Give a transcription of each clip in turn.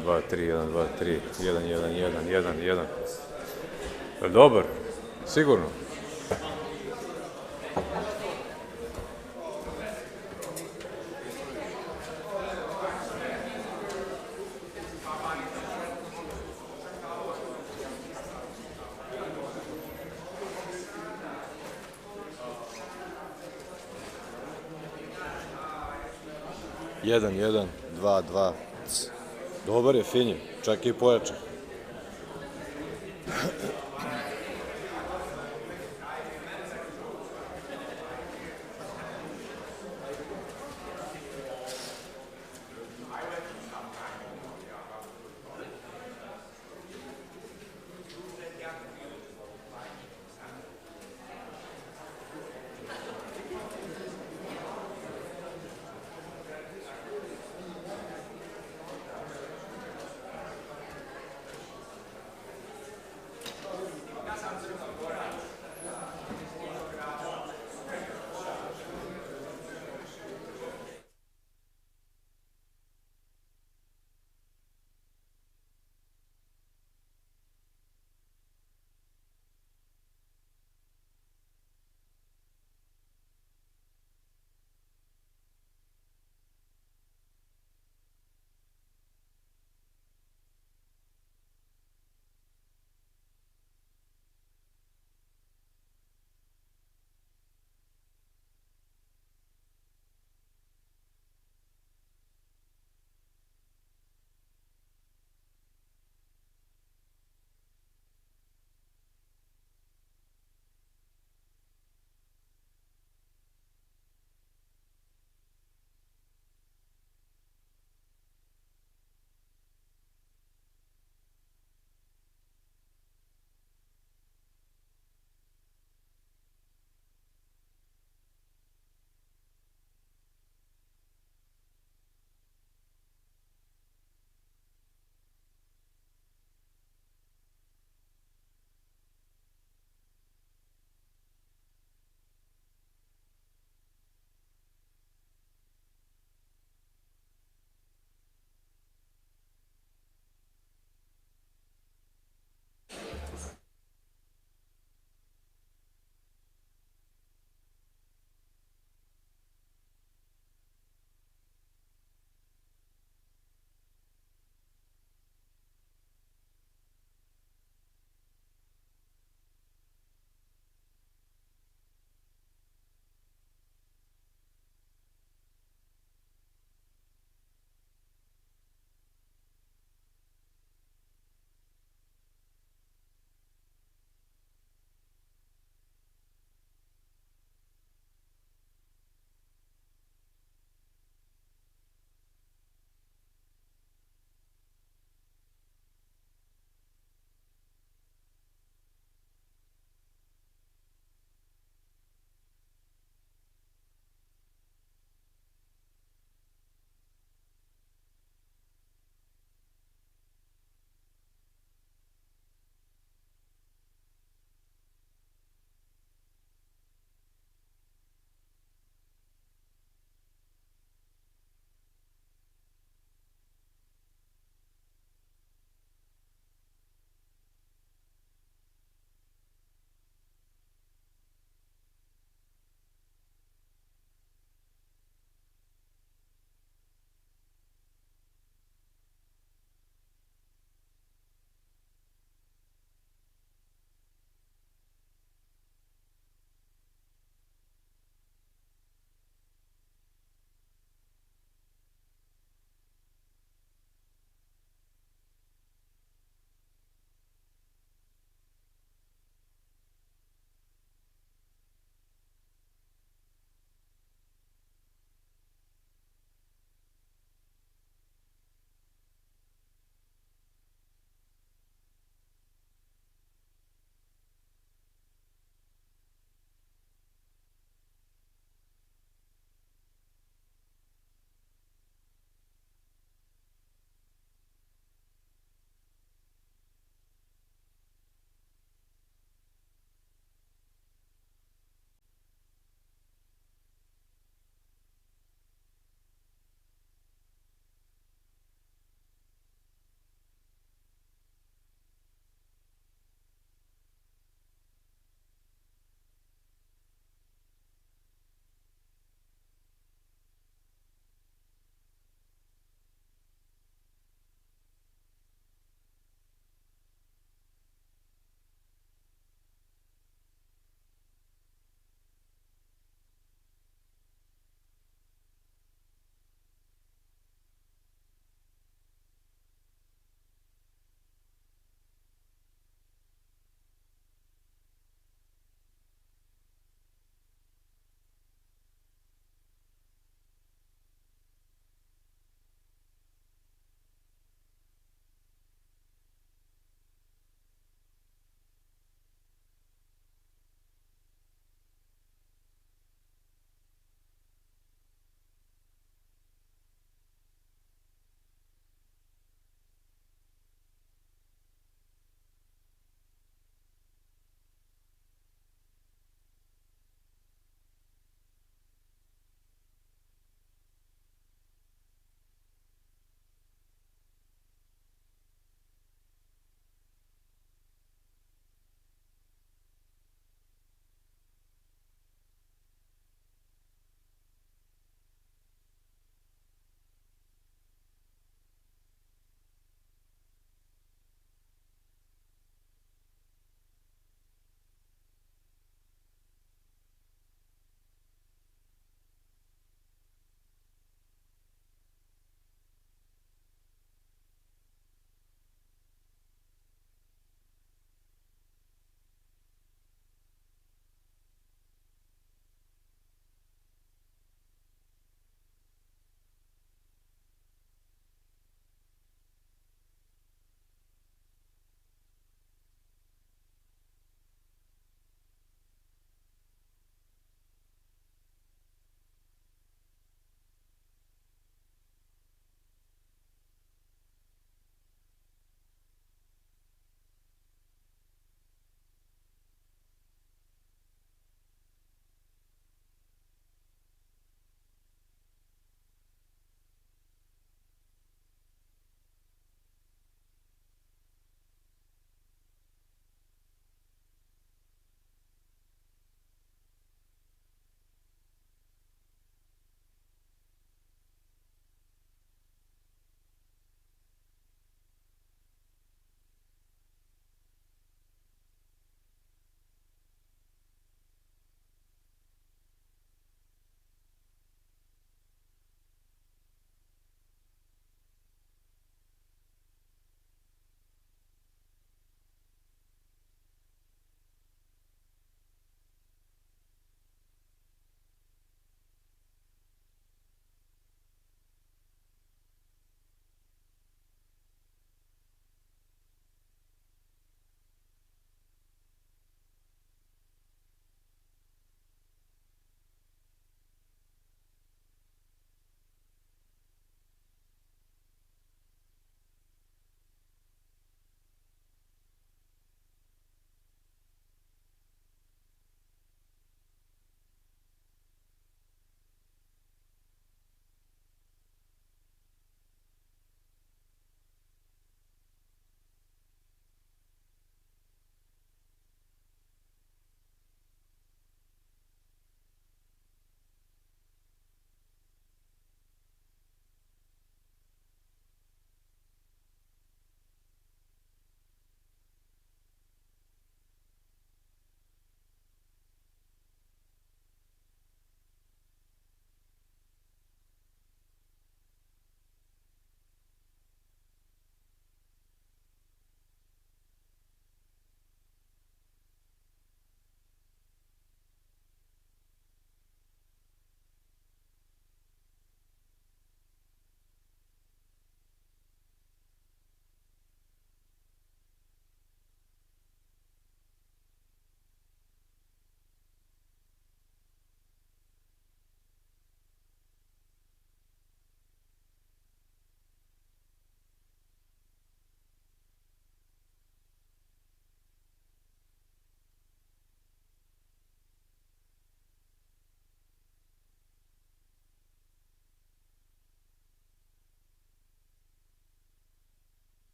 1, 2, 3, 1, 2, 3, 1, 1, 1, 1, 1. Je li dobar? Sigurno? Jedan, jedan, dva, dva. Dobar je, fin je, čak i pojačan.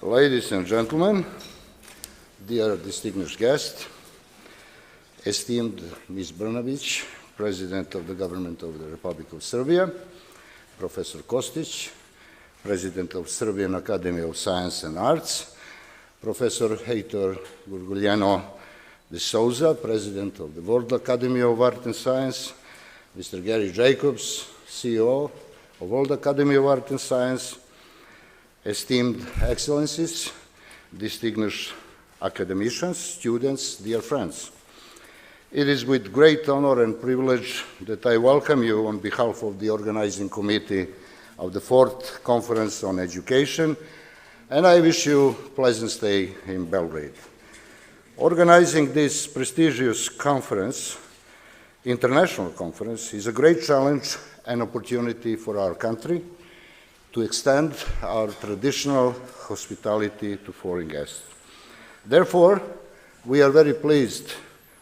Ladies and gentlemen, dear distinguished guests, esteemed Ms. Brnabić, President of the Government of the Republic of Serbia, Professor Kostić, President of Serbian Academy of Science and Arts, Professor Heitor Gurguljano de Souza, President of the World Academy of Art and Science, Mr. Gary Jacobs, CEO of World Academy of Art and Science, esteemed Excellencies, distinguished academicians, students, dear friends. It is with great honor and privilege that I welcome you on behalf of the organizing committee of the 4th Conference on Education, and I wish you a pleasant stay in Belgrade. Organizing this prestigious conference, international conference, is a great challenge and opportunity for our country to extend our traditional hospitality to foreign guests. Therefore, we are very pleased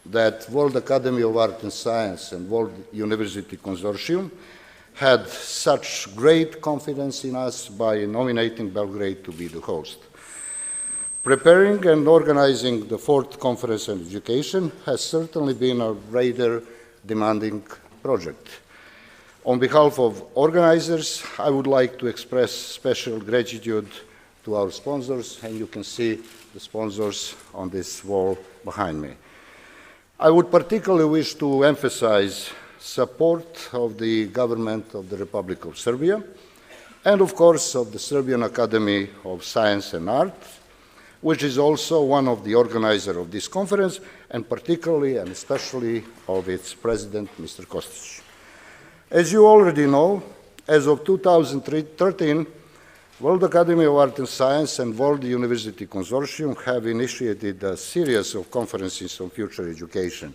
that World Academy of Art and Science and World University Consortium had such great confidence in us by nominating Belgrade to be the host. Preparing and organizing the 4th Conference on Education has certainly been a rather demanding project. On behalf of organizers, I would like to express special gratitude to our sponsors, and you can see the sponsors on this wall behind me. I would particularly wish to emphasize support of the government of the Republic of Serbia and, of course, of the Serbian Academy of Science and Art, which is also one of the organizers of this conference, and particularly and especially of its president, Mr. Kostić. As you already know, as of 2013, World Academy of Art and Science and World University Consortium have initiated a series of conferences on future education.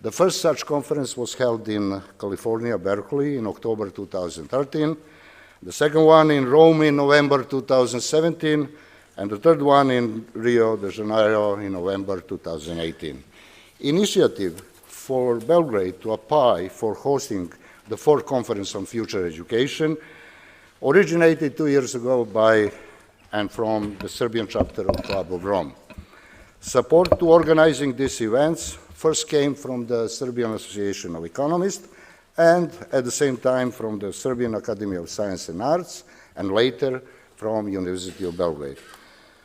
The first such conference was held in California, Berkeley, in October 2013, the second one in Rome in November 2017, and the third one in Rio de Janeiro in November 2018. Initiative for Belgrade to apply for hosting the 4th Conference on Future Education originated 2 years ago by and from the Serbian chapter of Club of Rome. Support to organizing these events first came from the Serbian Association of Economists and at the same time from the Serbian Academy of Science and Arts and later from University of Belgrade.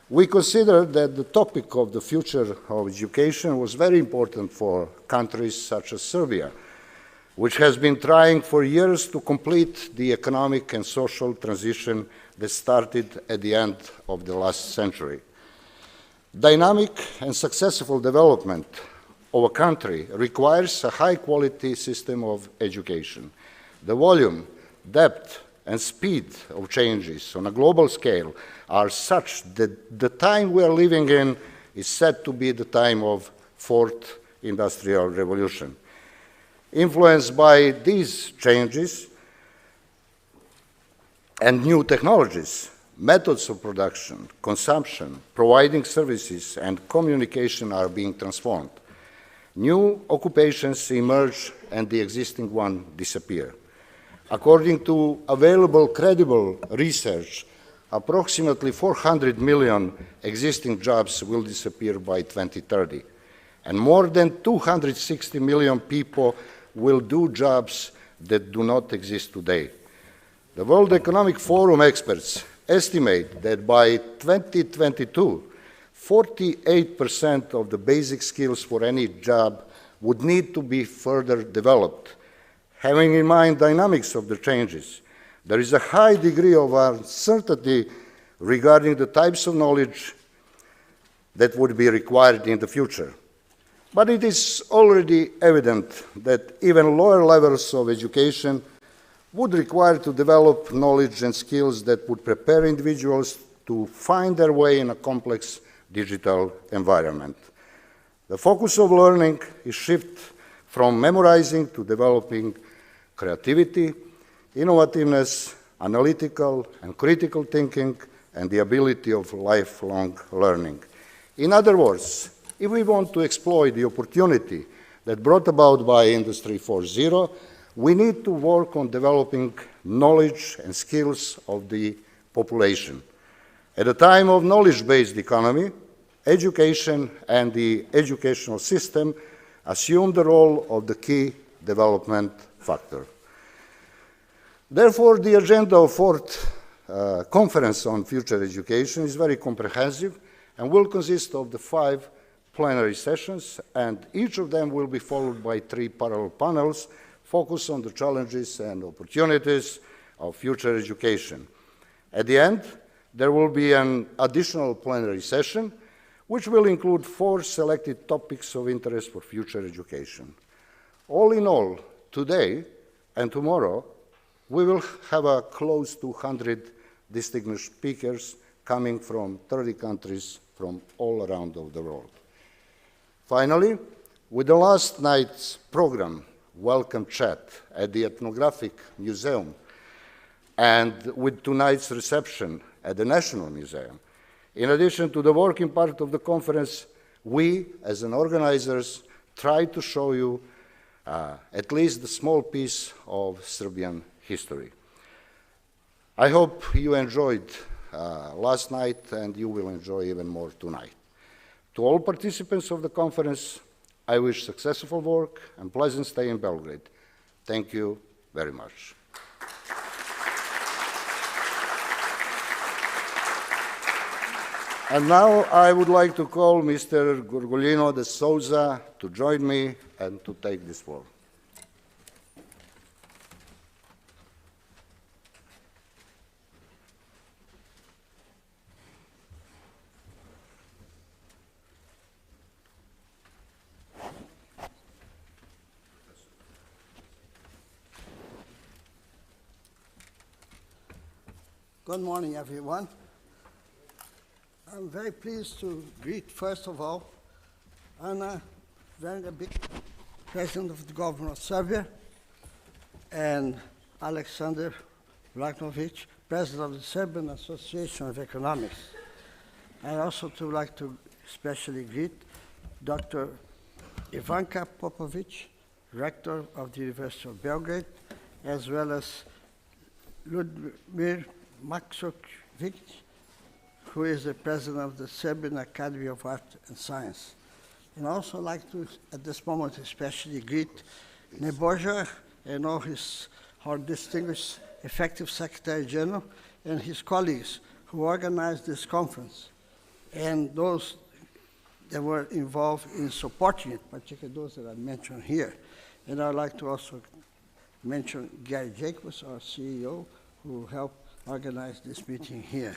We considered that the topic of the future of education was very important for countries such as Serbia, which has been trying for years to complete the economic and social transition that started at the end of the last century. Dynamic and successful development of a country requires a high-quality system of education. The volume, depth, and speed of changes on a global scale are such that the time we are living in is said to be the time of 4th Industrial Revolution. Influenced by these changes and new technologies, methods of production, consumption, providing services, and communication are being transformed. New occupations emerge and the existing ones disappear. According to available credible research, approximately 400 million existing jobs will disappear by 2030, and more than 260 million people will do jobs that do not exist today. The World Economic Forum experts estimate that by 2022, 48% of the basic skills for any job would need to be further developed. Having in mind dynamics of the changes, there is a high degree of uncertainty regarding the types of knowledge that would be required in the future. But it is already evident that even lower levels of education would require to develop knowledge and skills that would prepare individuals to find their way in a complex digital environment. The focus of learning is shifted from memorizing to developing creativity, innovativeness, analytical and critical thinking, and the ability of lifelong learning. In other words, if we want to exploit the opportunity that brought about by Industry 4.0, we need to work on developing knowledge and skills of the population. At a time of knowledge-based economy, education and the educational system assume the role of the key development factor. Therefore, the agenda of fourth Conference on Future Education is very comprehensive and will consist of the 5 plenary sessions, and each of them will be followed by 3 parallel panels focused on the challenges and opportunities of future education. At the end, there will be an additional plenary session which will include 4 selected topics of interest for future education. All in all, today and tomorrow, we will have close to 100 distinguished speakers coming from 30 countries from all around the world. Finally, with the last night's program, Welcome Chat at the Ethnographic Museum, and with tonight's reception at the National Museum, in addition to the working part of the conference, we, as an organizers, try to show you at least a small piece of Serbian history. I hope you enjoyed last night and you will enjoy even more tonight. To all participants of the conference, I wish successful work and pleasant stay in Belgrade. Thank you very much. And now I would like to call Mr. Gorgolino de Souza to join me and to take this floor. Good morning, everyone. I'm very pleased to greet, first of all, Ana Brnabić, President of the Government of Serbia, and Aleksandar Vlahović, President of the Serbian Association of Economics. I also would like to especially greet Dr. Ivanka Popović, Rector of the University of Belgrade, as well as Ludmir Maksović, who is the president of the Serbian Academy of Art and Science. And also like to, at this moment, especially greet Nebojša and all our distinguished effective Secretary General and his colleagues who organized this conference, and those that were involved in supporting it, particularly those that I mentioned here. And I'd like to also mention Gary Jacobs, our CEO, who helped organize this meeting here.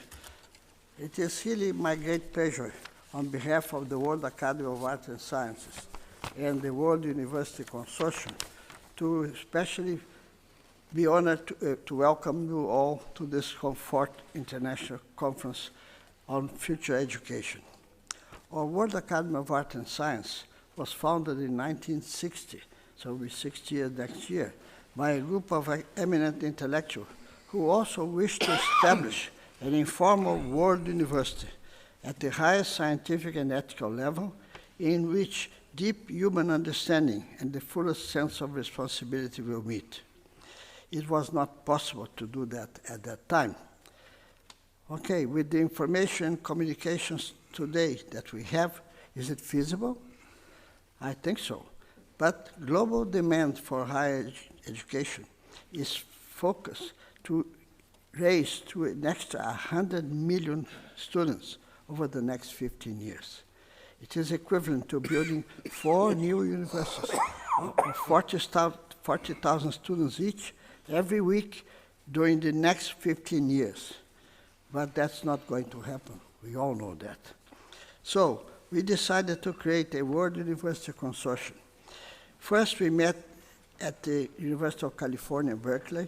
It is really my great pleasure on behalf of the World Academy of Arts and Sciences and the World University Consortium to especially be honored to welcome you all to this fourth International Conference on Future Education. Our World Academy of Art and Science was founded in 1960, so we'll be 60 years next year, by a group of eminent intellectuals who also wished to establish an informal world university at the highest scientific and ethical level in which deep human understanding and the fullest sense of responsibility will meet. It was not possible to do that at that time. Okay, with the information communications today that we have, is it feasible? I think so. But global demand for higher education is focused to raise to an extra 100 million students over the next 15 years. It is equivalent to building 4 new universities of 40,000 students each every week during the next 15 years. But that's not going to happen. We all know that. So we decided to create a World University Consortium. First, we met at the University of California, Berkeley,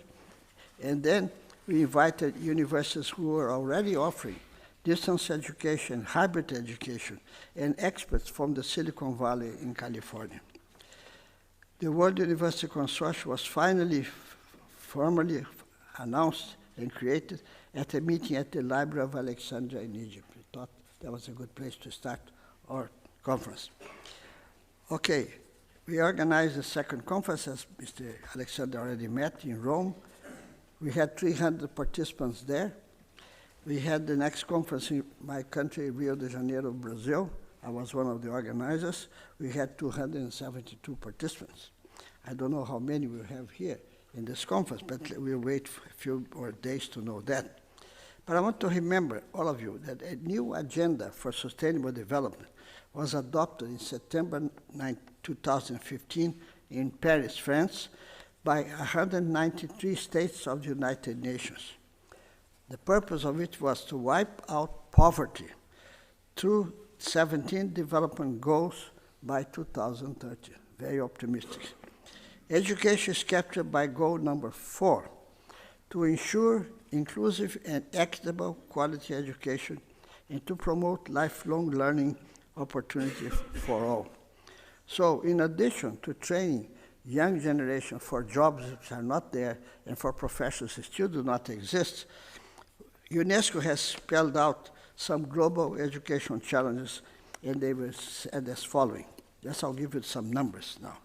and then we invited universities who were already offering distance education, hybrid education, and experts from the Silicon Valley in California. The World University Consortium was finally formally announced and created at a meeting at the Library of Alexandria in Egypt. We thought that was a good place to start our conference. Okay, we organized the second conference, as Mr. Alexander already met, in Rome. We had 300 participants there, We had the next conference in my country, Rio de Janeiro, Brazil. I was one of the organizers. We had 272 participants. I don't know how many we'll have here in this conference, but we'll wait for a few more days to know that. But I want to remember, all of you, that a new agenda for sustainable development was adopted in September 2015 in Paris, France, by 193 states of the United Nations. The purpose of it was to wipe out poverty through 17 development goals by 2030. Very optimistic. Education is captured by goal number 4, to ensure inclusive and equitable quality education and to promote lifelong learning opportunities for all. So in addition to training young generation for jobs which are not there and for professions that still do not exist, UNESCO has spelled out some global education challenges, and they were said as following. Yes, I'll give you some numbers now.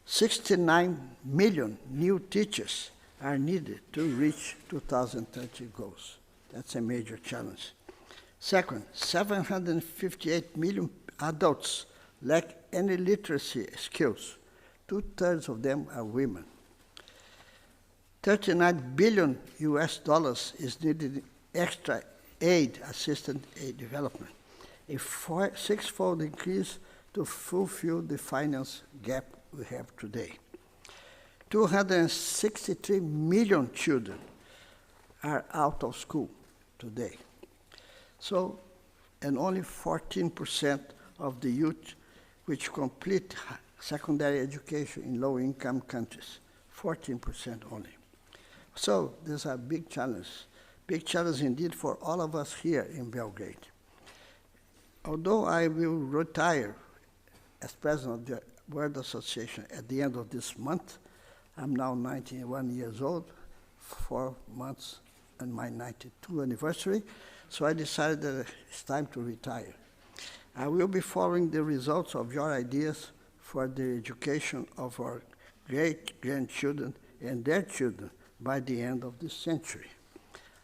69 million new teachers are needed to reach 2030 goals. That's a major challenge. Second, 758 million adults lack any literacy skills. 2/3 of them are women. $39 billion is needed in extra aid, assistance aid development, a 6-fold increase to fulfill the finance gap we have today. 263 million children are out of school today. So, and only 14% of the youth which complete secondary education in low-income countries, 14% only. So these are big challenges indeed for all of us here in Belgrade. Although I will retire as president of the World Association at the end of this month, I'm now 91 years old, 4 months and my 92 anniversary, so I decided that it's time to retire. I will be following the results of your ideas for the education of our great-grandchildren and their children by the end of this century.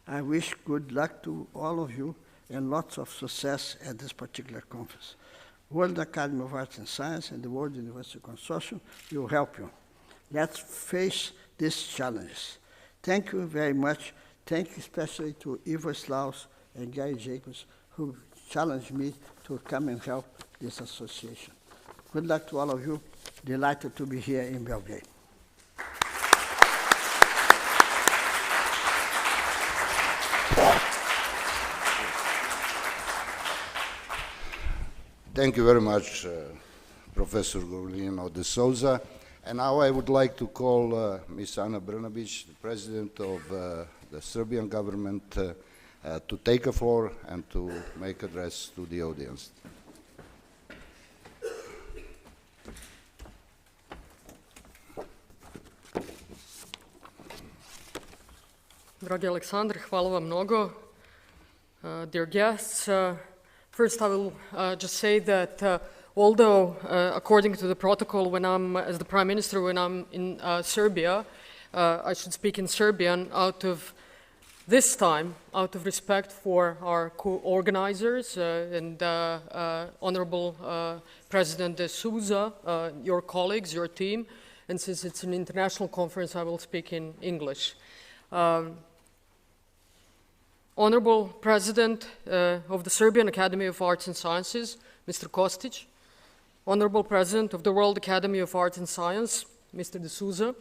I wish good luck to all of you and lots of success at this particular conference. World Academy of Arts and Science and the World University Consortium will help you. Let's face these challenges. Thank you very much. Thank you especially to Ivo Slaus and Gary Jacobs, who challenged me to come and help this association. Good luck to all of you. Delighted to be here in Belgrade. Thank you very much, Professor Gorlino de Souza. And now I would like to call Ms. Ana Brnabić, the President of the Serbian government, to take a floor and to make address to the audience. Dragi Aleksandar, hvala vam mnogo. Dear guests, first I will just say that although according to the protocol when I'm, as the Prime Minister, when I'm in Serbia, I should speak in Serbian out of this time, out of respect for our co-organizers and Honorable President de Souza, your colleagues, your team, and since it's an international conference, I will speak in English. Honorable President of the Serbian Academy of Arts and Sciences, Mr. Kostić, Honorable President of the World Academy of Arts and Science, Mr. de Souza,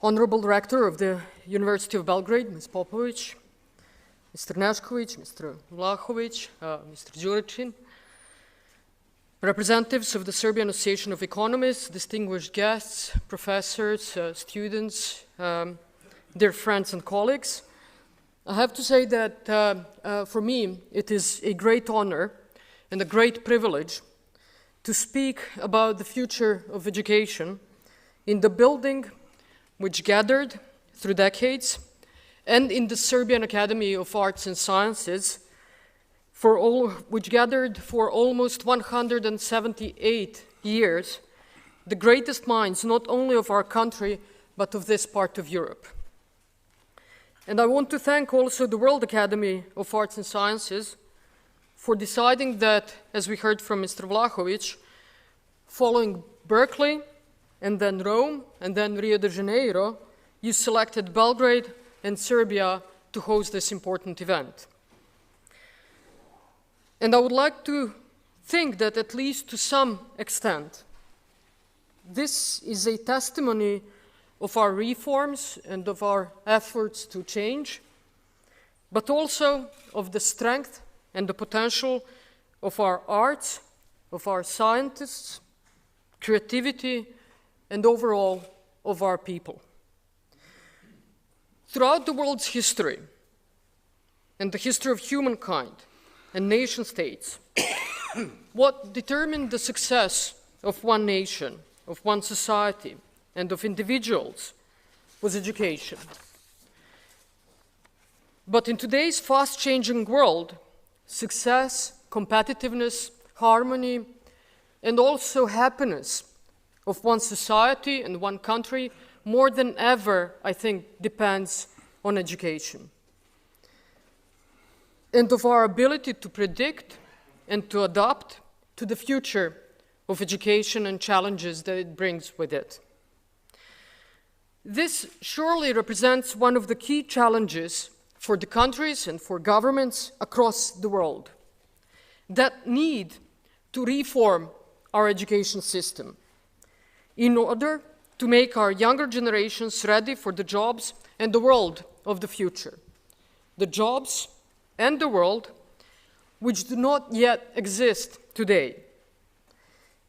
Honorable Rector of the University of Belgrade, Ms. Popović, Mr. Nešković, Mr. Vlahović, Mr. Đurićin, representatives of the Serbian Association of Economists, distinguished guests, professors, students, dear friends and colleagues. I have to say that for me, it is a great honor and a great privilege to speak about the future of education in the building which gathered through decades and in the Serbian Academy of Arts and Sciences which gathered for almost 178 years the greatest minds not only of our country but of this part of Europe. And I want to thank also the World Academy of Arts and Sciences for deciding that, as we heard from Mr. Vlahovic, following Berkeley, and then Rome, and then Rio de Janeiro, you selected Belgrade and Serbia to host this important event. And I would like to think that, at least to some extent, this is a testimony of our reforms and of our efforts to change, but also of the strength and the potential of our arts, of our scientists, creativity, and overall of our people. Throughout the world's history and the history of humankind and nation states, what determined the success of one nation, of one society, and of individuals was education. But in today's fast-changing world, success, competitiveness, harmony, and also happiness of one society and one country more than ever, I think, depends on education and of our ability to predict and to adapt to the future of education and challenges that it brings with it. This surely represents one of the key challenges for the countries and for governments across the world that need to reform our education system in order to make our younger generations ready for the jobs and the world of the future. The jobs and the world which do not yet exist today.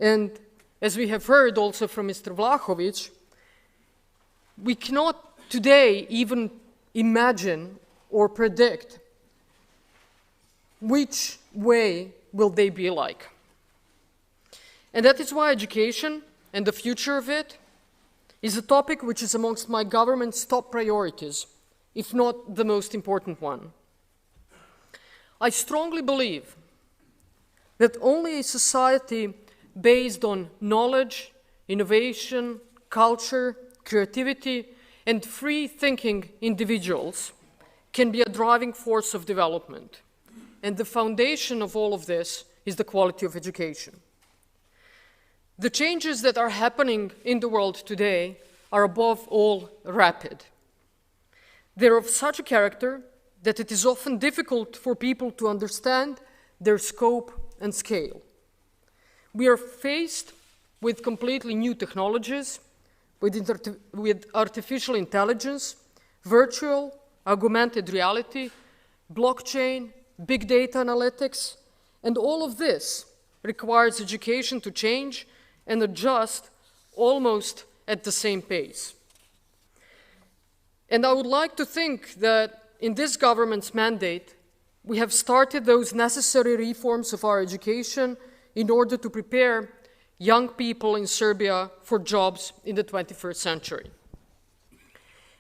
And as we have heard also from Mr. Vlahovic, we cannot today even imagine or predict which way will they be like. And that is why education and the future of it is a topic which is amongst my government's top priorities, if not the most important one. I strongly believe that only a society based on knowledge, innovation, culture, creativity, and free-thinking individuals can be a driving force of development. And the foundation of all of this is the quality of education. The changes that are happening in the world today are above all rapid. They're of such a character that it is often difficult for people to understand their scope and scale. We are faced with completely new technologies, with artificial intelligence, virtual, augmented reality, blockchain, big data analytics, and all of this requires education to change and adjust almost at the same pace. And I would like to think that in this government's mandate, we have started those necessary reforms of our education in order to prepare young people in Serbia for jobs in the 21st century.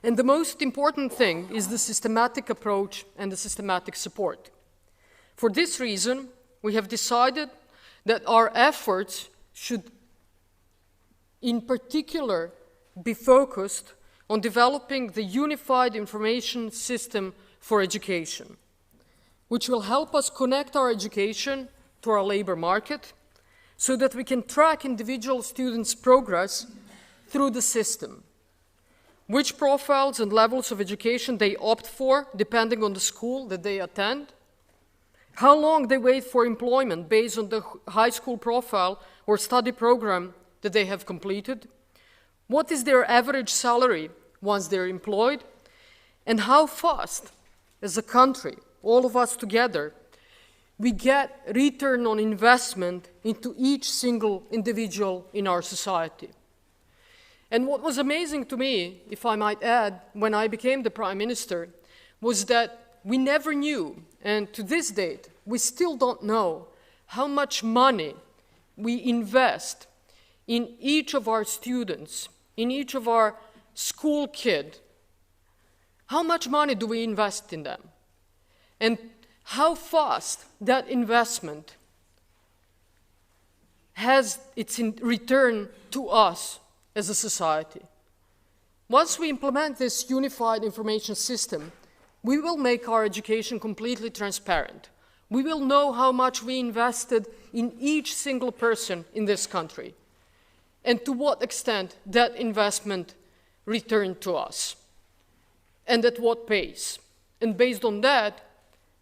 And the most important thing is the systematic approach and the systematic support. For this reason, we have decided that our efforts should in particular be focused on developing the unified information system for education, which will help us connect our education to our labor market so that we can track individual students' progress through the system, which profiles and levels of education they opt for depending on the school that they attend, how long they wait for employment based on the high school profile or study program that they have completed, what is their average salary once they're employed, and how fast, as a country, all of us together, we get return on investment into each single individual in our society. And what was amazing to me, if I might add, when I became the Prime Minister, was that we never knew, and to this date, we still don't know how much money we invest in each of our students, in each of our school kids. How much money do we invest in them? And how fast that investment has its return to us as a society. Once we implement this unified information system, we will make our education completely transparent. We will know how much we invested in each single person in this country and to what extent that investment returned to us and at what pace. And based on that,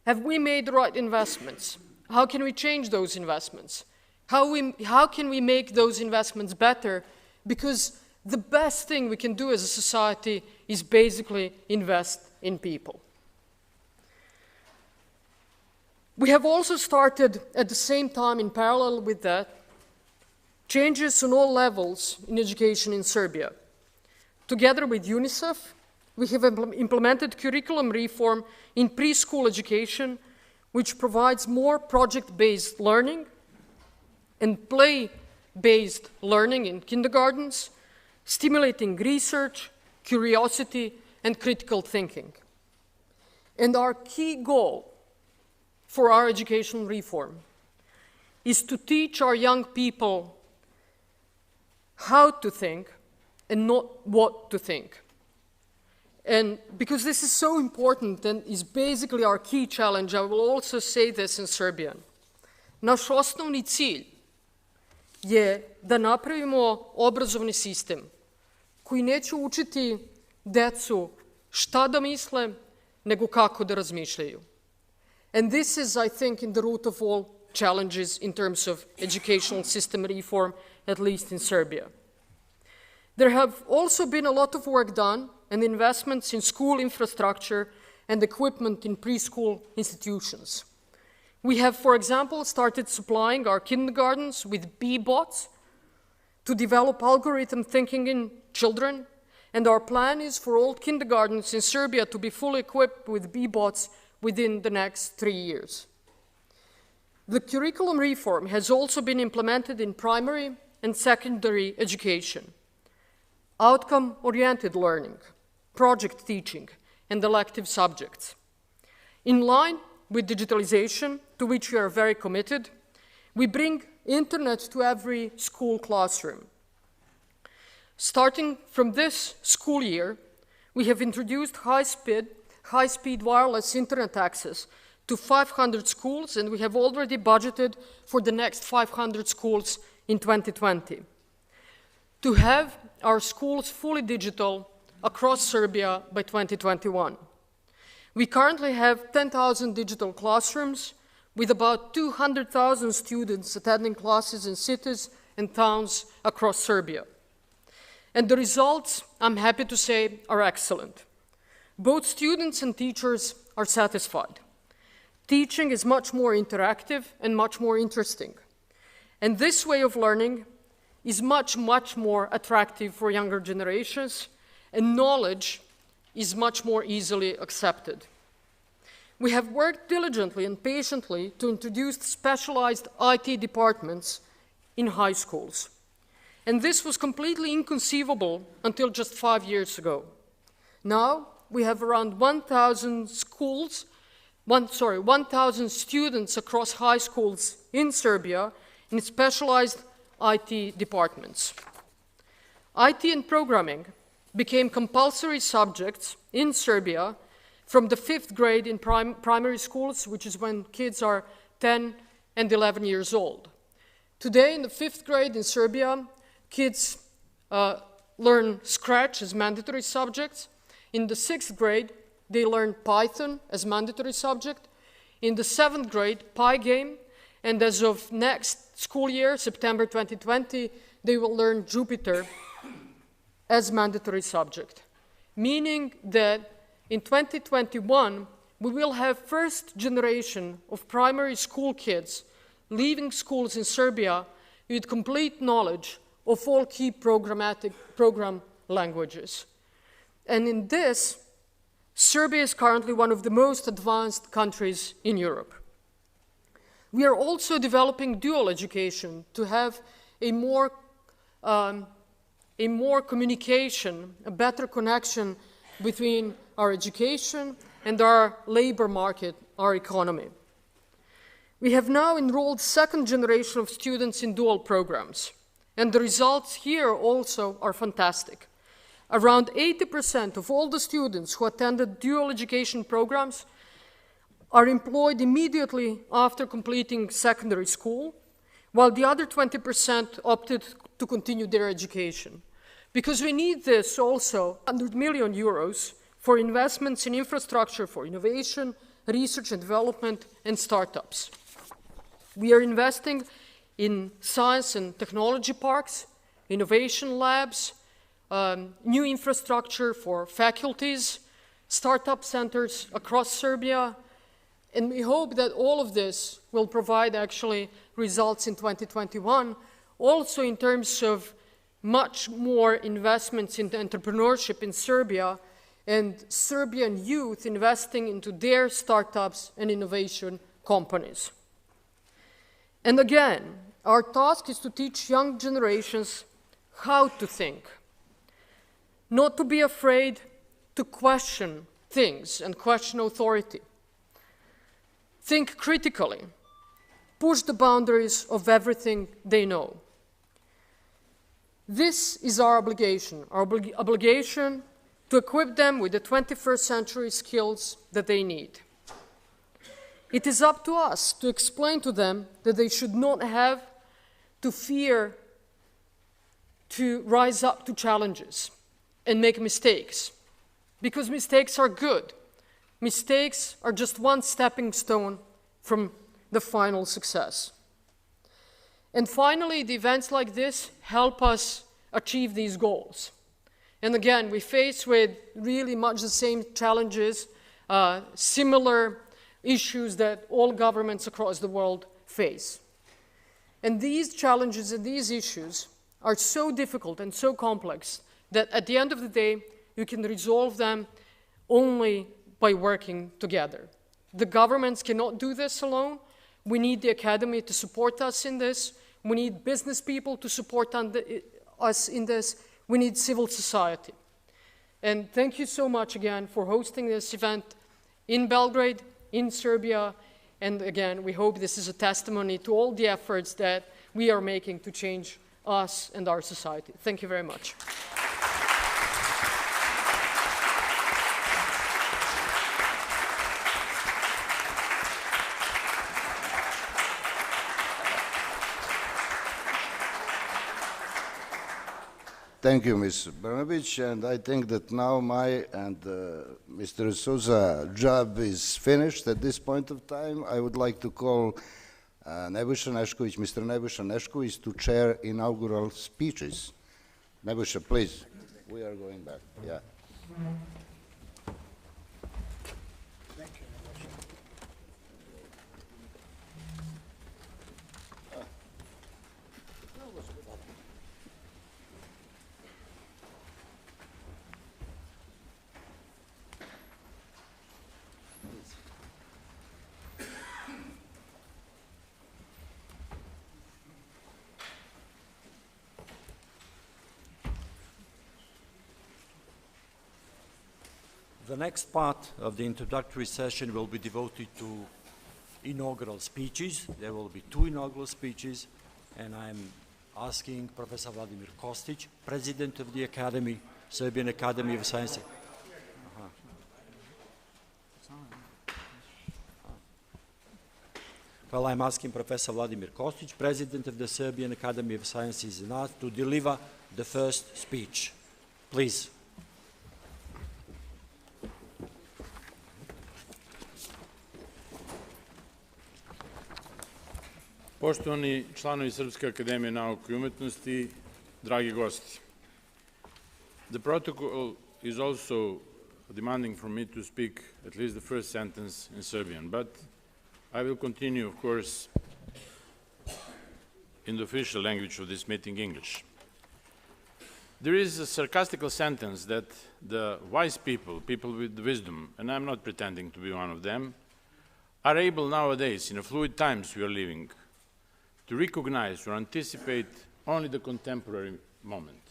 have we made the right investments? How can we change those investments? How can we make those investments better? Because the best thing we can do as a society is basically invest in people. We have also started at the same time, in parallel with that, changes on all levels in education in Serbia. Together with UNICEF, we have implemented curriculum reform in preschool education, which provides more project-based learning and play-based learning in kindergartens, stimulating research, curiosity, and critical thinking. And our key goal for our educational reform is to teach our young people how to think and not what to think. And because this is so important and is basically our key challenge, I will also say this in Serbian. Naš osnovni cilj je da napravimo obrazovni sistem koji neće učiti decu šta da misle, nego kako da razmišljaju. And this is, I think, in the root of all challenges in terms of educational system reform, at least in Serbia. There have also been a lot of work done and investments in school infrastructure and equipment in preschool institutions. We have, for example, started supplying our kindergartens with B-bots to develop algorithm thinking in children, and our plan is for all kindergartens in Serbia to be fully equipped with B-bots within the next 3 years. The curriculum reform has also been implemented in primary and secondary education. Outcome-oriented learning, project teaching, and elective subjects. In line with digitalization, to which we are very committed, we bring internet to every school classroom. Starting from this school year, we have introduced high-speed wireless internet access to 500 schools, and we have already budgeted for the next 500 schools in 2020. To have our schools fully digital across Serbia by 2021. We currently have 10,000 digital classrooms with about 200,000 students attending classes in cities and towns across Serbia. And the results, I'm happy to say, are excellent. Both students and teachers are satisfied. Teaching is much more interactive and much more interesting. And this way of learning is much, much more attractive for younger generations, and knowledge is much more easily accepted. We have worked diligently and patiently to introduce specialized IT departments in high schools. And this was completely inconceivable until just 5 years ago. Now, we have around 1,000 students across high schools in Serbia in specialized IT departments. IT and programming became compulsory subjects in Serbia from the 5th grade in primary schools, which is when kids are 10 and 11 years old. Today, in the 5th grade in Serbia, kids learn Scratch as mandatory subjects. In the 6th grade, they learn Python as mandatory subject. In the 7th grade, Pygame. And as of next school year, September 2020, they will learn Jupyter as mandatory subject. Meaning that in 2021, we will have first generation of primary school kids leaving schools in Serbia with complete knowledge of all key program languages. And in this, Serbia is currently one of the most advanced countries in Europe. We are also developing dual education to have a more communication, a better connection between our education and our labor market, our economy. We have now enrolled second generation of students in dual programs, and the results here also are fantastic. Around 80% of all the students who attended dual education programs are employed immediately after completing secondary school, while the other 20% opted to continue their education. Because we need this also, 100 million euros for investments in infrastructure for innovation, research and development, and startups. We are investing in science and technology parks, innovation labs, new infrastructure for faculties, startup centers across Serbia, and we hope that all of this will provide actually results in 2021, also in terms of much more investments in entrepreneurship in Serbia and Serbian youth investing into their startups and innovation companies. And again, our task is to teach young generations how to think, not to be afraid to question things and question authority. Think critically, push the boundaries of everything they know. This is our obligation to equip them with the 21st century skills that they need. It is up to us to explain to them that they should not have to fear to rise up to challenges and make mistakes, because mistakes are good. Mistakes are just one stepping stone from the final success. And finally, the events like this help us achieve these goals. And again, we face with really much the same challenges, similar issues that all governments across the world face. And these challenges and these issues are so difficult and so complex that at the end of the day, you can resolve them only by working together. The governments cannot do this alone. We need the academy to support us in this. We need business people to support us in this. We need civil society. And thank you so much again for hosting this event in Belgrade, in Serbia. And again, we hope this is a testimony to all the efforts that we are making to change us and our society. Thank you very much. Thank you, Ms. Brnovic, and I think that now my and Mr. Souza's job is finished at this point of time. I would like to call Nebojša Nešković, Mr. Nebojša Nešković, to chair inaugural speeches. Nebojša, please. We are going back. Yeah. The next part of the introductory session will be devoted to inaugural speeches. There will be 2 inaugural speeches, and I'm asking Professor Vladimir Kostić, President of the Academy, Serbian Academy of Sciences. Well, I'm asking Professor Vladimir Kostić, President of the Serbian Academy of Sciences and Arts, to deliver the first speech. Please. Poštovani članovi Srpske akademije nauke i umetnosti, dragi gosti. The protocol is also demanding from me to speak at least the first sentence in Serbian, but I will continue, of course, in the official language of this meeting, English. There is a sarcastical sentence that the wise people, people with wisdom, and I'm not pretending to be one of them, are able nowadays, in the fluid times we are living, to recognize or anticipate only the contemporary moment.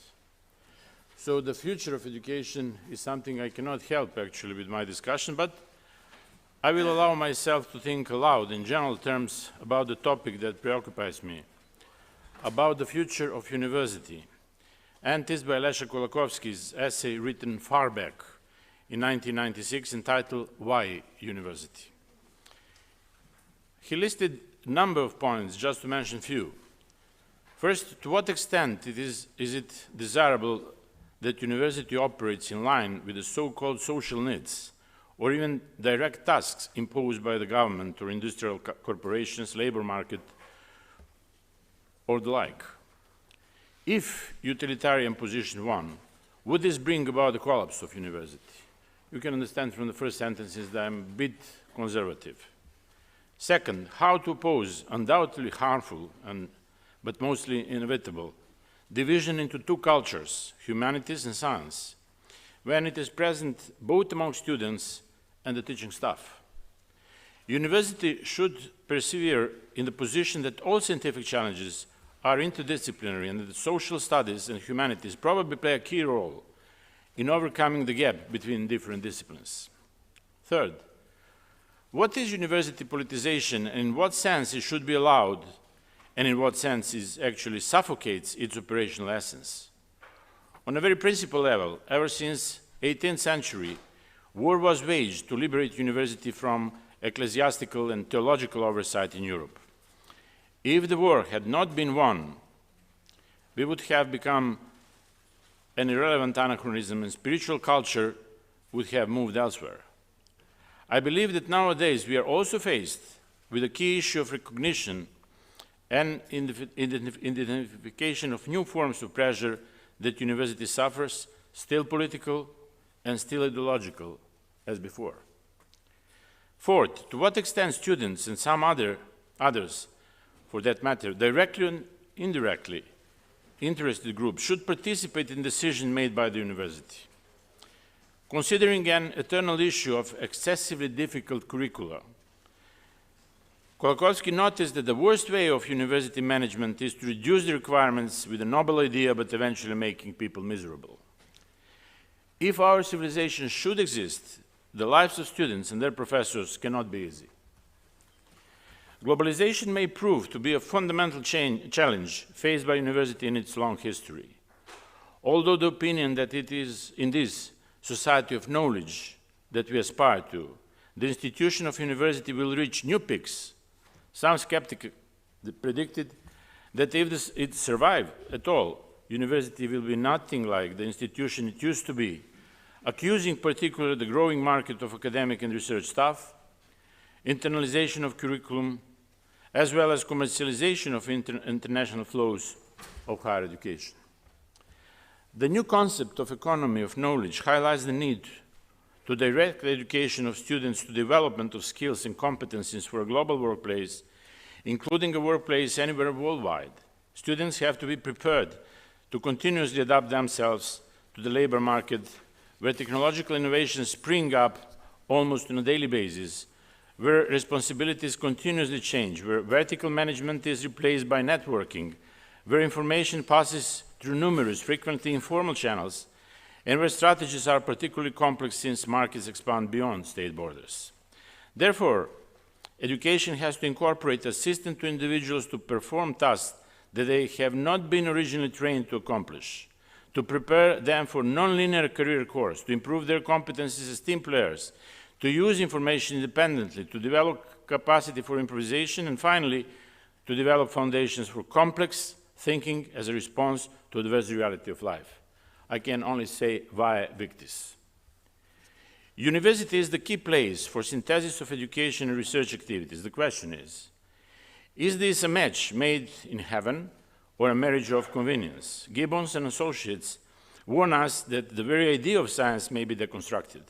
So the future of education is something I cannot help actually with my discussion, but I will allow myself to think aloud in general terms about the topic that preoccupies me, about the future of university, and is by Leszek Kolakowski's essay written far back in 1996 entitled Why University? He listed a number of points, just to mention a few. First, to what extent is it desirable that university operates in line with the so-called social needs, or even direct tasks imposed by the government or industrial corporations, labor market, or the like? If utilitarian position won, would this bring about the collapse of university? You can understand from the first sentences that I'm a bit conservative. Second, how to oppose undoubtedly harmful but mostly inevitable division into two cultures, humanities and science, when it is present both among students and the teaching staff. University should persevere in the position that all scientific challenges are interdisciplinary and that social studies and humanities probably play a key role in overcoming the gap between different disciplines. Third, what is university politicization and in what sense it should be allowed and in what sense it actually suffocates its operational essence? On a very principal level, ever since 18th century, war was waged to liberate university from ecclesiastical and theological oversight in Europe. If the war had not been won, we would have become an irrelevant anachronism and spiritual culture would have moved elsewhere. I believe that nowadays we are also faced with the key issue of recognition and identification of new forms of pressure that university suffers, still political and still ideological as before. Fourth, to what extent students and some others, for that matter, directly and indirectly interested groups should participate in decisions made by the university. Considering an eternal issue of excessively difficult curricula, Kolakowski noticed that the worst way of university management is to reduce the requirements with a noble idea but eventually making people miserable. If our civilization should exist, the lives of students and their professors cannot be easy. Globalization may prove to be a fundamental challenge faced by university in its long history. Although the opinion that it is in this society of knowledge that we aspire to, the institution of university will reach new peaks, some skeptics predicted that if it survives at all, university will be nothing like the institution it used to be, accusing particularly the growing market of academic and research staff, internalization of curriculum, as well as commercialization of international flows of higher education. The new concept of economy of knowledge highlights the need to direct the education of students to development of skills and competencies for a global workplace, including a workplace anywhere worldwide. Students have to be prepared to continuously adapt themselves to the labor market, where technological innovations spring up almost on a daily basis, where responsibilities continuously change, where vertical management is replaced by networking, where information passes through numerous, frequently informal channels, and where strategies are particularly complex since markets expand beyond state borders. Therefore, education has to incorporate assistance to individuals to perform tasks that they have not been originally trained to accomplish, to prepare them for non-linear career course, to improve their competencies as team players, to use information independently, to develop capacity for improvisation, and finally, to develop foundations for complex thinking as a response to the diverse reality of life. I can only say via victis. University is the key place for synthesis of education and research activities. The question is this a match made in heaven or a marriage of convenience? Gibbons and Associates warn us that the very idea of science may be deconstructed.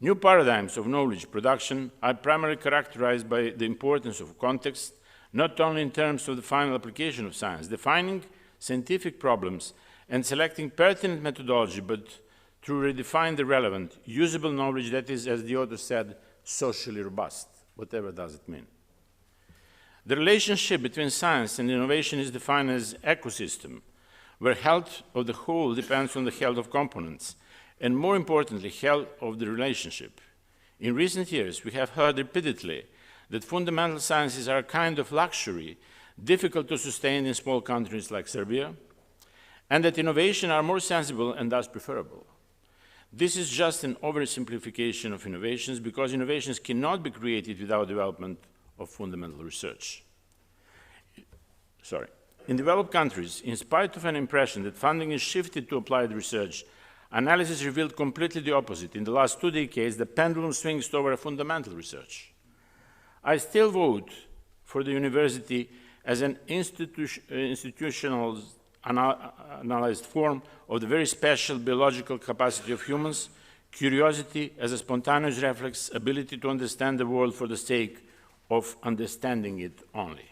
New paradigms of knowledge production are primarily characterized by the importance of context, not only in terms of the final application of science, defining scientific problems and selecting pertinent methodology, but to redefine the relevant, usable knowledge that is, as the author said, socially robust, whatever does it mean. The relationship between science and innovation is defined as ecosystem, where health of the whole depends on the health of components, and more importantly, health of the relationship. In recent years, we have heard repeatedly that fundamental sciences are a kind of luxury difficult to sustain in small countries like Serbia, and that innovation are more sensible and thus preferable. This is just an oversimplification of innovations, because innovations cannot be created without development of fundamental research. In developed countries, in spite of an impression that funding is shifted to applied research, analysis revealed completely the opposite. In the last 2 decades, the pendulum swings toward fundamental research. I still vote for the university as an institutionalized form of the very special biological capacity of humans, curiosity as a spontaneous reflex, ability to understand the world for the sake of understanding it only.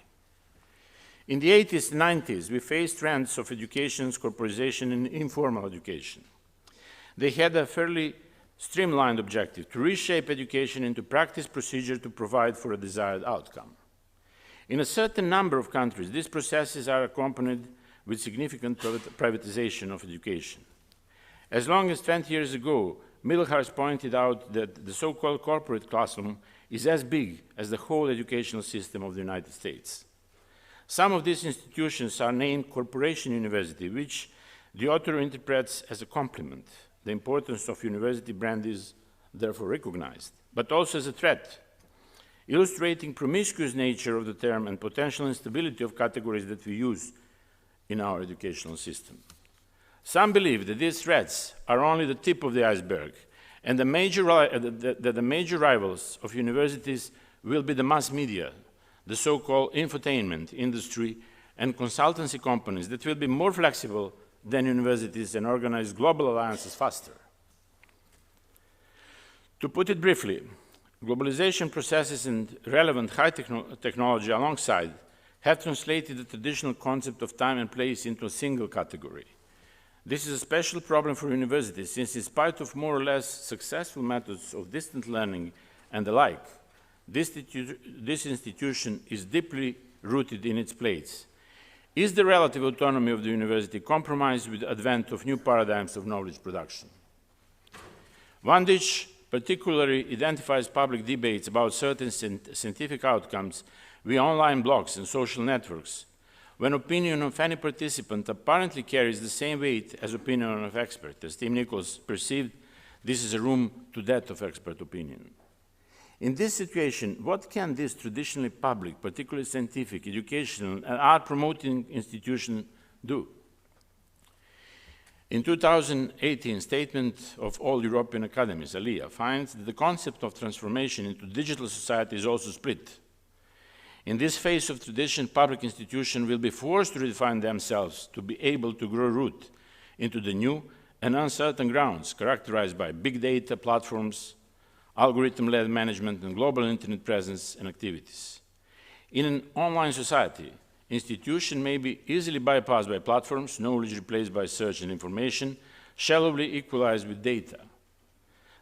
In the 80s and 90s, we faced trends of education's corporatization and informal education. They had a fairly streamlined objective: to reshape education into practice procedure to provide for a desired outcome. In a certain number of countries, these processes are accompanied with significant privatization of education. As long as 20 years ago, Middlehurst pointed out that the so-called corporate classroom is as big as the whole educational system of the United States. Some of these institutions are named Corporation University, which the author interprets as a compliment. The importance of university brand is therefore recognized, but also as a threat, illustrating promiscuous nature of the term and potential instability of categories that we use in our educational system. Some believe that these threats are only the tip of the iceberg, and the major rivals of universities will be the mass media, the so-called infotainment industry, and consultancy companies that will be more flexible than universities and organize global alliances faster. To put it briefly, globalization processes and relevant high technology alongside have translated the traditional concept of time and place into a single category. This is a special problem for universities, since in spite of more or less successful methods of distant learning and the like, this institution is deeply rooted in its place. Is the relative autonomy of the university compromised with the advent of new paradigms of knowledge production? One which particularly identifies public debates about certain scientific outcomes via online blogs and social networks, when opinion of any participant apparently carries the same weight as opinion of expert. As Tim Nichols perceived, this is a room to that of expert opinion. In this situation, what can this traditionally public, particularly scientific, educational, and art-promoting institution do? In 2018, Statement of All European Academies, ALIA, finds that the concept of transformation into digital society is also split. In this phase of tradition, public institutions will be forced to redefine themselves to be able to grow root into the new and uncertain grounds characterized by big data platforms, algorithm-led management, and global internet presence and activities. In an online society, institutions may be easily bypassed by platforms, knowledge replaced by search and information, shallowly equalized with data.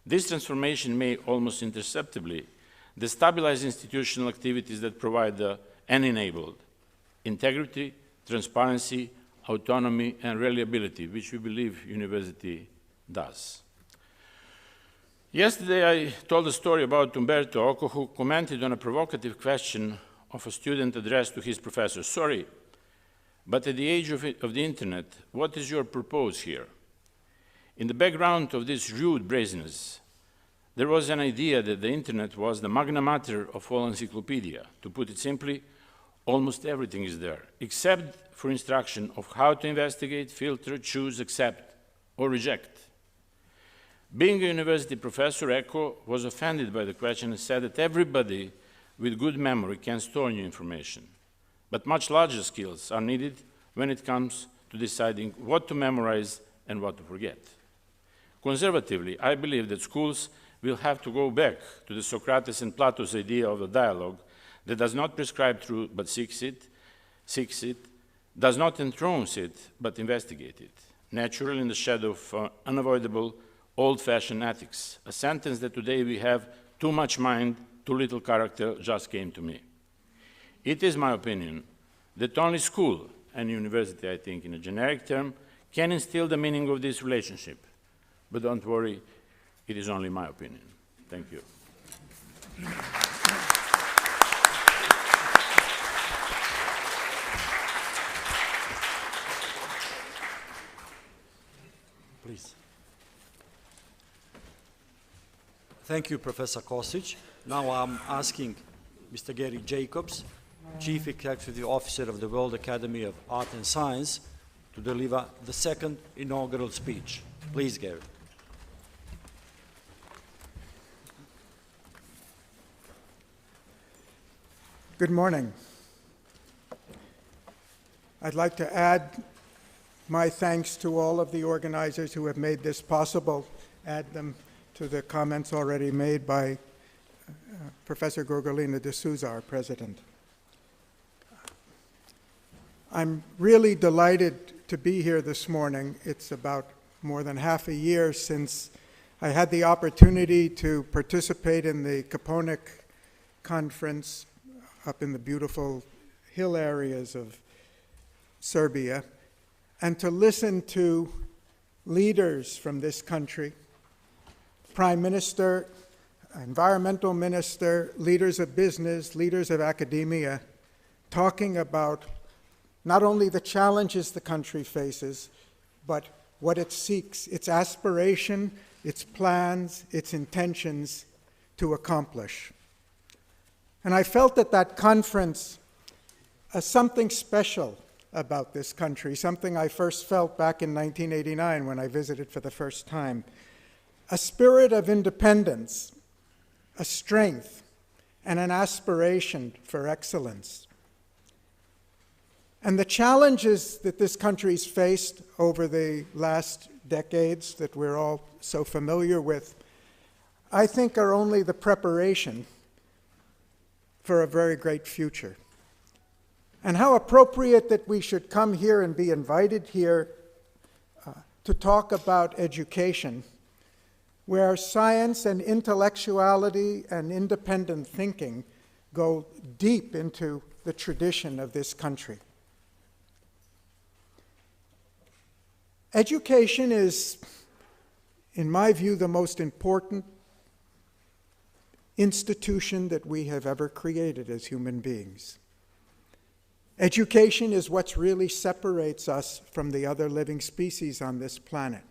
This transformation may almost imperceptibly destabilize institutional activities that provide and enable integrity, transparency, autonomy, and reliability, which we believe university does. Yesterday, I told a story about Umberto Eco, who commented on a provocative question of a student addressed to his professor. Sorry, but at the age of the internet, what is your purpose here? In the background of this rude brazenness, there was an idea that the internet was the magna mater of all encyclopedia. To put it simply, almost everything is there, except for instruction of how to investigate, filter, choose, accept, or reject. Being a university professor, Eco was offended by the question and said that everybody with good memory can store new information, but much larger skills are needed when it comes to deciding what to memorize and what to forget. Conservatively, I believe that schools will have to go back to the Socrates and Plato's idea of the dialogue that does not prescribe truth but seeks it, does not enthrone it but investigate it, natural in the shadow of unavoidable old-fashioned ethics. A sentence that today we have too much mind, too little character just came to me. It is my opinion that only school and university, I think in a generic term, can instill the meaning of this relationship. But don't worry, it is only my opinion. Thank you. Please. Thank you, Professor Kostic. Now I'm asking Mr. Gary Jacobs, Chief Executive Officer of the World Academy of Art and Science, to deliver the second inaugural speech. Please, Gary. Good morning. I'd like to add my thanks to all of the organizers who have made this possible, add them to the comments already made by Professor Gorgolina de Souza, our president. I'm really delighted to be here this morning. It's about more than half a year since I had the opportunity to participate in the Koponik conference up in the beautiful hill areas of Serbia, and to listen to leaders from this country, Prime Minister, Environmental Minister, leaders of business, leaders of academia, talking about not only the challenges the country faces, but what it seeks, its aspiration, its plans, its intentions to accomplish. And I felt at that conference something special about this country, something I first felt back in 1989 when I visited for the first time. A spirit of independence, a strength, and an aspiration for excellence. And the challenges that this country's faced over the last decades that we're all so familiar with, I think are only the preparation for a very great future. And how appropriate that we should come here and be invited here to talk about education, where science and intellectuality and independent thinking go deep into the tradition of this country. Education is, in my view, the most important institution that we have ever created as human beings. Education is what really separates us from the other living species on this planet.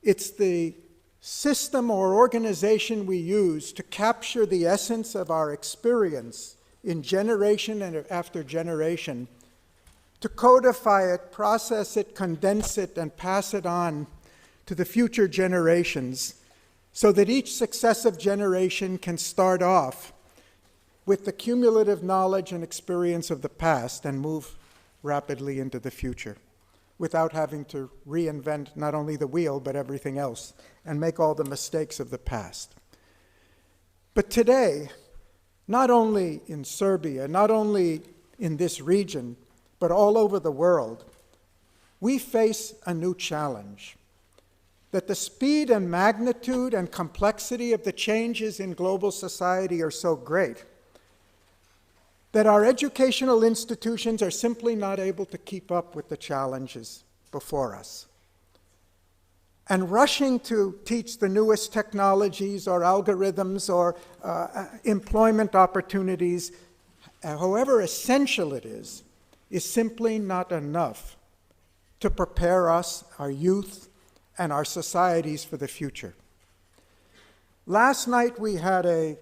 It's the system or organization we use to capture the essence of our experience in generation and after generation, to codify it, process it, condense it, and pass it on to the future generations, so that each successive generation can start off with the cumulative knowledge and experience of the past and move rapidly into the future without having to reinvent not only the wheel but everything else and make all the mistakes of the past. But today, not only in Serbia, not only in this region, but all over the world, we face a new challenge. That the speed and magnitude and complexity of the changes in global society are so great that our educational institutions are simply not able to keep up with the challenges before us. And rushing to teach the newest technologies or algorithms or employment opportunities, however essential it is simply not enough to prepare us, our youth, and our societies for the future. Last night we had a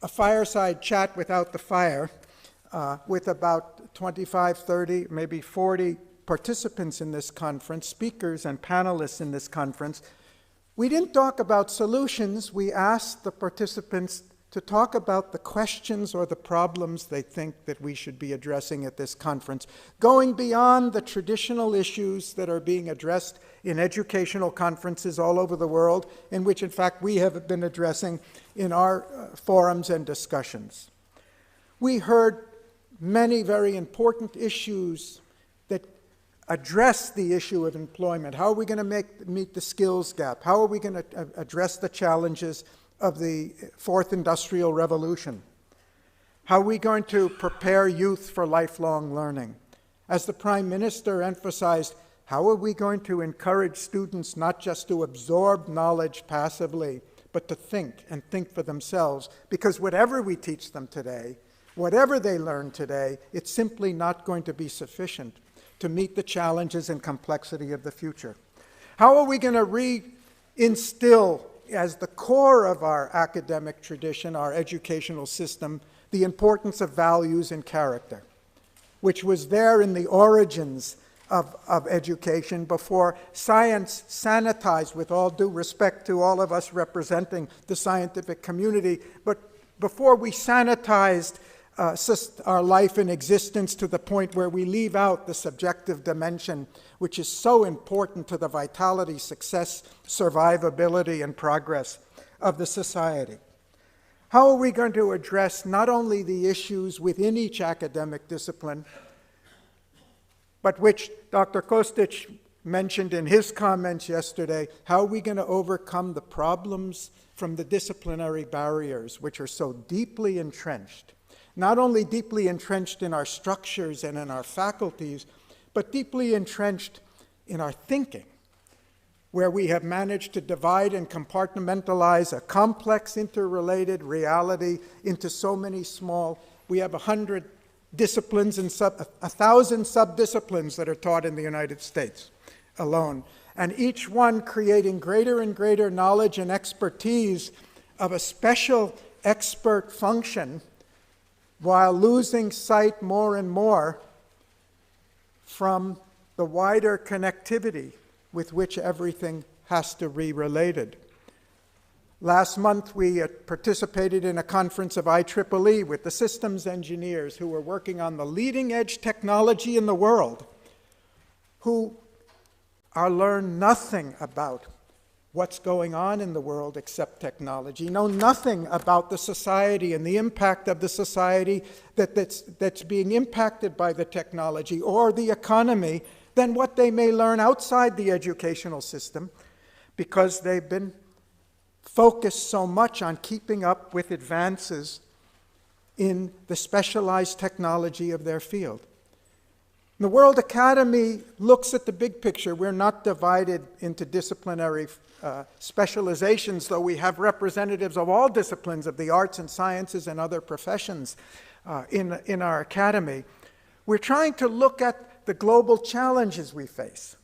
fireside chat without the fire with about 25, 30, maybe 40 participants in this conference, speakers and panelists in this conference. We didn't talk about solutions. We asked the participants to talk about the questions or the problems they think that we should be addressing at this conference, going beyond the traditional issues that are being addressed in educational conferences all over the world, in which, in fact, we have been addressing in our forums and discussions. We heard many very important issues that address the issue of employment. How are we going to meet the skills gap? How are we going to address the challenges of the fourth industrial revolution? How are we going to prepare youth for lifelong learning? As the Prime Minister emphasized, how are we going to encourage students not just to absorb knowledge passively, but to think and think for themselves? Because whatever we teach them today, whatever they learn today, it's simply not going to be sufficient to meet the challenges and complexity of the future. How are we going to reinstill as the core of our academic tradition, our educational system, the importance of values and character, which was there in the origins of education before science sanitized, with all due respect to all of us representing the scientific community, but before we sanitized our life and existence to the point where we leave out the subjective dimension, which is so important to the vitality, success, survivability, and progress of the society. How are we going to address not only the issues within each academic discipline, but which Dr. Kostic mentioned in his comments yesterday, how are we going to overcome the problems from the disciplinary barriers which are so deeply entrenched, not only deeply entrenched in our structures and in our faculties, but deeply entrenched in our thinking, where we have managed to divide and compartmentalize a complex, interrelated reality into so many small. We have 100 disciplines and 1,000 sub-disciplines that are taught in the United States alone, and each one creating greater and greater knowledge and expertise of a special expert function, while losing sight more and more from the wider connectivity with which everything has to be related. Last month, we participated in a conference of IEEE with the systems engineers who were working on the leading edge technology in the world, who learn nothing about what's going on in the world except technology, know nothing about the society and the impact of the society that's being impacted by the technology or the economy than what they may learn outside the educational system, because they've been focused so much on keeping up with advances in the specialized technology of their field. The World Academy looks at the big picture. We're not divided into disciplinary specializations, though we have representatives of all disciplines of the arts and sciences and other professions in our academy. We're trying to look at the global challenges we face.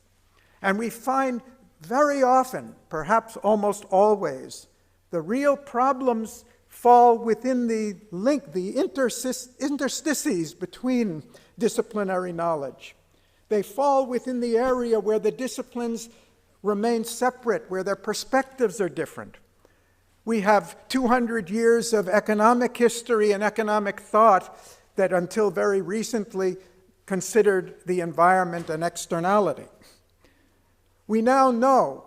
And we find very often, perhaps almost always, the real problems fall within the link, the interstices between disciplinary knowledge. They fall within the area where the disciplines remain separate, where their perspectives are different. We have 200 years of economic history and economic thought that until very recently considered the environment an externality. We now know,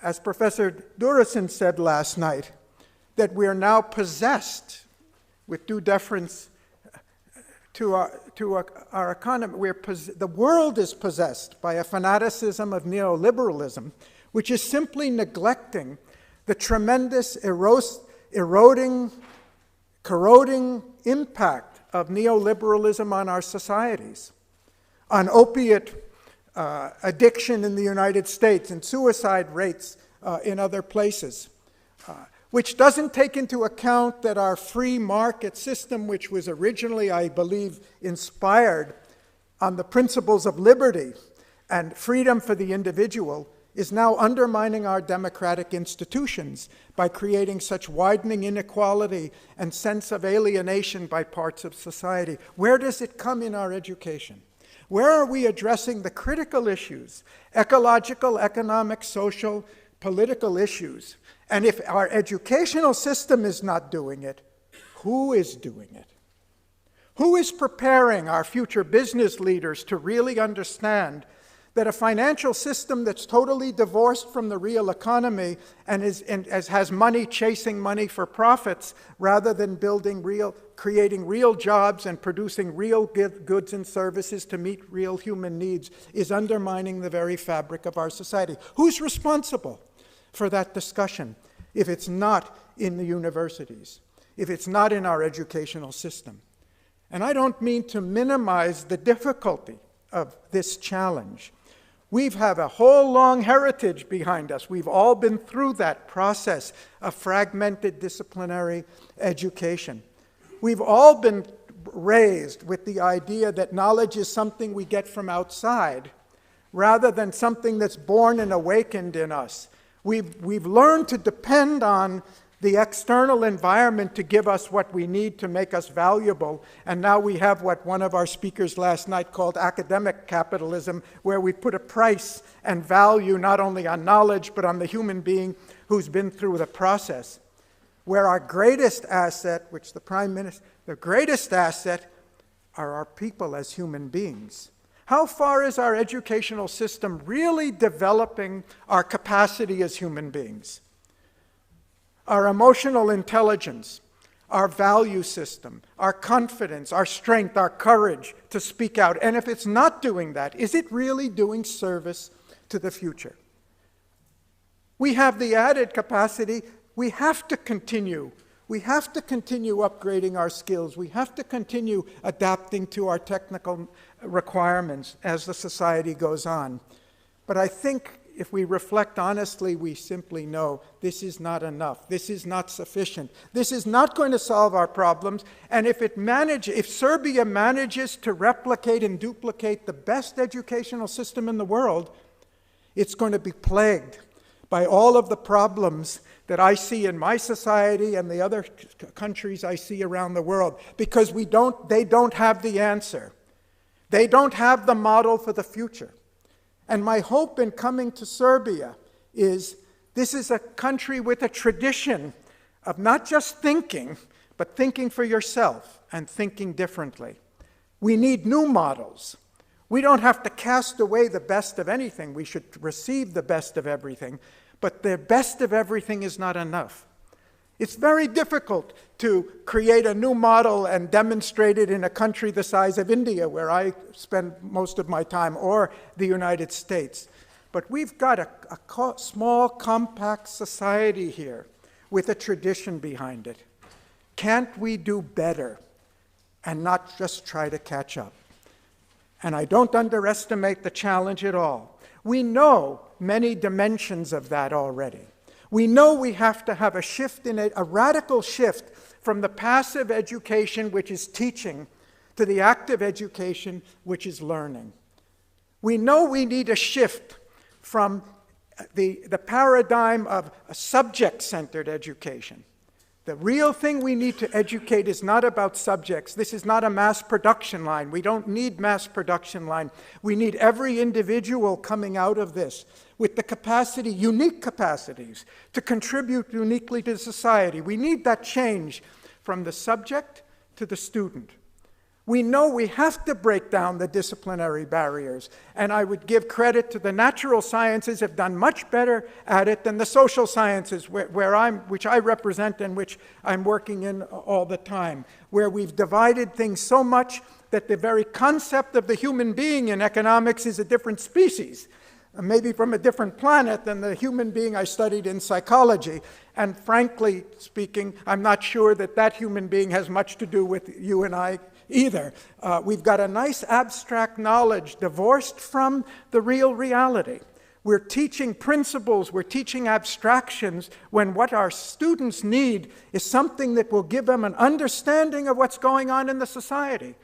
as Professor Durason said last night, that we are now possessed, with due deference to our economy, the world is possessed by a fanaticism of neoliberalism, which is simply neglecting the tremendous eroding, corroding impact of neoliberalism on our societies, on opiate addiction in the United States and suicide rates in other places, which doesn't take into account that our free market system, which was originally, I believe, inspired on the principles of liberty and freedom for the individual, is now undermining our democratic institutions by creating such widening inequality and sense of alienation by parts of society. Where does it come in our education? Where are we addressing the critical issues, ecological, economic, social, political issues? And if our educational system is not doing it, who is doing it? Who is preparing our future business leaders to really understand that a financial system that's totally divorced from the real economy and has money chasing money for profits rather than creating real jobs and producing real goods and services to meet real human needs is undermining the very fabric of our society? Who's responsible for that discussion if it's not in the universities, if it's not in our educational system? And I don't mean to minimize the difficulty of this challenge. We have a whole long heritage behind us. We've all been through that process of fragmented disciplinary education. We've all been raised with the idea that knowledge is something we get from outside, rather than something that's born and awakened in us. We've learned to depend on the external environment to give us what we need to make us valuable, and now we have what one of our speakers last night called academic capitalism, where we put a price and value not only on knowledge, but on the human being who's been through the process. Where our greatest asset, which the Prime Minister, the greatest asset are our people as human beings. How far is our educational system really developing our capacity as human beings? Our emotional intelligence, our value system, our confidence, our strength, our courage to speak out. And if it's not doing that, is it really doing service to the future? We have the added capacity. We have to continue. We have to continue upgrading our skills. We have to continue adapting to our technical requirements as the society goes on. But I think if we reflect honestly, we simply know this is not enough. This is not sufficient. This is not going to solve our problems. And if Serbia manages to replicate and duplicate the best educational system in the world, it's going to be plagued by all of the problems that I see in my society and the other countries I see around the world, because they don't have the answer. They don't have the model for the future. And my hope in coming to Serbia is this is a country with a tradition of not just thinking, but thinking for yourself and thinking differently. We need new models. We don't have to cast away the best of anything. We should receive the best of everything. But the best of everything is not enough. It's very difficult to create a new model and demonstrate it in a country the size of India, where I spend most of my time, or the United States. But we've got a small, compact society here with a tradition behind it. Can't we do better and not just try to catch up? And I don't underestimate the challenge at all. We know many dimensions of that already. We know we have to have a shift in it, a radical shift from the passive education, which is teaching, to the active education, which is learning. We know we need a shift from the paradigm of a subject-centered education. The real thing we need to educate is not about subjects. This is not a mass production line. We don't need mass production line. We need every individual coming out of this with the capacity, unique capacities, to contribute uniquely to society. We need that change from the subject to the student. We know we have to break down the disciplinary barriers, and I would give credit to the natural sciences have done much better at it than the social sciences, which I represent and which I'm working in all the time, where we've divided things so much that the very concept of the human being in economics is a different species, maybe from a different planet than the human being I studied in psychology. And frankly speaking, I'm not sure that that human being has much to do with you and I either. We've got a nice abstract knowledge divorced from the real reality. We're teaching principles, we're teaching abstractions, when what our students need is something that will give them an understanding of what's going on in the society.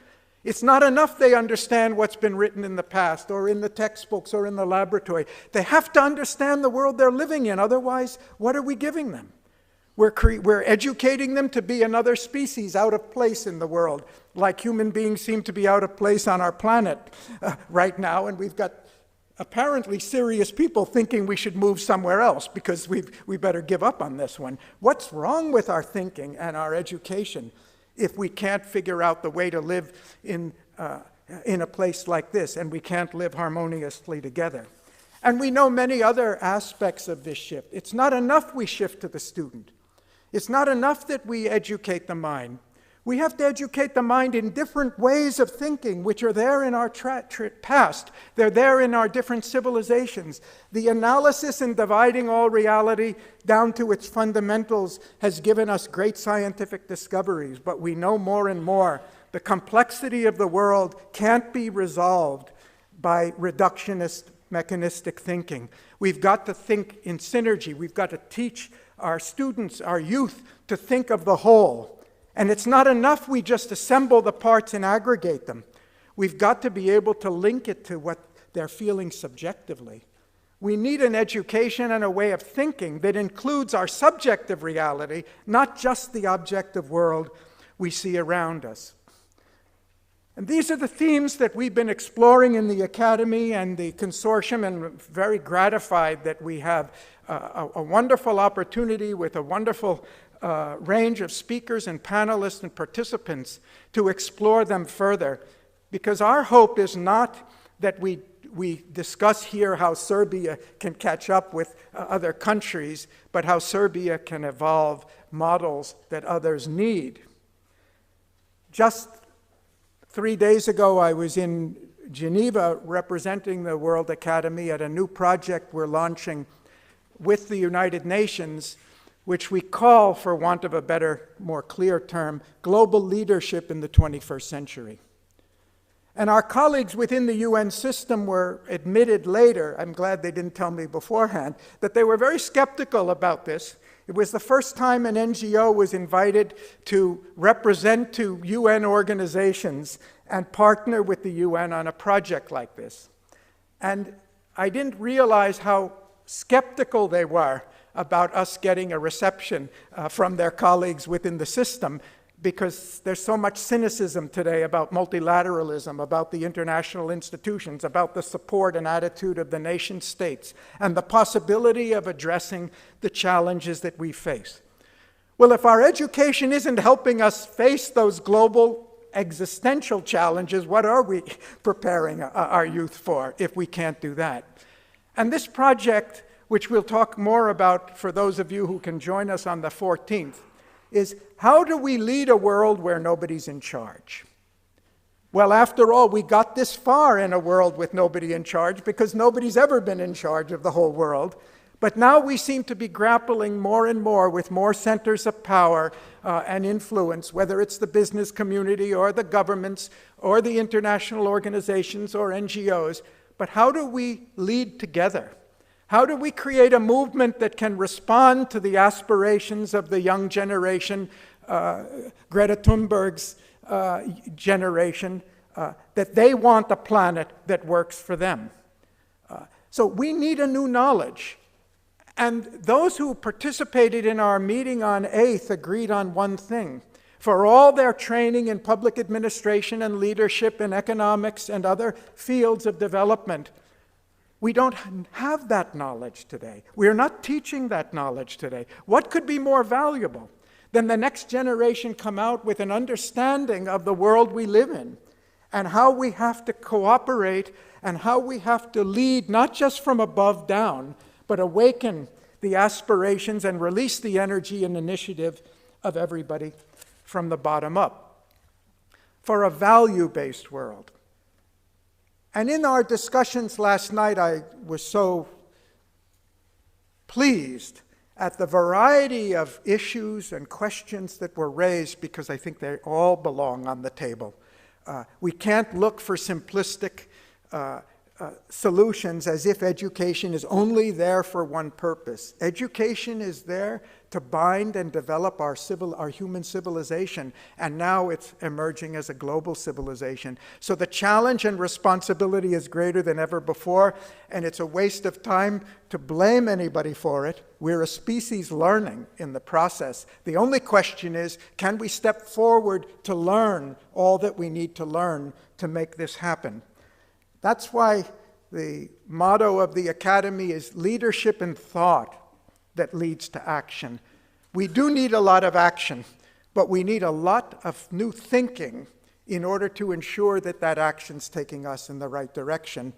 It's not enough they understand what's been written in the past or in the textbooks or in the laboratory. They have to understand the world they're living in. Otherwise, what are we giving them? We're educating them to be another species out of place in the world, like human beings seem to be out of place on our planet right now, and we've got apparently serious people thinking we should move somewhere else because we better give up on this one. What's wrong with our thinking and our education if we can't figure out the way to live in a place like this, and we can't live harmoniously together? And we know many other aspects of this shift. It's not enough we shift to the student. It's not enough that we educate the mind. We have to educate the mind in different ways of thinking, which are there in our past. They're there in our different civilizations. The analysis and dividing all reality down to its fundamentals has given us great scientific discoveries, but we know more and more the complexity of the world can't be resolved by reductionist mechanistic thinking. We've got to think in synergy. We've got to teach our students, our youth, to think of the whole. And it's not enough we just assemble the parts and aggregate them. We've got to be able to link it to what they're feeling subjectively. We need an education and a way of thinking that includes our subjective reality, not just the objective world we see around us. And these are the themes that we've been exploring in the Academy and the consortium, and very gratified that we have a wonderful opportunity with a wonderful range of speakers and panelists and participants to explore them further. Because our hope is not that we discuss here how Serbia can catch up with other countries, but how Serbia can evolve models that others need. Just 3 days ago, I was in Geneva representing the World Academy at a new project we're launching with the United Nations, which we call, for want of a better, more clear term, global leadership in the 21st century. And our colleagues within the UN system were admitted later, I'm glad they didn't tell me beforehand, that they were very skeptical about this. It was the first time an NGO was invited to represent to UN organizations and partner with the UN on a project like this. And I didn't realize how skeptical they were about us getting a reception from their colleagues within the system, because there's so much cynicism today about multilateralism, about the international institutions, about the support and attitude of the nation states, and the possibility of addressing the challenges that we face. Well, if our education isn't helping us face those global existential challenges, what are we preparing our youth for if we can't do that? And this project, which we'll talk more about for those of you who can join us on the 14th, is how do we lead a world where nobody's in charge? Well, after all, we got this far in a world with nobody in charge because nobody's ever been in charge of the whole world. But now we seem to be grappling more and more with more centers of power and influence, whether it's the business community or the governments or the international organizations or NGOs. But how do we lead together? How do we create a movement that can respond to the aspirations of the young generation, Greta Thunberg's generation, that they want a planet that works for them? So we need a new knowledge. And those who participated in our meeting on 8th agreed on one thing. For all their training in public administration and leadership and economics and other fields of development, we don't have that knowledge today. We are not teaching that knowledge today. What could be more valuable than the next generation come out with an understanding of the world we live in and how we have to cooperate and how we have to lead, not just from above down, but awaken the aspirations and release the energy and initiative of everybody from the bottom up for a value-based world. And in our discussions last night, I was so pleased at the variety of issues and questions that were raised, because I think they all belong on the table. We can't look for simplistic solutions as if education is only there for one purpose. Education is there to bind and develop our human civilization, and now it's emerging as a global civilization. So the challenge and responsibility is greater than ever before, and it's a waste of time to blame anybody for it. We're a species learning in the process. The only question is, can we step forward to learn all that we need to learn to make this happen? That's why the motto of the Academy is leadership and thought that leads to action. We do need a lot of action, but we need a lot of new thinking in order to ensure that that action's taking us in the right direction.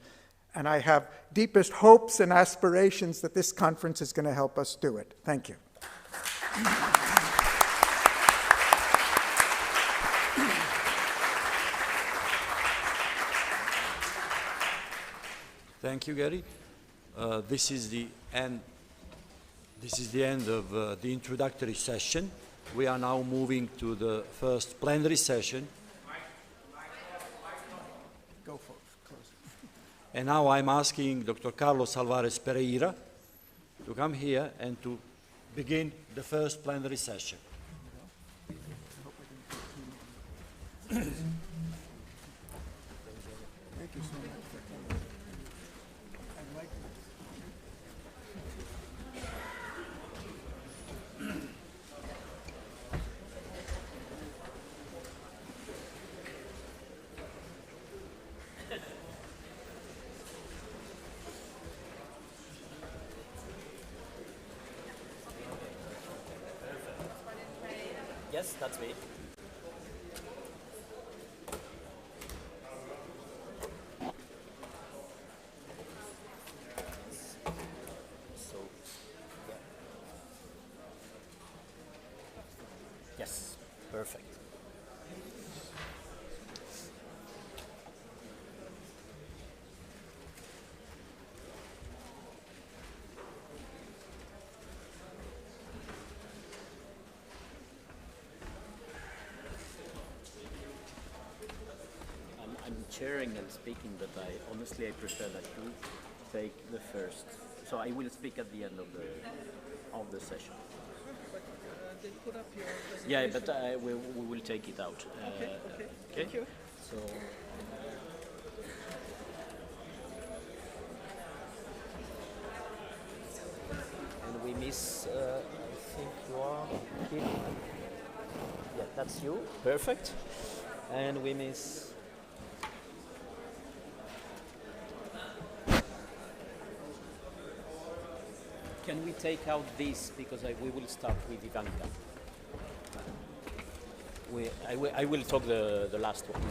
And I have deepest hopes and aspirations that this conference is going to help us do it. Thank you. Thank you, Gary. This is the end of the introductory session. We are now moving to the first plenary session. Go for it. Close. And now I'm asking Dr. Carlos Alvarez Pereira to come here and to begin the first plenary session. Thank you so much for coming. Yes, that's me. So, yeah. Yes, perfect. I'm chairing and speaking, but honestly I prefer that you take the first. So I will speak at the end of the session. But they put up your Yeah, but we will take it out. Okay. Okay? Thank you. So. And we miss, I think you are here. Yeah, that's you. Perfect. And we miss. Can we take out this because we will start with Ivanka. I will talk the last one.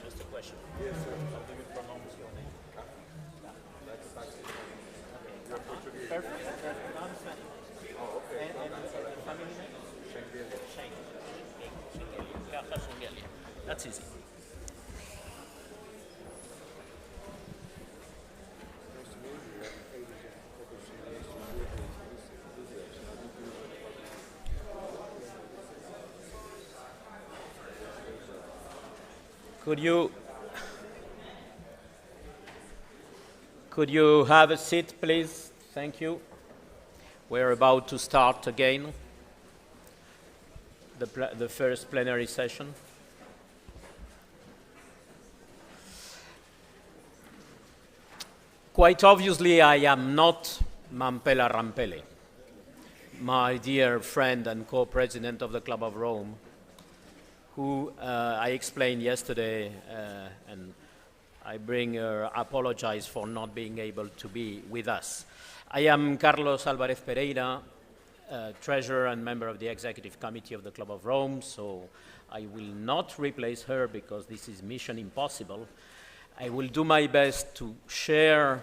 Just a question. Yes, sir. How do you pronounce your name? Okay. Perfect. I'm Spanish. Oh, okay. And family name? Schengelia. That's easy. Could you have a seat, please? Thank you. We're about to start again the first plenary session. Quite obviously, I am not Mampela Rampele, my dear friend and co-president of the Club of Rome, who I explained yesterday, and I bring her apologize for not being able to be with us. I am Carlos Alvarez Pereira, treasurer and member of the executive committee of the Club of Rome, so I will not replace her because this is mission impossible. I will do my best to share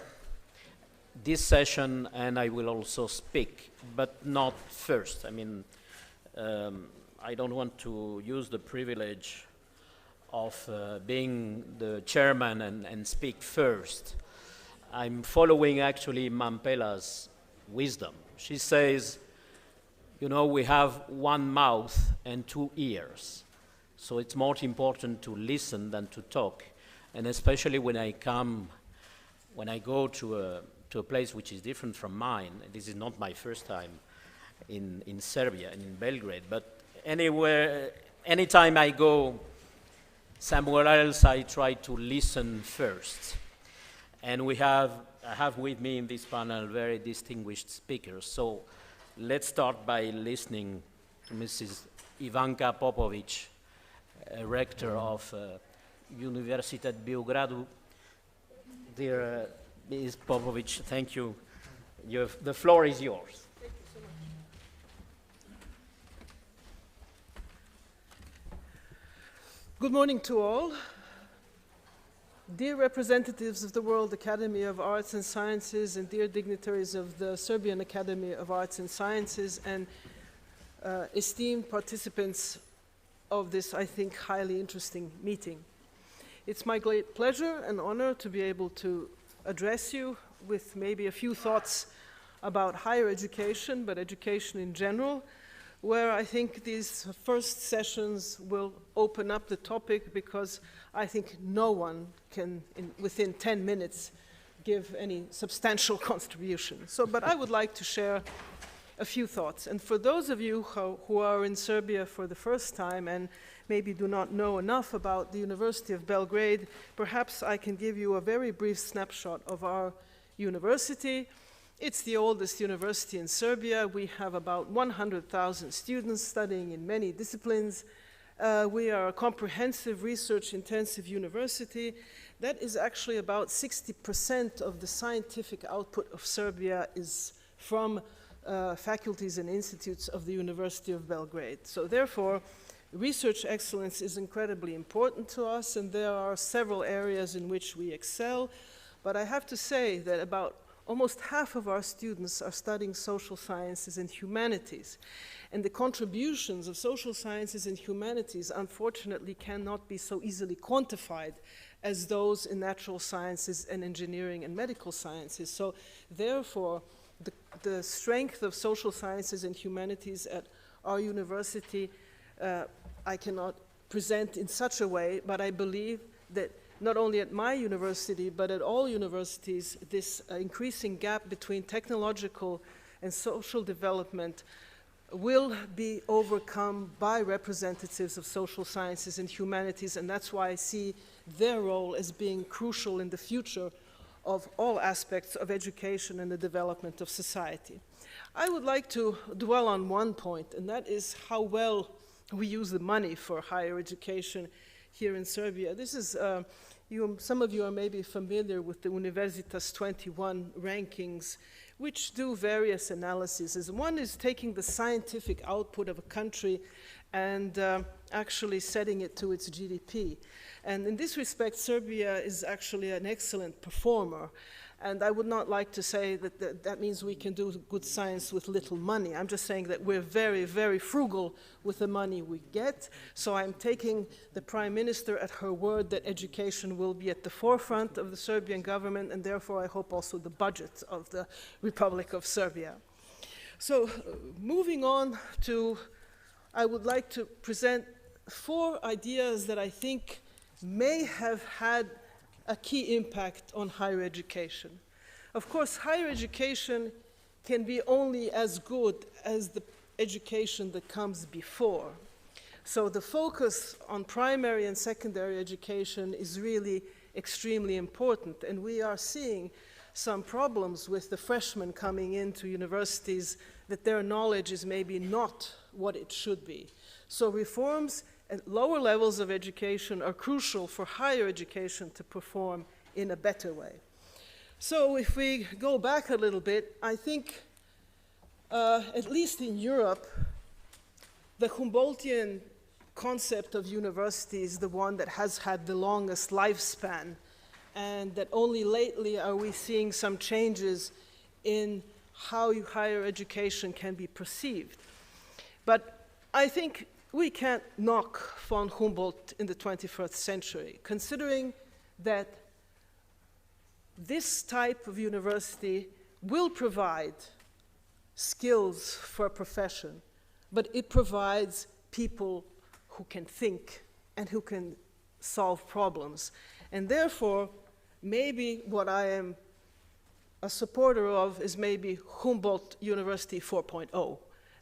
this session and I will also speak, but not first. I mean, I don't want to use the privilege of being the chairman and speak first. I'm following actually Mampela's wisdom. She says, you know, we have one mouth and two ears. So it's more important to listen than to talk. And especially when I go to a place which is different from mine. This is not my first time in Serbia and in Belgrade, but anytime I go somewhere else, I try to listen first. And I have with me in this panel very distinguished speakers. So let's start by listening to Mrs. Ivanka Popovic, rector of Universitat Beogradu. Dear Ms. Popovic, thank you. The floor is yours. Thank you so much. Good morning to all. Dear representatives of the World Academy of Arts and Sciences and dear dignitaries of the Serbian Academy of Arts and Sciences and esteemed participants of this, I think, highly interesting meeting. It's my great pleasure and honor to be able to address you with maybe a few thoughts about higher education, but education in general, where I think these first sessions will open up the topic because I think no one can, within 10 minutes, give any substantial contribution. But I would like to share a few thoughts. And for those of you who are in Serbia for the first time and maybe do not know enough about the University of Belgrade, perhaps I can give you a very brief snapshot of our university. It's the oldest university in Serbia. We have about 100,000 students studying in many disciplines, We are a comprehensive research-intensive university. That is actually about 60% of the scientific output of Serbia is from faculties and institutes of the University of Belgrade. So therefore, research excellence is incredibly important to us, and there are several areas in which we excel. But I have to say that about almost half of our students are studying social sciences and humanities. And the contributions of social sciences and humanities, unfortunately, cannot be so easily quantified as those in natural sciences and engineering and medical sciences. So therefore, the strength of social sciences and humanities at our university I cannot present in such a way, but I believe that not only at my university, but at all universities, this increasing gap between technological and social development will be overcome by representatives of social sciences and humanities, and that's why I see their role as being crucial in the future of all aspects of education and the development of society. I would like to dwell on one point, and that is how well we use the money for higher education here in Serbia. This is, some of you are maybe familiar with the Universitas 21 rankings, which do various analyses. One is taking the scientific output of a country and actually setting it to its GDP. And in this respect, Serbia is actually an excellent performer. And I would not like to say that that means we can do good science with little money. I'm just saying that we're very, very frugal with the money we get. So I'm taking the Prime Minister at her word that education will be at the forefront of the Serbian government, and therefore I hope also the budget of the Republic of Serbia. So moving on to, I would like to present 4 ideas that I think may have had a key impact on higher education. Of course, higher education can be only as good as the education that comes before. So the focus on primary and secondary education is really extremely important, and we are seeing some problems with the freshmen coming into universities that their knowledge is maybe not what it should be. So reforms at lower levels of education are crucial for higher education to perform in a better way. So if we go back a little bit, I think, at least in Europe, the Humboldtian concept of university is the one that has had the longest lifespan, and that only lately are we seeing some changes in how higher education can be perceived. But I think we can't knock von Humboldt in the 21st century, considering that this type of university will provide skills for a profession, but it provides people who can think and who can solve problems. And therefore, maybe what I am a supporter of is maybe Humboldt University 4.0.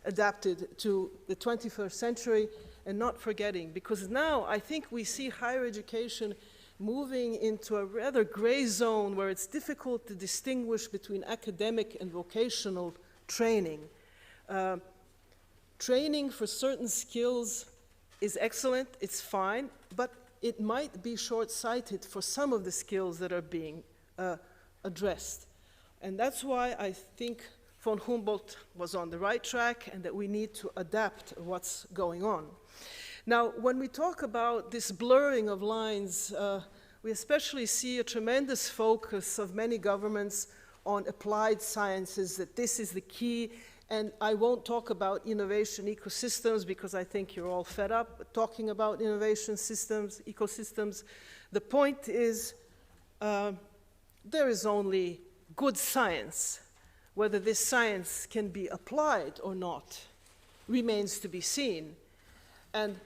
adapted to the 21st century, and not forgetting, because now I think we see higher education moving into a rather gray zone where it's difficult to distinguish between academic and vocational training. Training for certain skills is excellent, it's fine, but it might be short-sighted for some of the skills that are being addressed. And that's why I think von Humboldt was on the right track, and that we need to adapt what's going on. Now, when we talk about this blurring of lines, we especially see a tremendous focus of many governments on applied sciences, that this is the key, and I won't talk about innovation ecosystems because I think you're all fed up talking about innovation systems, ecosystems. The point is, there is only good science. Whether this science can be applied or not remains to be seen. And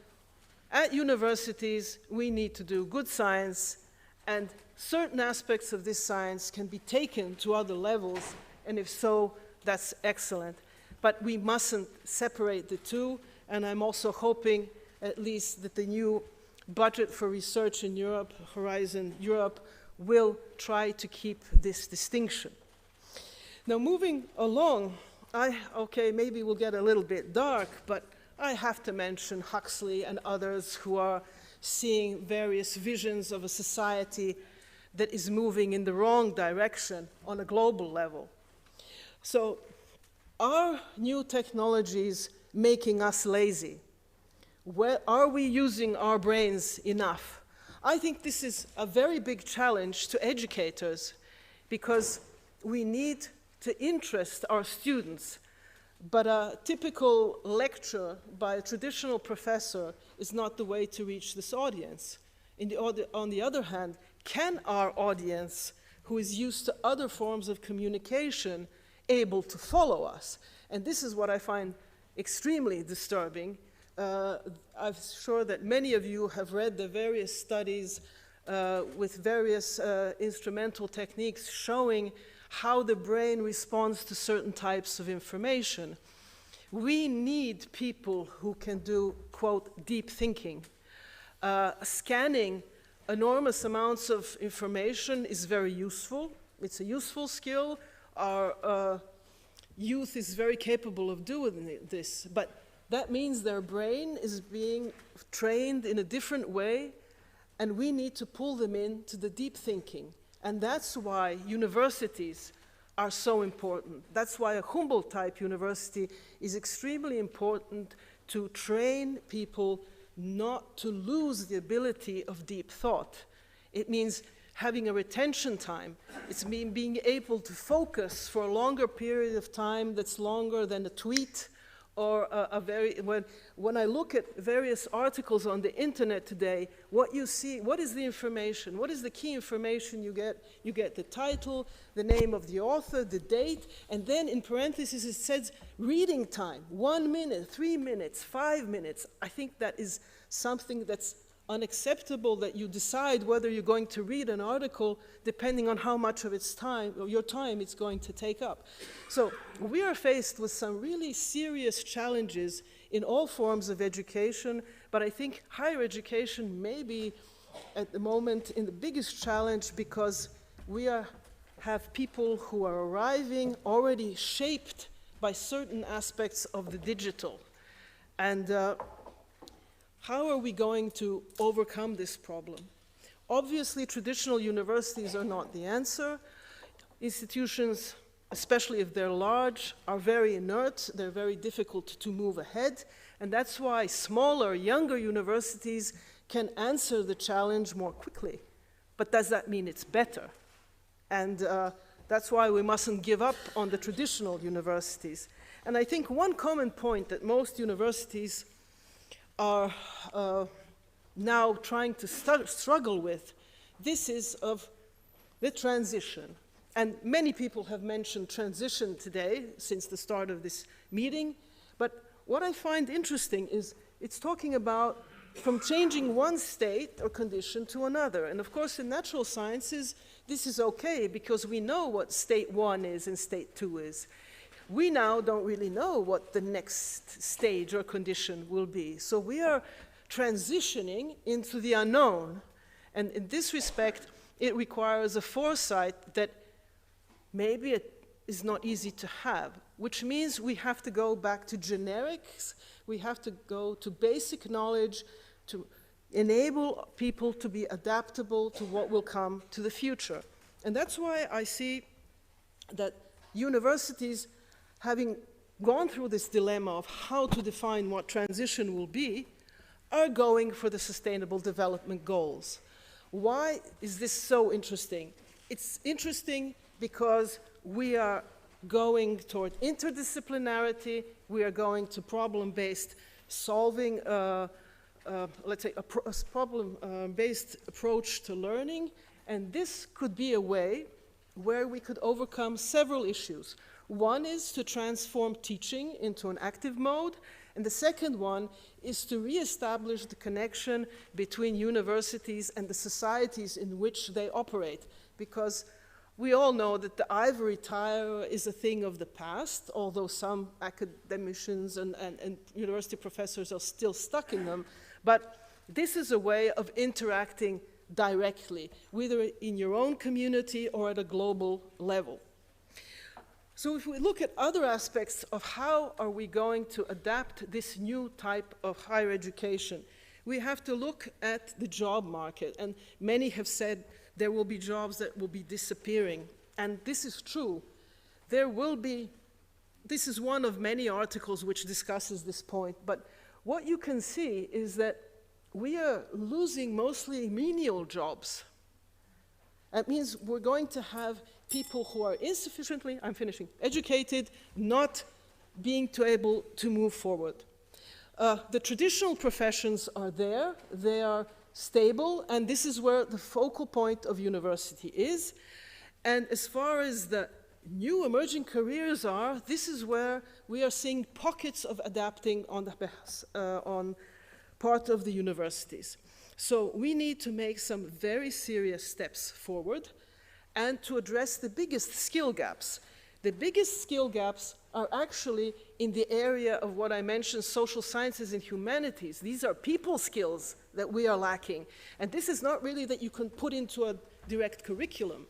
at universities, we need to do good science, and certain aspects of this science can be taken to other levels, and if so, that's excellent. But we mustn't separate the two, and I'm also hoping at least that the new budget for research in Europe, Horizon Europe, will try to keep this distinction. Now, moving along, okay, maybe we'll get a little bit dark, but I have to mention Huxley and others who are seeing various visions of a society that is moving in the wrong direction on a global level. So, are new technologies making us lazy? Are we using our brains enough? I think this is a very big challenge to educators, because we need to interest our students. But a typical lecture by a traditional professor is not the way to reach this audience. On the other hand, can our audience, who is used to other forms of communication, able to follow us? And this is what I find extremely disturbing. I'm sure that many of you have read the various studies with various instrumental techniques showing how the brain responds to certain types of information. We need people who can do, quote, deep thinking. Scanning enormous amounts of information is very useful. It's a useful skill. Our youth is very capable of doing this, but that means their brain is being trained in a different way, and we need to pull them into the deep thinking. And that's why universities are so important. That's why a Humboldt-type university is extremely important to train people not to lose the ability of deep thought. It means having a retention time. It's being able to focus for a longer period of time that's longer than a tweet, or when I look at various articles on the internet today, what you see, what is the information? What is the key information you get? You get the title, the name of the author, the date, and then in parentheses it says reading time, 1 minute, 3 minutes, 5 minutes. I think that is something that's unacceptable, that you decide whether you're going to read an article depending on how much of its time, or your time, it's going to take up. So we are faced with some really serious challenges in all forms of education, but I think higher education may be at the moment in the biggest challenge, because we have people who are arriving already shaped by certain aspects of the digital. And how are we going to overcome this problem? Obviously, traditional universities are not the answer. Institutions, especially if they're large, are very inert. They're very difficult to move ahead. And that's why smaller, younger universities can answer the challenge more quickly. But does that mean it's better? And that's why we mustn't give up on the traditional universities. And I think one common point that most universities are now trying to struggle with, this is of the transition. And many people have mentioned transition today since the start of this meeting, but what I find interesting is it's talking about from changing one state or condition to another. And of course in natural sciences this is okay, because we know what state 1 is and state 2 is. We now don't really know what the next stage or condition will be. So we are transitioning into the unknown. And in this respect, it requires a foresight that maybe it is not easy to have, which means we have to go back to generics, we have to go to basic knowledge to enable people to be adaptable to what will come to the future. And that's why I see that universities, having gone through this dilemma of how to define what transition will be, are going for the Sustainable Development Goals. Why is this so interesting? It's interesting because we are going toward interdisciplinarity, we are going to problem-based solving, let's say a problem-based approach to learning, and this could be a way where we could overcome several issues. One is to transform teaching into an active mode, and the second one is to reestablish the connection between universities and the societies in which they operate, because we all know that the ivory tower is a thing of the past, although some academicians and university professors are still stuck in them, but this is a way of interacting directly, whether in your own community or at a global level. So if we look at other aspects of how are we going to adapt this new type of higher education, we have to look at the job market. And many have said there will be jobs that will be disappearing. And this is true. There will be, this is one of many articles which discusses this point, but what you can see is that we are losing mostly menial jobs. That means we're going to have people who are insufficiently, I'm finishing, educated, not being able to move forward. The traditional professions are there, they are stable, and this is where the focal point of university is. And as far as the new emerging careers are, this is where we are seeing pockets of adapting on part of the universities. So we need to make some very serious steps forward and to address the biggest skill gaps. The biggest skill gaps are actually in the area of what I mentioned, social sciences and humanities. These are people skills that we are lacking. And this is not really that you can put into a direct curriculum.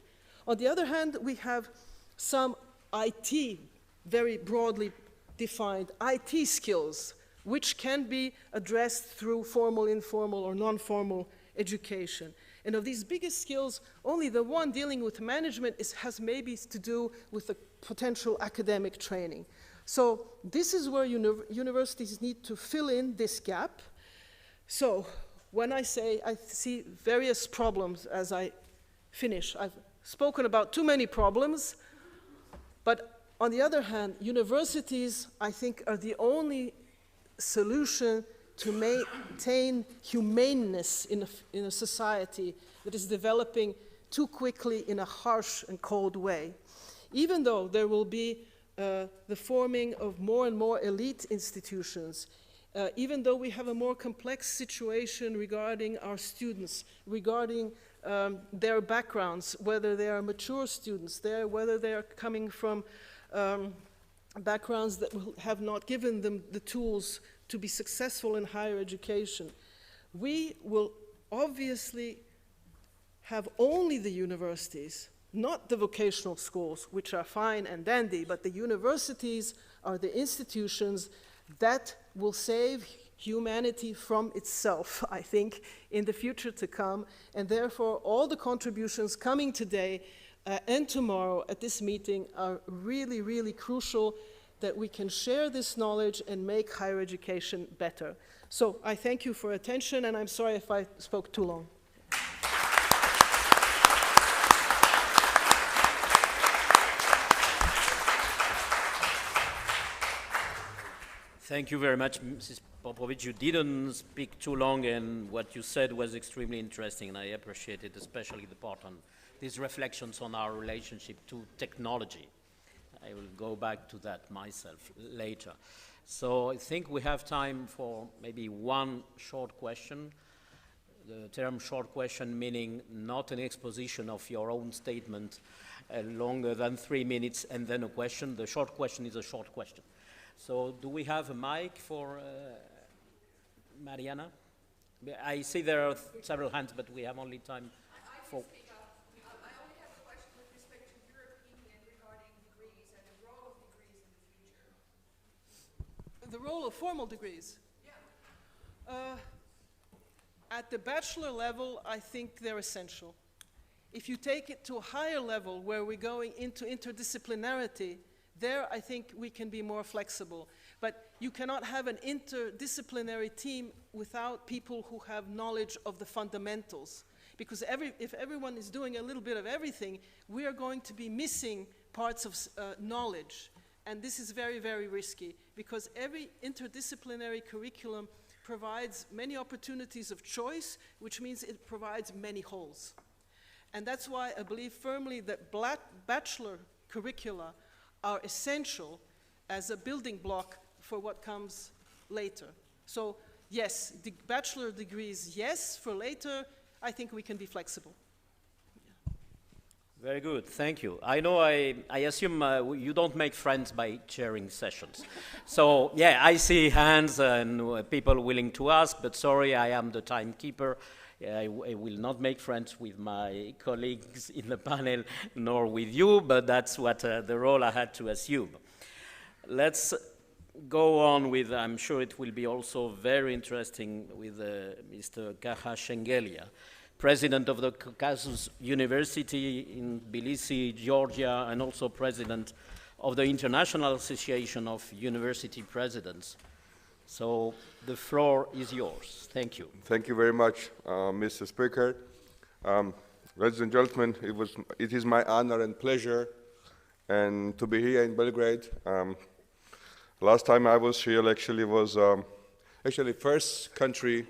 On the other hand, we have some IT, very broadly defined IT skills, which can be addressed through formal, informal, or non-formal education. And of these biggest skills, only the one dealing with management has maybe to do with the potential academic training. So this is where universities need to fill in this gap. So when I say I see various problems as I finish, I've spoken about too many problems, but on the other hand, universities, I think, are the only solution to maintain humaneness in a society that is developing too quickly in a harsh and cold way. Even though there will be the forming of more and more elite institutions, even though we have a more complex situation regarding our students, regarding their backgrounds, whether they are mature students, whether they are coming from backgrounds that have not given them the tools to be successful in higher education. We will obviously have only the universities, not the vocational schools, which are fine and dandy, but the universities are the institutions that will save humanity from itself, I think, in the future to come. And therefore, all the contributions coming today and tomorrow at this meeting are really, really crucial that we can share this knowledge and make higher education better. So I thank you for attention, and I'm sorry if I spoke too long. Thank you very much, Mrs. Popovic. You didn't speak too long, and what you said was extremely interesting, and I appreciate it, especially the part on these reflections on our relationship to technology. I will go back to that myself later. So I think we have time for maybe one short question. The term short question meaning not an exposition of your own statement longer than 3 minutes and then a question. The short question is a short question. So do we have a mic for Mariana? I see there are several hands, but we have only time for... The role of formal degrees? Yeah. At the bachelor level, I think they're essential. If you take it to a higher level where we're going into interdisciplinarity, there I think we can be more flexible. But you cannot have an interdisciplinary team without people who have knowledge of the fundamentals. Because if everyone is doing a little bit of everything, we are going to be missing parts of knowledge. And this is very, very risky, because every interdisciplinary curriculum provides many opportunities of choice, which means it provides many holes. And that's why I believe firmly that bachelor curricula are essential as a building block for what comes later. So yes, the bachelor degrees, yes. For later, I think we can be flexible. Very good, thank you. I know I assume you don't make friends by chairing sessions. So yeah, I see hands and people willing to ask, but sorry, I am the timekeeper I will not make friends with my colleagues in the panel, nor with you, but that's what the role I had to assume. Let's go on with, I'm sure it will be also very interesting with Mr. Kaha Shengelia, president of the Caucasus University in Tbilisi, Georgia, and also president of the International Association of University Presidents. So the floor is yours. Thank you. Thank you very much, Mr. Speaker. Ladies and gentlemen, it is my honor and pleasure to be here in Belgrade. Last time I was here actually was actually first country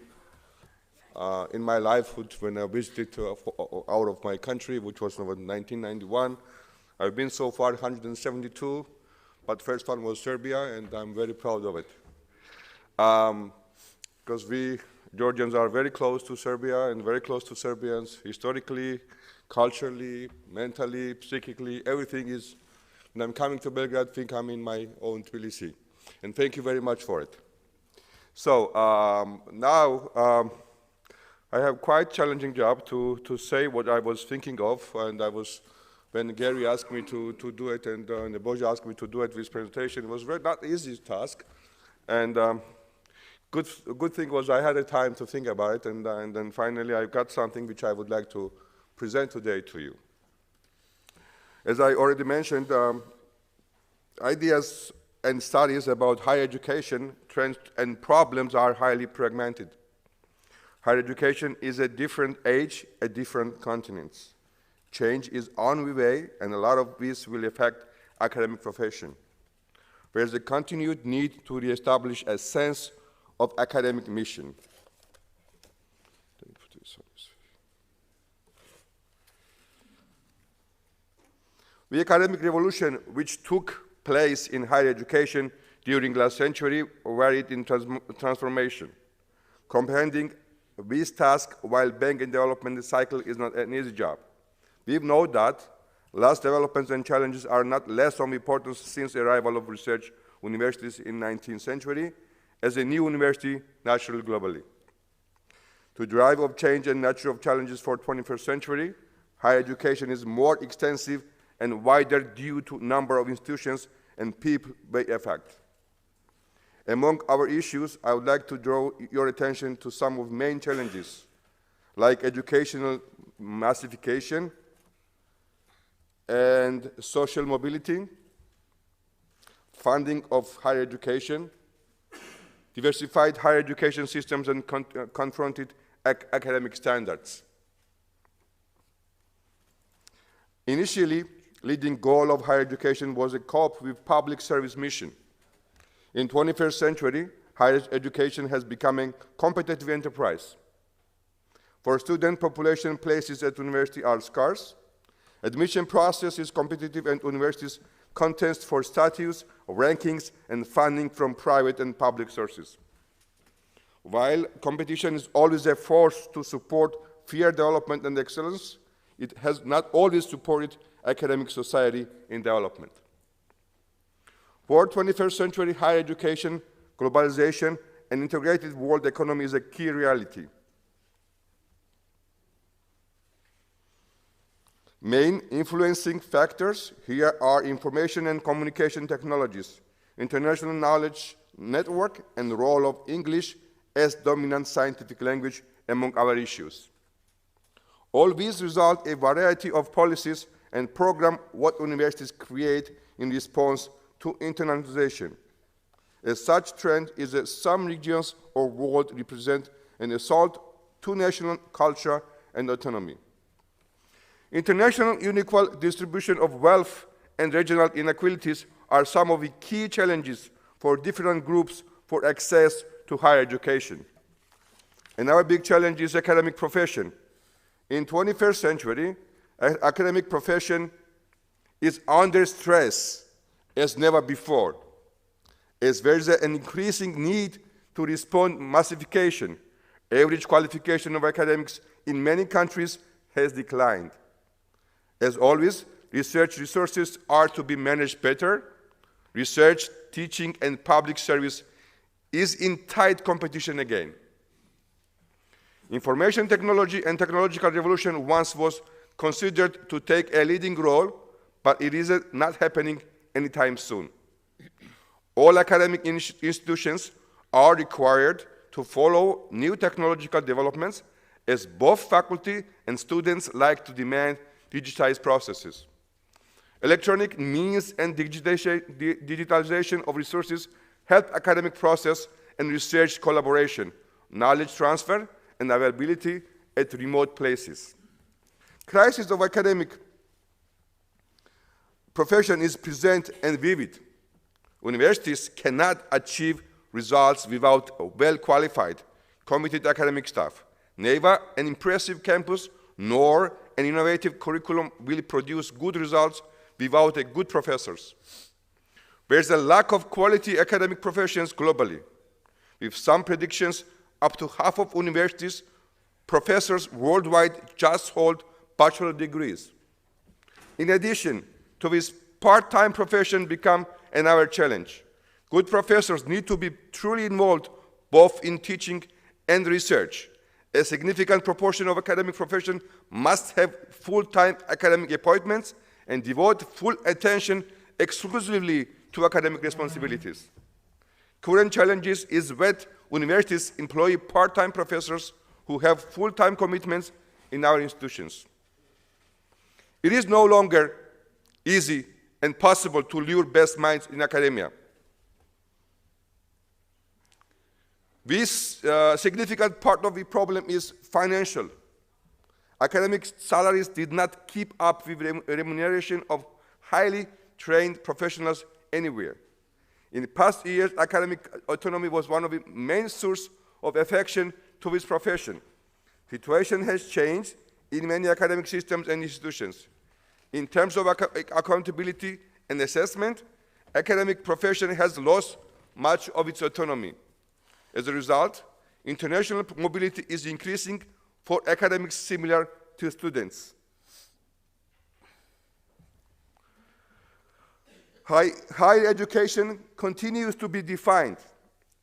in my life when I visited out of my country, which was in 1991. I've been so far 172, but first one was Serbia, and I'm very proud of it. Because we Georgians are very close to Serbia and very close to Serbians historically, culturally, mentally, psychically, everything is, when I'm coming to Belgrade, I think I'm in my own Tbilisi. And thank you very much for it. So now I have quite challenging job to say what I was thinking of, and when Gary asked me to do it and Nebojsa asked me to do it, this presentation, it was not easy task. And good thing was I had a time to think about it, and then finally I got something which I would like to present today to you. As I already mentioned, ideas and studies about higher education trends and problems are highly fragmented. Higher education is a different age at different continents. Change is on the way, and a lot of this will affect academic profession. There is a continued need to reestablish a sense of academic mission. The academic revolution which took place in higher education during last century varied in transformation. Comprehending this task while being in development cycle is not an easy job. We know that last developments and challenges are not less of importance since the arrival of research universities in the 19th century as a new university naturally globally. To drive of change and nature of challenges for 21st century, higher education is more extensive and wider due to number of institutions and people they affect. Among our issues, I would like to draw your attention to some of the main challenges, like educational massification and social mobility, funding of higher education, diversified higher education systems, and confronted academic standards. Initially, leading goal of higher education was a cope with public service mission. In 21st century, higher education has become a competitive enterprise. For student population, places at university are scarce. Admission process is competitive, and universities contest for status, rankings, and funding from private and public sources. While competition is always a force to support fair development and excellence, it has not always supported academic society in development. For 21st century higher education, globalization, and integrated world economy is a key reality. Main influencing factors here are information and communication technologies, international knowledge network, and the role of English as dominant scientific language among our issues. All these result in a variety of policies and programs what universities create in response to internationalization. As such trend is that some regions or world represent an assault to national culture and autonomy. International unequal distribution of wealth and regional inequalities are some of the key challenges for different groups for access to higher education. Another big challenge is academic profession. In 21st century, academic profession is under stress as never before, as there is an increasing need to respond to massification. Average qualification of academics in many countries has declined. As always, research resources are to be managed better. Research, teaching, and public service is in tight competition again. Information technology and technological revolution once was considered to take a leading role, but it is not happening anytime soon. All academic institutions are required to follow new technological developments, as both faculty and students like to demand digitized processes. Electronic means and digitalization of resources help academic process and research collaboration, knowledge transfer, and availability at remote places. Crisis of academic profession is present and vivid. Universities cannot achieve results without a well-qualified, committed academic staff. Neither an impressive campus nor an innovative curriculum will produce good results without good professors. There's a lack of quality academic professions globally. With some predictions, up to half of universities, professors worldwide just hold bachelor degrees. In addition to this, part-time profession become another challenge. Good professors need to be truly involved both in teaching and research. A significant proportion of academic profession must have full-time academic appointments and devote full attention exclusively to academic responsibilities. Current challenges is that universities employ part-time professors who have full-time commitments in our institutions. It is no longer easy and possible to lure best minds in academia. This significant part of the problem is financial. Academic salaries did not keep up with remuneration of highly trained professionals anywhere. In the past years, academic autonomy was one of the main sources of affection to this profession. The situation has changed in many academic systems and institutions. In terms of accountability and assessment, academic profession has lost much of its autonomy. As a result, international mobility is increasing for academics similar to students. Higher education continues to be defined,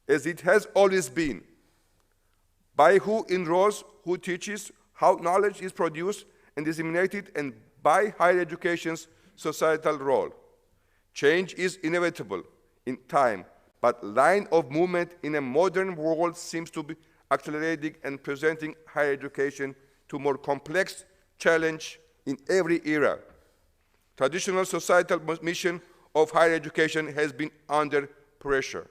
as it has always been, by who enrolls, who teaches, how knowledge is produced and disseminated, and by higher education's societal role. Change is inevitable in time, but line of movement in a modern world seems to be accelerating and presenting higher education to more complex challenge in every era. Traditional societal mission of higher education has been under pressure.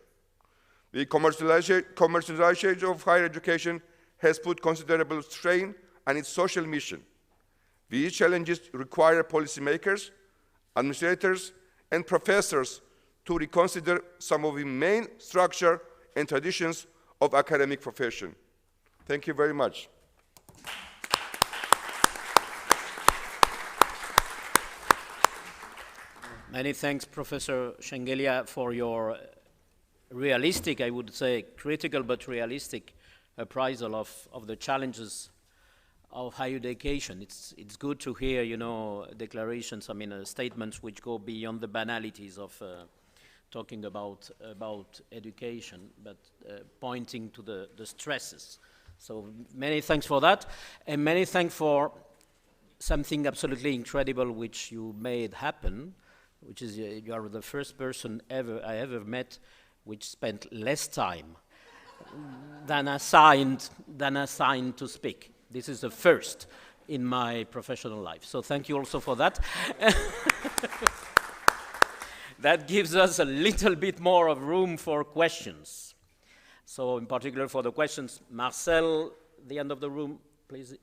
The commercialization of higher education has put considerable strain on its social mission. These challenges require policymakers, administrators, and professors to reconsider some of the main structure and traditions of academic profession. Thank you very much. Many thanks, Professor Shengelia, for your realistic, I would say, critical but realistic appraisal of the challenges of higher education. It's good to hear, declarations, statements which go beyond the banalities of talking about education, but pointing to the stresses. So many thanks for that, and many thanks for something absolutely incredible which you made happen, which is you are the first person I ever met which spent less time than assigned to speak. This is the first in my professional life. So thank you also for that. That gives us a little bit more of room for questions. So in particular for the questions, Marcel, the end of the room, please.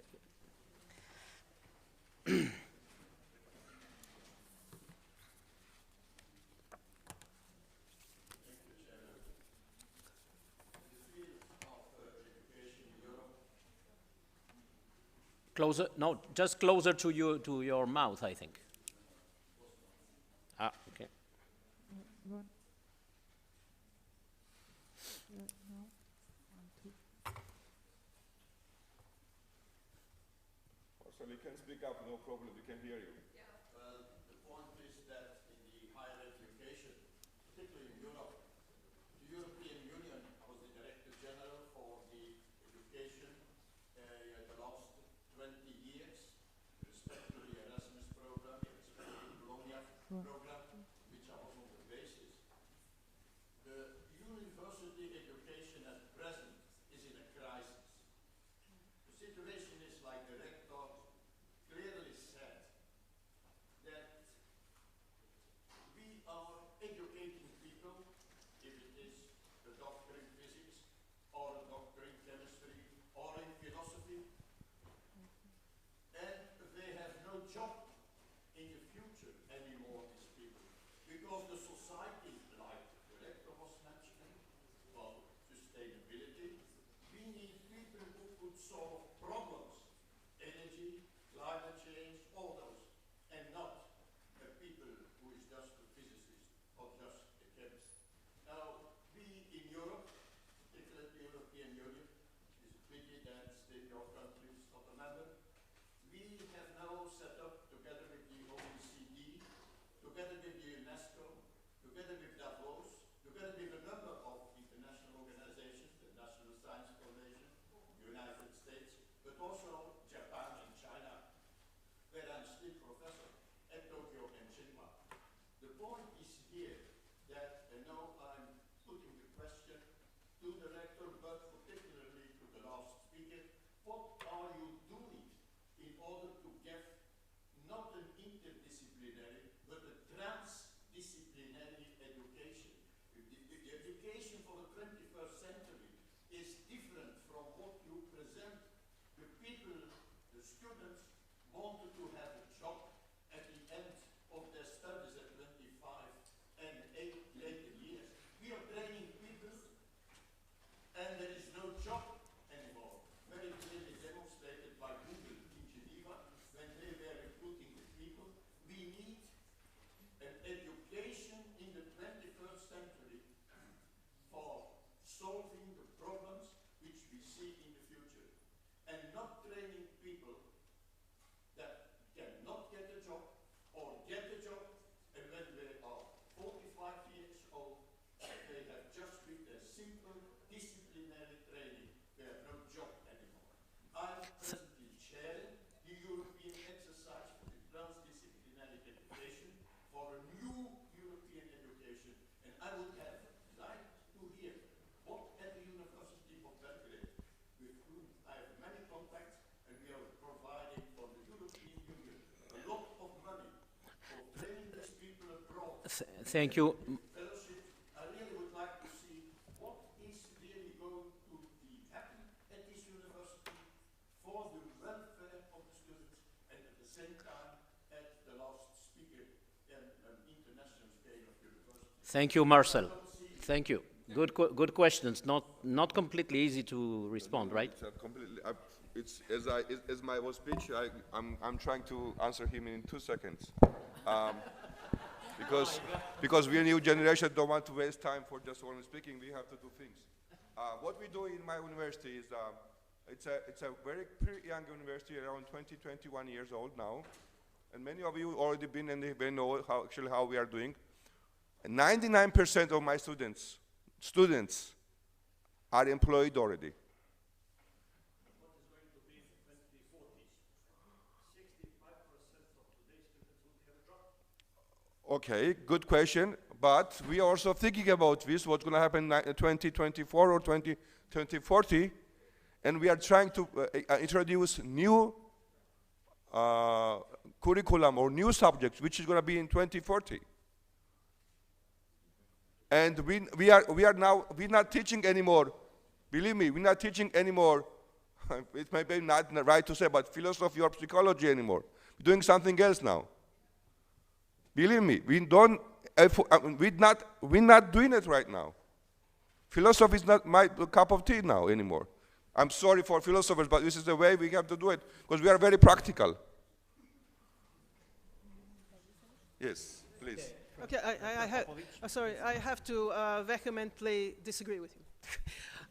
Closer, no, just closer to your mouth, I think. Okay. So we can speak up, no problem, we can hear you. Yeah. The point is that in the higher education, particularly in Europe, the European Union was the Director General for the education program, which I was on the basis. The university education at present is in a crisis. The situation is, like the rector clearly said, that we are educating people, if it is a doctor in physics, or a doctor in chemistry, or in philosophy, and they have no job in the future anymore, these people, because the society, like the rector was mentioning, well, sustainability, we need people who could solve problems, energy, climate change, all those, and not people who is just a physicist or just a chemist. Now, we in Europe, particularly the European Union, is a pity that still your country is not a member. We have now set up, together with the OECD, together with the UNESCO, together with Davos, together with a number of international organizations, the National Science Foundation, the United States, but also Japan and China, where I'm still professor, at Tokyo and Shinwa. The point is here that, and now I'm putting the question to the rector, but particularly to the last speaker, what are you doing in order to get not an interdisciplinary, but a transdisciplinary education? The education for the 21st century is different from what you present. The people, the students, wanted to have a job at the end of their studies at 25 and 8 later years. We are training people, and there is no job anymore. Very clearly demonstrated by Google in Geneva when they were recruiting the people. We need an education in the 21st century for solving the problems which we see in the future, and not training people that cannot get a job or get a job, and when they are 45 years old, they have just with their simple disciplinary training, they have no job anymore. I'm presently chairing the European exercise for the transdisciplinary education, for a new European education, and I would have liked to hear what at the University of Belgrade, with whom I have many contacts, and we are providing for the European Union a lot of money for training these people abroad. Thank you. Fellowships. I really would like to see what is really going to be happening at this university for the welfare of the students, and at the same time, at the last speaker, an international scale of university. Thank you, Marcel. Thank you. Good questions. Not completely easy to respond, right? It's completely. It's as my whole speech. I'm trying to answer him in 2 seconds, because we a new generation don't want to waste time for just only speaking. We have to do things. What we do in my university is it's a very pretty young university, around 20, 21 years old now, and many of you already been and they know how we are doing. 99% of my students are employed already. What is going to be in 2040? 65% of today's students won't have a job. Okay, good question. But we are also thinking about this, what's going to happen in 2024 or 2040, and we are trying to introduce new curriculum or new subjects, which is going to be in 2040. And we're not teaching anymore. Believe me, we're not teaching anymore. It may be not right to say, but philosophy or psychology anymore. We're doing something else now. Believe me, we're not doing it right now. Philosophy is not my cup of tea now anymore. I'm sorry for philosophers, but this is the way we have to do it, because we are very practical. Yes, please. Okay, I have to vehemently disagree with you.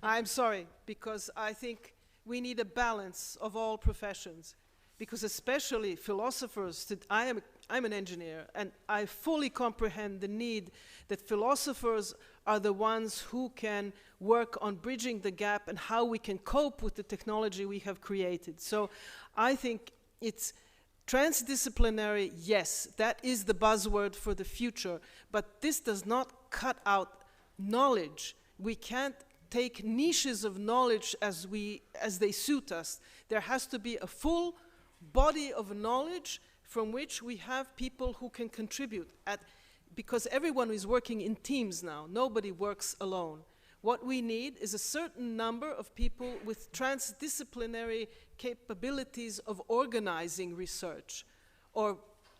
I'm sorry, because I think we need a balance of all professions, because especially philosophers, I'm an engineer, and I fully comprehend the need that philosophers are the ones who can work on bridging the gap and how we can cope with the technology we have created. So I think it's Transdisciplinary, yes, that is the buzzword for the future, but this does not cut out knowledge. We can't take niches of knowledge as they suit us. There has to be a full body of knowledge from which we have people who can contribute, because everyone is working in teams now. Nobody works alone. What we need is a certain number of people with transdisciplinary capabilities of organizing research or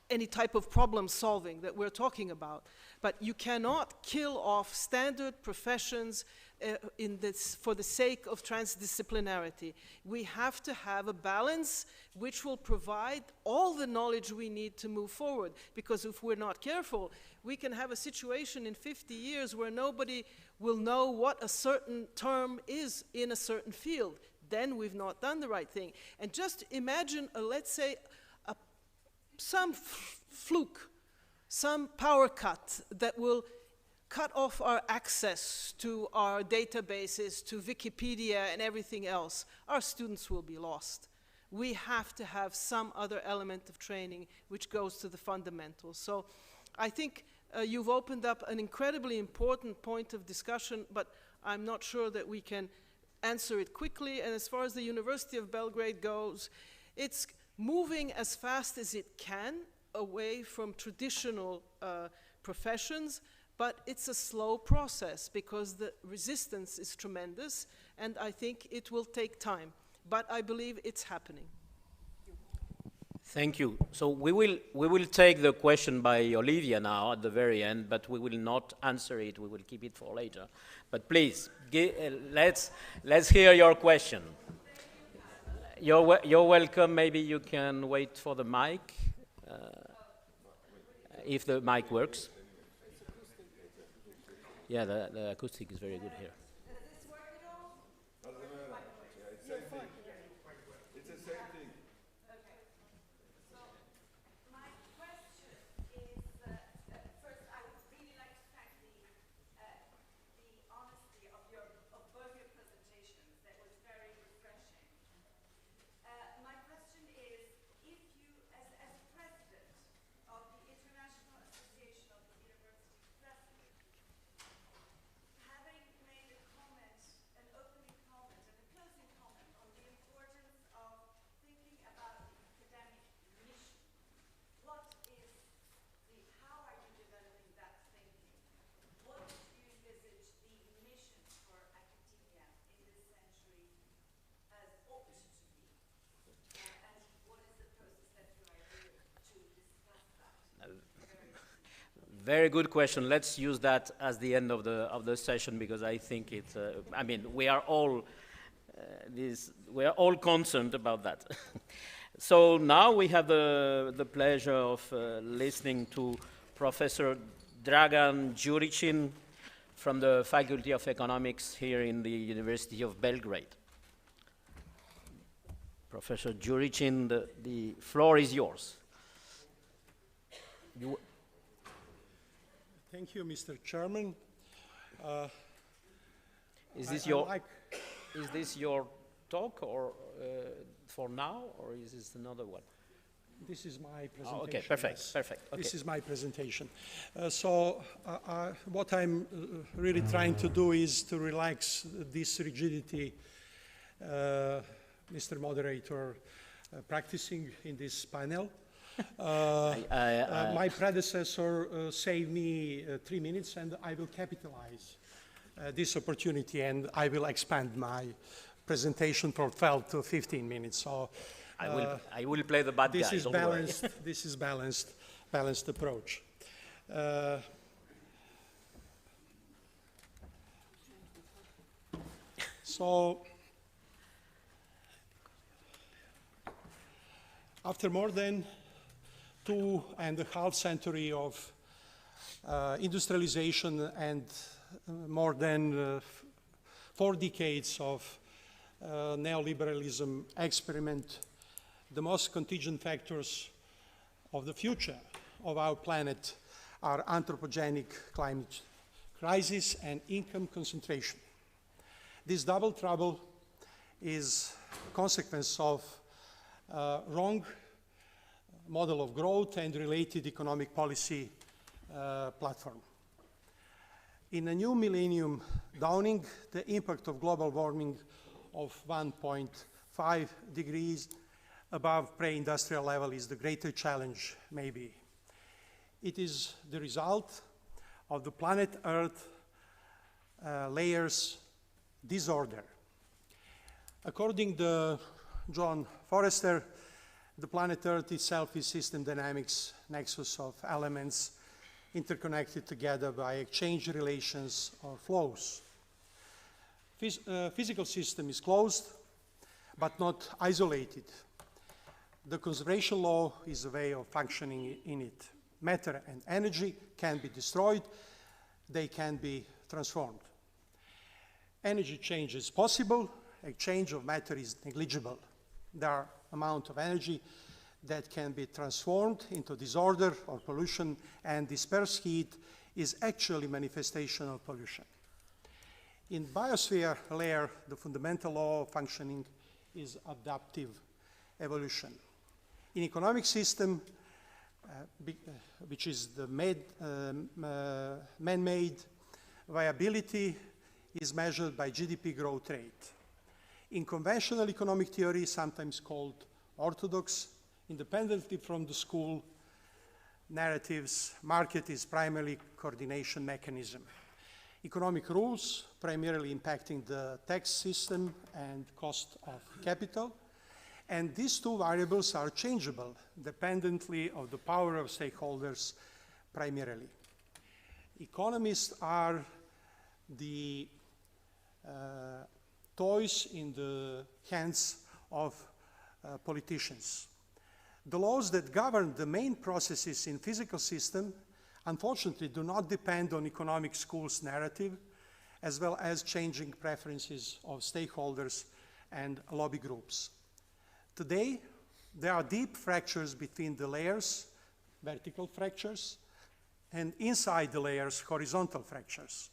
any type of problem solving that we're talking about. But you cannot kill off standard professions for the sake of transdisciplinarity. We have to have a balance which will provide all the knowledge we need to move forward. Because if we're not careful, we can have a situation in 50 years where nobody will know what a certain term is in a certain field. Then we've not done the right thing. And just imagine, let's say, some fluke, some power cut that will cut off our access to our databases, to Wikipedia and everything else. Our students will be lost. We have to have some other element of training which goes to the fundamentals. So I think you've opened up an incredibly important point of discussion, but I'm not sure that we can answer it quickly. And as far as the University of Belgrade goes, it's moving as fast as it can away from traditional professions, but it's a slow process because the resistance is tremendous, and I think it will take time. But I believe it's happening. Thank you. So we will take the question by Olivia now at the very end, but we will not answer it. We will keep it for later. But please, let's hear your question. You're welcome. Maybe you can wait for the mic, if the mic works. Yeah, the acoustic is very good here. Very good question. Let's use that as the end of the session, because I think it's. I mean, we are all concerned about that. So now we have the pleasure of listening to Professor Dragan Juricin from the Faculty of Economics here in the University of Belgrade. Professor Juricin, the floor is yours. Thank you, Mr. Chairman. Is this your talk, or for now, or is this another one? This is my presentation. Oh, okay, perfect, yes. perfect. Okay. This is my presentation. What I'm really trying to do is to relax this rigidity, Mr. Moderator, practicing in this panel. My predecessor saved me 3 minutes, and I will capitalize this opportunity, and I will expand my presentation from 12 to 15 minutes. So I will play the bad guy. This is balanced. This is balanced approach. So after more than 2.5 centuries of industrialization and more than 4 decades of neoliberalism experiment, the most contingent factors of the future of our planet are anthropogenic climate crisis and income concentration. This double trouble is a consequence of wrong model of growth and related economic policy platform. In a new millennium dawning, the impact of global warming of 1.5 degrees above pre-industrial level is the greater challenge, maybe. It is the result of the planet Earth layers disorder. According to John Forrester, the planet Earth itself is system dynamics, nexus of elements interconnected together by exchange relations or flows. Physical system is closed, but not isolated. The conservation law is a way of functioning in it. Matter and energy can be destroyed, they can be transformed. Energy change is possible, exchange of matter is negligible. There are amount of energy that can be transformed into disorder or pollution, and dispersed heat is actually manifestation of pollution. In biosphere layer, the fundamental law of functioning is adaptive evolution. In economic system, which is the man-made, viability is measured by GDP growth rate. In conventional economic theory, sometimes called orthodox, independently from the school narratives, market is primarily coordination mechanism. Economic rules primarily impacting the tax system and cost of capital, and these two variables are changeable dependently of the power of stakeholders primarily. Economists are the toys in the hands of politicians. The laws that govern the main processes in physical system, unfortunately, do not depend on economic schools' narrative, as well as changing preferences of stakeholders and lobby groups. Today, there are deep fractures between the layers, vertical fractures, and inside the layers, horizontal fractures.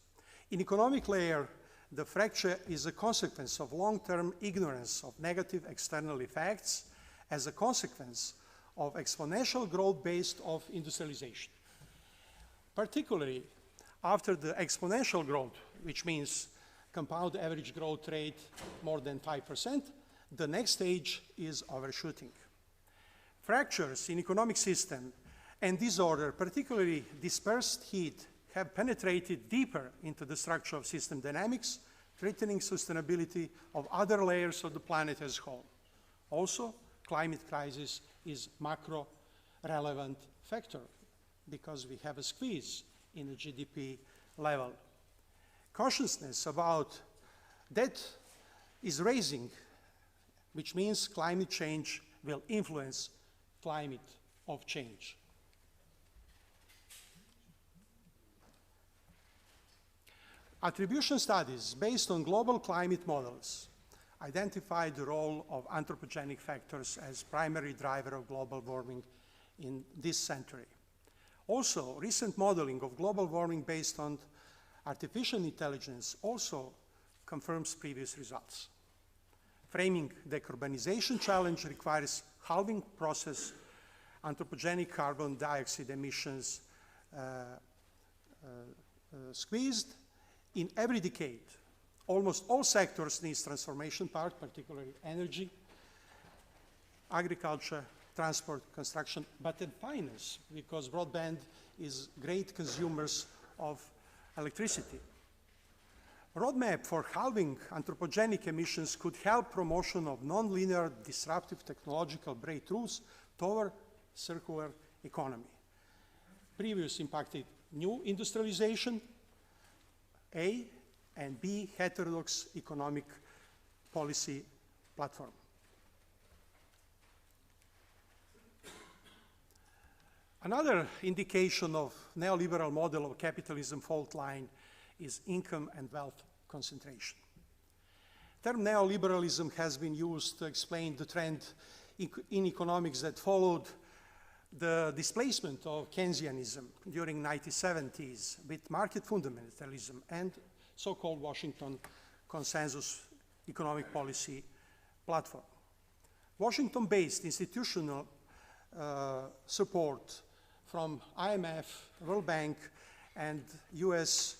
In economic layer, the fracture is a consequence of long-term ignorance of negative external effects as a consequence of exponential growth based of industrialization. Particularly after the exponential growth, which means compound average growth rate more than 5%, the next stage is overshooting. Fractures in economic system and disorder, particularly dispersed heat, have penetrated deeper into the structure of system dynamics, threatening sustainability of other layers of the planet as a whole. Also, climate crisis is macro relevant factor because we have a squeeze in the GDP level. Consciousness about that is raising, which means climate change will influence climate of change. Attribution studies based on global climate models identify the role of anthropogenic factors as primary driver of global warming in this century. Also, recent modeling of global warming based on artificial intelligence also confirms previous results. Framing the decarbonization challenge requires halving process anthropogenic carbon dioxide emissions squeezed in every decade. Almost all sectors need transformation part, particularly energy, agriculture, transport, construction, but in finance, because broadband is great consumers of electricity. Roadmap for halving anthropogenic emissions could help promotion of non-linear disruptive technological breakthroughs toward circular economy. Previous impacted new industrialization, A, and B, heterodox economic policy platform. Another indication of neoliberal model of capitalism fault line is income and wealth concentration. The term neoliberalism has been used to explain the trend in economics that followed the displacement of Keynesianism during 1970s with market fundamentalism and so-called Washington consensus economic policy platform. Washington-based institutional support from IMF, World Bank, and US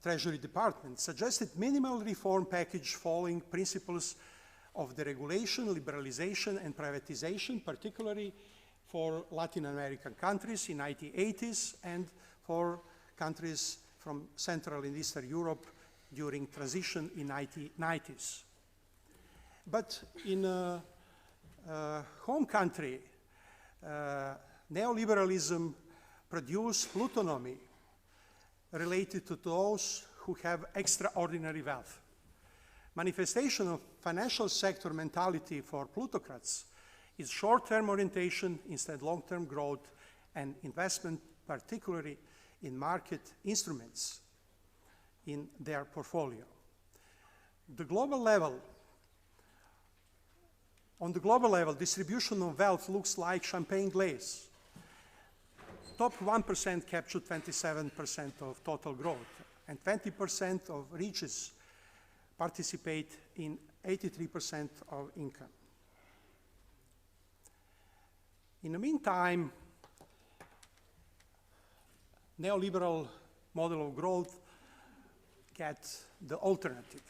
Treasury Department suggested minimal reform package following principles of deregulation, liberalization, and privatization, particularly for Latin American countries in 1980s and for countries from Central and Eastern Europe during transition in 1990s. But in home country, neoliberalism produced plutonomy related to those who have extraordinary wealth. Manifestation of financial sector mentality for plutocrats is short-term orientation instead long-term growth and investment, particularly in market instruments in their portfolio. On the global level, distribution of wealth looks like champagne glaze. Top 1% captured 27% of total growth, and 20% of riches participate in 83% of income. In the meantime, neoliberal model of growth gets the alternative.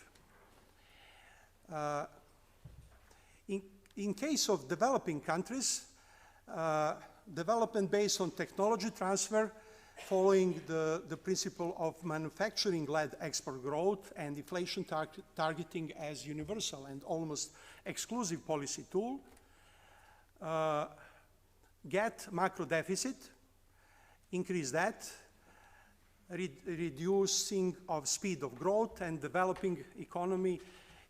In case of developing countries, development based on technology transfer, following the principle of manufacturing-led export growth and inflation targeting as universal and almost exclusive policy tool, get macro deficit, increase debt, reducing of speed of growth, and developing economy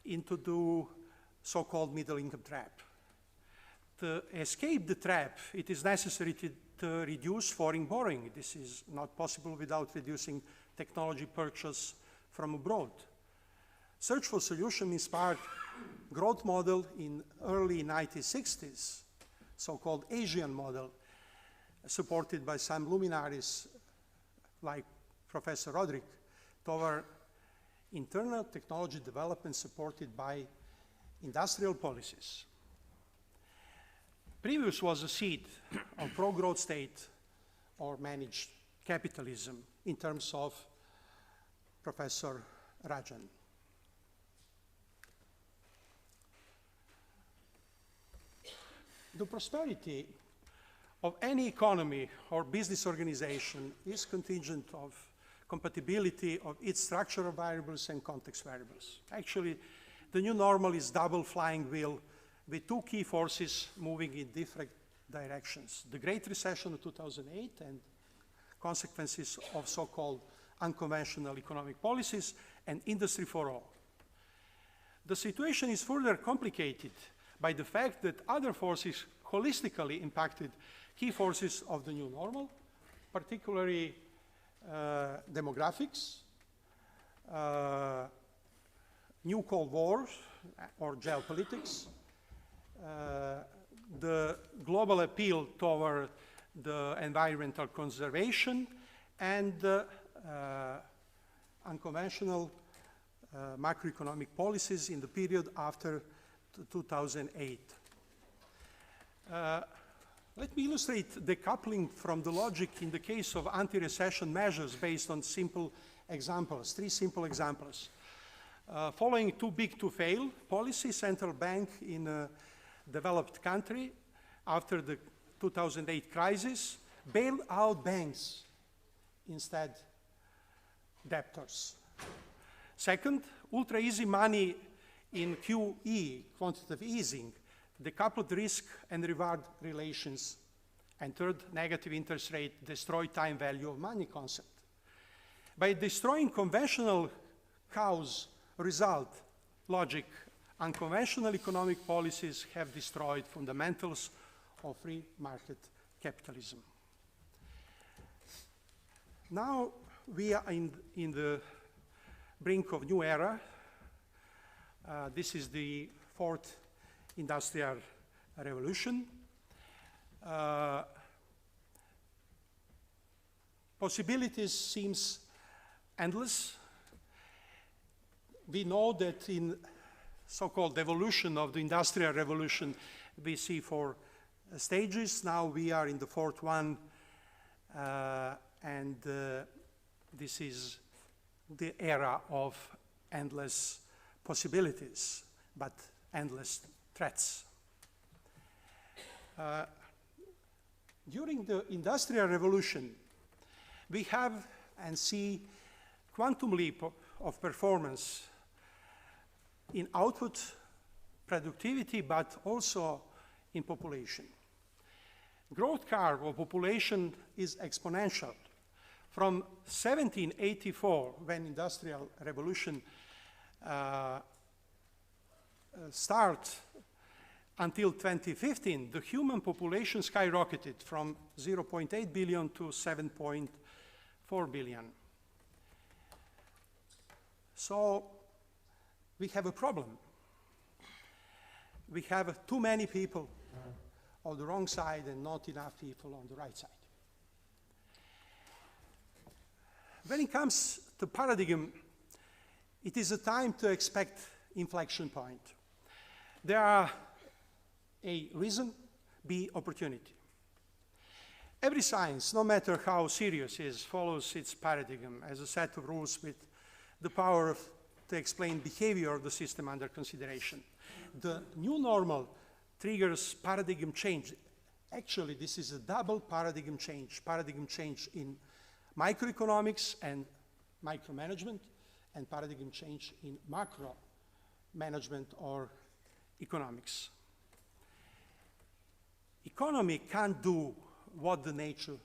into the so-called middle income trap. To escape the trap, it is necessary to reduce foreign borrowing. This is not possible without reducing technology purchase from abroad. Search for solution inspired growth model in early 1960s, so-called Asian model, supported by some luminaries like Professor Roderick, toward internal technology development supported by industrial policies. Previous was a seed of pro-growth state or managed capitalism in terms of Professor Rajan. The prosperity of any economy or business organization is contingent of compatibility of its structural variables and context variables. Actually, the new normal is double flying wheel with two key forces moving in different directions. The Great Recession of 2008 and consequences of so-called unconventional economic policies and Industry for All. The situation is further complicated by the fact that other forces holistically impacted key forces of the new normal, particularly demographics, new Cold War or geopolitics, the global appeal toward the environmental conservation, and unconventional macroeconomic policies in the period after 2008. Let me illustrate decoupling from the logic in the case of anti-recession measures based on simple examples, three simple examples. Following too big to fail policy, central bank in a developed country after the 2008 crisis bailed out banks instead debtors. Second, ultra easy money in QE, quantitative easing, decoupled risk and reward relations. And third, negative interest rate destroyed time value of money concept. By destroying conventional cause result logic, unconventional economic policies have destroyed fundamentals of free market capitalism. Now we are in the brink of new era. This is the fourth industrial revolution. Possibilities seems endless. We know that in so-called evolution of the industrial revolution, we see for stages. Now we are in the fourth one, and this is the era of endless possibilities, but endless threats. During the Industrial Revolution, we have and see quantum leap of performance in output, productivity, but also in population. Growth curve of population is exponential. From 1784, when Industrial Revolution start, until 2015, the human population skyrocketed from 0.8 billion to 7.4 billion. So we have a problem. We have too many people on the wrong side and not enough people on the right side. When it comes to paradigm, it is a time to expect inflection point. There are A, reason, B, opportunity. Every science, no matter how serious it is, follows its paradigm as a set of rules with the power to explain behavior of the system under consideration. The new normal triggers paradigm change. Actually, this is a double paradigm change in microeconomics and micromanagement, and paradigm change in macro management or economics. Economy can't do what the nature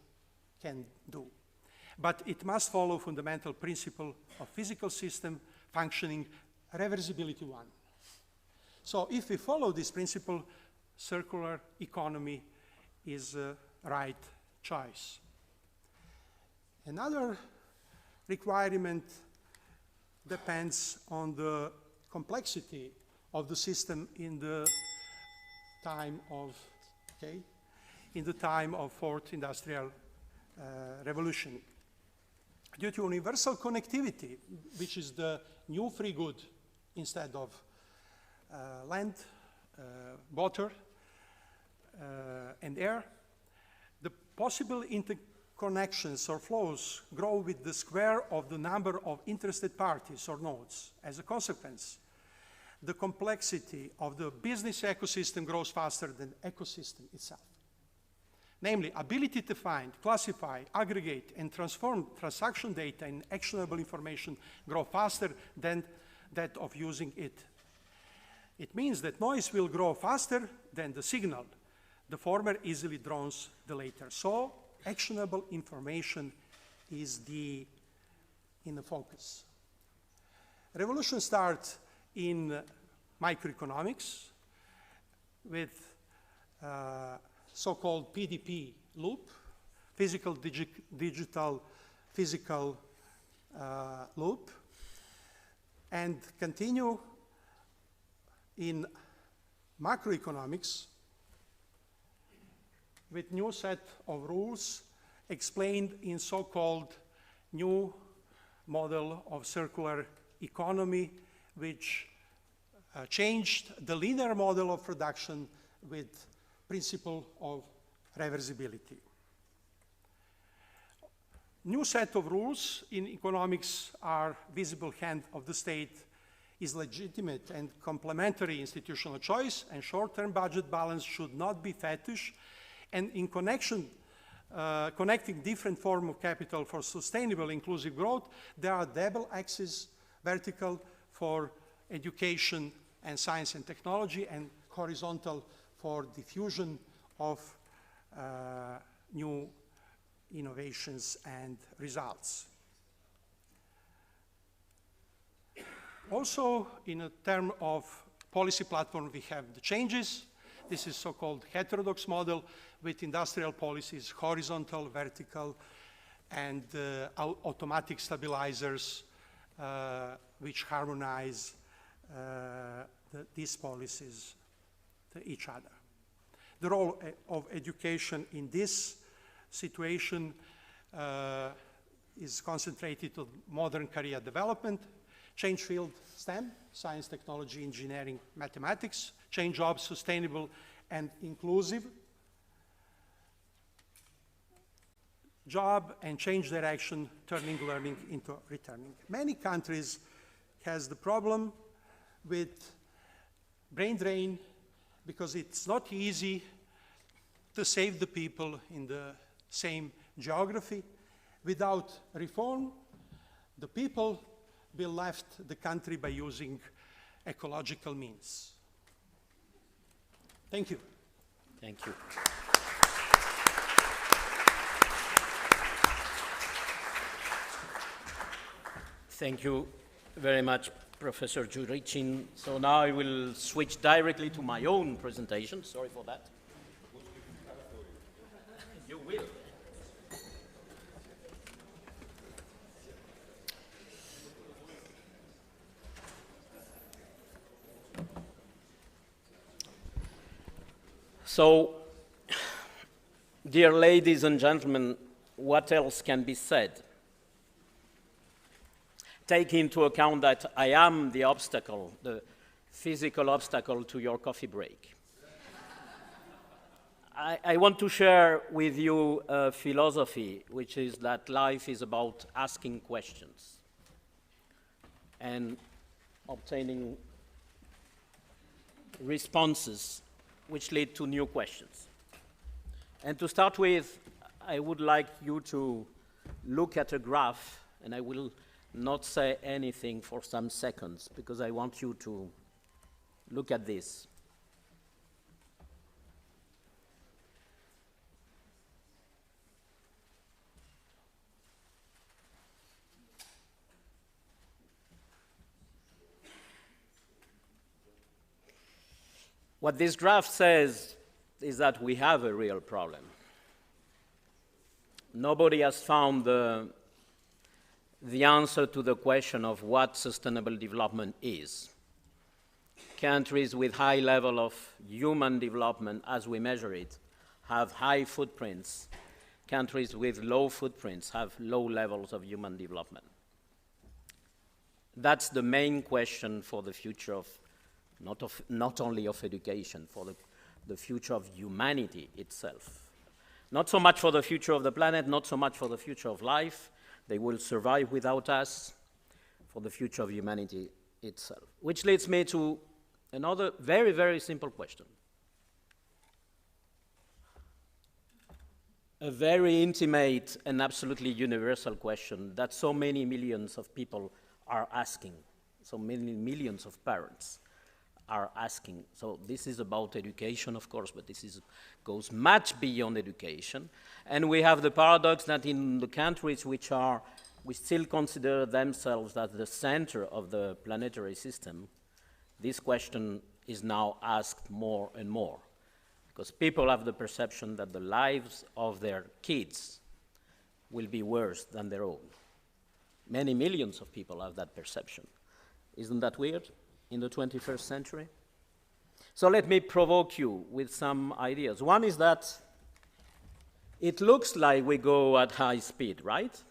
can do, but it must follow fundamental principle of physical system functioning, reversibility one. So if we follow this principle, circular economy is a right choice. Another requirement depends on the complexity of the system in the time of, fourth industrial revolution. Due to universal connectivity, which is the new free good instead of land, water, and air, the possible interconnections or flows grow with the square of the number of interested parties or nodes. As a consequence, the complexity of the business ecosystem grows faster than the ecosystem itself. Namely, ability to find, classify, aggregate, and transform transaction data in actionable information grow faster than that of using it. It means that noise will grow faster than the signal. The former easily drowns the latter. So, actionable information is in the focus. Revolution starts in microeconomics with so-called PDP loop, physical, digital, physical loop, and continue in macroeconomics with new set of rules explained in so-called new model of circular economy, which changed the linear model of production with principle of reversibility. New set of rules in economics are visible hand of the state is legitimate and complementary institutional choice, and short-term budget balance should not be fetish, and in connecting different form of capital for sustainable inclusive growth, there are double axes, vertical for education and science and technology, and horizontal for diffusion of new innovations and results. Also, in a term of policy platform, we have the changes. This is so-called heterodox model with industrial policies, horizontal, vertical, and automatic stabilizers which harmonize these policies to each other. The role of education in this situation is concentrated on modern career development, change field STEM, science, technology, engineering, mathematics, change jobs sustainable and inclusive, job and change direction, turning learning into returning. Many countries has the problem with brain drain because it's not easy to save the people in the same geography. Without reform, the people will left the country by using ecological means. Thank you. Thank you. Thank you very much, Professor Juricin. So now I will switch directly to my own presentation. Sorry for that. You will. So, dear ladies and gentlemen, what else can be said? Take into account that I am the obstacle, the physical obstacle to your coffee break. I want to share with you a philosophy, which is that life is about asking questions and obtaining responses which lead to new questions. And to start with, I would like you to look at a graph, and I will not say anything for some seconds, because I want you to look at this. What this graph says is that we have a real problem. Nobody has found the answer to the question of what sustainable development is. Countries with high level of human development, as we measure it, have high footprints. Countries with low footprints have low levels of human development. That's the main question for the future of not only of education, for the future of humanity itself. Not so much for the future of the planet, not so much for the future of life. They will survive without us, for the future of humanity itself. Which leads me to another very, very simple question. A very intimate and absolutely universal question that so many millions of people are asking, so many millions of parents are asking. So this is about education, of course, but this goes much beyond education. And we have the paradox that in the countries we still consider themselves as the center of the planetary system, this question is now asked more and more, because people have the perception that the lives of their kids will be worse than their own. Many millions of people have that perception. Isn't that weird? In the 21st century? So let me provoke you with some ideas. One is that it looks like we go at high speed, right?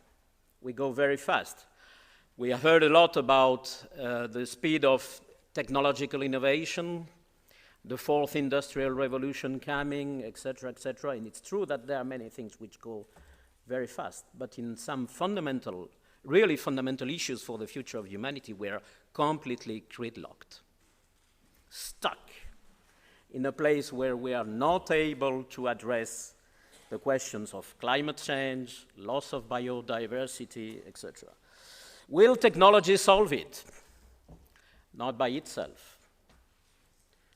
We go very fast. We have heard a lot about the speed of technological innovation, the fourth industrial revolution coming, etc., etc. And it's true that there are many things which go very fast, but in some fundamental, really fundamental issues for the future of humanity, we're completely gridlocked, stuck in a place where we are not able to address the questions of climate change, loss of biodiversity, etc. Will technology solve it? Not by itself.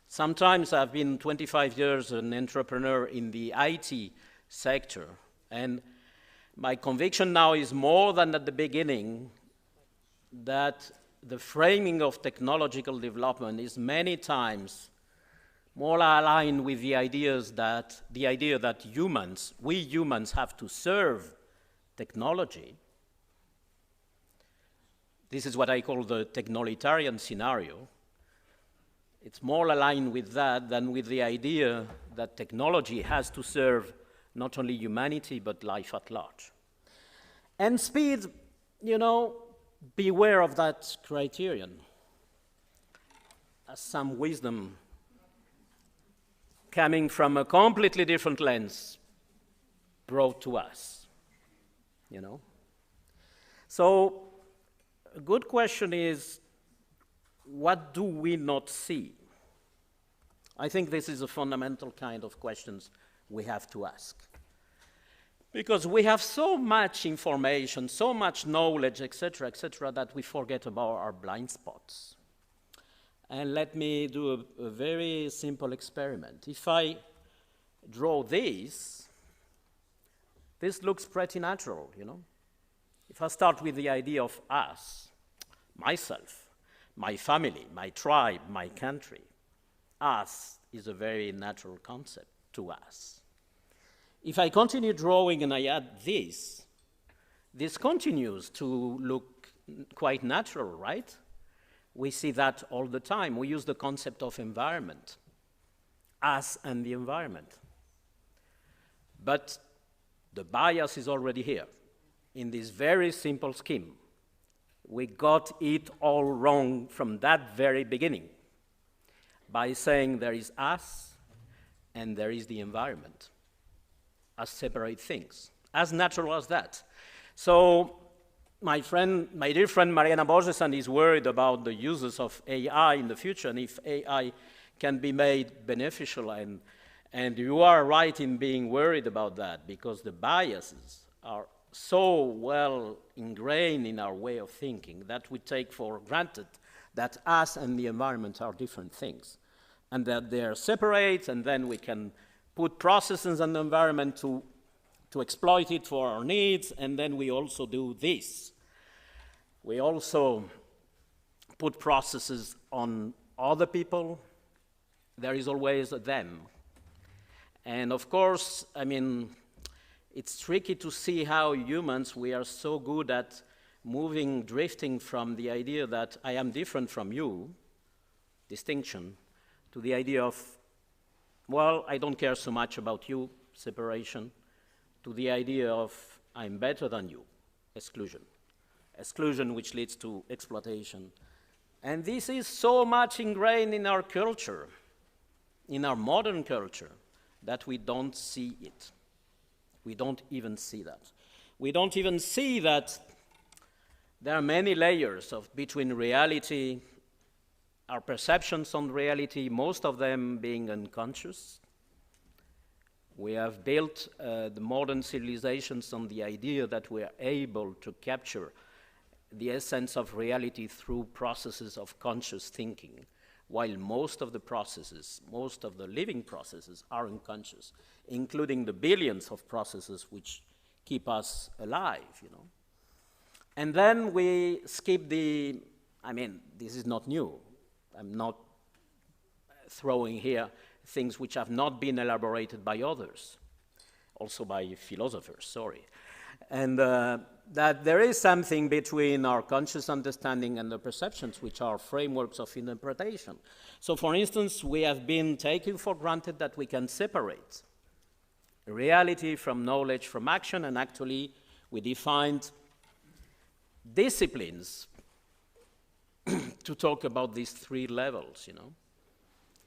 Sometimes I've been 25 years an entrepreneur in the IT sector, and my conviction now is more than at the beginning that the framing of technological development is many times more aligned with the idea that we humans have to serve technology. This is what I call the technolitarian scenario. It's more aligned with that than with the idea that technology has to serve not only humanity, but life at large. And speed, beware of that criterion, as some wisdom coming from a completely different lens brought to us. you know. So a good question is, what do we not see? I think this is a fundamental kind of questions we have to ask. Because we have so much information, so much knowledge, etc., that we forget about our blind spots. And let me do a very simple experiment. If I draw this looks pretty natural, you know. If I start with the idea of us, myself, my family, my tribe, my country, us is a very natural concept to us. If I continue drawing and I add this continues to look quite natural, right? We see that all the time. We use the concept of environment, us and the environment. But the bias is already here in this very simple scheme. We got it all wrong from that very beginning by saying there is us and there is the environment as separate things, as natural as that. So my dear friend Mariana Borgesan is worried about the uses of AI in the future and if AI can be made beneficial, and you are right in being worried about that because the biases are so well ingrained in our way of thinking that we take for granted that us and the environment are different things and that they are separate, and then we can put processes in the environment to exploit it for our needs, and then we also do this. We also put processes on other people. There is always a them. And of course, I mean, it's tricky to see how humans, we are so good at drifting from the idea that I am different from you, distinction, to the idea of, well, I don't care so much about you, separation, to the idea of I'm better than you, exclusion. Exclusion which leads to exploitation. And this is so much ingrained in our culture, in our modern culture, that we don't see it. We don't even see that. We don't even see that there are many layers between reality, our perceptions on reality, most of them being unconscious. We have built the modern civilizations on the idea that we are able to capture the essence of reality through processes of conscious thinking, while most of the processes, most of the living processes are unconscious, including the billions of processes which keep us alive, you know. And then we skip this is not new. I'm not throwing here things which have not been elaborated by others, also by philosophers, sorry. And that there is something between our conscious understanding and the perceptions, which are frameworks of interpretation. So for instance, we have been taking for granted that we can separate reality from knowledge from action, and actually we defined disciplines to talk about these three levels, you know.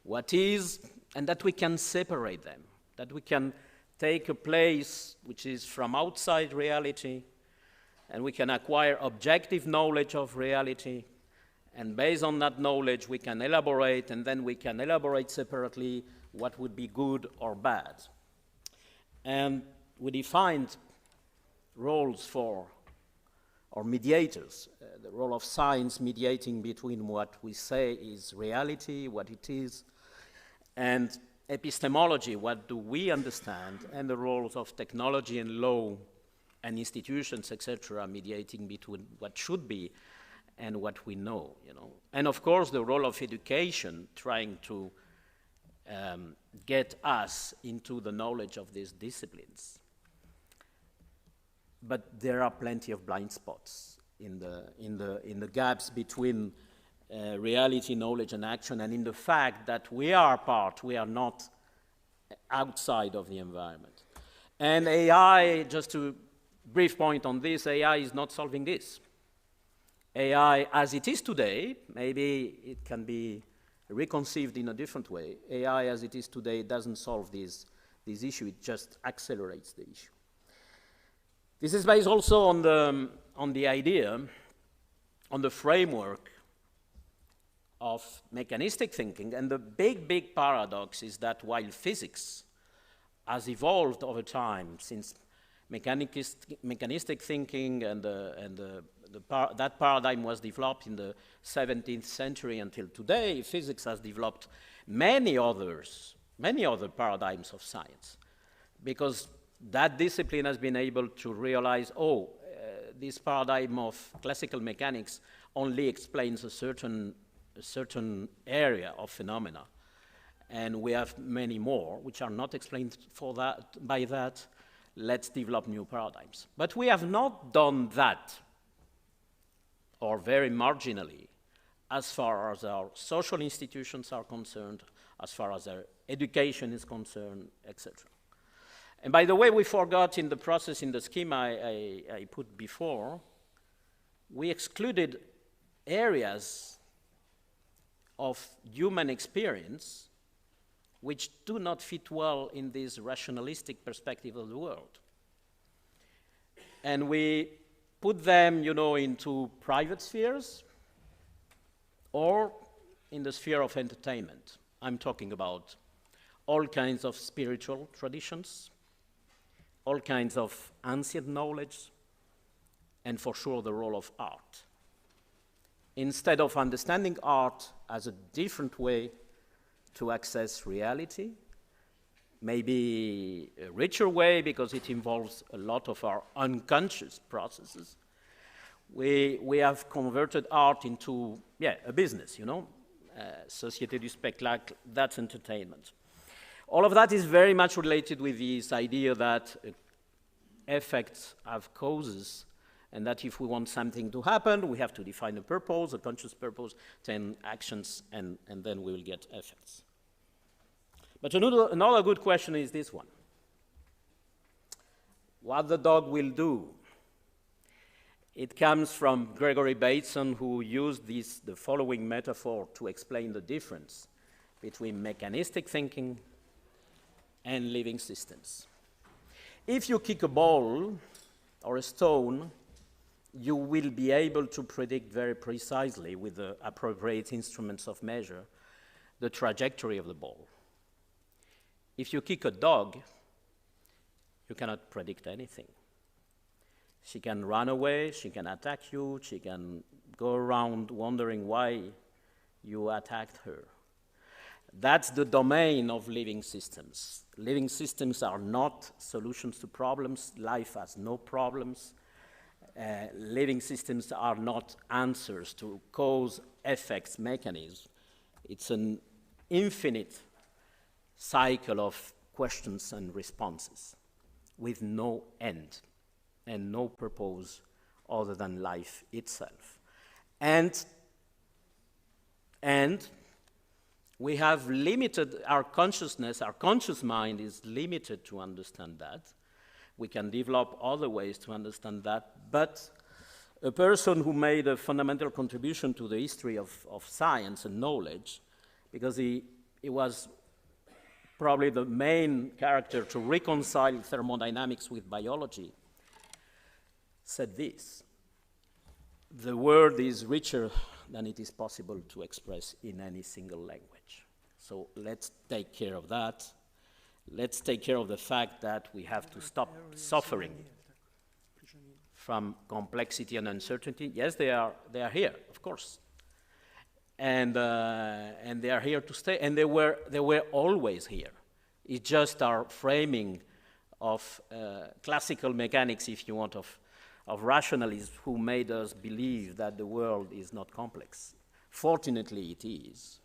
What is, and that we can separate them, that we can take a place which is from outside reality, and we can acquire objective knowledge of reality, and based on that knowledge we can elaborate, and then we can elaborate separately what would be good or bad. And we defined roles for, or mediators, the role of science mediating between what we say is reality, what it is, and epistemology, what do we understand, and the roles of technology and law and institutions, etc., mediating between what should be and what we know, you know. And of course, the role of education, trying to get us into the knowledge of these disciplines. But there are plenty of blind spots in the gaps between reality, knowledge, and action, and in the fact that we are not outside of the environment. And AI, just to brief point on this, AI is not solving this. AI, as it is today, maybe it can be reconceived in a different way. AI, as it is today, doesn't solve this issue, it just accelerates the issue. This is based also on the idea, on the framework of mechanistic thinking. And the big paradox is that while physics has evolved over time since mechanistic thinking and that paradigm was developed in the 17th century until today, physics has developed many other paradigms of science, because that discipline has been able to realize, this paradigm of classical mechanics only explains a certain area of phenomena, and we have many more which are not explained by that. Let's develop new paradigms. But we have not done that, or very marginally, as far as our social institutions are concerned, as far as our education is concerned, etc. And by the way, we forgot in the process, in the scheme I put before, we excluded areas of human experience which do not fit well in this rationalistic perspective of the world. And we put them, into private spheres or in the sphere of entertainment. I'm talking about all kinds of spiritual traditions, all kinds of ancient knowledge, and for sure the role of art. Instead of understanding art as a different way to access reality, maybe a richer way because it involves a lot of our unconscious processes, we have converted art into, a business, Société du spectacle, that's entertainment. All of that is very much related with this idea that effects have causes, and that if we want something to happen, we have to define a purpose, a conscious purpose, 10 actions, and then we will get effects. But another good question is this one. What the dog will do? It comes from Gregory Bateson, who used the following metaphor to explain the difference between mechanistic thinking and living systems. If you kick a ball or a stone, you will be able to predict very precisely with the appropriate instruments of measure the trajectory of the ball. If you kick a dog, you cannot predict anything. She can run away, she can attack you, she can go around wondering why you attacked her. That's the domain of living systems. Living systems are not solutions to problems. Life has no problems. Living systems are not answers to cause-effects mechanisms. It's an infinite cycle of questions and responses with no end and no purpose other than life itself. And we have limited our consciousness, our conscious mind is limited to understand that. We can develop other ways to understand that, but a person who made a fundamental contribution to the history of science and knowledge, because he was probably the main character to reconcile thermodynamics with biology, said this: the world is richer than it is possible to express in any single language. So let's take care of that. Let's take care of the fact that we have to stop suffering from complexity and uncertainty. Yes, they are here, of course, and they are here to stay. And they were always here. It's just our framing of classical mechanics, if you want, of rationalism, who made us believe that the world is not complex. Fortunately, it is.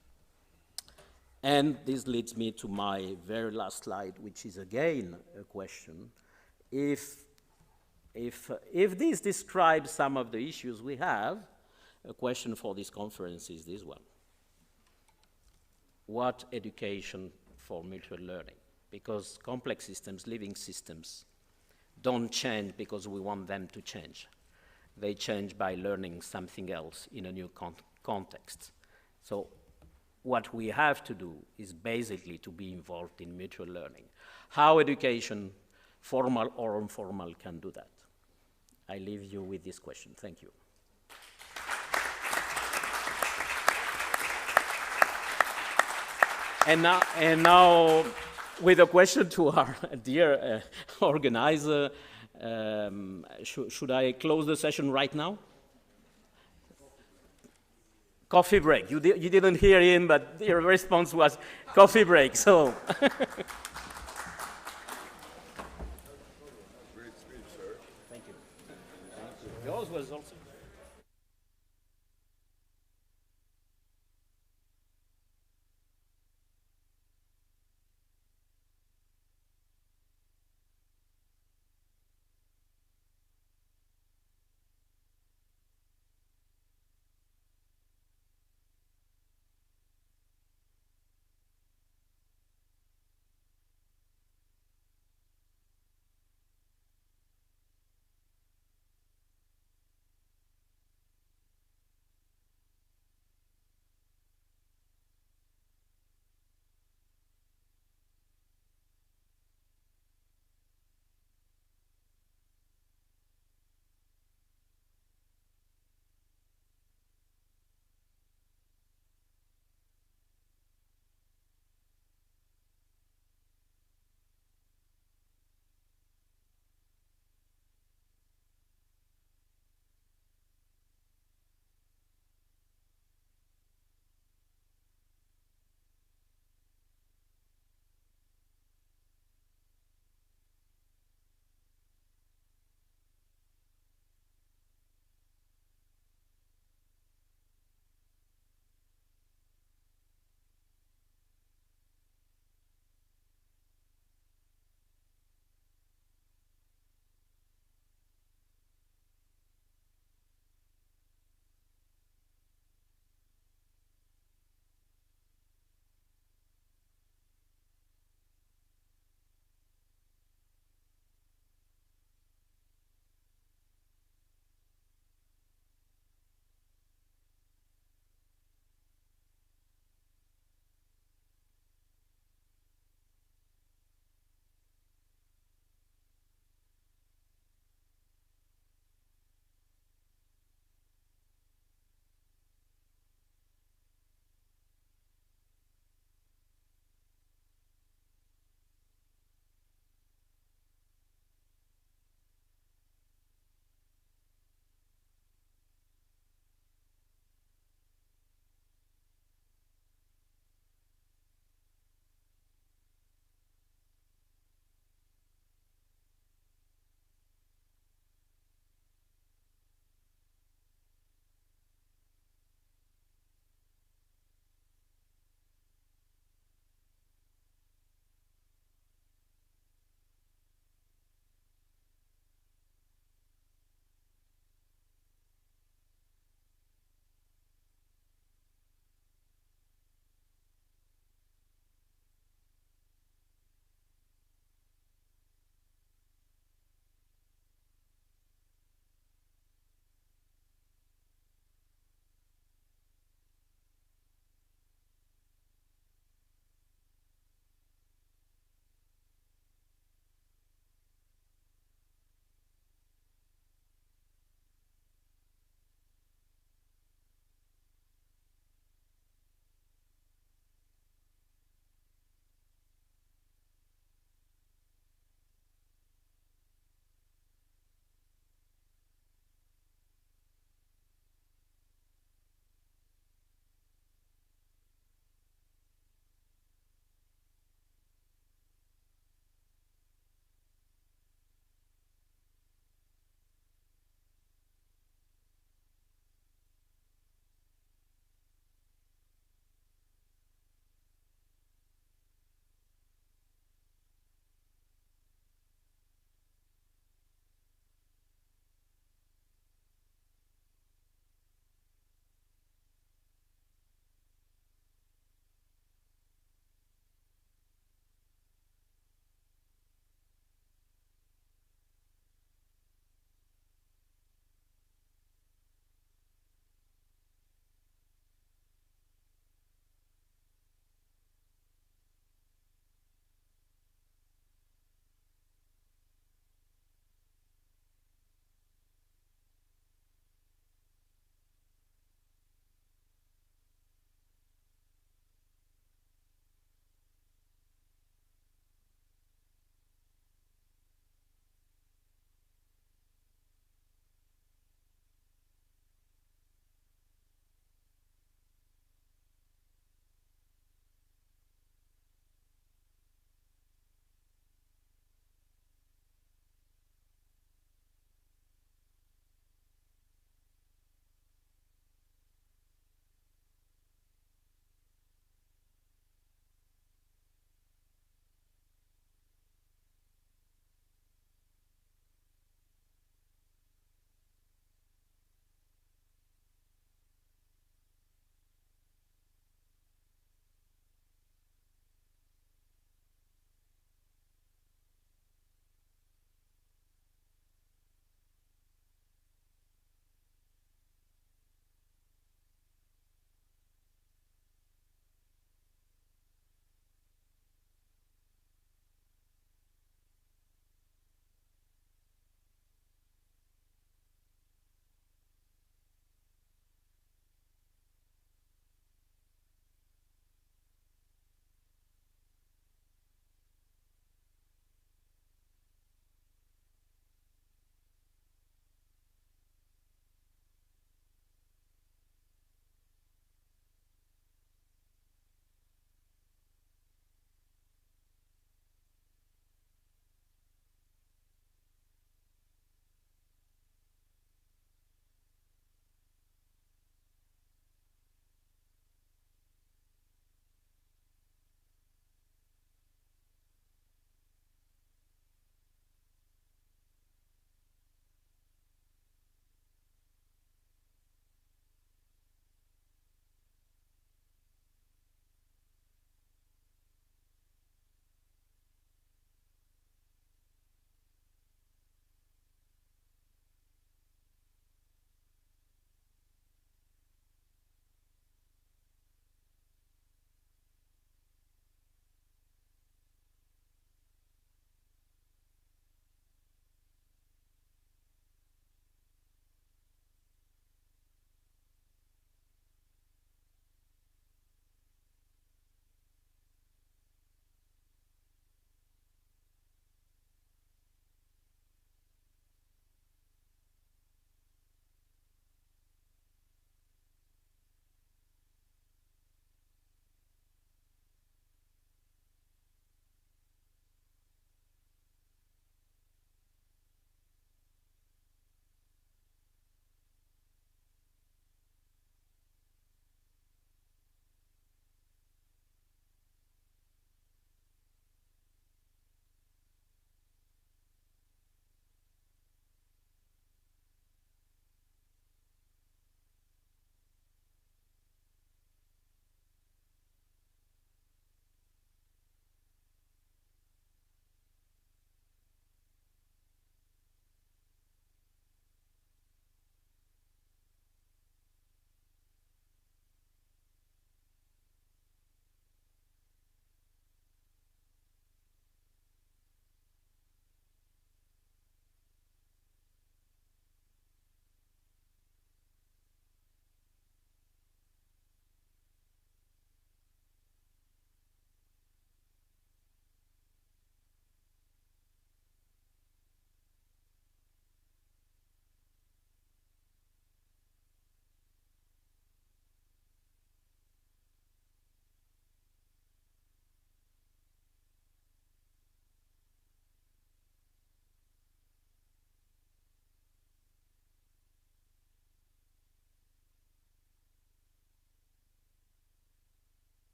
And this leads me to my very last slide, which is again a question. If this describes some of the issues we have, a question for this conference is this one. What education for mutual learning? Because complex systems, living systems, don't change because we want them to change. They change by learning something else in a new context. So what we have to do is basically to be involved in mutual learning. How education, formal or informal, can do that. I leave you with this question. Thank you. And now, with a question to our dear organizer, should I close the session right now? Coffee break. You didn't hear him, but your response was coffee break. So. Great speech, sir. Thank you. Yours was also.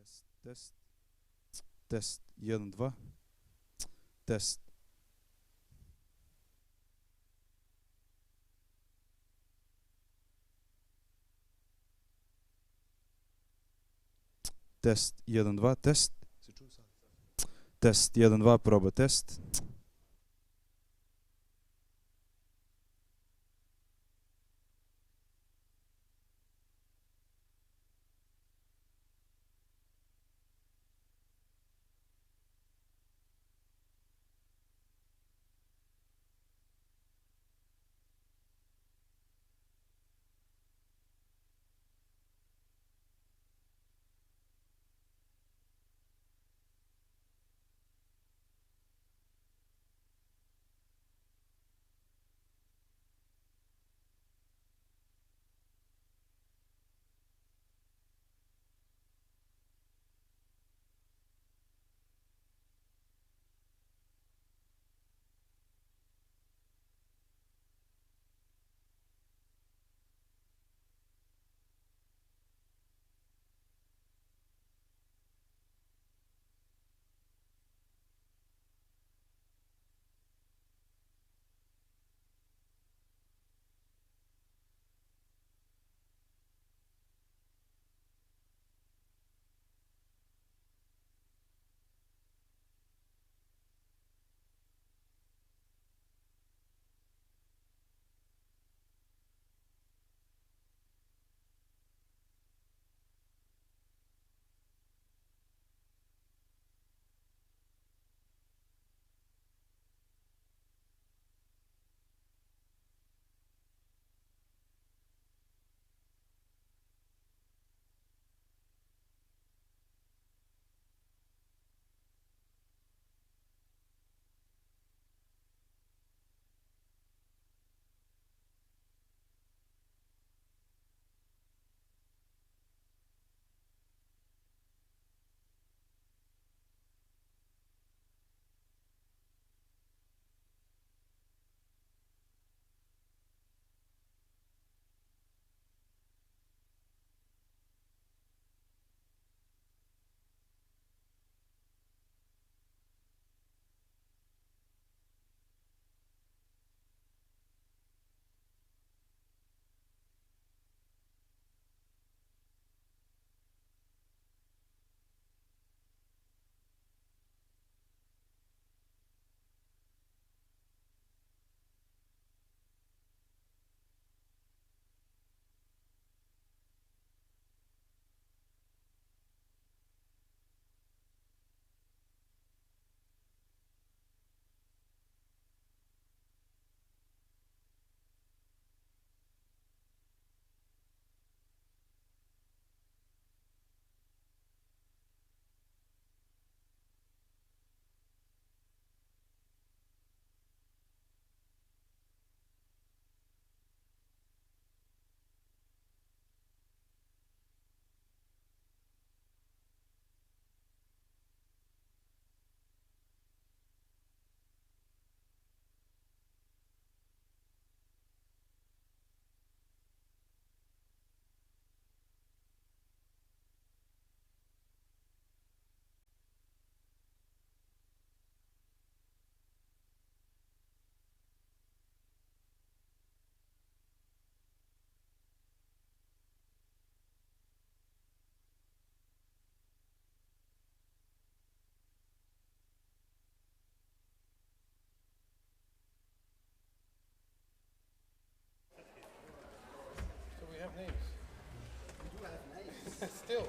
Тест, тест. Тест. 1, 2. Тест. Тест 1, 2, тест. Тест 1, 2, проба тест. Still,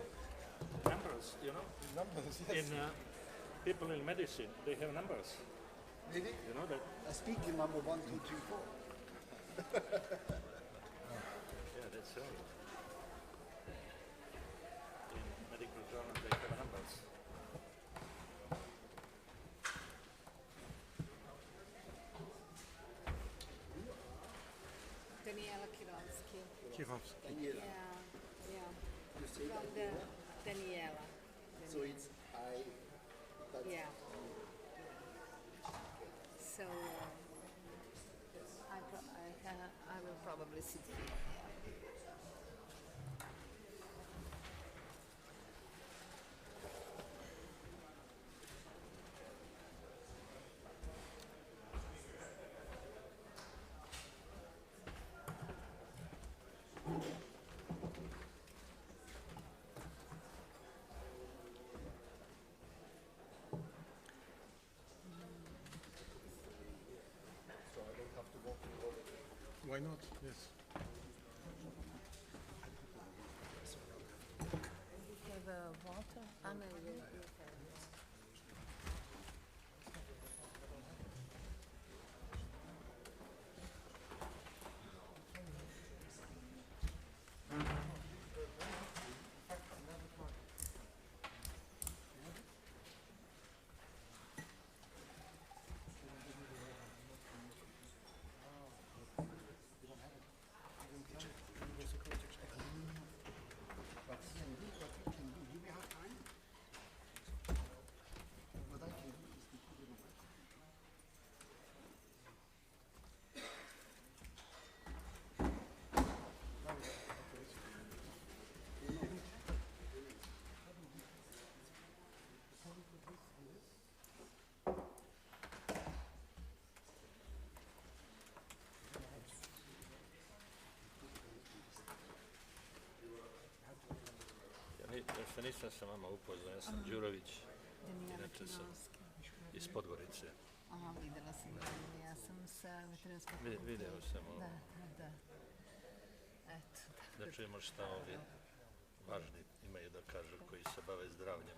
numbers, you know. Numbers, yes. In people in medicine, they have numbers. Really? You know that? I speak in number 1, 2, 3, 4. Yeah, that's right. In medical journals, they have numbers. Daniela Kirovsky. Kirovsky. Yeah, yeah. From the Daniela. So it's I. Yeah. So I will probably sit here. why not? Yes. Have water? Ah, no, you have. Ja se nisam sa vama upoznao, ja sam Đurović, inače sam iz Podgorice. Aha, videla sam, ja sam sa veterinarskog Video sam ovo. Da. Eto. Da čujemo šta ovi važni imaju da kažu koji se bave zdravljem.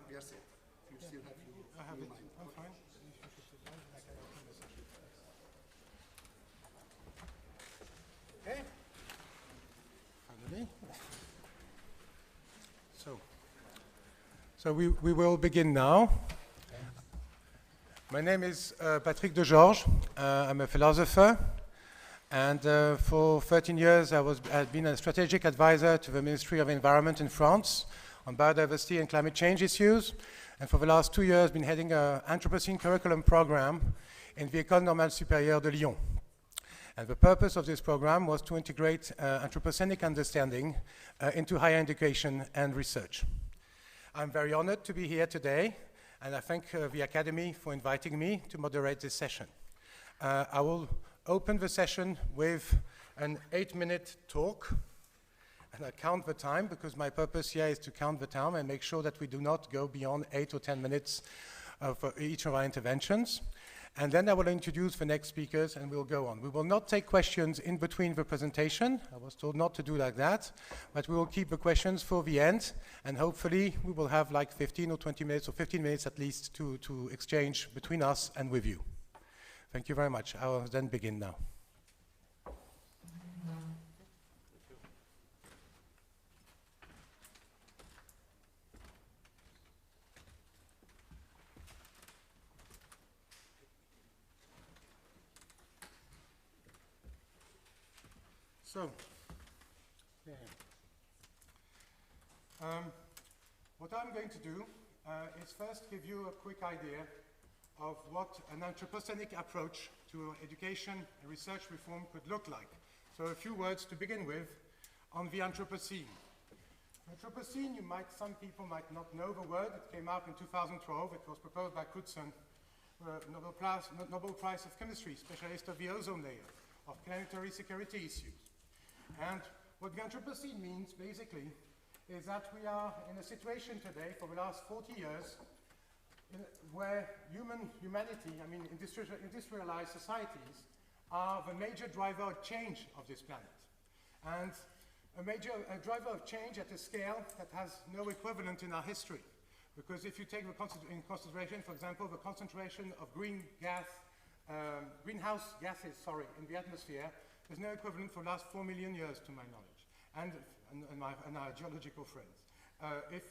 We are set. You still have your I have it. Mind. I'm fine. Okay. Finally. So we will begin now. My name is Patrick de Georges. I'm a philosopher. And for 13 years, I've been a strategic advisor to the Ministry of Environment in France on biodiversity and climate change issues. And for the last 2 years, been heading an Anthropocene curriculum program in the École Normale Supérieure de Lyon. And the purpose of this program was to integrate Anthropocenic understanding into higher education and research. I'm very honored to be here today, and I thank the Academy for inviting me to moderate this session. I will open the session with an 8-minute talk. And I count the time because my purpose here is to count the time and make sure that we do not go beyond 8 or 10 minutes for each of our interventions. And then I will introduce the next speakers and we'll go on. We will not take questions in between the presentation. I was told not to do like that, but we will keep the questions for the end. And hopefully we will have like 15 or 20 minutes or 15 minutes at least to exchange between us and with you. Thank you very much. I will then begin now. So, what I'm going to do is first give you a quick idea of what an anthropocenic approach to education and research reform could look like. So a few words to begin with on the Anthropocene. Anthropocene, some people might not know the word. It came out in 2012. It was proposed by Crutzen, Nobel Prize of Chemistry, specialist of the ozone layer, of planetary security issues. And what the Anthropocene means, basically, is that we are in a situation today, for the last 40 years, where humanity, industrialized societies, are the major driver of change of this planet. And a driver of change at a scale that has no equivalent in our history. Because if you take in consideration, for example, the concentration of greenhouse gases, in the atmosphere, there's no equivalent for the last 4 million years, to my knowledge, and our geological friends.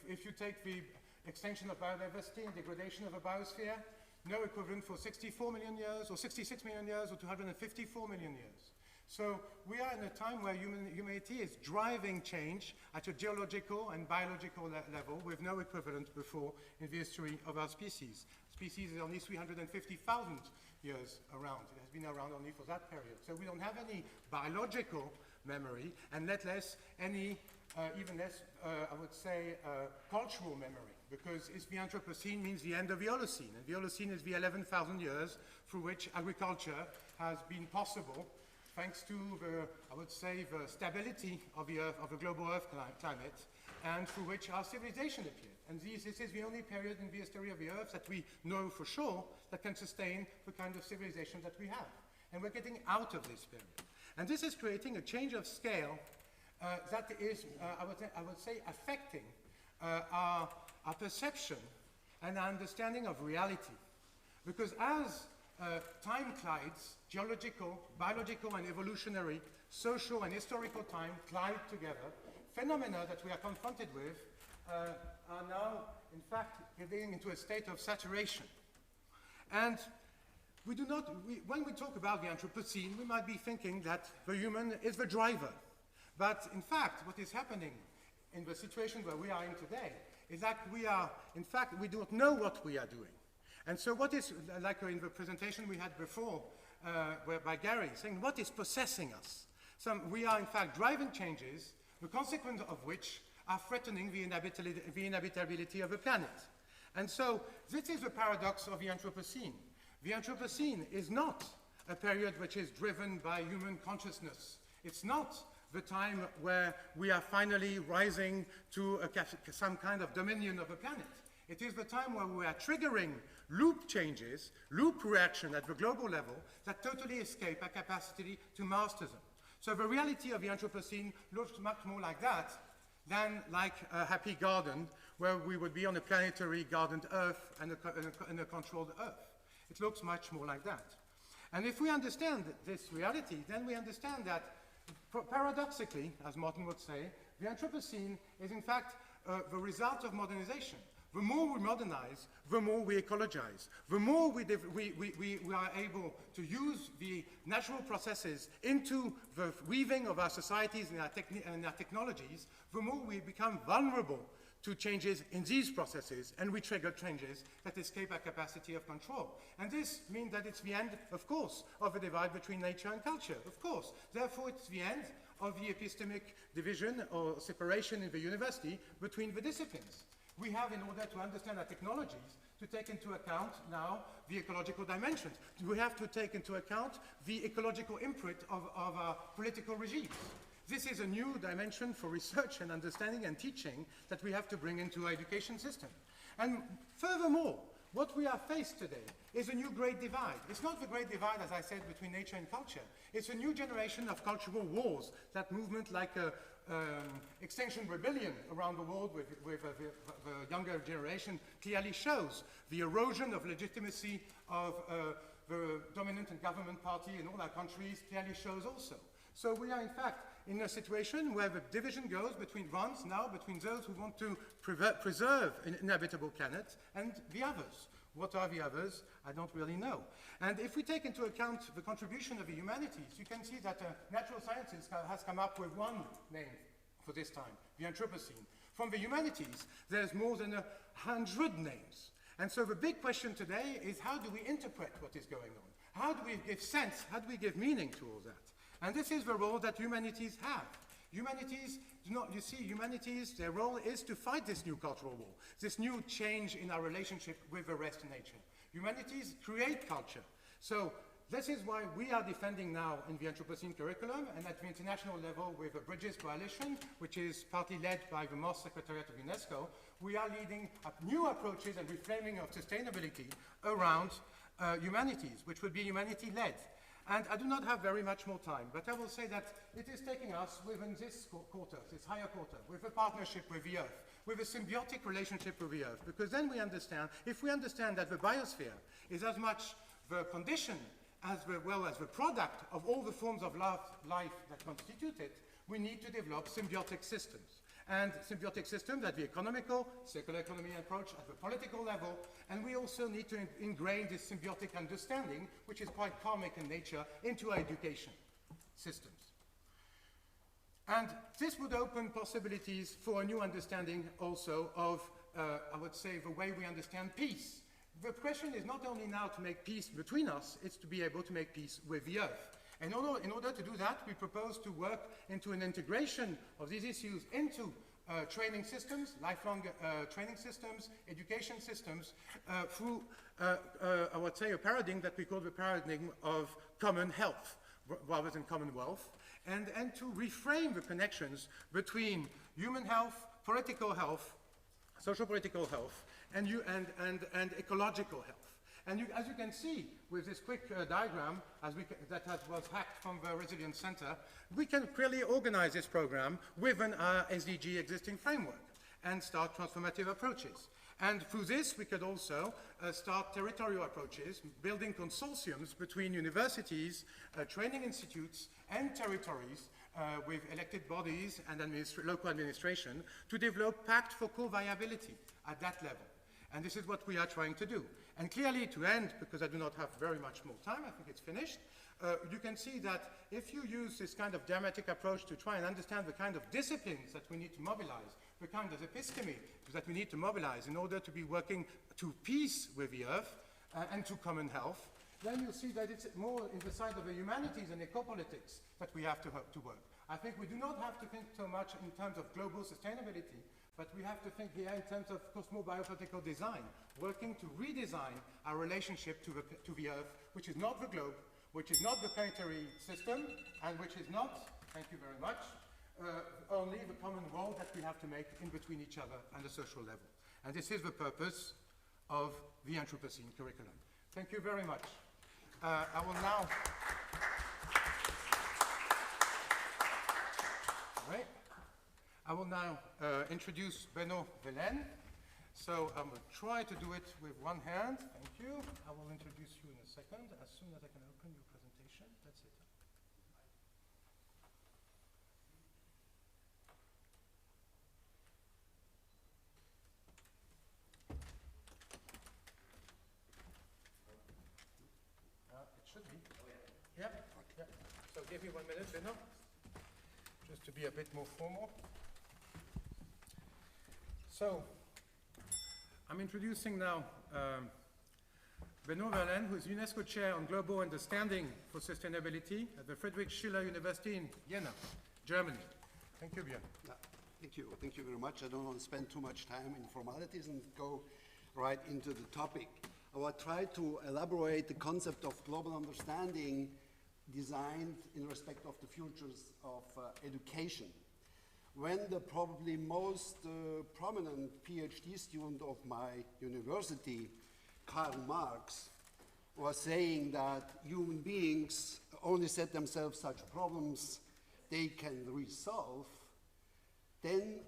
If you take the extinction of biodiversity and degradation of a biosphere, no equivalent for 64 million years, or 66 million years, or 254 million years. So we are in a time where humanity is driving change at a geological and biological level with no equivalent before in the history of our species. Species is only 350,000 years around. It has been around only for that period. So we don't have any biological memory, and even less, I would say, cultural memory, because the Anthropocene means the end of the Holocene, and the Holocene is the 11,000 years through which agriculture has been possible, thanks to the stability of the global Earth climate, and through which our civilization appeared. And this is the only period in the history of the Earth that we know for sure that can sustain the kind of civilization that we have. And we're getting out of this period. And this is creating a change of scale that is, I would say, affecting our perception and our understanding of reality. Because as time glides, geological, biological, and evolutionary, social and historical time glide together, phenomena that we are confronted with are now, in fact, getting into a state of saturation. And when we talk about the Anthropocene, we might be thinking that the human is the driver. But in fact, what is happening in the situation where we are in today is that we don't know what we are doing. And so what is, like in the presentation we had before by Gary, saying what is possessing us? We are in fact driving changes, the consequence of which are threatening the inhabitability of the planet. And so this is the paradox of the Anthropocene. The Anthropocene is not a period which is driven by human consciousness. It's not the time where we are finally rising to some kind of dominion of the planet. It is the time where we are triggering loop changes, loop reaction at the global level that totally escape our capacity to master them. So the reality of the Anthropocene looks much more like that than like a happy garden where we would be on a planetary gardened Earth and a controlled Earth. It looks much more like that. And if we understand this reality, then we understand that paradoxically, as Martin would say, the Anthropocene is in fact the result of modernization. The more we modernize, the more we ecologize. The more we are able to use the natural processes into the weaving of our societies and our technologies, the more we become vulnerable to changes in these processes, and we trigger changes that escape our capacity of control. And this means that it's the end, of course, of the divide between nature and culture, of course. Therefore, it's the end of the epistemic division or separation in the university between the disciplines. We have, in order to understand our technologies, to take into account now the ecological dimensions. We have to take into account the ecological imprint of our political regimes. This is a new dimension for research and understanding and teaching that we have to bring into our education system. And furthermore, what we are faced today is a new great divide. It's not the great divide, as I said, between nature and culture. It's a new generation of cultural wars, that movement like Extinction Rebellion around the world with the younger generation clearly shows. The erosion of legitimacy of the dominant and government party in all our countries clearly shows also. So we are, in fact, in a situation where the division goes between those who want to preserve an inhabitable planet and the others. What are the others? I don't really know. And if we take into account the contribution of the humanities, you can see that natural sciences has come up with one name for this time, the Anthropocene. From the humanities, there's more than 100 names. And so the big question today is, how do we interpret what is going on? How do we give sense? How do we give meaning to all that? And this is the role that humanities have. Humanities, humanities, their role is to fight this new cultural war, this new change in our relationship with the rest of nature. Humanities create culture. So this is why we are defending now in the Anthropocene curriculum and at the international level with the Bridges Coalition, which is partly led by the Moss Secretariat of UNESCO, we are leading up new approaches and reframing of sustainability around humanities, which will be humanity-led. And I do not have very much more time, but I will say that it is taking us within this quarter, this higher quarter, with a partnership with the Earth, with a symbiotic relationship with the Earth, because then we understand, if we understand that the biosphere is as much the condition as well as the product of all the forms of life that constitute it, we need to develop symbiotic systems. And symbiotic systems at the economical, circular economy approach, at the political level, and we also need to ingrain this symbiotic understanding, which is quite karmic in nature, into our education systems. And this would open possibilities for a new understanding also of, I would say, the way we understand peace. The question is not only now to make peace between us, it's to be able to make peace with the Earth. And in order to do that, we propose to work into an integration of these issues into training systems, lifelong training systems, education systems, through, I would say, a paradigm that we call the paradigm of common health rather than commonwealth, and to reframe the connections between human health, political health, social-political health, and ecological health. And as you can see with this quick diagram that was hacked from the Resilience Center, we can clearly organize this program with an SDG existing framework and start transformative approaches. And through this, we could also start territorial approaches, building consortiums between universities, training institutes, and territories with elected bodies and local administration to develop pact for co-viability at that level. And this is what we are trying to do. And clearly, to end, because I do not have very much more time, I think it's finished, you can see that if you use this kind of dramatic approach to try and understand the kind of disciplines that we need to mobilize, the kind of episteme that we need to mobilize in order to be working to peace with the Earth and to common health, then you'll see that it's more in the side of the humanities and eco-politics that we have to work. I think we do not have to think so much in terms of global sustainability, but we have to think here in terms of cosmo-biopolitical design, working to redesign our relationship to the Earth, which is not the globe, which is not the planetary system, and which is not, thank you very much, only the common world that we have to make in between each other and the social level. And this is the purpose of the Anthropocene curriculum. Thank you very much. I will now... Right. I will now introduce Benoît Velen. So I will try to do it with one hand. Thank you. I will introduce you in a second, as soon as I can open your presentation. That's it. It should be. Yeah. Yeah. So give me 1 minute, Benoît, just to be a bit more formal. So, I'm introducing now Benoît Velen, who is UNESCO Chair on Global Understanding for Sustainability at the Friedrich Schiller University in Jena, Germany. Thank you, Björn. Thank you. Thank you very much. I don't want to spend too much time in formalities and go right into the topic. I will try to elaborate the concept of global understanding designed in respect of the futures of education. When the probably most prominent PhD student of my university, Karl Marx, was saying that human beings only set themselves such problems they can resolve, then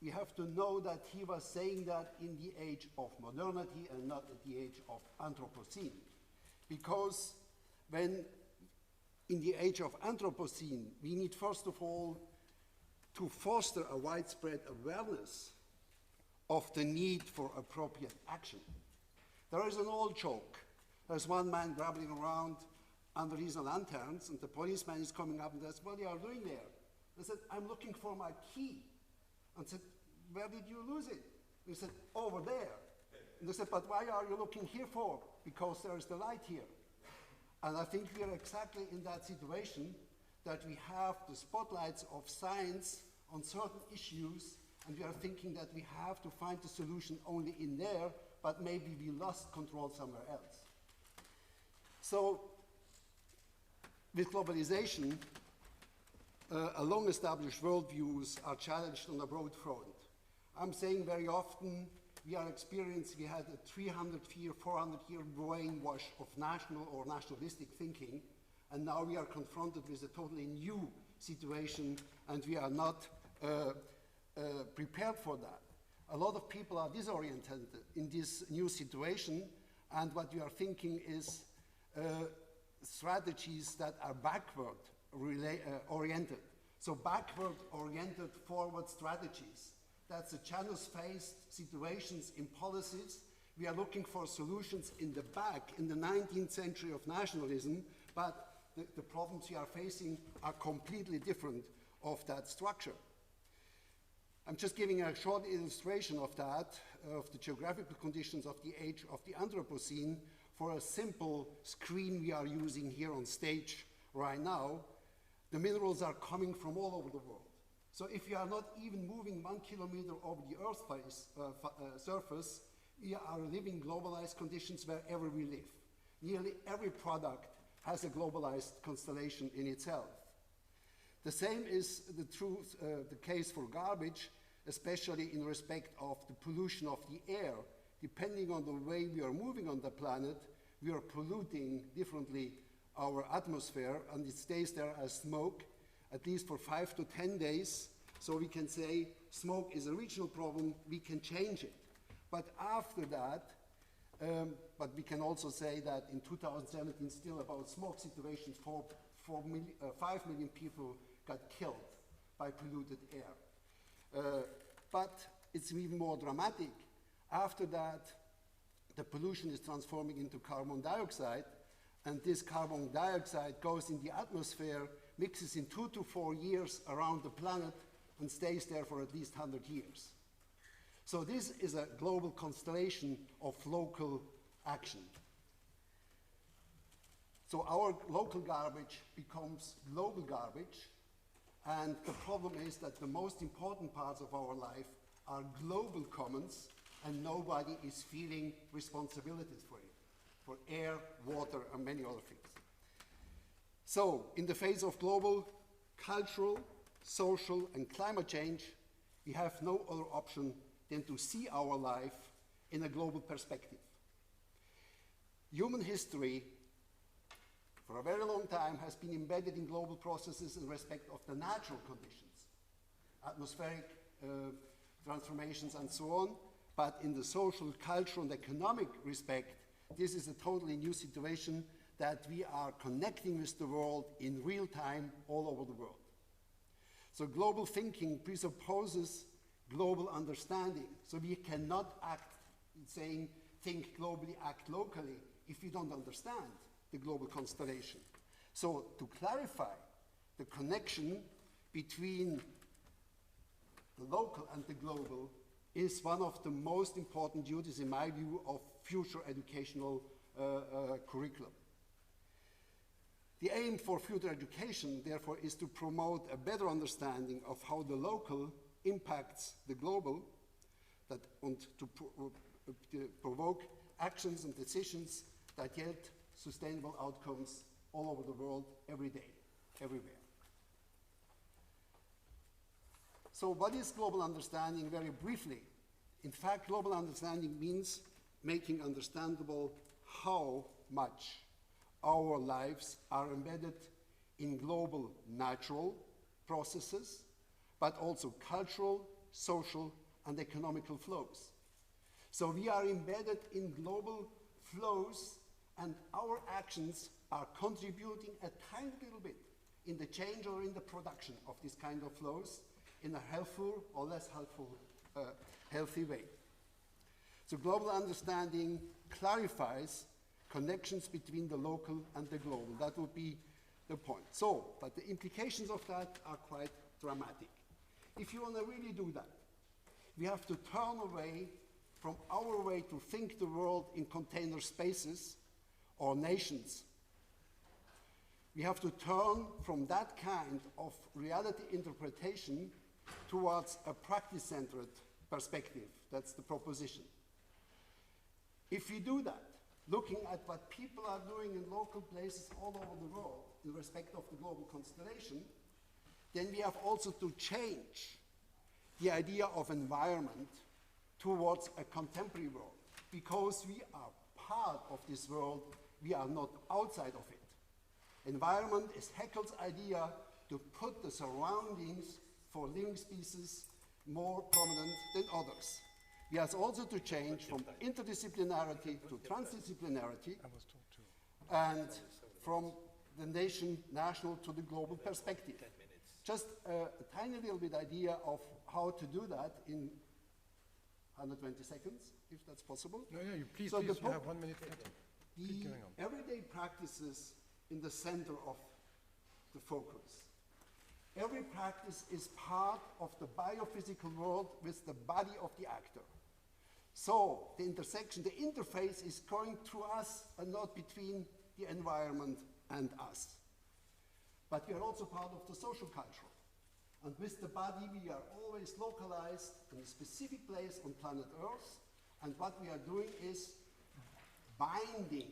we have to know that he was saying that in the age of modernity and not at the age of Anthropocene. Because when in the age of Anthropocene, we need first of all to foster a widespread awareness of the need for appropriate action. There is an old joke. There's one man grabbing around under his lanterns, and the policeman is coming up and says, "What are you doing there?" I said, "I'm looking for my key." And said, "Where did you lose it?" He said, "Over there." And they said, "But why are you looking here for?" "Because there is the light here." And I think we are exactly in that situation, that we have the spotlights of science on certain issues, and we are thinking that we have to find the solution only in there, but maybe we lost control somewhere else. So, with globalization, a long-established worldviews are challenged on a broad front. I'm saying very often we had a 300-year, 400-year brainwash of national or nationalistic thinking, and now we are confronted with a totally new situation, and we are not prepared for that. a lot of people are disoriented in this new situation, and what we are thinking is strategies that are backward oriented. So backward oriented forward strategies. That's the challenge-faced situations in policies. We are looking for solutions in the back, in the 19th century of nationalism, but the problems we are facing are completely different of that structure. I'm just giving a short illustration of that, of the geographical conditions of the age of the Anthropocene, for a simple screen we are using here on stage right now. The minerals are coming from all over the world. So if you are not even moving 1 kilometer over the Earth's surface, we are living globalized conditions wherever we live. Nearly every product has a globalized constellation in itself. The same is the case for garbage, especially in respect of the pollution of the air. Depending on the way we are moving on the planet, we are polluting differently our atmosphere, and it stays there as smoke, at least for 5 to 10 days. So we can say smoke is a regional problem, we can change it. But after that, but we can also say that in 2017, still about smoke situations, 5 million people got killed by polluted air. But it's even more dramatic. After that, the pollution is transforming into carbon dioxide, and this carbon dioxide goes in the atmosphere, mixes in 2 to 4 years around the planet, and stays there for at least 100 years. So this is a global constellation of local action. So our local garbage becomes global garbage, and the problem is that the most important parts of our life are global commons, and nobody is feeling responsibilities for it, for air, water, and many other things. So, in the face of global, cultural, social, and climate change, we have no other option than to see our life in a global perspective. Human history, for a very long time, has been embedded in global processes in respect of the natural conditions, atmospheric transformations and so on, but in the social, cultural, and economic respect, this is a totally new situation that we are connecting with the world in real time all over the world. So global thinking presupposes global understanding. So we cannot act saying, think globally, act locally, if we don't understand the global constellation. So to clarify the connection between the local and the global is one of the most important duties, in my view, of future educational curriculum. The aim for future education, therefore, is to promote a better understanding of how the local impacts the global, and to provoke actions and decisions that yield sustainable outcomes all over the world, every day, everywhere. So what is global understanding? Very briefly, in fact, global understanding means making understandable how much our lives are embedded in global natural processes, but also cultural, social, and economical flows. So we are embedded in global flows, and our actions are contributing a tiny little bit in the change or in the production of this kind of flows in a helpful or less helpful, healthy way. So global understanding clarifies connections between the local and the global. That would be the point. So, but the implications of that are quite dramatic. If you want to really do that, we have to turn away from our way to think the world in container spaces or nations. We have to turn from that kind of reality interpretation towards a practice-centered perspective. That's the proposition. If we do that, looking at what people are doing in local places all over the world in respect of the global constellation, then we have also to change the idea of environment towards a contemporary world. Because we are part of this world, we are not outside of it. Environment is Haeckel's idea to put the surroundings for living species more prominent than others. We have also to change from interdisciplinarity to transdisciplinarity, and from the national to the global perspective. Just a tiny little bit idea of how to do that in 120 seconds, if that's possible. No, you please, So you have 1 minute. The everyday practices in the center of the focus. Every practice is part of the biophysical world with the body of the actor. So the intersection, the interface is going through us and not between the environment and us. But we are also part of the social culture. And with the body, we are always localized in a specific place on planet Earth. And what we are doing is binding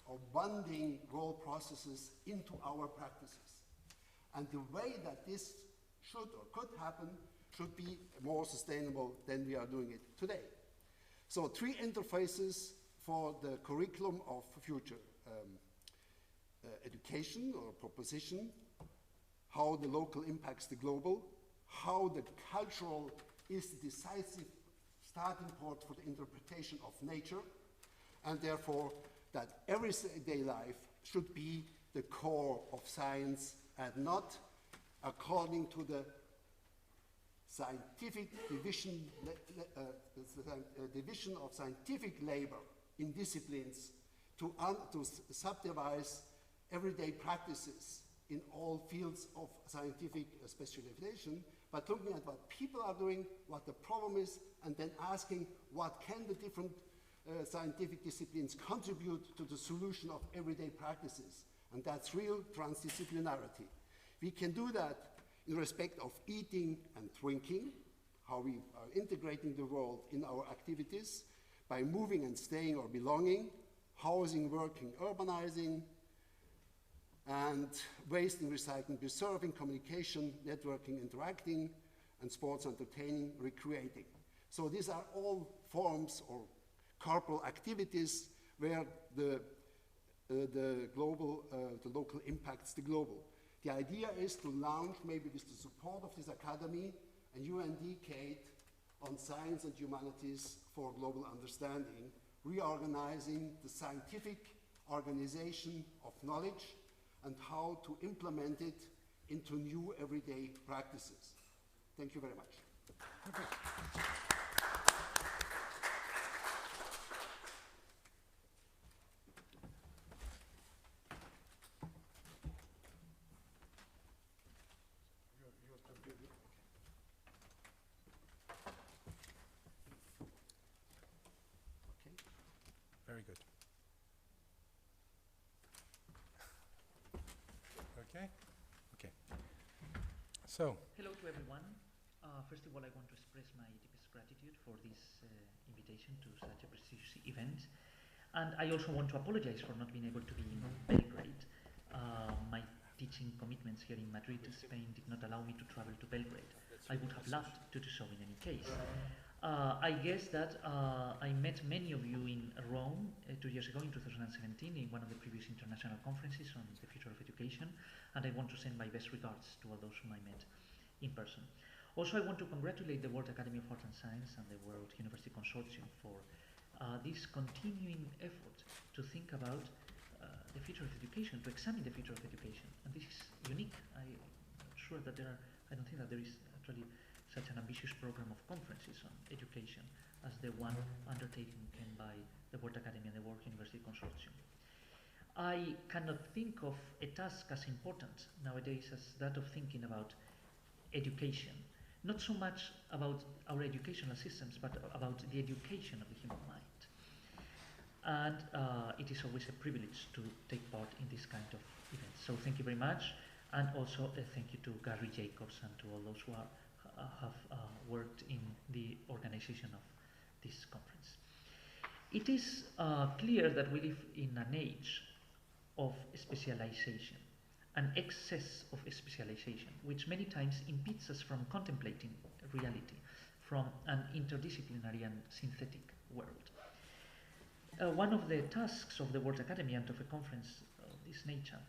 or bonding world processes into our practices. And the way that this should or could happen should be more sustainable than we are doing it today. So 3 interfaces for the curriculum of future education or proposition: how the local impacts the global, how the cultural is the decisive starting point for the interpretation of nature, and therefore that everyday life should be the core of science and not according to the scientific division, division of scientific labor in disciplines to subdivide everyday practices in all fields of scientific specialization, but looking at what people are doing, what the problem is, and then asking what can the different scientific disciplines contribute to the solution of everyday practices. And that's real transdisciplinarity. We can do that in respect of eating and drinking, how we are integrating the world in our activities, by moving and staying or belonging, housing, working, urbanizing, and waste and recycling, preserving, communication, networking, interacting, and sports, entertaining, recreating. So these are all forms or corporal activities where the local impacts the global. The idea is to launch, maybe with the support of this academy, a UN decade on science and humanities for global understanding, reorganizing the scientific organization of knowledge and how to implement it into new everyday practices. Thank you very much. Very good. Okay? Okay. So. Hello to everyone. First of all, I want to express my deepest gratitude for this invitation to such a prestigious event. And I also want to apologize for not being able to be in Belgrade. My teaching commitments here in Madrid, Spain, did not allow me to travel to Belgrade. I would have loved to do so in any case. I guess that I met many of you in Rome 2 years ago in 2017 in one of the previous international conferences on the future of education, and I want to send my best regards to all those whom I met in person. Also, I want to congratulate the World Academy of Arts and Science and the World University Consortium for this continuing effort to think about the future of education, to examine the future of education. And this is unique. I'm not sure that I don't think that there is actually such an ambitious program of conferences on education as the one undertaken by the World Academy and the World University Consortium. I cannot think of a task as important nowadays as that of thinking about education. Not so much about our educational systems, but about the education of the human mind. And it is always a privilege to take part in this kind of events. So thank you very much, and also thank you to Gary Jacobs and to all those who have worked in the organization of this conference. It is clear that we live in an age of specialization, an excess of specialization, which many times impedes us from contemplating reality from an interdisciplinary and synthetic world. One of the tasks of the World Academy and of a conference of this nature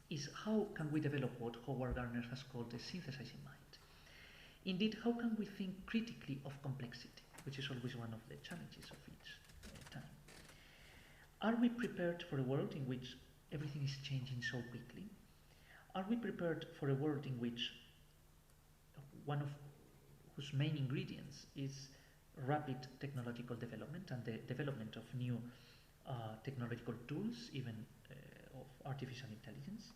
is how can we develop what Howard Gardner has called a synthesizing mind. Indeed, how can we think critically of complexity? which is always one of the challenges of each time. Are we prepared for a world in which everything is changing so quickly? Are we prepared for a world in which one of whose main ingredients is rapid technological development and the development of new technological tools, even of artificial intelligence?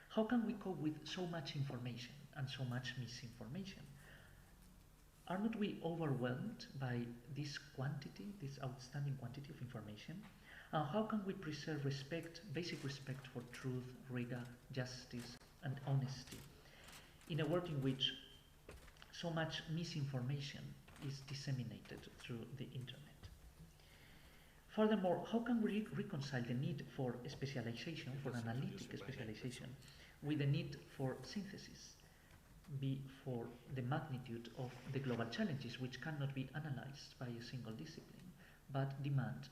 How can we cope with so much information and so much misinformation? Are not we overwhelmed by this quantity, this outstanding quantity of information? And how can we preserve respect, basic respect for truth, rigor, justice, and honesty in a world in which so much misinformation is disseminated through the internet? Furthermore, how can we reconcile the need for specialization, for analytic specialization, with the need for synthesis, be for the magnitude of the global challenges which cannot be analyzed by a single discipline, but demand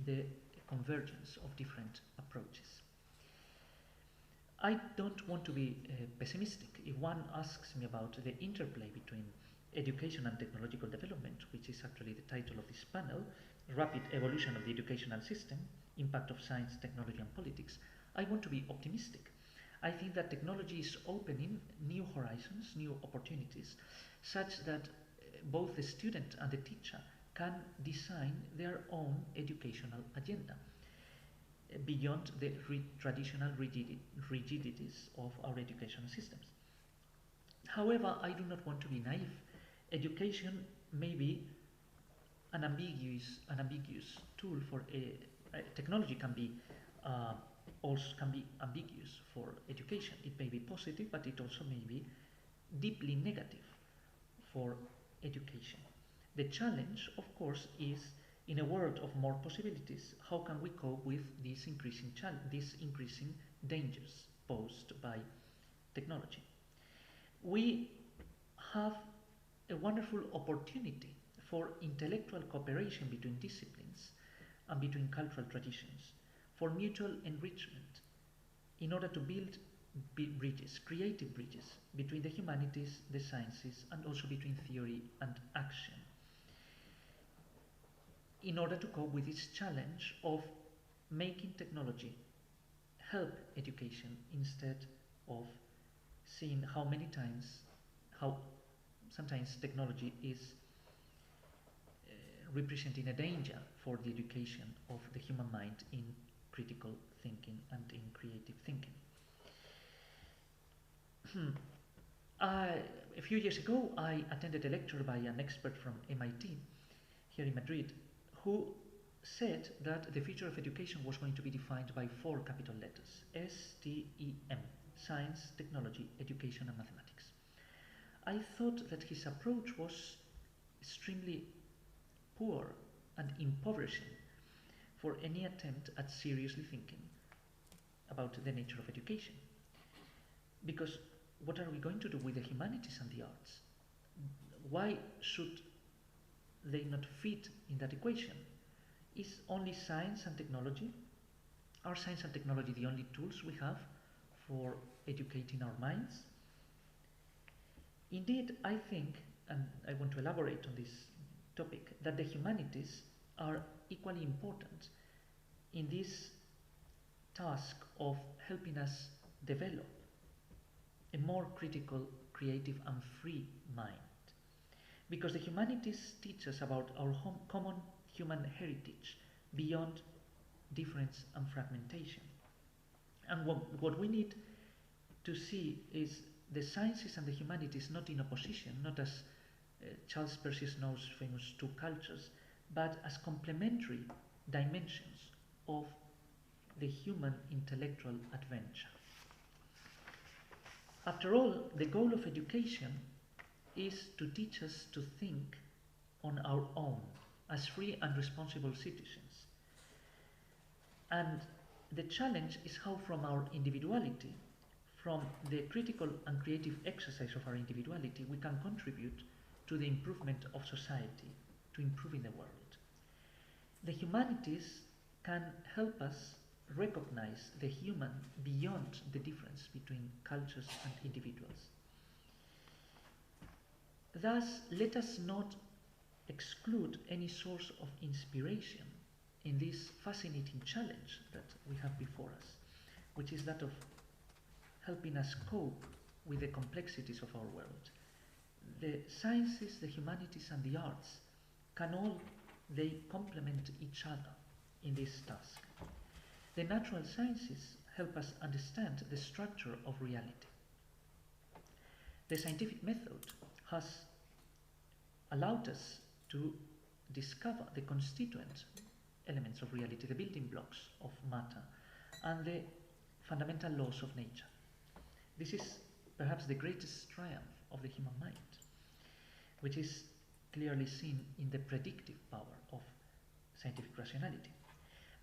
the convergence of different approaches? I don't want to be pessimistic. If one asks me about the interplay between education and technological development, which is actually the title of this panel, rapid evolution of the educational system, impact of science, technology and politics, I want to be optimistic. I think that technology is opening new horizons, new opportunities, such that both the student and the teacher can design their own educational agenda beyond the traditional rigidities of our educational systems. However, I do not want to be naive. Education may be an ambiguous tool for technology can be ambiguous for education. It may be positive, but it also may be deeply negative for education. The challenge, of course, is in a world of more possibilities, how can we cope with these increasing dangers posed by technology? We have a wonderful opportunity for intellectual cooperation between disciplines and between cultural traditions, for mutual enrichment, in order to build bridges, creative bridges, between the humanities, the sciences, and also between theory and action, in order to cope with this challenge of making technology help education instead of seeing how sometimes technology is representing a danger for the education of the human mind in critical thinking and in creative thinking. A few years ago, I attended a lecture by an expert from MIT here in Madrid, who said that the future of education was going to be defined by 4 capital letters: STEM, science, technology, education and mathematics. I thought that his approach was extremely poor and impoverishing for any attempt at seriously thinking about the nature of education. Because what are we going to do with the humanities and the arts? Why should they not fit in that equation? Is only science and technology? Are science and technology the only tools we have for educating our minds? Indeed, I think, and I want to elaborate on this topic, that the humanities are equally important in this task of helping us develop a more critical, creative and free mind. Because the humanities teach us about our common human heritage beyond difference and fragmentation. And what we need to see is the sciences and the humanities not in opposition, not as Charles Percy Snow's famous 2 cultures, but as complementary dimensions of the human intellectual adventure. After all, the goal of education is to teach us to think on our own as free and responsible citizens. And the challenge is how from our individuality, from the critical and creative exercise of our individuality, we can contribute to the improvement of society, to improving the world. The humanities can help us recognize the human beyond the difference between cultures and individuals. Thus, let us not exclude any source of inspiration in this fascinating challenge that we have before us, which is that of helping us cope with the complexities of our world. The sciences, the humanities, and the arts they complement each other in this task. The natural sciences help us understand the structure of reality. The scientific method has allowed us to discover the constituent elements of reality, the building blocks of matter, and the fundamental laws of nature. This is perhaps the greatest triumph of the human mind, which is clearly seen in the predictive power of scientific rationality.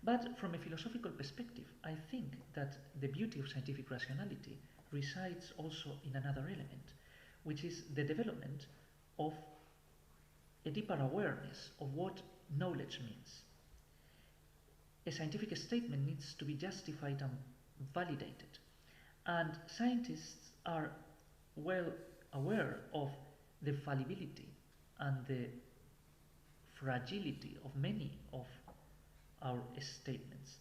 But from a philosophical perspective, I think that the beauty of scientific rationality resides also in another element, which is the development of a deeper awareness of what knowledge means. A scientific statement needs to be justified and validated, and scientists are well aware of the fallibility and the fragility of many of our statements.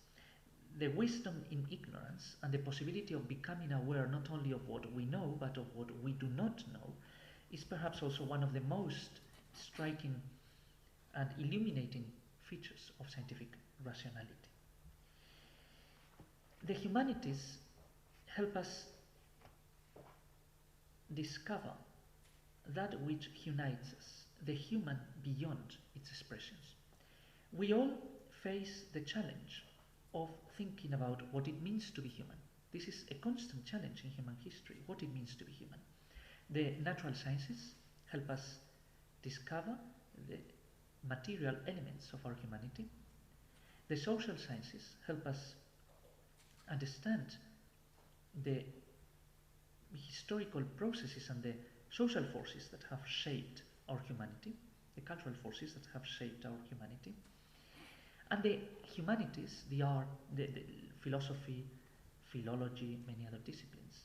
The wisdom in ignorance and the possibility of becoming aware not only of what we know but of what we do not know is perhaps also one of the most striking and illuminating features of scientific rationality. The humanities help us discover that which unites us, the human beyond its expressions. We all face the challenge of thinking about what it means to be human. This is a constant challenge in human history, what it means to be human. The natural sciences help us discover the material elements of our humanity. The social sciences help us understand the historical processes and the social forces that have shaped our humanity, the cultural forces that have shaped our humanity. And the humanities, the art, the philosophy, philology, many other disciplines,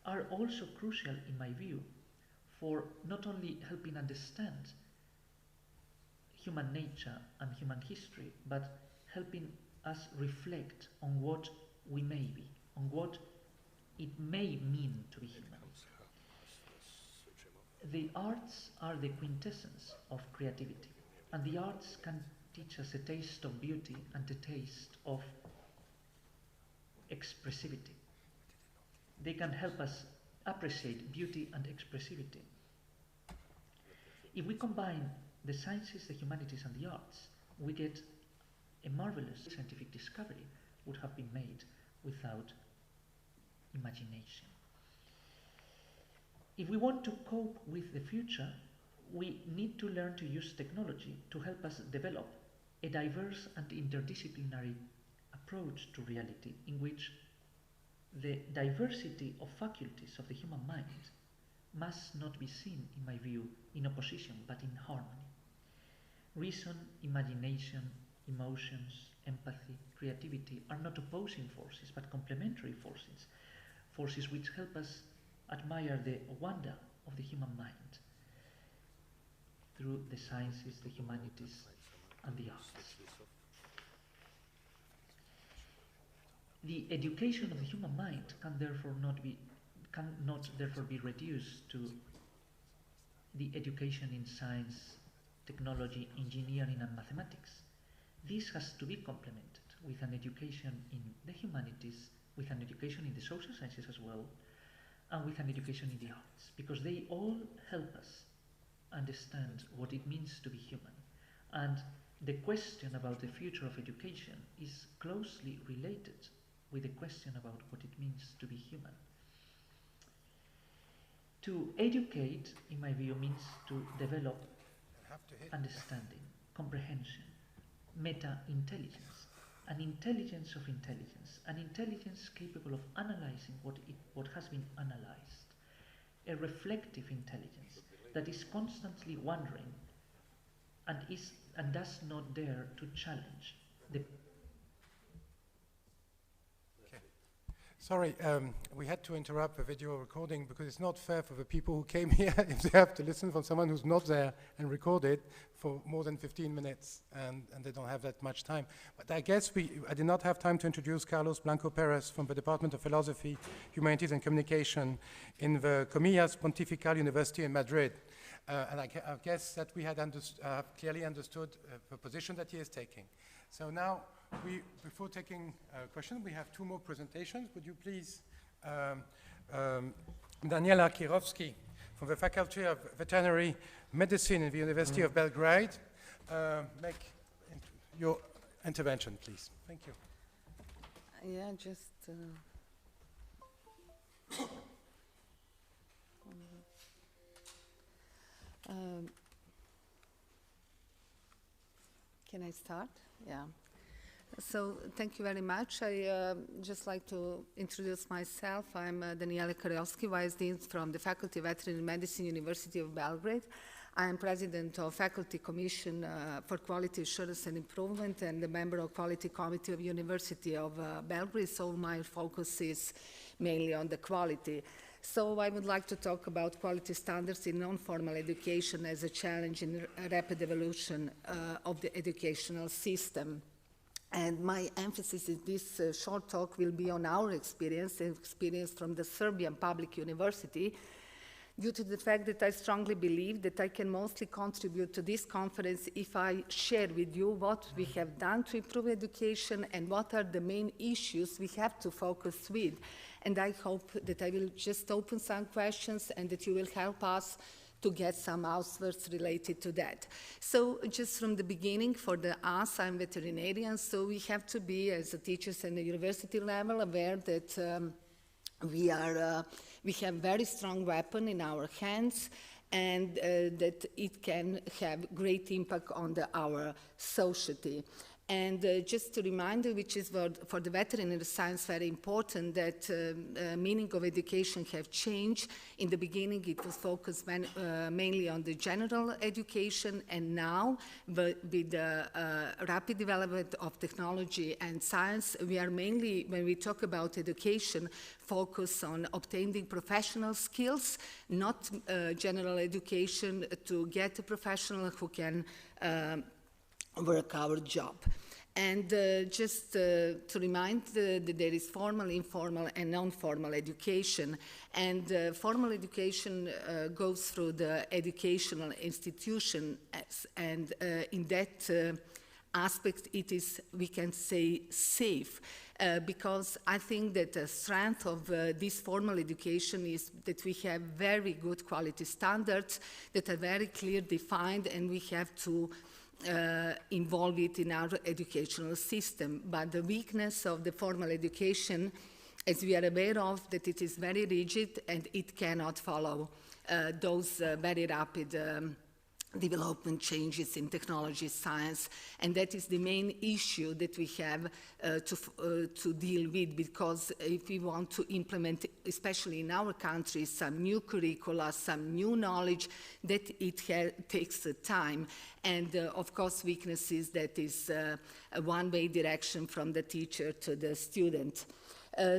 are also crucial, in my view, for not only helping understand human nature and human history, but helping us reflect on what we may be, on what it may mean to be human. The arts are the quintessence of creativity, and the arts can teach us a taste of beauty and a taste of expressivity. They can help us appreciate beauty and expressivity. If we combine the sciences, the humanities, and the arts, we get a marvelous scientific discovery would have been made without imagination. If we want to cope with the future, we need to learn to use technology to help us develop a diverse and interdisciplinary approach to reality in which the diversity of faculties of the human mind must not be seen, in my view, in opposition but in harmony. Reason, imagination, emotions, empathy, creativity are not opposing forces but complementary forces, forces which help us admire the wonder of the human mind through the sciences, the humanities, and the arts. The education of the human mind cannot therefore be reduced to the education in science, technology, engineering, and mathematics. This has to be complemented with an education in the humanities, with an education in the social sciences as well, and with an education in the arts, because they all help us understand what it means to be human. And the question about the future of education is closely related with the question about what it means to be human. To educate, in my view, means to develop understanding, comprehension, meta-intelligence, an intelligence of intelligence, an intelligence capable of analyzing what has been analyzed, a reflective intelligence that is constantly wondering and does not dare to challenge the... Sorry, we had to interrupt the video recording because it's not fair for the people who came here if they have to listen from someone who's not there and record it for more than 15 minutes and they don't have that much time. But I guess I did not have time to introduce Carlos Blanco Perez from the Department of Philosophy, Humanities and Communication in the Comillas Pontifical University in Madrid. And I guess that we had clearly understood the position that he is taking. So now, before taking questions, we have two more presentations. Would you please, Daniela Kirovsky from the Faculty of Veterinary Medicine in the University of Belgrade, make your intervention, please. Thank you. Yeah, just... can I start? Yeah. So thank you very much. I just like to introduce myself. I'm Daniela Karelski, Vice Dean from the Faculty of Veterinary Medicine, University of Belgrade. I am President of Faculty Commission for Quality Assurance and Improvement and a member of Quality Committee of University of Belgrade, so my focus is mainly on the quality. So I would like to talk about quality standards in non-formal education as a challenge in rapid evolution of the educational system. And my emphasis in this short talk will be on our experience from the Serbian Public University, due to the fact that I strongly believe that I can mostly contribute to this conference if I share with you what we have done to improve education and what are the main issues we have to focus with. And I hope that I will just open some questions and that you will help us to get some answers related to that. So just from the beginning, for us, I'm veterinarian, so we have to be, as a teachers at the university level, aware that we have very strong weapon in our hands and that it can have great impact on our society. And just to remind you, which is for the veterinary science very important, that meaning of education have changed. In the beginning, it was focused mainly on the general education, and now, with the rapid development of technology and science, we are mainly, when we talk about education, focus on obtaining professional skills, not general education to get a professional who can work our job. And just to remind that there is formal, informal, and non-formal education. And formal education goes through the educational institution, and in that aspect it is, we can say, safe. Because I think that the strength of this formal education is that we have very good quality standards that are very clear defined, and we have to involve it in our educational system. But the weakness of the formal education, as we are aware of, that it is very rigid and it cannot follow those very rapid development changes in technology, science, and that is the main issue that we have to deal with, because if we want to implement, especially in our country, some new curricula, some new knowledge, that it takes time. And of course, weaknesses, that is a one-way direction from the teacher to the student. I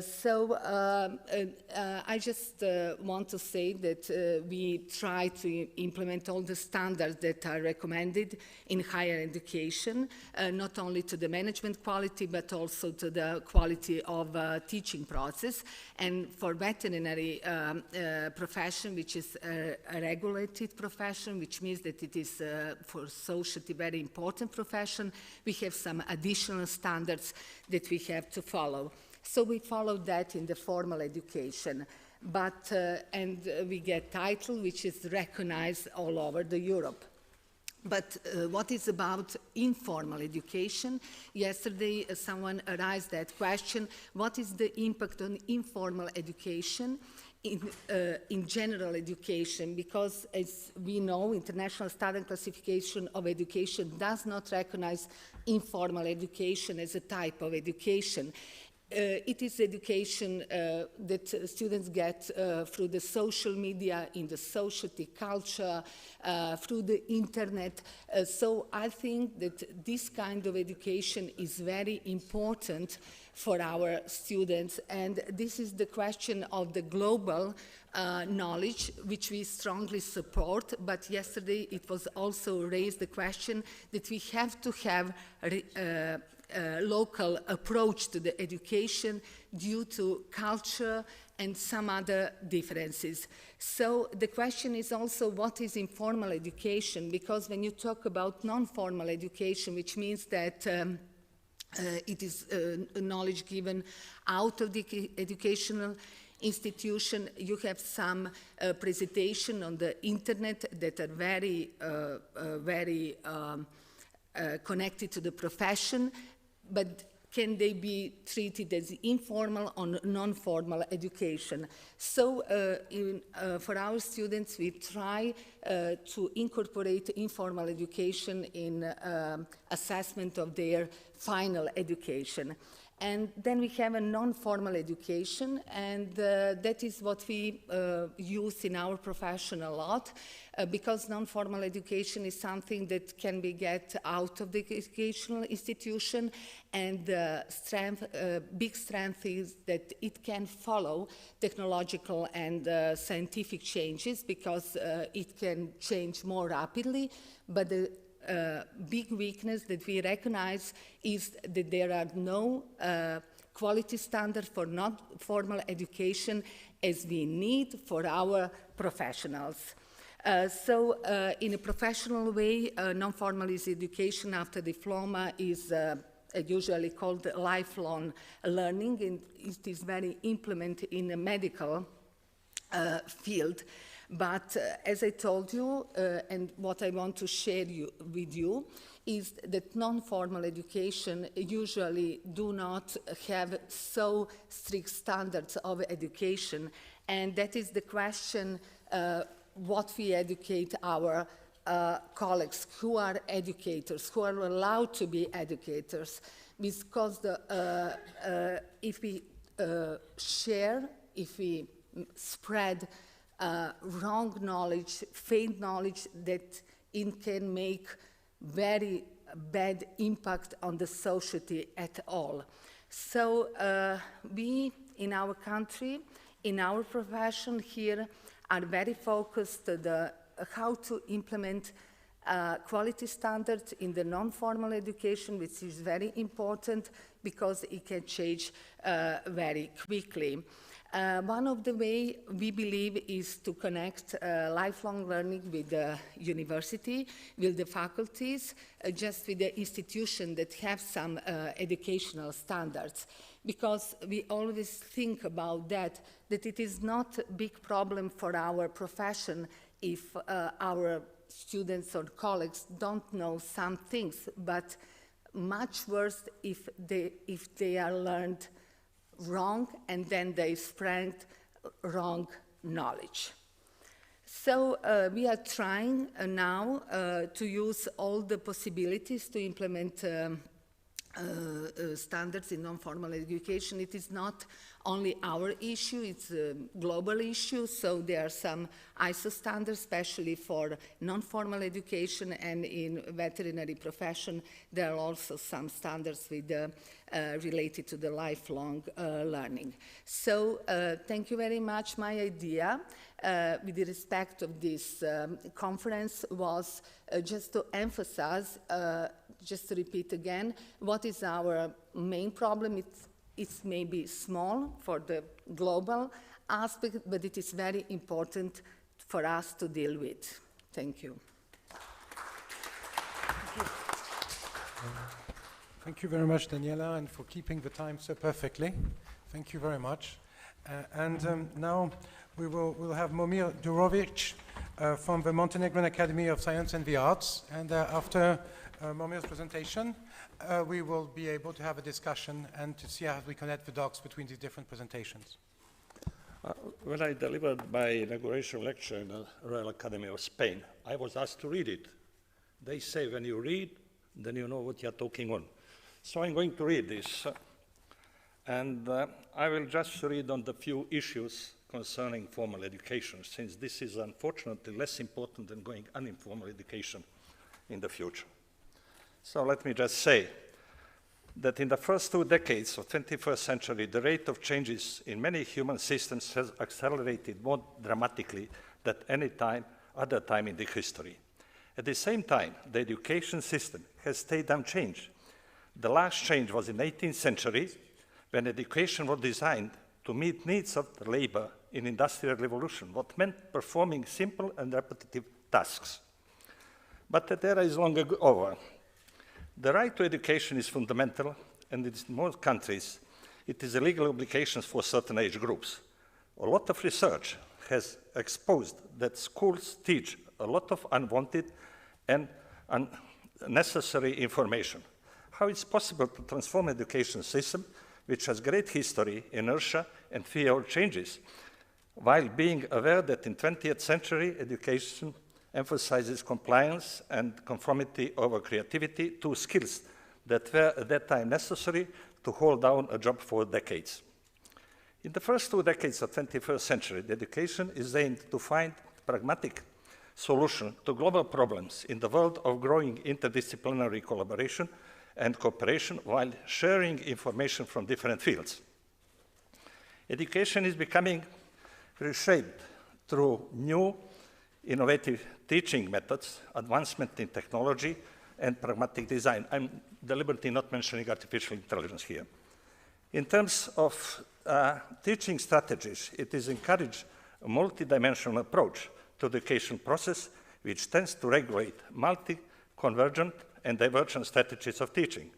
just want to say that we try to implement all the standards that are recommended in higher education, not only to the management quality, but also to the quality of teaching process. And for veterinary profession, which is a regulated profession, which means that it is for society very important profession, we have some additional standards that we have to follow. So we follow that in the formal education, but and we get title which is recognized all over the Europe. But what is about informal education? Yesterday someone raised that question, what is the impact on informal education in general education? Because as we know, International Standard Classification of Education does not recognize informal education as a type of education. It is education that students get through the social media, in the society, culture, through the internet. So I think that this kind of education is very important for our students. And this is the question of the global knowledge, which we strongly support. But yesterday it was also raised the question that we have to have local approach to the education due to culture and some other differences. So the question is also what is informal education, because when you talk about non-formal education, which means that it is knowledge given out of the educational institution, you have some presentation on the internet that are very connected to the profession, but can they be treated as informal or non-formal education? So for our students, we try to incorporate informal education in assessment of their final education. And then we have a non-formal education, and that is what we use in our profession a lot, because non-formal education is something that can be get out of the educational institution, and big strength is that it can follow technological and scientific changes, because it can change more rapidly, but the big weakness that we recognize is that there are no quality standards for non-formal education as we need for our professionals. So in a professional way, non-formal education after diploma is usually called lifelong learning, and it is very implemented in a medical field. But as I told you, and what I want to share with you, is that non-formal education usually do not have so strict standards of education, and that is the question, what we educate our colleagues who are educators, who are allowed to be educators, because if we share, if we spread wrong knowledge, faint knowledge, that it can make very bad impact on the society at all. So we, in our country, in our profession here, are very focused on how to implement quality standards in the non-formal education, which is very important because it can change very quickly. One of the ways we believe is to connect lifelong learning with the university, with the faculties, just with the institutions that have some educational standards. Because we always think about that it is not a big problem for our profession if our students or colleagues don't know some things, but much worse if they are learned wrong and then they spread wrong knowledge. So we are trying now to use all the possibilities to implement standards in non-formal education. It is not only our issue, it's a global issue, so there are some ISO standards, especially for non-formal education, and in veterinary profession, there are also some standards with related to the lifelong learning. So thank you very much. My idea, with respect of this conference, was just to emphasize, just to repeat again, what is our main problem. It's maybe small for the global aspect, but it is very important for us to deal with. Thank you. Thank you very much, Daniela, and for keeping the time so perfectly. Thank you very much. Now we'll have Momir Durovic from the Montenegrin Academy of Science and the Arts, and after Momir's presentation, we will be able to have a discussion and to see how we connect the dots between these different presentations. When I delivered my inauguration lecture in the Royal Academy of Spain, I was asked to read it. They say when you read, then you know what you're talking on. So I'm going to read this, and I will just read on the few issues concerning formal education, since this is unfortunately less important than going uninformal education in the future. So let me just say, that in the first 2 decades of the 21st century, the rate of changes in many human systems has accelerated more dramatically than any other time in the history. At the same time, the education system has stayed unchanged. The last change was in the 18th century, when education was designed to meet needs of the labor in industrial revolution, what meant performing simple and repetitive tasks. But that era is long ago over. The right to education is fundamental, and in most countries, it is a legal obligation for certain age groups. A lot of research has exposed that schools teach a lot of unwanted and unnecessary information. How it's possible to transform an education system which has great history, inertia, and fear of changes, while being aware that in the 20th century, education emphasizes compliance and conformity over creativity, 2 skills that were at that time necessary to hold down a job for decades. In the first 2 decades of the 21st century, the education is aimed to find pragmatic solution to global problems in the world of growing interdisciplinary collaboration and cooperation while sharing information from different fields. Education is becoming reshaped through new innovative teaching methods, advancement in technology, and pragmatic design. I'm deliberately not mentioning artificial intelligence here. In terms of teaching strategies, it is encouraged a multi-dimensional approach to the education process, which tends to regulate multi-convergent and divergent strategies of teaching.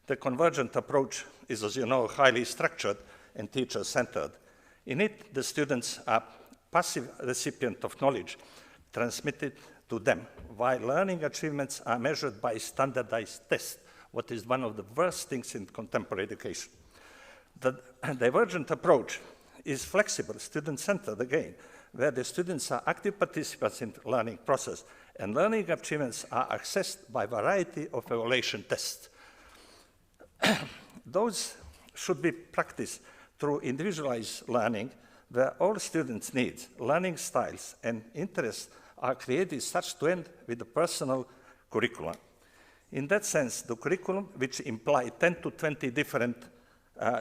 The convergent approach is, as you know, highly structured and teacher-centered. In it, the students are passive recipients of knowledge transmitted to them, while learning achievements are measured by standardized tests, what is one of the worst things in contemporary education. The divergent approach is flexible, student-centered again, where the students are active participants in the learning process, and learning achievements are assessed by a variety of evaluation tests. Those should be practiced through individualized learning, where all students' needs, learning styles, and interests are created such to end with the personal curriculum. In that sense, the curriculum, which implies 10 to 20 different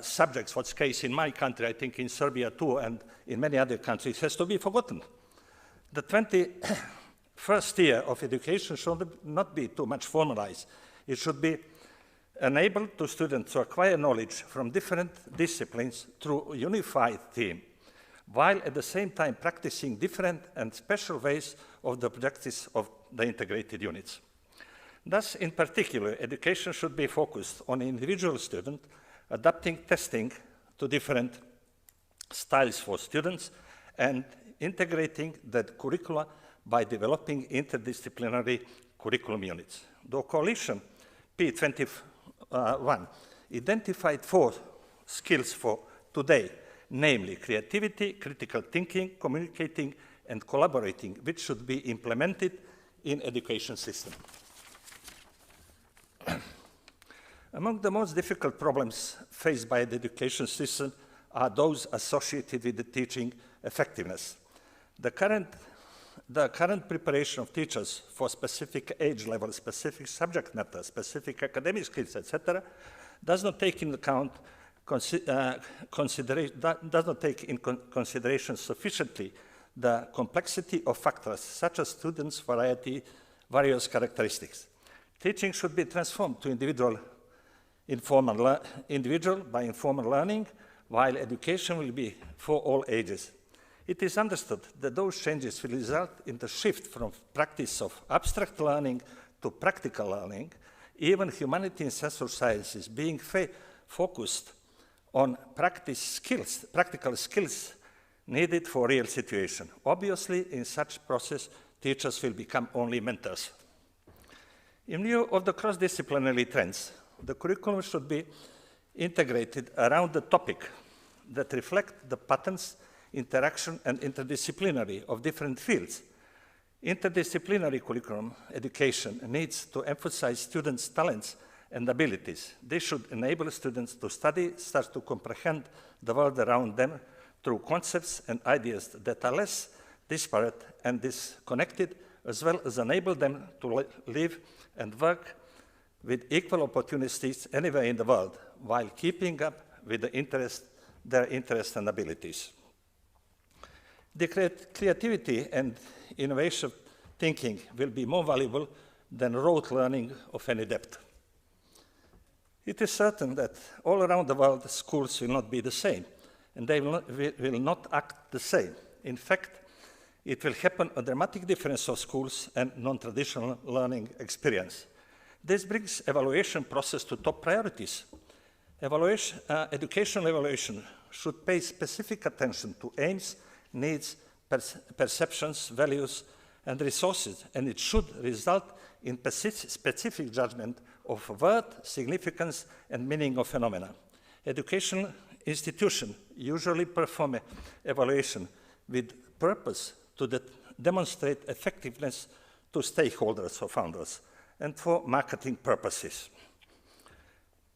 subjects, what's the case in my country, I think in Serbia too, and in many other countries, has to be forgotten. The 21st year of education should not be too much formalized. It should be enabled to students to acquire knowledge from different disciplines through a unified theme, while at the same time practicing different and special ways of the practice of the integrated units. Thus, in particular, education should be focused on individual student, adapting testing to different styles for students, and integrating that curricula by developing interdisciplinary curriculum units. The coalition P21 identified 4 skills for today, namely creativity, critical thinking, communicating, and collaborating, which should be implemented in education system. Among the most difficult problems faced by the education system are those associated with the teaching effectiveness. The current preparation of teachers for specific age level, specific subject matter, specific academic skills, etc., does not take into account consideration sufficiently the complexity of factors such as students' various characteristics. Teaching should be transformed to individual by informal learning, while education will be for all ages. It is understood that those changes will result in the shift from practice of abstract learning to practical learning, even humanities and social sciences being focused on practical skills needed for real situation. Obviously, in such process, teachers will become only mentors. In view of the cross-disciplinary trends, the curriculum should be integrated around the topic that reflect the patterns, interaction, and interdisciplinary of different fields. Interdisciplinary curriculum education needs to emphasize students' talents and abilities. They should enable students to study, start to comprehend the world around them through concepts and ideas that are less disparate and disconnected, as well as enable them to live and work with equal opportunities anywhere in the world, while keeping up with their interests and abilities. The creativity and innovation thinking will be more valuable than rote learning of any depth. It is certain that all around the world, schools will not be the same, and they will not act the same. In fact, it will happen a dramatic difference of schools and non-traditional learning experience. This brings evaluation process to top priorities. Educational evaluation should pay specific attention to aims, needs, perceptions, values, and resources, and it should result in specific judgment of worth, significance, and meaning of phenomena. Educational institutions usually perform evaluation with purpose to demonstrate effectiveness to stakeholders or founders and for marketing purposes.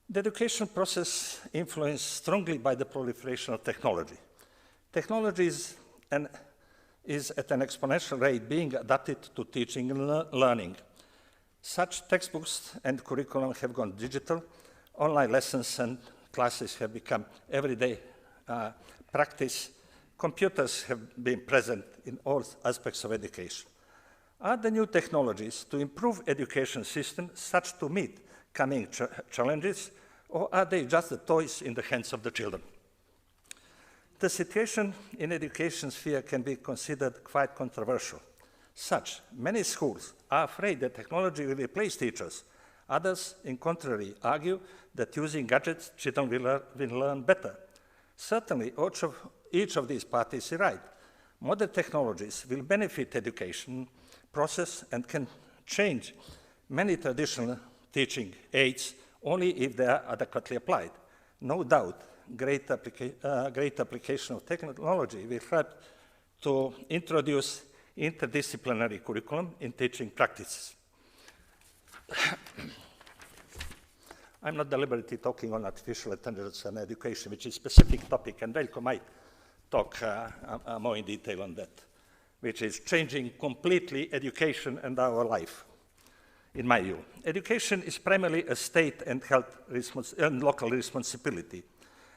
The education process influenced strongly by the proliferation of technology. Technology is at an exponential rate being adapted to teaching and learning. Such textbooks and curriculum have gone digital. Online lessons and classes have become everyday practice. Computers have been present in all aspects of education. Are the new technologies to improve education system such to meet coming challenges, or are they just the toys in the hands of the children? The situation in education sphere can be considered quite controversial. Many schools are afraid that technology will replace teachers. Others, in contrary, argue that using gadgets, children will learn better. Certainly, each of these parties is right. Modern technologies will benefit education process and can change many traditional teaching aids only if they are adequately applied. No doubt, great application of technology will help to introduce interdisciplinary curriculum in teaching practices. I'm not deliberately talking on artificial intelligence and education, which is a specific topic, and Veljko might talk more in detail on that, which is changing completely education and our life, in my view. Education is primarily a state and local responsibility.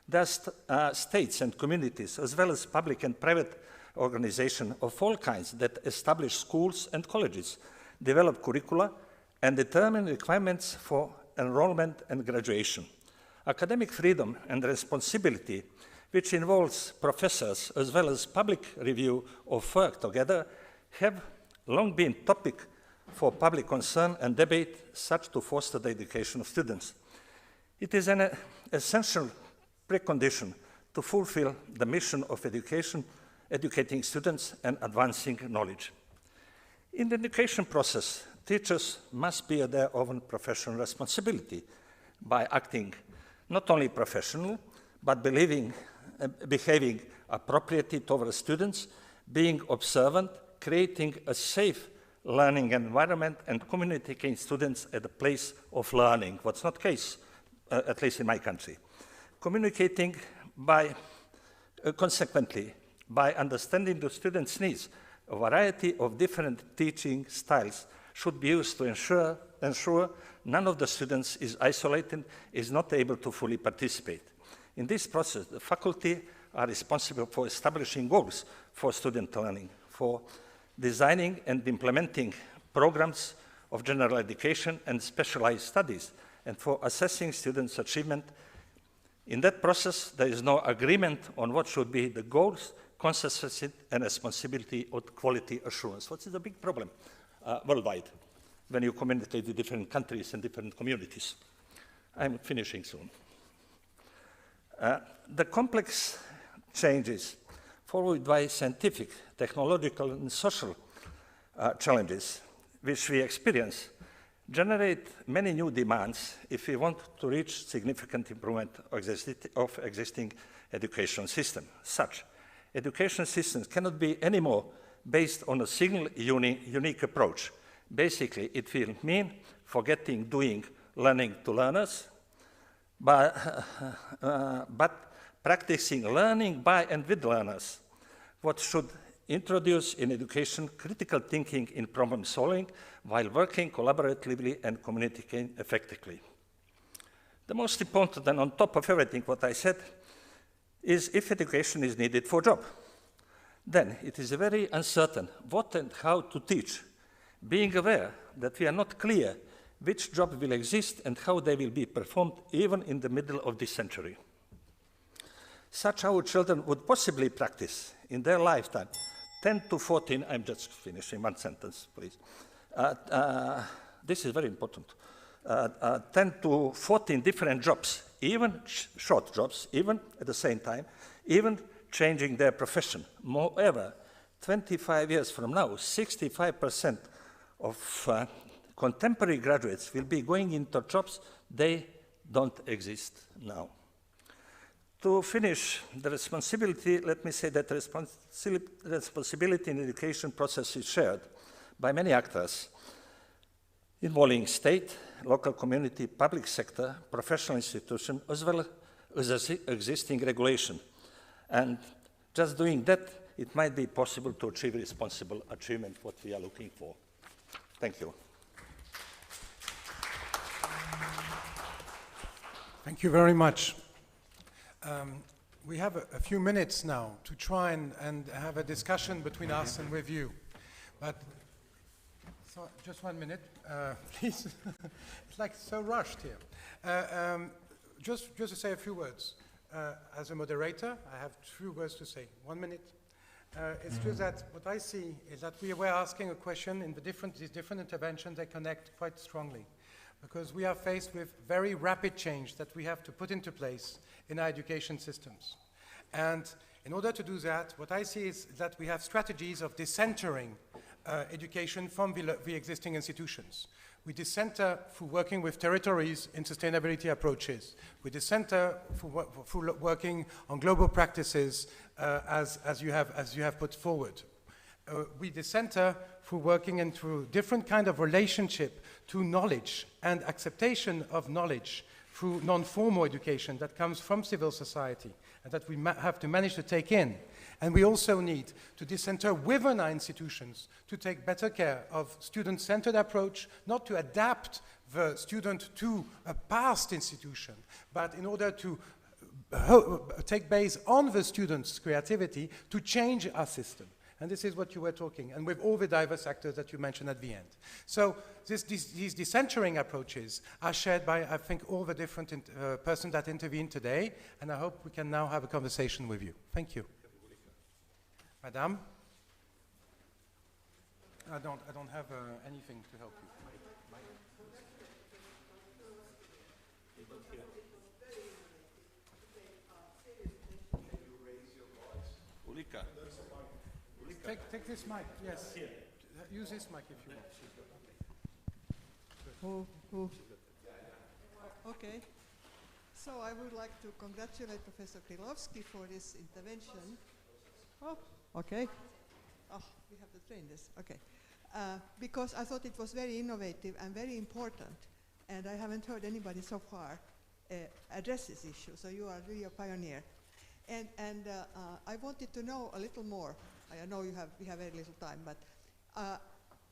There are states and communities, as well as public and private organizations of all kinds that establish schools and colleges, develop curricula, and determine requirements for enrollment and graduation. Academic freedom and responsibility, which involves professors as well as public review of work together, have long been topic for public concern and debate, such to foster the education of students. It is an essential precondition to fulfill the mission of education, educating students and advancing knowledge. In the education process, teachers must bear their own professional responsibility by acting not only professional, but behaving appropriately towards students, being observant, creating a safe learning environment, and communicating students at the place of learning, what's not the case, at least in my country. Communicating consequently, by understanding the students' needs, a variety of different teaching styles should be used to ensure none of the students is isolated, is not able to fully participate. In this process, the faculty are responsible for establishing goals for student learning, for designing and implementing programs of general education and specialized studies, and for assessing students' achievement. In that process, there is no agreement on what should be the goals, consistency, and responsibility of quality assurance, which is a big problem worldwide when you communicate with different countries and different communities. I'm finishing soon. The complex changes followed by scientific, technological, and social challenges which we experience generate many new demands if we want to reach significant improvement of existing education system. Such education systems cannot be anymore based on a single unique approach. Basically, it will mean forgetting doing learning to learners, but practicing learning by and with learners. What should introduce in education critical thinking in problem solving while working collaboratively and communicating effectively. The most important, and on top of everything what I said, is if education is needed for job. Then it is very uncertain what and how to teach, being aware that we are not clear which job will exist and how they will be performed even in the middle of this century. Such our children would possibly practice in their lifetime 10 to 14, I'm just finishing one sentence, please. This is very important. 10 to 14 different jobs, even short jobs, even at the same time, even changing their profession. Moreover, 25 years from now, 65% of contemporary graduates will be going into jobs they don't exist now. To finish the responsibility, let me say that responsibility in the education process is shared by many actors involving state, local community, public sector, professional institution, as well as existing regulation. And just doing that, it might be possible to achieve responsible achievement, what we are looking for. Thank you. Thank you very much. We have a few minutes now to try and have a discussion between us and with you. But so, just 1 minute, please. It's like so rushed here. Just to say a few words. As a moderator, I have 2 words to say. 1 minute. It's just that what I see is that we were asking a question in these different interventions, they connect quite strongly. Because we are faced with very rapid change that we have to put into place in our education systems. And in order to do that, what I see is that we have strategies of decentering education from the existing institutions. We decenter through working with territories in sustainability approaches. We decenter through working on global practices as you have put forward. We decenter through working and through different kind of relationship to knowledge and acceptation of knowledge through non-formal education that comes from civil society and that we have to manage to take in. And we also need to decenter within our institutions to take better care of student-centered approach, not to adapt the student to a past institution, but in order to take base on the student's creativity to change our system. And this is what you were talking, and with all the diverse actors that you mentioned at the end. So these decentering approaches are shared by, I think, all the different persons that intervened today, and I hope we can now have a conversation with you. Thank you. Madame? I don't have anything to help you. Take this mic, yes. Here. Use this mic if you want. Okay. So I would like to congratulate Professor Krylovsky for this intervention. Oh, okay. Oh, we have to train this. Okay. Because I thought it was very innovative and very important, and I haven't heard anybody so far address this issue. So you are really a pioneer. And I wanted to know a little more. I know we have very little time, but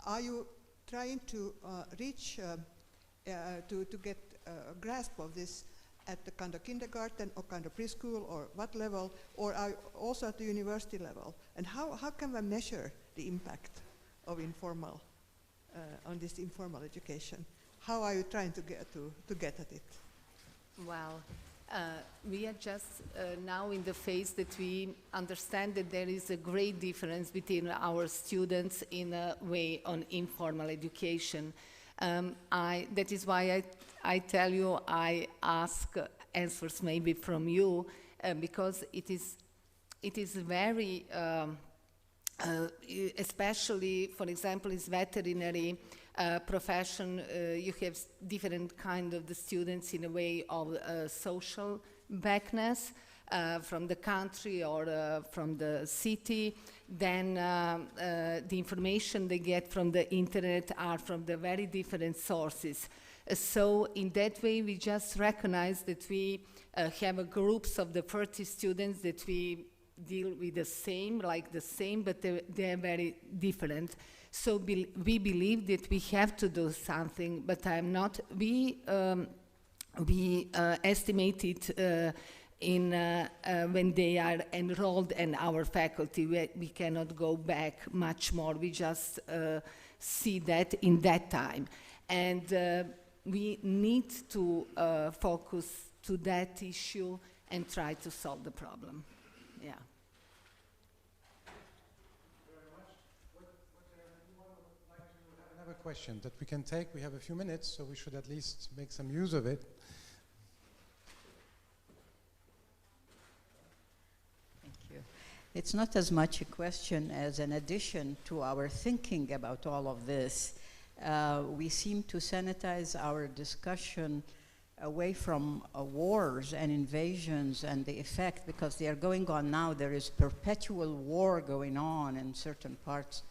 are you trying to reach to get a grasp of this at the kind of kindergarten or kind of preschool or what level, or are also at the university level? And how can we measure the impact of informal on this informal education? How are you trying to get at it? Well, we are just now in the phase that we understand that there is a great difference between our students in a way on informal education. That is why I tell you I ask answers maybe from you because it is very, especially for example, is veterinary profession, you have different kind of the students in a way of social backness from the country or from the city. Then the information they get from the internet are from the very different sources. So in that way, we just recognize that we have groups of the 30 students that we deal with the same, but they're very different. So we believe that we have to do something, but I'm not. We estimated when they are enrolled in our faculty, we cannot go back much more. We just see that in that time. And we need to focus to that issue and try to solve the problem. Yeah. Another question that we can take. We have a few minutes, so we should at least make some use of it. Thank you. It's not as much a question as an addition to our thinking about all of this. We seem to sanitize our discussion away from wars and invasions and the effect, because they are going on now. There is perpetual war going on in certain parts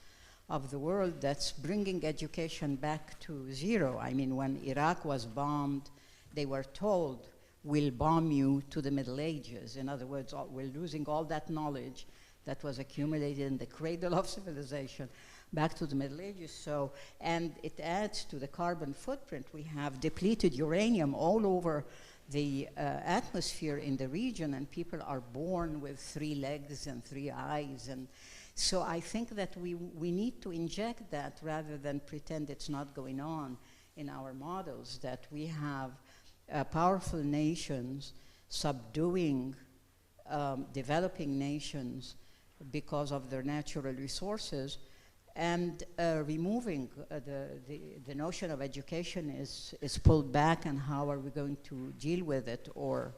of the world that's bringing education back to zero. I mean, when Iraq was bombed, they were told, we'll bomb you to the Middle Ages. In other words, we're losing all that knowledge that was accumulated in the cradle of civilization back to the Middle Ages. So, and it adds to the carbon footprint. We have depleted uranium all over the atmosphere in the region, and people are born with 3 legs and 3 eyes. And so I think that we need to inject that rather than pretend it's not going on in our models, that we have powerful nations subduing developing nations because of their natural resources, and removing the notion of education is pulled back, and how are we going to deal with it, or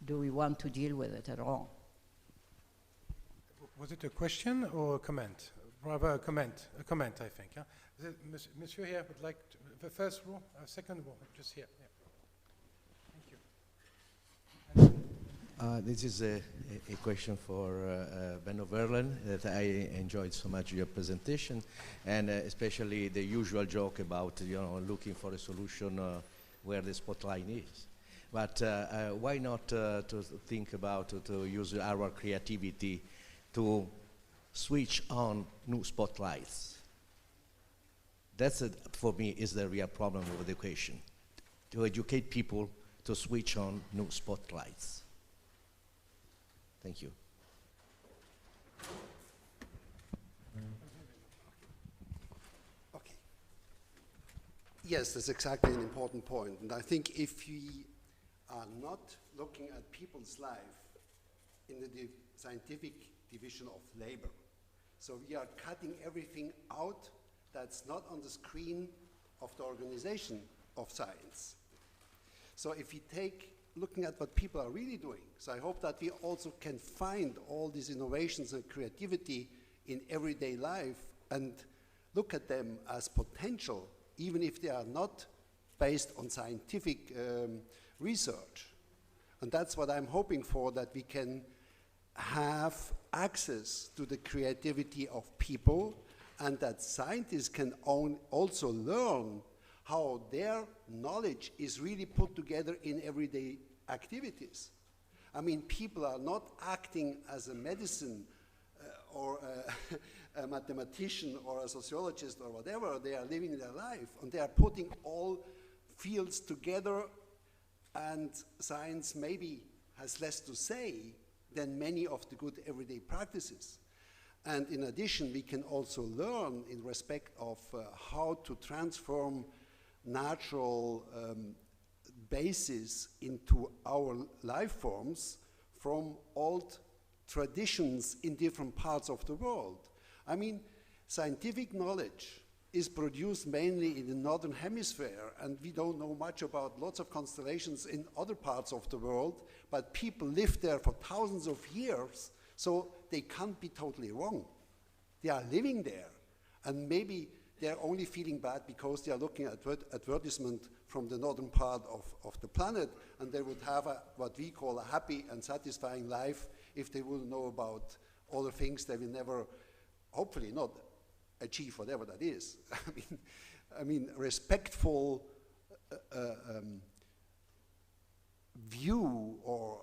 do we want to deal with it at all? Was it a question or a comment? Rather a comment, I think. Huh? Is it Monsieur here would like to, the first row, second row, just here. Yeah. Thank you. This is a question for Benno Verlen, that I enjoyed so much your presentation, and especially the usual joke about looking for a solution where the spotlight is. But why not to think about to use our creativity to switch on new spotlights? That's for me is the real problem with the equation, to educate people to switch on new spotlights. Thank you. Okay. Yes, that's exactly an important point. And I think if we are not looking at people's life in the scientific division of labor, so we are cutting everything out that's not on the screen of the organization of science. So if we take looking at what people are really doing, so I hope that we also can find all these innovations and creativity in everyday life and look at them as potential, even if they are not based on scientific research. And that's what I'm hoping for, that we can have access to the creativity of people, and that scientists can also learn how their knowledge is really put together in everyday activities. I mean, people are not acting as a medicine or a mathematician or a sociologist or whatever. They are living their life, and they are putting all fields together, and science maybe has less to say than many of the good everyday practices. And in addition, we can also learn in respect of how to transform natural basis into our life forms from old traditions in different parts of the world. I mean, scientific knowledge is produced mainly in the northern hemisphere, and we don't know much about lots of constellations in other parts of the world, but people live there for thousands of years, so they can't be totally wrong. They are living there, and maybe they're only feeling bad because they are looking at advertisement from the northern part of the planet, and they would have what we call a happy and satisfying life if they would know about all the things they will never, hopefully not, achieve, whatever that is. I mean, respectful view or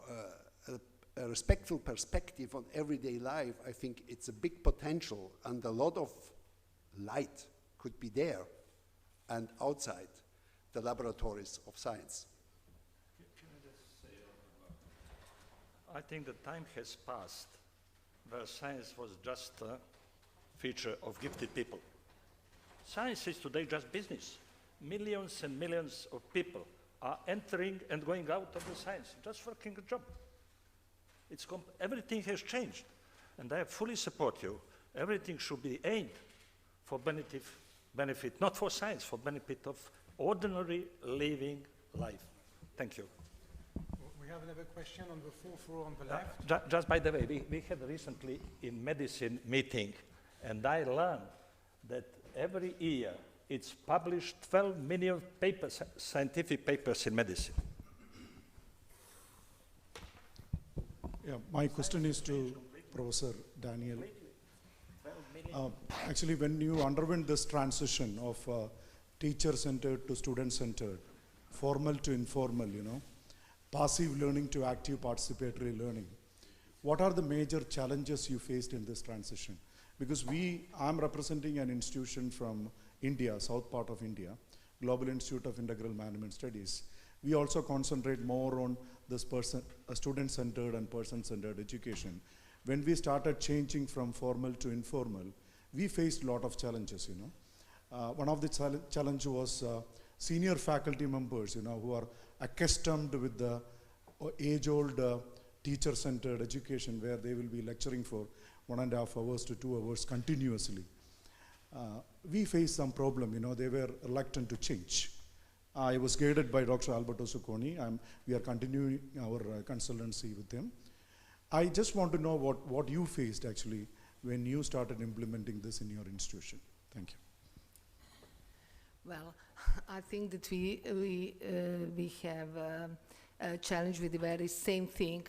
a respectful perspective on everyday life, I think it's a big potential, and a lot of light could be there and outside the laboratories of science. Can I just say, I think the time has passed where science was just a feature of gifted people. Science is today just business. Millions and millions of people are entering and going out of the science, just working a job. Everything has changed, and I fully support you. Everything should be aimed for benefit, not for science, for benefit of ordinary living life. Thank you. We have another question on the fourth row on the left. Just by the way, we had recently in medicine meeting, and I learned that every year it's published 12 million papers, scientific papers in medicine. Yeah, my question is to Professor Daniel. Actually, when you underwent this transition of teacher-centered to student-centered, formal to informal, passive learning to active participatory learning, what are the major challenges you faced in this transition? Because I'm representing an institution from India, south part of India, Global Institute of Integral Management Studies. We also concentrate more on this student-centered and person-centered education. When we started changing from formal to informal, we faced a lot of challenges, One of the challenge was senior faculty members, who are accustomed with the age-old teacher-centered education where they will be lecturing for 1.5 hours to 2 hours continuously. We faced some problem, they were reluctant to change. I was guided by Dr. Alberto Zucconi. We are continuing our consultancy with him. I just want to know what you faced actually when you started implementing this in your institution. Thank you. Well, I think that we have a challenge with the very same thing.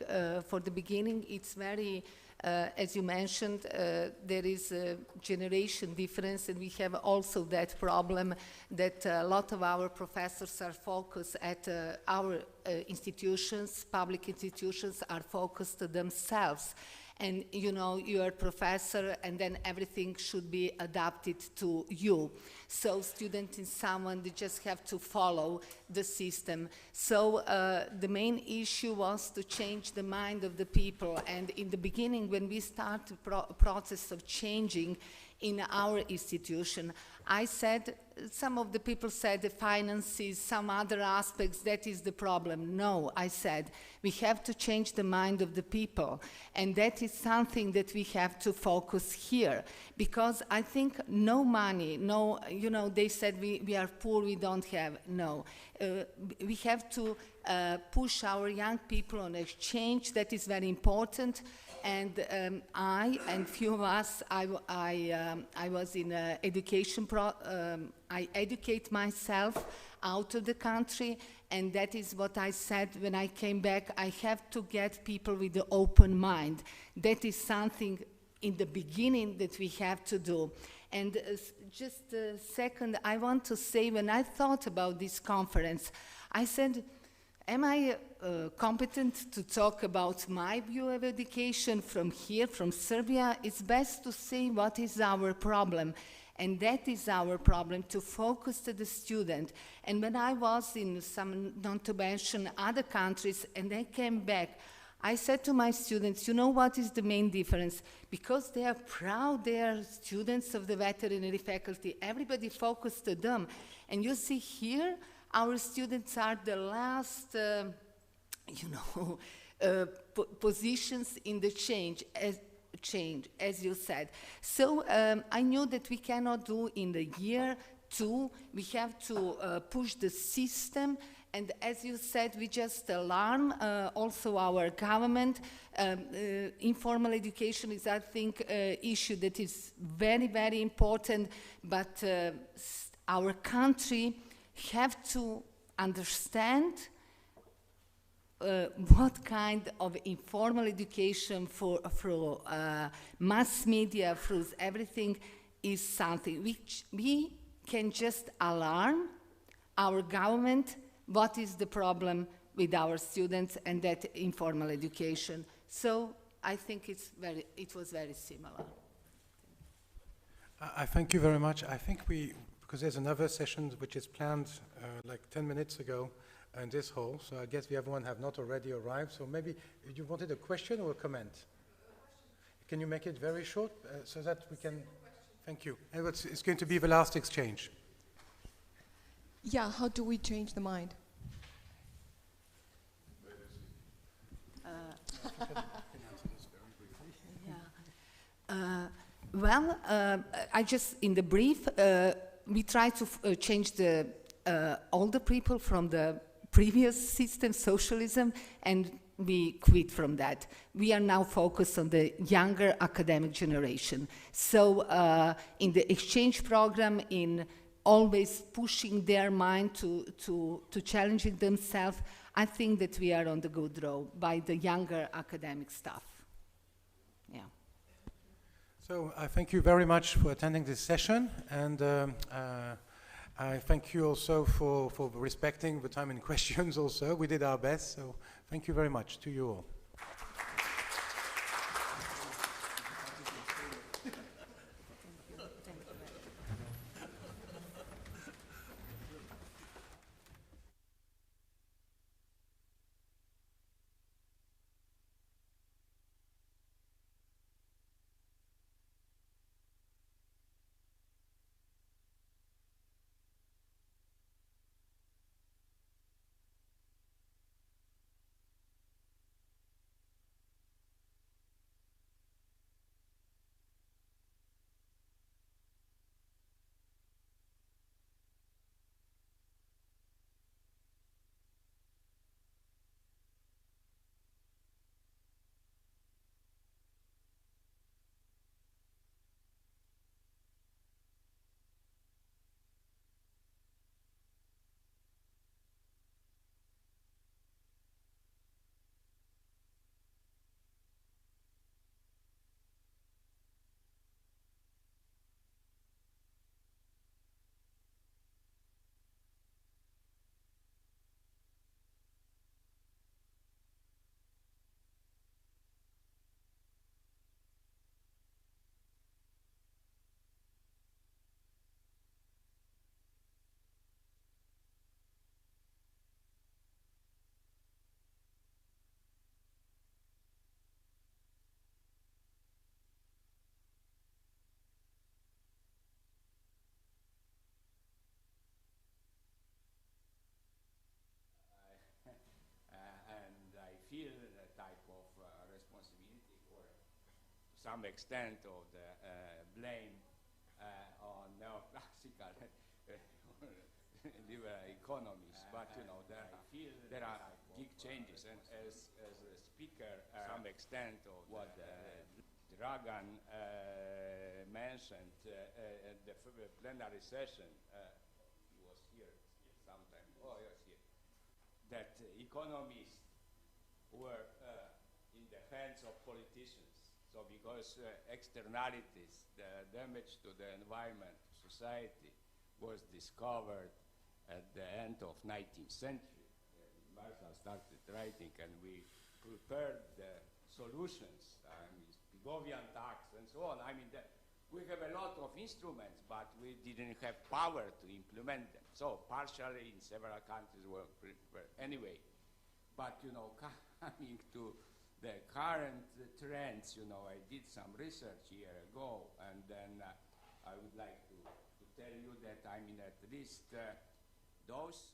For the beginning, it's very, as you mentioned, there is a generation difference, and we have also that problem that a lot of our professors are focused at our institutions, public institutions are focused themselves. And you're a professor, and then everything should be adapted to you. So students in someone, they just have to follow the system. So the main issue was to change the mind of the people. And in the beginning, when we started the process of changing in our institution, I said, some of the people said the finances, some other aspects, that is the problem. No, I said, we have to change the mind of the people. And that is something that we have to focus here. Because I think no money, no, they said we are poor, we don't have. No. We have to push our young people on exchange. That is very important. And I and few of us, I was in education. I educate myself out of the country, and that is what I said when I came back. I have to get people with the open mind. That is something in the beginning that we have to do. And just a second, I want to say, when I thought about this conference, I said, am I competent to talk about my view of education from here, from Serbia? It's best to say what is our problem. And that is our problem, to focus to the student. And when I was in some, not to mention other countries, and I came back, I said to my students, you know what is the main difference? Because they are proud, they are students of the veterinary faculty. Everybody focused to them. And you see here, our students are the last, positions in the change, as you said. So I knew that we cannot do in the year 2. We have to push the system. And as you said, we just alarm also our government. Informal education is, I think, an issue that is very, very important. But our country have to understand what kind of informal education through mass media, through everything, is something which we can just alarm our government what is the problem with our students and that informal education. So I think it was very similar. I thank you very much. I think because there's another session which is planned like 10 minutes ago in this hall, so I guess the other one have not already arrived. So maybe you wanted a question or a comment? Can you make it very short so that we can... Thank you. And it's going to be the last exchange. Yeah, how do we change the mind? Well, I just, in the brief, we try to change the older people from the previous system, socialism, and we quit from that. We are now focused on the younger academic generation. So in the exchange program, in always pushing their mind to challenging themselves, I think that we are on the good road by the younger academic staff. Yeah. So I thank you very much for attending this session, and I thank you also for respecting the time and questions also. We did our best, so thank you very much to you all. Feel a type of responsibility, or to some extent of the blame on neoclassical liberal economies. But you know, there are big changes, and as a speaker, some extent of what Dragan mentioned at the plenary session, he was here sometime. Oh, yes, here. That economists were in the hands of politicians. So because externalities, the damage to the environment, society, was discovered at the end of 19th century. Marshall started writing, and we prepared the solutions. I mean, Pigovian tax and so on. I mean, we have a lot of instruments, but we didn't have power to implement them. So partially in several countries were prepared. Anyway, but you know, coming to the current trends, you know, I did some research a year ago, and then I would like to tell you that, I mean, at least those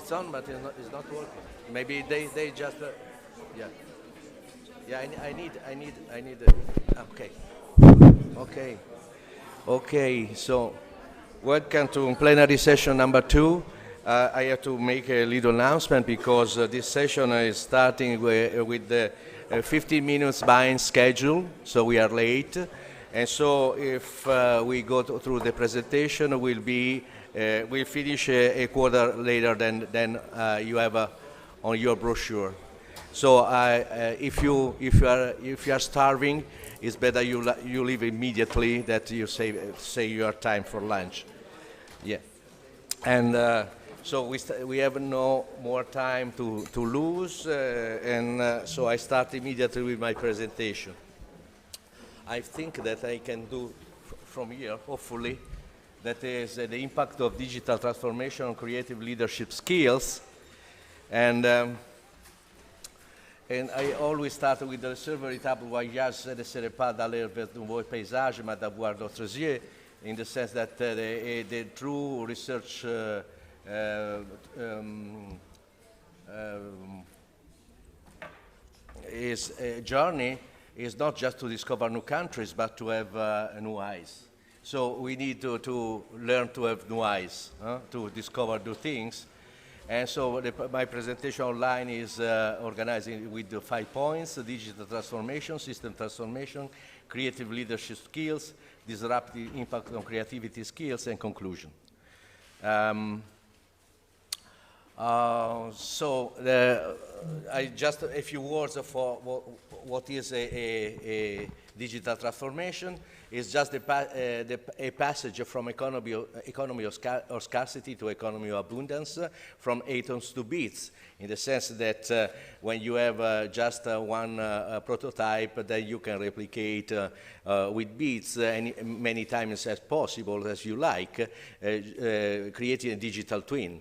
It's on, but it's not working. Maybe they just, yeah. Yeah, I need, okay. Okay. Okay, so welcome to plenary session number 2. I have to make a little announcement because this session is starting with the 15 minutes behind schedule, so we are late. And so if we go through the presentation, we'll finish a quarter later than you have on your brochure. So if you are starving, it's better you leave immediately that you say your time for lunch. Yeah, and so we have no more time to lose, and so I start immediately with my presentation. I think that I can do from here, hopefully, that is the impact of digital transformation on creative leadership skills, and I always start with le seul véritable voyage ne serait pas d'aller vers de nouveaux paysages, mais d'avoir d'autres yeux, in the sense that the true research is a journey is not just to discover new countries, but to have new eyes. So we need to learn to have new eyes, to discover new things. And so my presentation online is organized with the 5 points: digital transformation, system transformation, creative leadership skills, disruptive impact on creativity skills, and conclusion. Just a few words for what is a digital transformation. It's just a passage from economy of scarcity to economy of abundance, from atoms to bits, in the sense that when you have just one prototype, then you can replicate with bits many times as possible, as you like, creating a digital twin.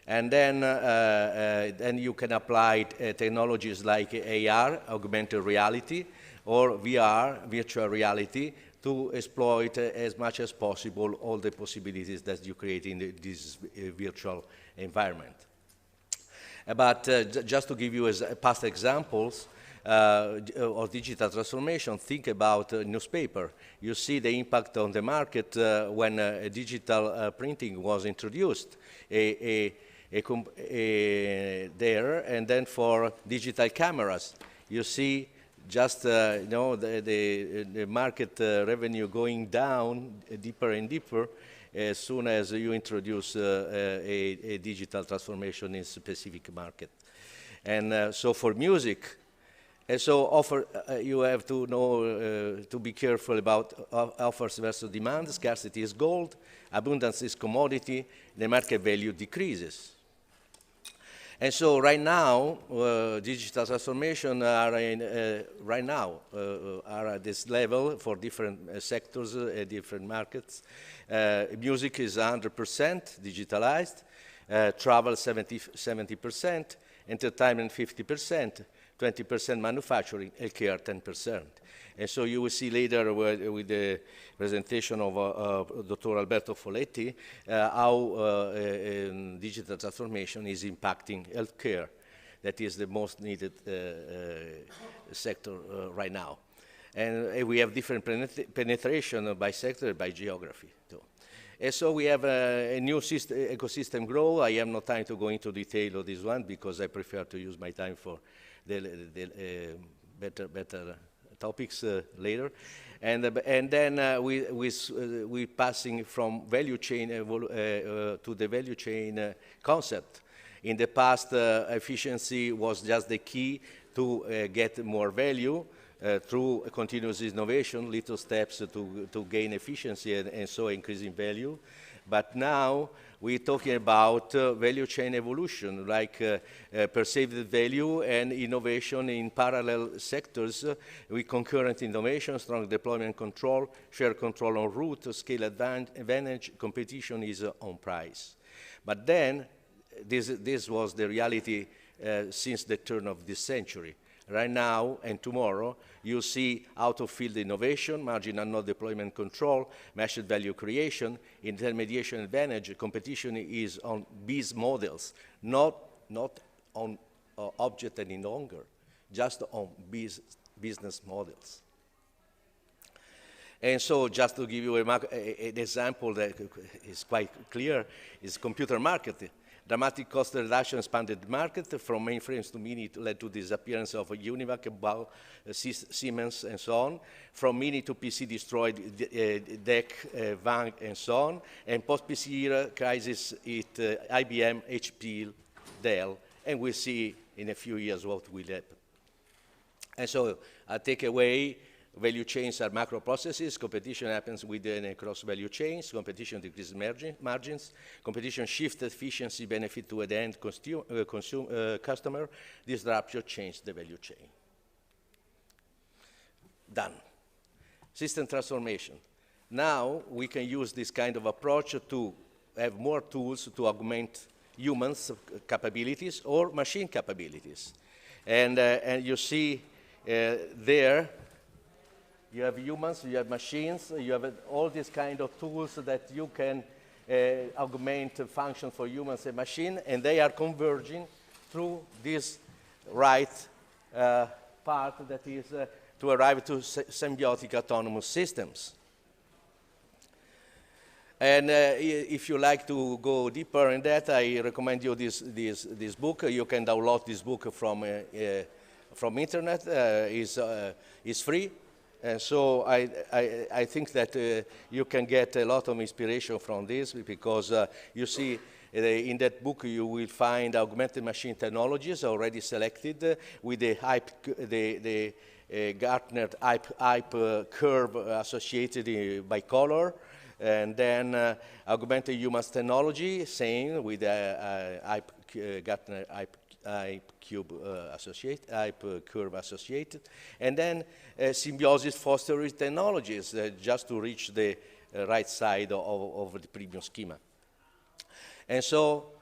And then you can apply technologies like AR, augmented reality, or VR, virtual reality, to exploit as much as possible all the possibilities that you create in this virtual environment. But just to give you past examples of digital transformation, think about newspaper. You see the impact on the market when digital printing was introduced there, and then for digital cameras, you see just the market revenue going down deeper and deeper as soon as you introduce a digital transformation in specific market. And so for music, and so you have to know to be careful about offers versus demand. Scarcity is gold, abundance is commodity, the market value decreases. And so right now, digital transformation are at this level for different sectors, different markets. Music is 100% digitalized, travel 70%, entertainment 50%, 20% manufacturing, healthcare 10%. And so you will see later with the presentation of Dr. Alberto Folletti how digital transformation is impacting healthcare. That is the most needed sector right now. And we have different penetration by sector, by geography too. And so we have a new ecosystem grow. I have no time to go into detail of this one because I prefer to use my time for the better topics later, and then we passing from value chain to the value chain concept. In the past, efficiency was just the key to get more value through continuous innovation, little steps to gain efficiency and so increasing value. But now we're talking about value chain evolution, like perceived value and innovation in parallel sectors with concurrent innovation, strong deployment control, share control on route, scale advantage, competition is on price. But then this was the reality since the turn of this century. right now and tomorrow, you see out-of-field innovation, marginal node deployment control, meshed value creation, intermediation advantage. Competition is on biz models, not on object any longer, just on business models. And so just to give you an example that is quite clear, is computer market. Dramatic cost reduction expanded the market from mainframes to Mini led to disappearance of Univac, Ball, Siemens, and so on. From Mini to PC destroyed DEC, Vang, and so on. And post-PC era crisis hit IBM, HP, Dell, and we'll see in a few years what will happen. And so I take away, value chains are macro processes. Competition happens within across value chains. Competition decreases margins. Competition shifts efficiency benefit to the end customer. Disruption changes the value chain. Done. System transformation. Now we can use this kind of approach to have more tools to augment humans' capabilities or machine capabilities. And you see there, you have humans, you have machines, you have all these kind of tools that you can augment function for humans and machine, and they are converging through this right part that is to arrive to symbiotic autonomous systems. And if you like to go deeper in that, I recommend you this book. You can download this book from internet. It's free. And so I think that you can get a lot of inspiration from this because you see in that book you will find augmented machine technologies already selected with the Gartner hype curve associated by color, and then augmented humans technology, same with Gartner hype curve associated, and then symbiosis fostering technologies just to reach the right side of the premium schema. And so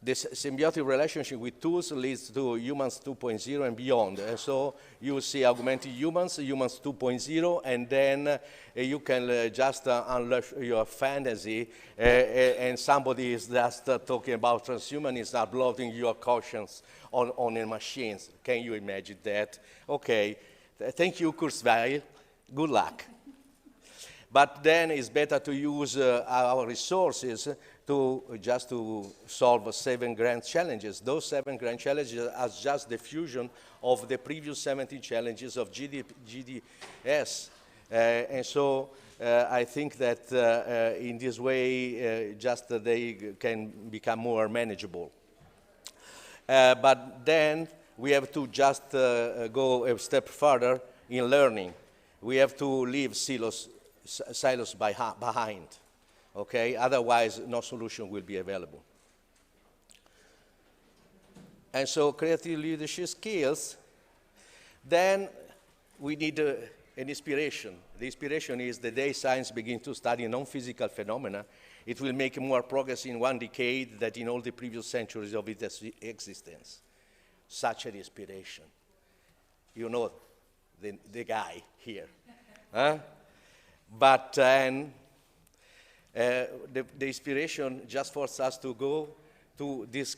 this symbiotic relationship with tools leads to humans 2.0 and beyond. And so you see augmented humans 2.0, and then you can just unleash your fantasy, and somebody is just talking about transhumanism, uploading your conscience on the machines. Can you imagine that? Okay, thank you, Kurzweil. Good luck. But then it's better to use our resources to solve 7 grand challenges. Those 7 grand challenges are just the fusion of the previous 17 challenges of GDS. And so I think that in this way, just they can become more manageable. But then we have to just go a step further in learning. We have to leave silos behind. Okay, otherwise no solution will be available. And so creative leadership skills, then we need an inspiration. The inspiration is the day science begins to study non-physical phenomena, it will make more progress in 1 decade than in all the previous centuries of its existence. Such an inspiration. You know the guy here. Huh? But then the inspiration just forces us to go to this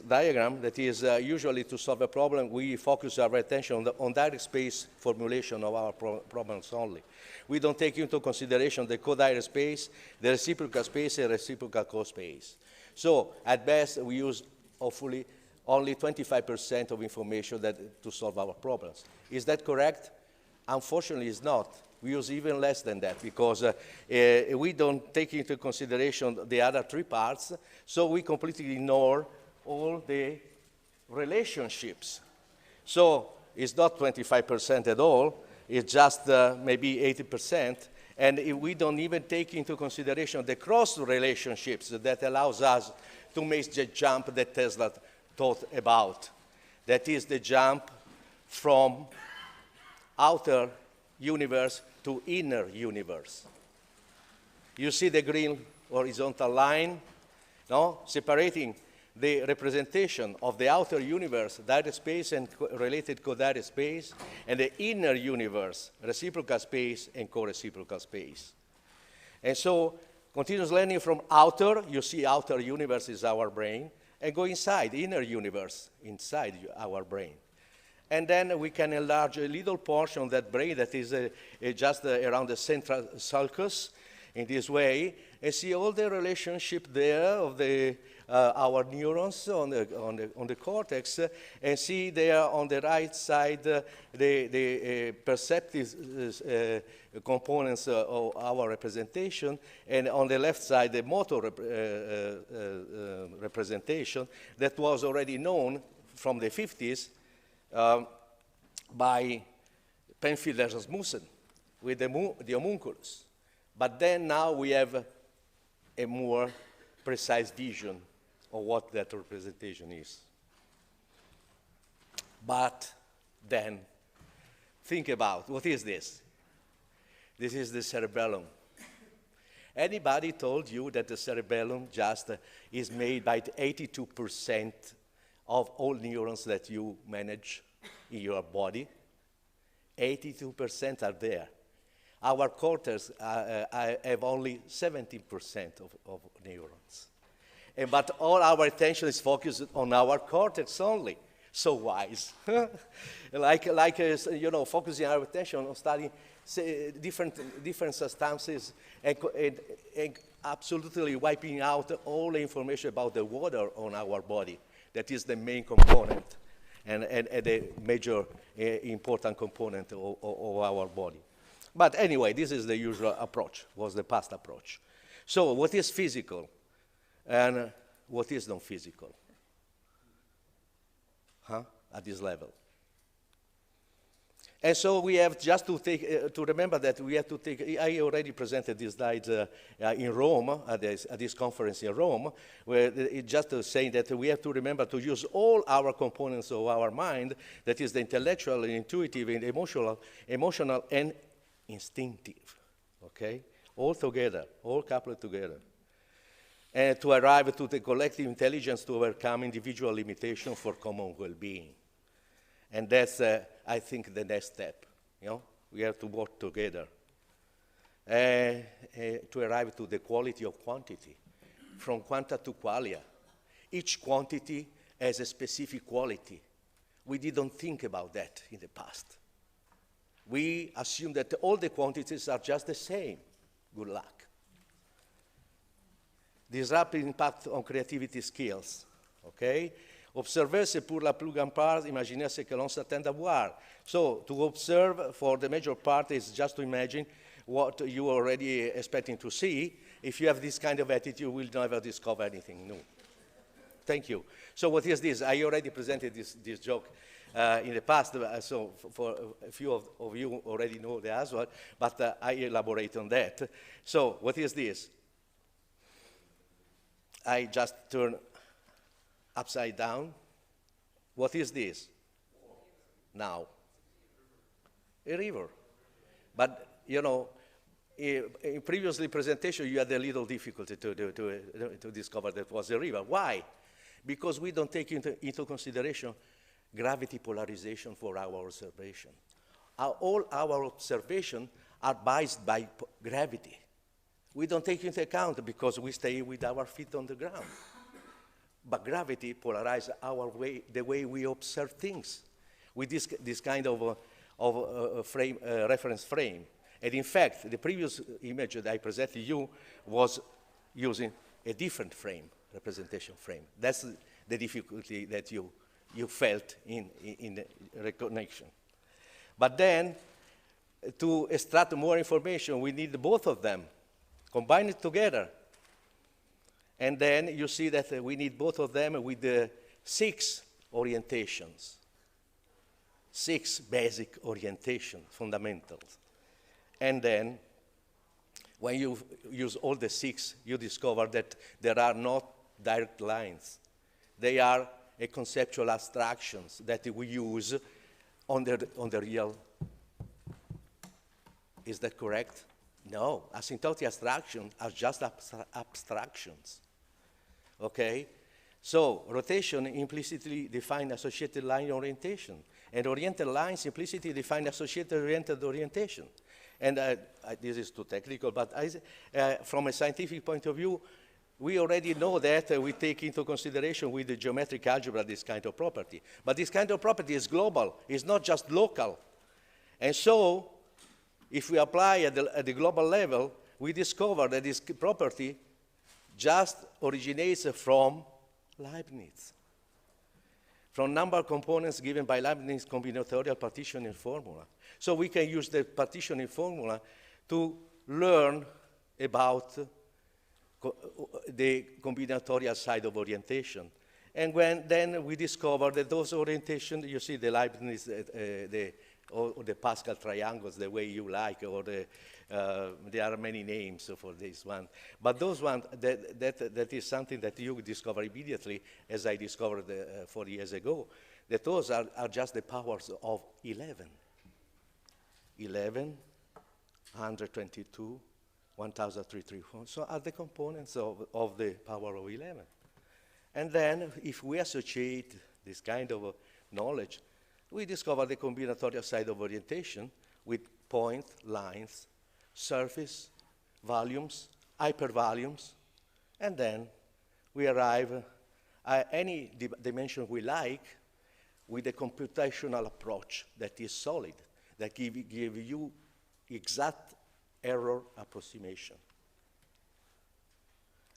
diagram that is usually to solve a problem, we focus our attention on direct space formulation of our problems only. We don't take into consideration the co-direct space, the reciprocal space, and reciprocal co-space. So at best, we use hopefully only 25% of information to solve our problems. Is that correct? Unfortunately, it's not. We use even less than that because we don't take into consideration the other 3 parts, so we completely ignore all the relationships. So it's not 25% at all, it's just maybe 80%, and we don't even take into consideration the cross relationships that allows us to make the jump that Tesla thought about. That is the jump from outer universe to inner universe. You see the green horizontal line, no? Separating the representation of the outer universe, direct space and related co-direct space, and the inner universe, reciprocal space and co-reciprocal space. And so, continuous learning from outer, you see outer universe is our brain, and go inside, inner universe, inside our brain. And then we can enlarge a little portion of that brain that is just around the central sulcus in this way, and see all the relationship there of the our neurons on the cortex, and see there on the right side the perceptive components of our representation, and on the left side the motor representation that was already known from the 50s by Penfield and Rasmussen with the homunculus. But then now we have a more precise vision of what that representation is. But then, think about, what is this? This is the cerebellum. Anybody told you that the cerebellum just is made by 82% of all neurons that you manage in your body? 82% are there. Our cortex have only 17% of neurons. But all our attention is focused on our cortex only. So wise. You know, focusing our attention on studying different substances and absolutely wiping out all the information about the water on our body. That is the main component and a major important component of our body. But anyway, this is the usual approach, was the past approach. So what is physical and what is non-physical? At this level. And so we have just to take, to remember that we have to take, I already presented this slide in Rome, at this conference in Rome, where it's just saying that we have to remember to use all our components of our mind, that is the intellectual, and intuitive, and emotional and instinctive, okay? All together, all coupled together. And to arrive to the collective intelligence to overcome individual limitation for common well-being. And that's, I think, the next step. You know, we have to work together to arrive to the quality of quantity, from quanta to qualia. Each quantity has a specific quality. We didn't think about that in the past. We assume that all the quantities are just the same. Good luck. Disruptive impact on creativity skills, okay? Observer, c'est pour la plus grande part, imaginer ce que l'on s'attend à voir. So, to observe for the major part is just to imagine what you are already expecting to see. If you have this kind of attitude, you will never discover anything new. Thank you. So what is this? I already presented this joke in the past, so for a few of you already know the answer, but I elaborate on that. So what is this? I just turn upside down. What is this? Now, a river. But, you know, in previous presentation, you had a little difficulty to discover that was a river. Why? Because we don't take into consideration gravity polarization for our observation. All our observations are biased by gravity. We don't take into account because we stay with our feet on the ground. But gravity polarizes our way, the way we observe things with this kind of reference frame. And in fact, the previous image that I presented you was using a different frame, representation frame. That's the difficulty that you felt in the recognition. But then, to extract more information, we need both of them. Combine it together. And then you see that we need both of them with the 6 orientations. 6 basic orientation fundamentals. And then, when you use all the 6, you discover that there are not direct lines. They are a conceptual abstractions that we use on the real. Is that correct? No, asymptotic abstractions are just abstractions. Okay? So rotation implicitly defines associated line orientation, and oriented lines implicitly define associated oriented orientation. And this is too technical, but from a scientific point of view, we already know that we take into consideration with the geometric algebra this kind of property. But this kind of property is global, it's not just local. And so, if we apply at the global level, we discover that this property just originates from Leibniz, from number components given by Leibniz combinatorial partitioning formula. So we can use the partitioning formula to learn about the combinatorial side of orientation. And then we discover that those orientations, you see the Leibniz, or the Pascal triangles, the way you like, or there are many names for this one. But those ones, that is something that you discover immediately, as I discovered 4 years ago, that those are just the powers of 11. 11, 122, 1,334. So are the components of the power of 11. And then, if we associate this kind of knowledge, we discover the combinatorial side of orientation with points, lines, surface, volumes, hypervolumes, and then we arrive at any dimension we like with a computational approach that is solid, that give you exact error approximation.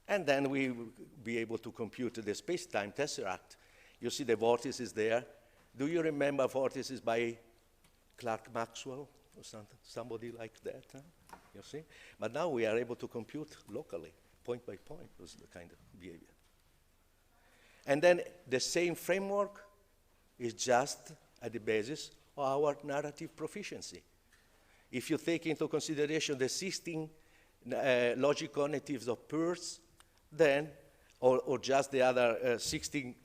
And then we will be able to compute the space-time tesseract. You see the vortices there. Do you remember vortices by Clerk Maxwell or somebody like that? Huh? You see? But now we are able to compute locally, point by point, was the kind of behavior. And then the same framework is just at the basis of our narrative proficiency. If you take into consideration the 16 logic cognitives of Peirce, then, or just the other 16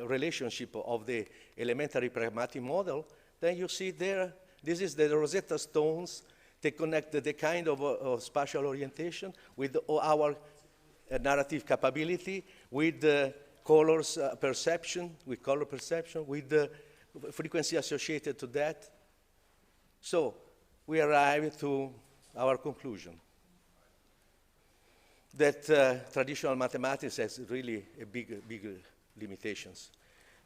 relationship of the elementary pragmatic model, then you see there, this is the Rosetta Stones. They connect the kind of spatial orientation with our narrative capability, with the colors perception, with color perception, with the frequency associated to that. So we arrive to our conclusion that traditional mathematics has really a big limitations.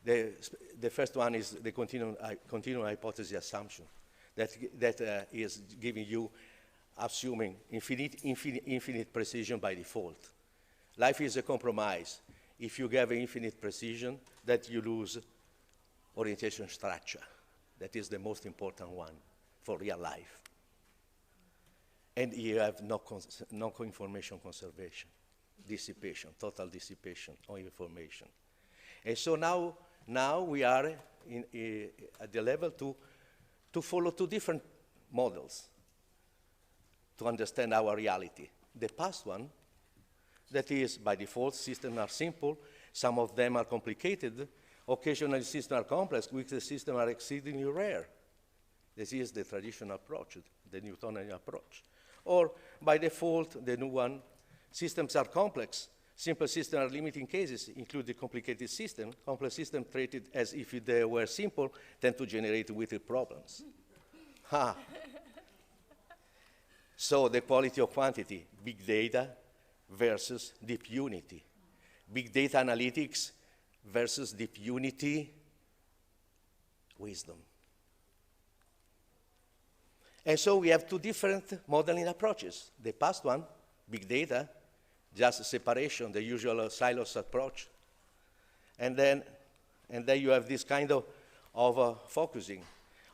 The first one is the continuum hypothesis assumption that is giving you assuming infinite precision by default. Life is a compromise. If you give infinite precision, that you lose orientation structure. That is the most important one for real life. And you have no information conservation, dissipation, total dissipation of information. And so now we are at the level to follow two different models to understand our reality. The past one, that is, by default, systems are simple, some of them are complicated, occasionally systems are complex, which the systems are exceedingly rare. This is the traditional approach, the Newtonian approach. Or, by default, the new one, systems are complex. Simple systems are limiting cases, include the complicated system. Complex systems treated as if they were simple tend to generate wicked problems. Ha! So the quality of quantity, big data versus deep unity. Big data analytics versus deep unity wisdom. And so we have two different modeling approaches. The past one, big data, just separation, the usual silos approach. And then you have this kind of focusing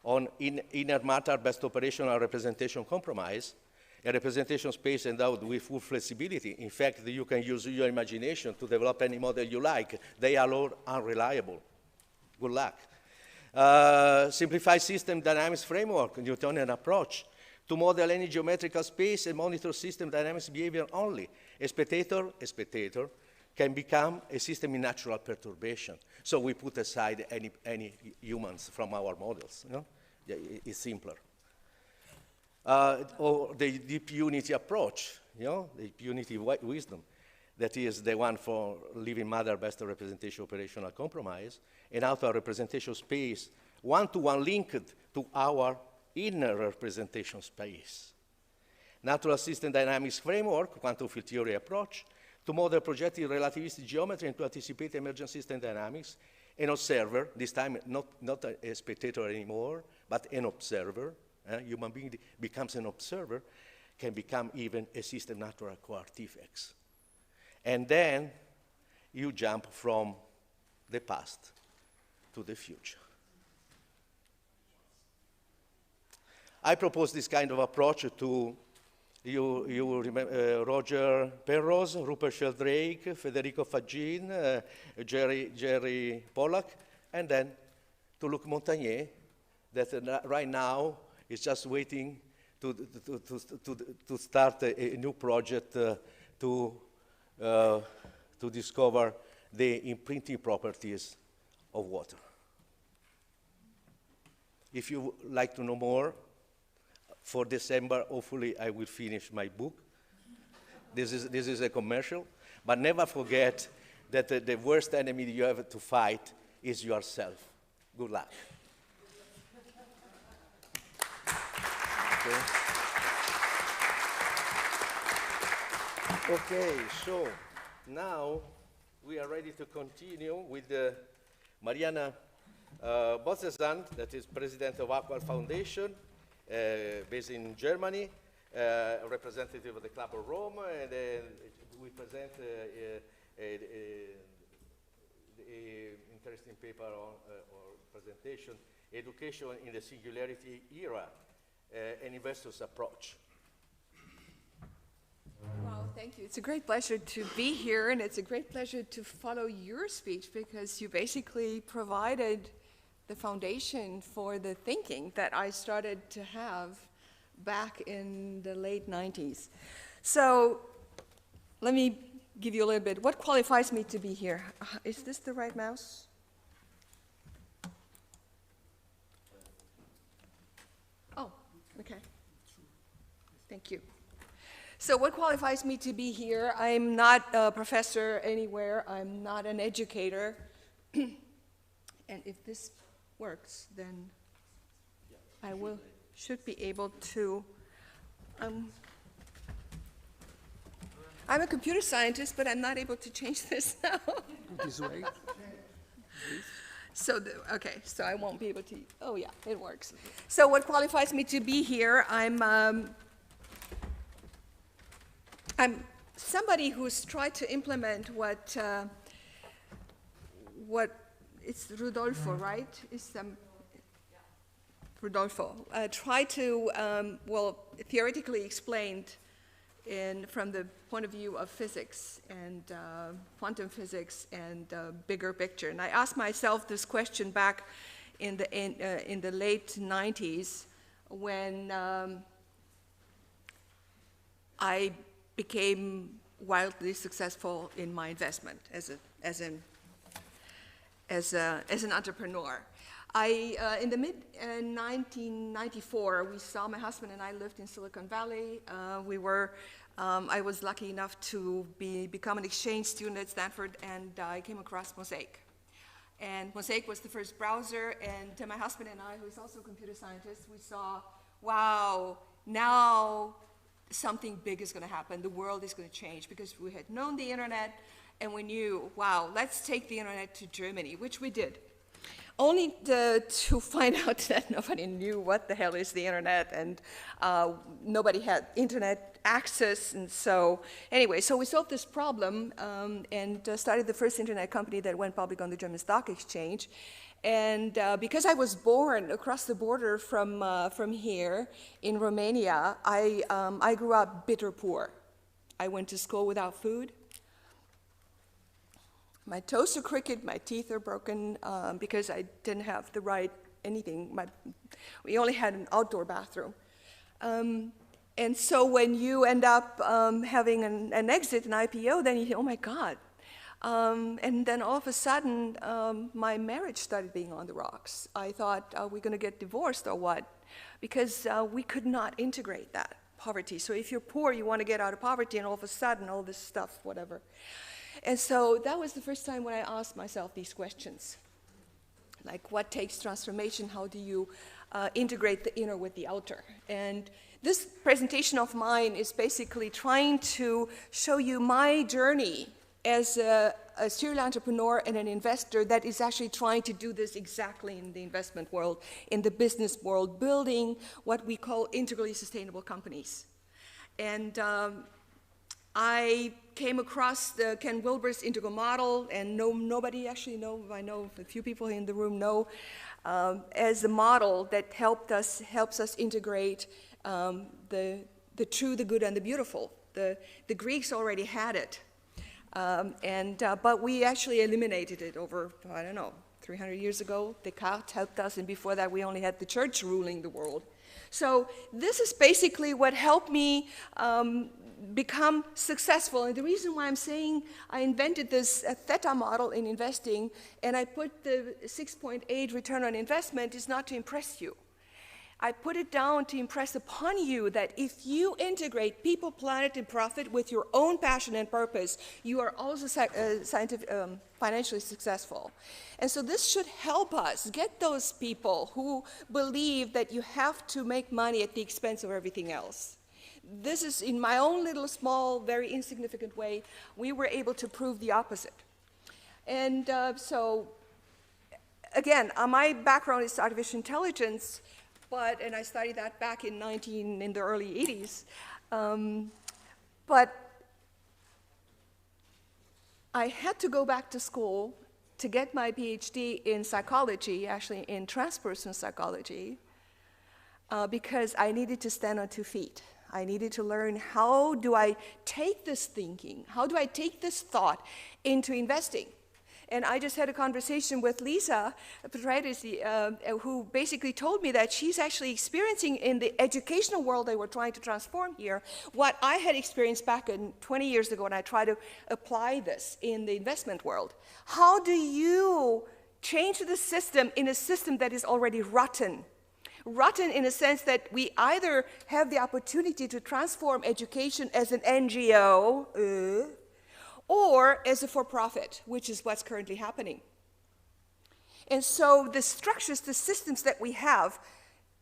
on inner matter, best operational representation compromise, a representation space endowed with full flexibility. In fact, you can use your imagination to develop any model you like. They are all unreliable. Good luck. Simplified system dynamics framework, Newtonian approach, to model any geometrical space and monitor system dynamics behavior only. A spectator can become a system in natural perturbation. So we put aside any humans from our models. You know? It's simpler. Or the deep unity approach, you know, the deep unity wisdom. that is the one for living mother best representation operational compromise, and outer representation space, one-to-one linked to our inner representation space. Natural system dynamics framework, quantum field theory approach, to model projective relativistic geometry and to anticipate emergent system dynamics. An observer, this time not a spectator anymore, but an observer. Human being becomes an observer, can become even a system natural co-artifacts. And then you jump from the past to the future. I propose this kind of approach to you remember Roger Penrose, Rupert Sheldrake, Federico Fagin, Jerry Pollack, and then to Luc Montagnier, that right now is just waiting to start a new project to discover the imprinting properties of water. If you would like to know more, for December, hopefully, I will finish my book. This is a commercial, but never forget that the worst enemy you have to fight is yourself. Good luck. Okay, so now we are ready to continue with Mariana Botzesand, that is president of Aqua Foundation, based in Germany, representative of the Club of Rome, and we present an interesting paper or presentation, Education in the Singularity Era, an investor's approach. Well, thank you. It's a great pleasure to be here, and it's a great pleasure to follow your speech because you basically provided the foundation for the thinking that I started to have back in the late 90s. So let me give you a little bit. What qualifies me to be here? Is this the right mouse? Oh, okay. Thank you. So what qualifies me to be here? I'm not a professor anywhere. I'm not an educator. And if this works, then I should be able to. I'm a computer scientist, but I'm not able to change this now. This way. So, okay, so I won't be able to. Oh yeah, it works. So what qualifies me to be here? I'm somebody who's tried to implement what it's Rodolfo, right? It's Rodolfo. Try to, well, theoretically explained from the point of view of physics and quantum physics and bigger picture. And I asked myself this question back in the late 90s when I became wildly successful in my investment as an entrepreneur. In the mid-1994, my husband and I lived in Silicon Valley. I was lucky enough to become an exchange student at Stanford, and I came across Mosaic. And Mosaic was the first browser, and my husband and I, who is also a computer scientist, we saw, wow, now something big is going to happen. The world is going to change, because we had known the internet, and we knew, wow, let's take the internet to Germany, which we did. Only to find out that nobody knew what the hell is the internet, and nobody had internet access. And so anyway, so we solved this problem and started the first internet company that went public on the German Stock Exchange. And because I was born across the border from here in Romania, I grew up bitter poor. I went to school without food. My toes are crooked, my teeth are broken because I didn't have the right anything. We only had an outdoor bathroom. And so when you end up having an exit, an IPO, then you think, oh my God. And then all of a sudden, my marriage started being on the rocks. I thought, are we going to get divorced or what? Because we could not integrate that poverty. So if you're poor, you want to get out of poverty, and all of a sudden, all this stuff, whatever. And so that was the first time when I asked myself these questions. Like, what takes transformation? How do you integrate the inner with the outer? And this presentation of mine is basically trying to show you my journey as a serial entrepreneur and an investor that is actually trying to do this exactly in the investment world, in the business world, building what we call integrally sustainable companies. And I came across the Ken Wilber's integral model, and nobody actually I know a few people in the room know, as a model that helps us integrate the true, the good, and the beautiful. The Greeks already had it, but we actually eliminated it over, I don't know, 300 years ago. Descartes helped us, and before that we only had the church ruling the world. So this is basically what helped me become successful. And the reason why I'm saying I invented this theta model in investing and I put the 6.8 return on investment is not to impress you. I put it down to impress upon you that if you integrate people, planet, and profit with your own passion and purpose, you are also financially successful. And so this should help us get those people who believe that you have to make money at the expense of everything else. This is, in my own little, small, very insignificant way, we were able to prove the opposite. And so, again, my background is artificial intelligence, and I studied that back in the early 80s. But I had to go back to school to get my PhD in psychology, actually in transpersonal psychology, because I needed to stand on 2 feet. I needed to learn, how do I take this thinking, how do I take this thought into investing? And I just had a conversation with Lisa Petraitis, who basically told me that she's actually experiencing in the educational world they were trying to transform here what I had experienced back 20 years ago when I tried to apply this in the investment world. How do you change the system in a system that is already rotten? Rotten in a sense that we either have the opportunity to transform education as an NGO, or as a for-profit, which is what's currently happening. And so the structures, the systems that we have,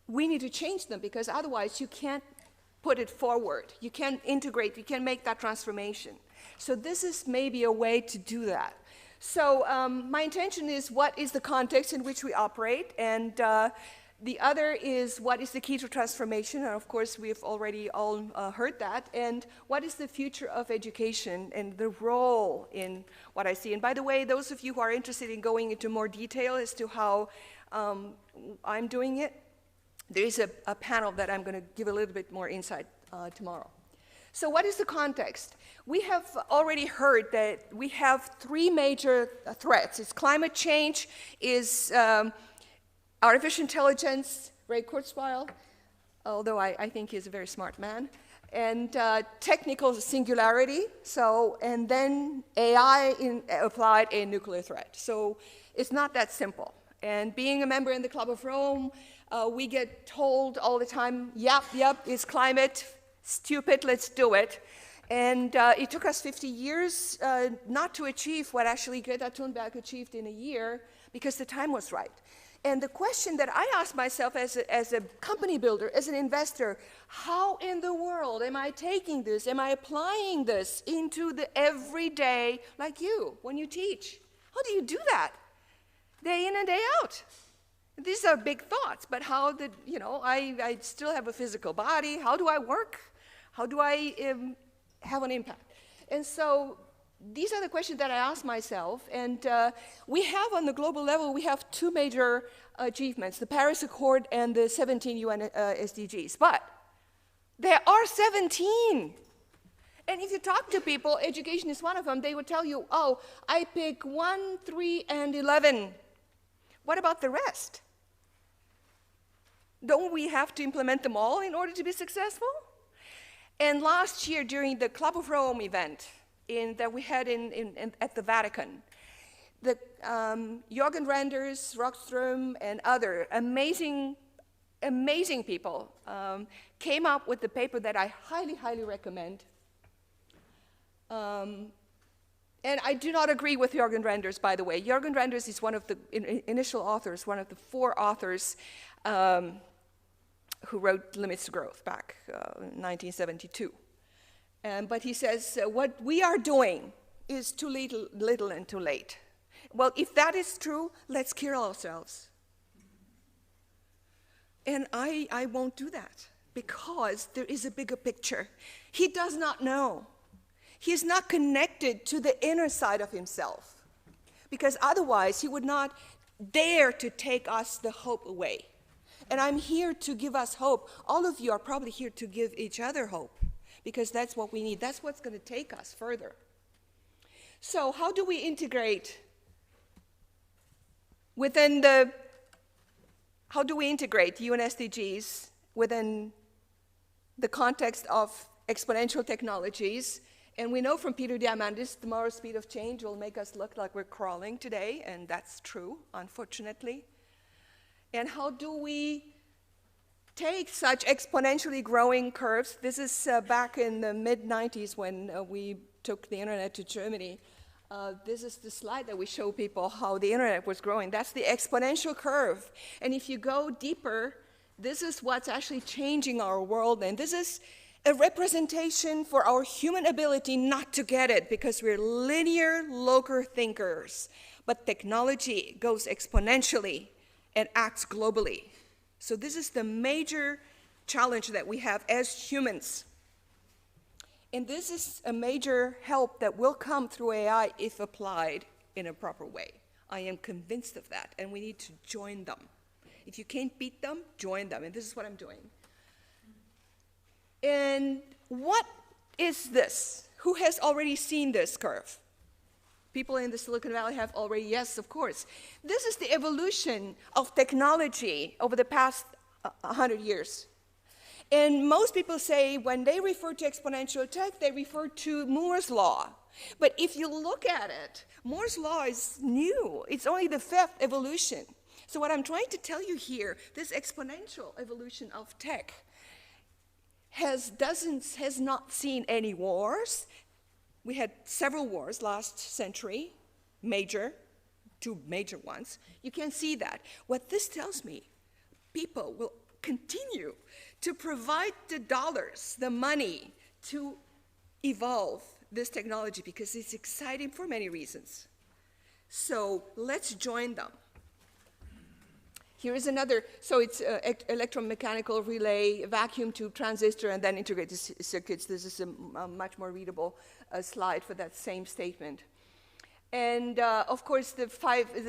we need to change them, because otherwise you can't put it forward. You can't integrate, you can't make that transformation. So this is maybe a way to do that. So my intention is, what is the context in which we operate? And the other is, what is the key to transformation? And of course, we've already all heard that. And what is the future of education and the role in what I see? And by the way, those of you who are interested in going into more detail as to how I'm doing it, there is a panel that I'm going to give a little bit more insight tomorrow. So what is the context? We have already heard that we have 3 major threats. It's climate change, is artificial intelligence, Ray Kurzweil, although I think he's a very smart man, and technical singularity, and then AI applied a nuclear threat. So it's not that simple. And being a member in the Club of Rome, we get told all the time, yep, it's climate, stupid, let's do it. And it took us 50 years not to achieve what actually Greta Thunberg achieved in a year, because the time was right. And the question that I ask myself as a company builder, as an investor, how in the world am I taking this, am I applying this into the everyday, like you, when you teach? How do you do that? Day in and day out. These are big thoughts, but how I still have a physical body. How do I work? How do I have an impact? And so these are the questions that I ask myself, and we have on the global level, we have 2 major achievements, the Paris Accord and the 17 UN SDGs, but there are 17. And if you talk to people, education is one of them, they would tell you, oh, I pick 1, 3, and 11. What about the rest? Don't we have to implement them all in order to be successful? And last year, during the Club of Rome event, that we had at the Vatican, the Jürgen Renders, Rockström, and other amazing amazing people came up with the paper that I highly, highly recommend. And I do not agree with Jürgen Renders, by the way. Jürgen Renders is one of the initial authors, one of the 4 authors who wrote Limits to Growth back in 1972. But he says, what we are doing is too little and too late. Well, if that is true, let's kill ourselves. And I won't do that, because there is a bigger picture. He does not know. He is not connected to the inner side of himself, because otherwise he would not dare to take us the hope away. And I'm here to give us hope. All of you are probably here to give each other hope, because that's what we need. That's what's going to take us further. So how do we integrate how do we integrate UN SDGs within the context of exponential technologies? And we know from Peter Diamandis, tomorrow's speed of change will make us look like we're crawling today, and that's true, unfortunately. And how do we take such exponentially growing curves? This is back in the mid-90s when we took the internet to Germany. This is the slide that we show people how the internet was growing. That's the exponential curve. And if you go deeper, this is what's actually changing our world, and this is a representation for our human ability not to get it, because we're linear, local thinkers. But technology goes exponentially and acts globally. So this is the major challenge that we have as humans. And this is a major help that will come through AI if applied in a proper way. I am convinced of that, and we need to join them. If you can't beat them, join them, and this is what I'm doing. And what is this? Who has already seen this curve? People in the Silicon Valley have already, yes, of course. This is the evolution of technology over the past 100 years. And most people say when they refer to exponential tech, they refer to Moore's law. But if you look at it, Moore's law is new. It's only the 5th evolution. So what I'm trying to tell you here, this exponential evolution of tech has not seen any wars. We had several wars last century, 2 major ones. You can see that. What this tells me, people will continue to provide the dollars, the money, to evolve this technology, because it's exciting for many reasons. So let's join them. Here is another, so it's electromechanical relay, vacuum tube, transistor, and then integrated circuits. This is a much more readable slide for that same statement. And of course, the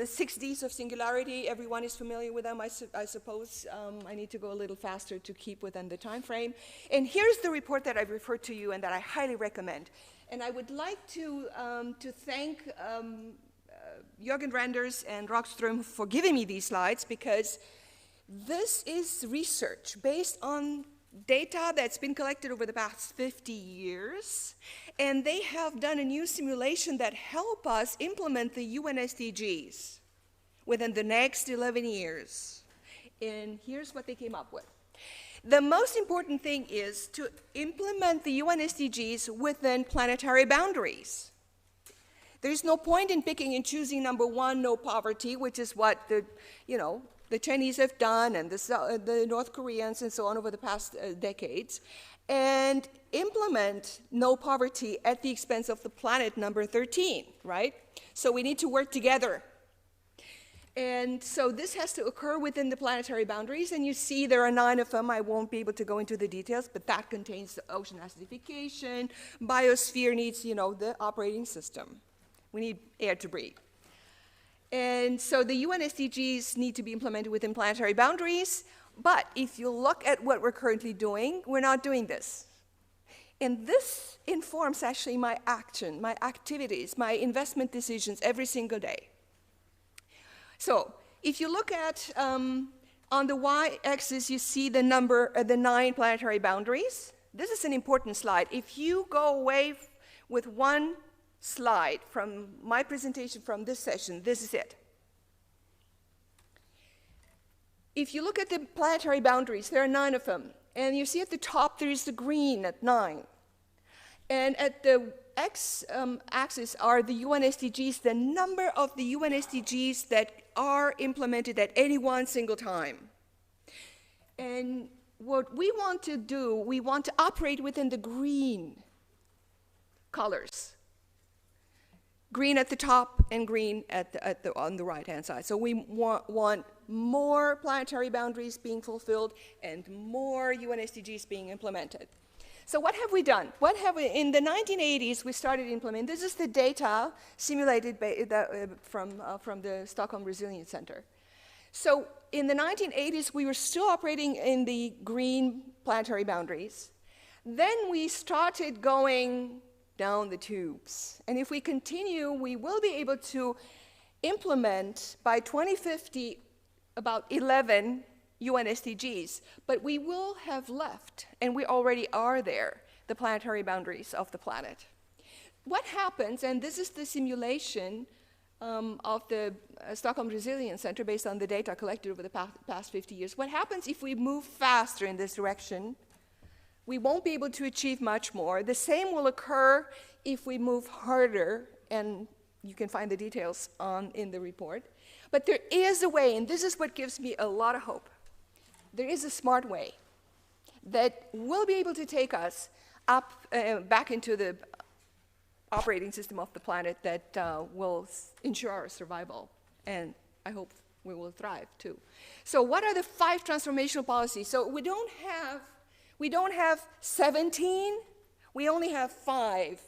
6 Ds of singularity, everyone is familiar with them, I suppose. I need to go a little faster to keep within the time frame. And here's the report that I've referred to you and that I highly recommend. And I would like to thank Jürgen Renders and Rockström for giving me these slides, because this is research based on data that's been collected over the past 50 years, and they have done a new simulation that help us implement the UN SDGs within the next 11 years. And here's what they came up with. The most important thing is to implement the UN SDGs within planetary boundaries. There is no point in picking and choosing number 1, no poverty, which is what the Chinese have done, and the North Koreans and so on over the past decades, and implement no poverty at the expense of the planet, number 13, right? So we need to work together. And so this has to occur within the planetary boundaries, and you see there are 9 of them. I won't be able to go into the details, but that contains the ocean acidification, biosphere needs, the operating system. We need air to breathe. And so the UN SDGs need to be implemented within planetary boundaries, but if you look at what we're currently doing, we're not doing this. And this informs actually my action, my activities, my investment decisions every single day. So if you look at, on the y-axis, you see the number, the 9 planetary boundaries. This is an important slide. If you go away with one slide from my presentation from this session, this is it. if you look at the planetary boundaries, there are 9 of them. And you see at the top there is the green at 9. And at the x-axis are the UN SDGs, the number of the UN SDGs that are implemented at any one single time. And what we want to do, we want to operate within the green colors. Green at the top and green on the right-hand side. So we want more planetary boundaries being fulfilled and more UN SDGs being implemented. So what have we done? In the 1980s, we started implementing. This is the data simulated from the Stockholm Resilience Center. So in the 1980s, we were still operating in the green planetary boundaries. Then we started going down the tubes. And if we continue, we will be able to implement by 2050 about 11 UN SDGs, but we will have left, and we already are there, the planetary boundaries of the planet. What happens, and this is the simulation of the Stockholm Resilience Center based on the data collected over the past 50 years, what happens if we move faster in this direction? We won't be able to achieve much more. The same will occur if we move harder, and you can find the details in the report. But there is a way, and this is what gives me a lot of hope. There is a smart way that will be able to take us up, back into the operating system of the planet that will ensure our survival. And I hope we will thrive too. So what are the 5 transformational policies? So we don't have 17, we only have 5,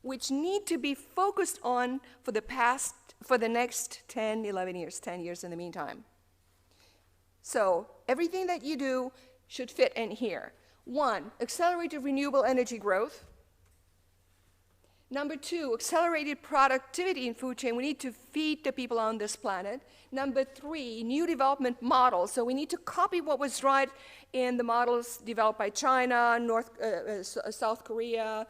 which need to be focused on for the next 10, 11 years, 10 years in the meantime. So everything that you do should fit in here. 1, accelerated renewable energy growth. Number 2, accelerated productivity in food chain. We need to feed the people on this planet. Number 3, new development models. So we need to copy what was right in the models developed by China, South Korea,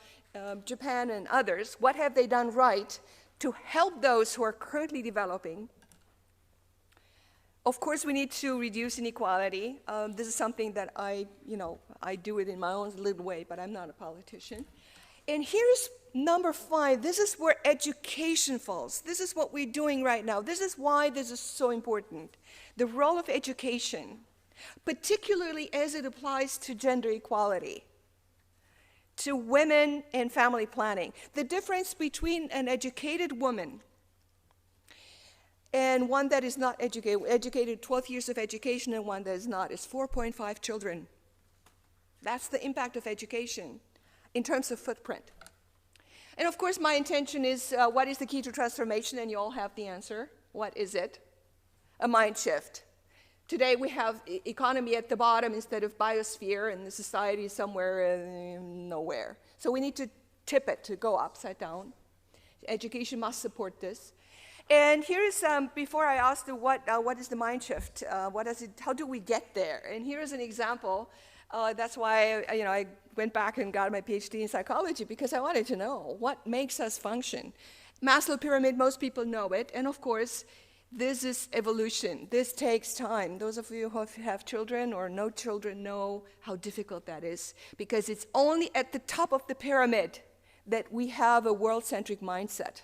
Japan, and others. What have they done right to help those who are currently developing? Of course, we need to reduce inequality. This is something that I do it in my own little way, but I'm not a politician. And here's number 5. This is where education falls. This is what we're doing right now. This is why this is so important. The role of education, particularly as it applies to gender equality, to women and family planning. The difference between an educated woman and one that is not educated 12 years of education and one that is not, is 4.5 children. That's the impact of education in terms of footprint. And of course, my intention is, what is the key to transformation? And you all have the answer. What is it? A mind shift. Today we have economy at the bottom instead of biosphere, and the society is somewhere nowhere. So we need to tip it to go upside down. Education must support this. And here is, before I ask the what is the mind shift? How do we get there? And here is an example. That's why I went back and got my PhD in psychology, because I wanted to know what makes us function. Maslow pyramid, most people know it. And of course, this is evolution. This takes time. Those of you who have children or no children know how difficult that is, because it's only at the top of the pyramid that we have a world-centric mindset.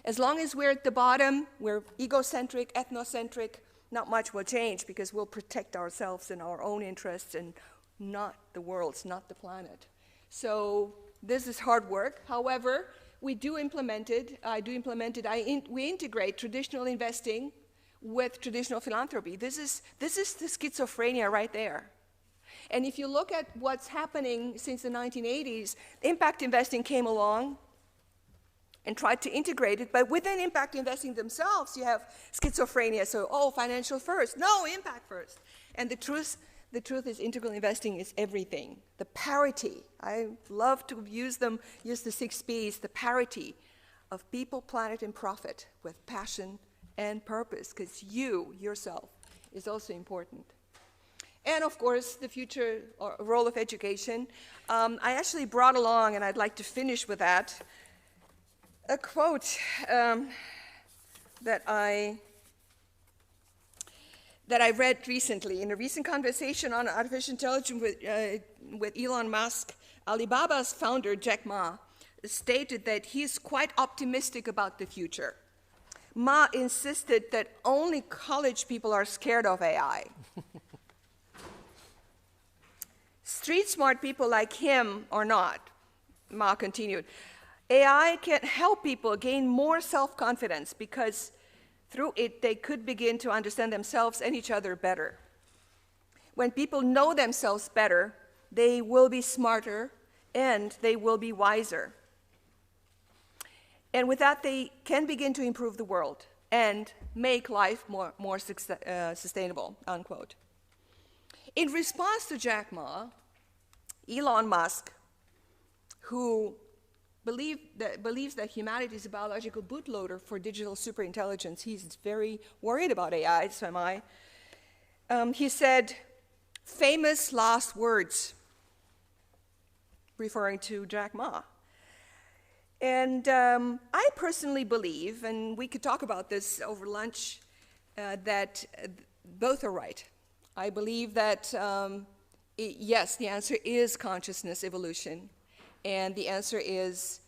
As long as we're at the bottom, we're egocentric, ethnocentric, not much will change, because we'll protect ourselves and our own interests and not the world's, not the planet. So this is hard work. However, we do implement it. We integrate traditional investing with traditional philanthropy. This is the schizophrenia right there. And if you look at what's happening since the 1980s, impact investing came along and tried to integrate it, but within impact investing themselves, you have schizophrenia. So, financial first. No, impact first. And the truth is integral investing is everything. The parity, I love to use the 6 Ps, the parity of people, planet, and profit with passion and purpose, because you, yourself, is also important. And of course, the future role of education. I actually brought along, and I'd like to finish with that, a quote that that I read recently. In a recent conversation on artificial intelligence with Elon Musk, Alibaba's founder, Jack Ma, stated that he's quite optimistic about the future. Ma insisted that only college people are scared of AI. Street smart people like him or not, Ma continued, AI can help people gain more self-confidence because through it they could begin to understand themselves and each other better. When people know themselves better, they will be smarter and they will be wiser. And with that, they can begin to improve the world and make life more sustainable, unquote. In response to Jack Ma, Elon Musk, who believes that humanity is a biological bootloader for digital superintelligence, he's very worried about AI, so am I. He said, famous last words, referring to Jack Ma. And I personally believe, and we could talk about this over lunch, that both are right. I believe that, yes, the answer is consciousness evolution. And the answer is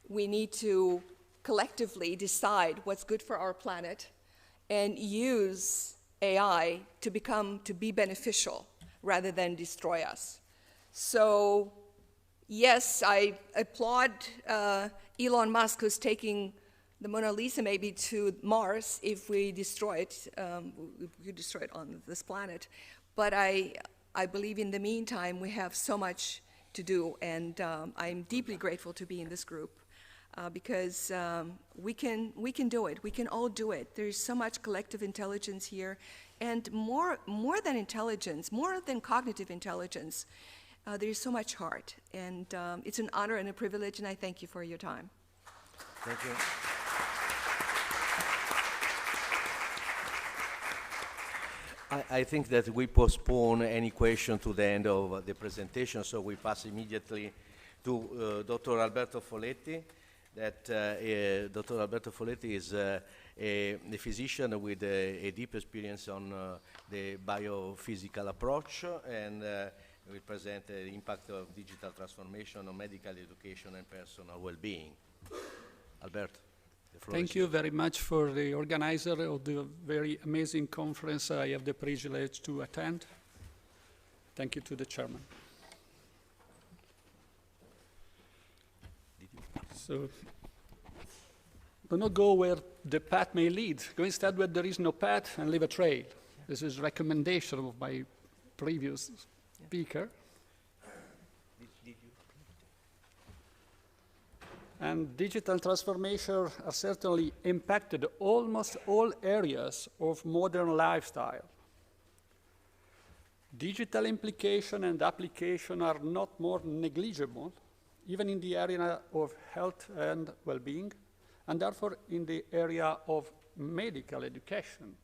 we need to collectively decide what's good for our planet and use AI to be beneficial rather than destroy us. So, yes, I applaud Elon Musk, who's taking the Mona Lisa maybe to Mars if we destroy it, on this planet. But I believe in the meantime we have so much to do, and I'm deeply grateful to be in this group because we can do it. We can all do it. There's so much collective intelligence here, and more than intelligence, more than cognitive intelligence. There's so much heart, and it's an honor and a privilege, and I thank you for your time. Thank you. I think that we postpone any question to the end of the presentation, so we pass immediately to Dr. Alberto Folletti. Dr. Alberto Folletti is a physician with a deep experience on the biophysical approach, and will present the impact of digital transformation on medical education and personal well-being. Alberto. Thank you very much for the organizer of the very amazing conference I have the privilege to attend. Thank you to the chairman. So, do not go where the path may lead. Go instead where there is no path and leave a trail. This is a recommendation of my previous speaker. And digital transformation has certainly impacted almost all areas of modern lifestyle. Digital implication and application are not more negligible, even in the area of health and well-being, and therefore in the area of medical education.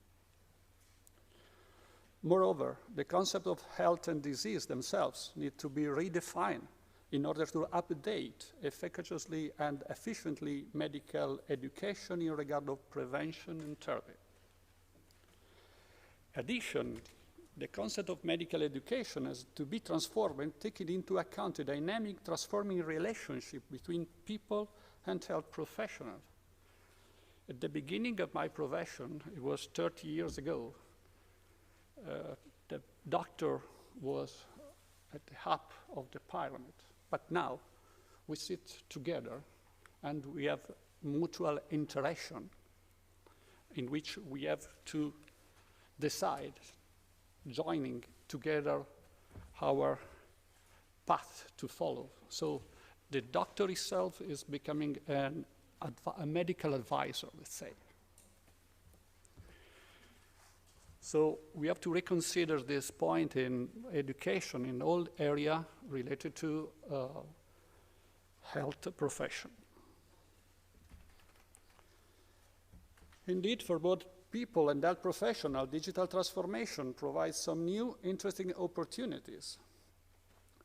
Moreover, the concept of health and disease themselves need to be redefined in order to update efficaciously and efficiently medical education in regard of prevention and therapy. Addition, the concept of medical education has to be transformed and taken into account a dynamic transforming relationship between people and health professionals. At the beginning of my profession, it was 30 years ago, the doctor was at the top of the pyramid. But now we sit together and we have mutual interaction in which we have to decide, joining together our path to follow. So the doctor itself is becoming a medical advisor, let's say. So we have to reconsider this point in education in all areas related to health profession. Indeed, for both people and health professionals, digital transformation provides some new interesting opportunities.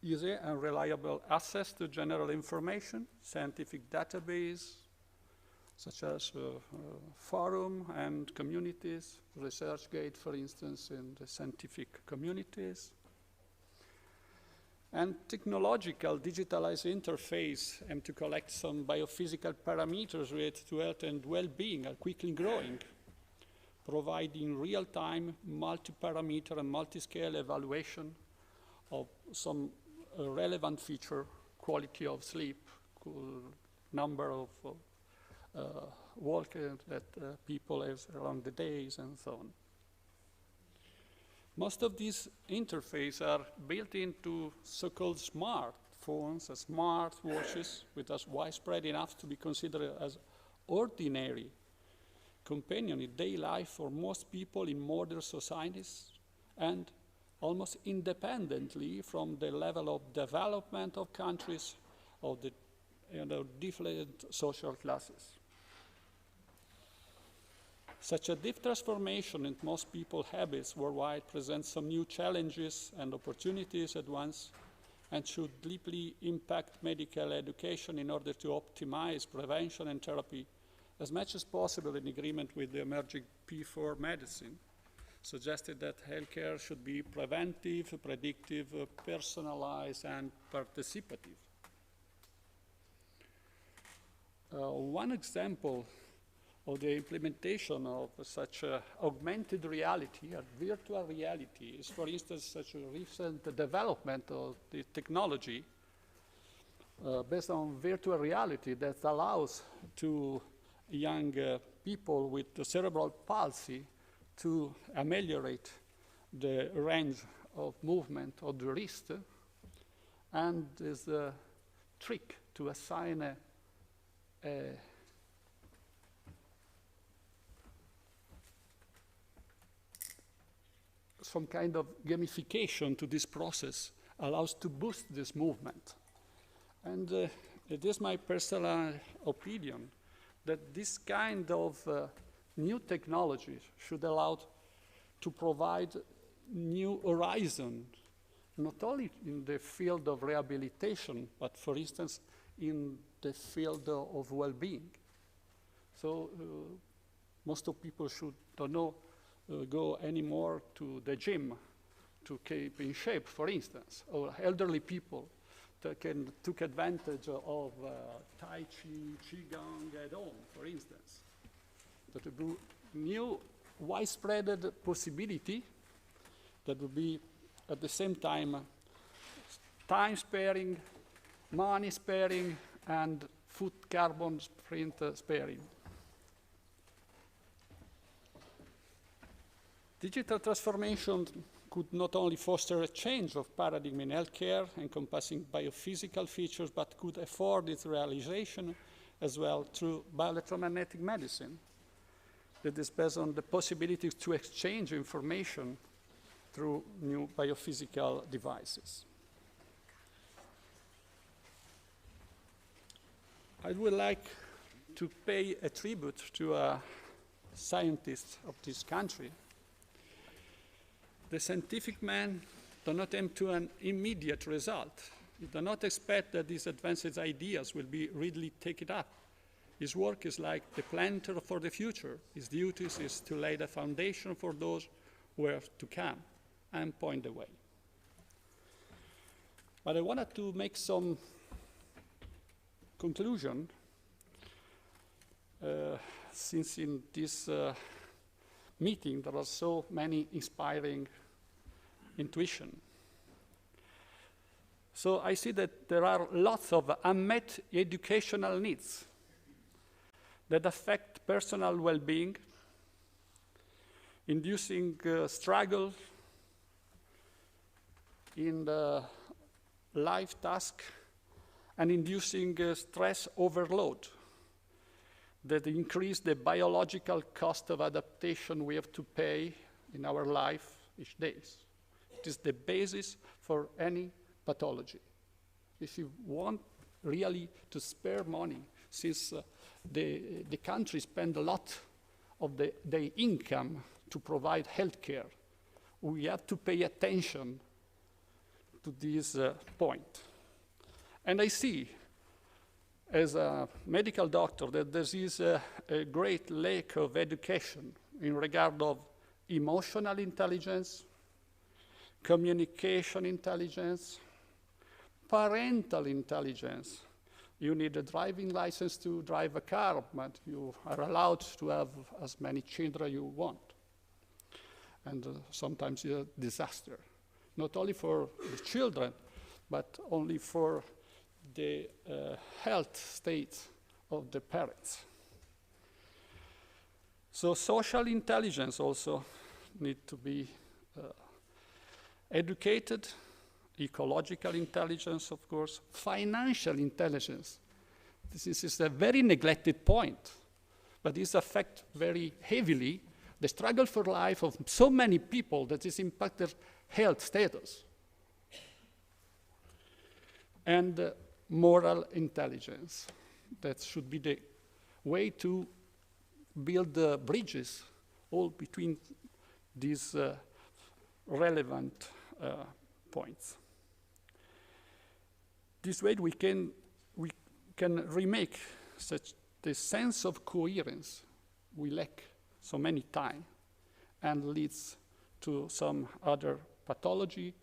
Easy and reliable access to general information, scientific database, such as forum and communities, ResearchGate, for instance, in the scientific communities, and technological digitalized interface and to collect some biophysical parameters related to health and well-being are quickly growing, providing real-time multi-parameter and multi-scale evaluation of some relevant feature, quality of sleep, number of walk that people have around the days, and so on. Most of these interfaces are built into so-called smartphones, smart watches, which are widespread enough to be considered as ordinary companion in daily life for most people in modern societies, and almost independently from the level of development of countries, of the different social classes. Such a deep transformation in most people's habits worldwide presents some new challenges and opportunities at once, and should deeply impact medical education in order to optimize prevention and therapy as much as possible in agreement with the emerging P4 medicine, suggested that healthcare should be preventive, predictive, personalized, and participative. One example of the implementation of such augmented reality and virtual reality is, for instance, such a recent development of the technology based on virtual reality that allows to young people with cerebral palsy to ameliorate the range of movement of the wrist, and is a trick to assign some kind of gamification to this process, allows to boost this movement. And it is my personal opinion that this kind of new technology should allow to provide new horizon, not only in the field of rehabilitation, but for instance, in the field of well-being. So most of people should not go anymore to the gym to keep in shape, for instance, or elderly people that took advantage of Tai Chi, Qigong at home, for instance. That would be new widespread possibility that would be at the same time time-sparing, money-sparing, and food carbon print sparing. Digital transformation could not only foster a change of paradigm in healthcare encompassing biophysical features, but could afford its realization as well through bioelectromagnetic medicine that is based on the possibility to exchange information through new biophysical devices. I would like to pay a tribute to a scientist of this country. The scientific man does not aim to an immediate result. He does not expect that these advanced ideas will be readily taken up. His work is like the planter for the future. His duty is to lay the foundation for those who are to come and point the way. But I wanted to make some conclusion, since in this meeting there are so many inspiring intuition. So I see that there are lots of unmet educational needs that affect personal well-being, inducing struggle in the life task, and inducing stress overload that increase the biological cost of adaptation we have to pay in our life each day. It is the basis for any pathology. If you want really to spare money, since the country spend a lot of their income to provide healthcare, we have to pay attention to this point. And I see as a medical doctor that there is a great lack of education in regard of emotional intelligence, communication intelligence, parental intelligence. You need a driving license to drive a car, but you are allowed to have as many children you want. And sometimes it's a disaster, not only for the children, but only for the health state of the parents. So social intelligence also need to be educated, ecological intelligence, of course, financial intelligence. This is a very neglected point, but this affects very heavily the struggle for life of so many people that is impacted health status. And moral intelligence. That should be the way to build the bridges all between these relevant points. This way we can remake such the sense of coherence we lack so many times and leads to some other pathology,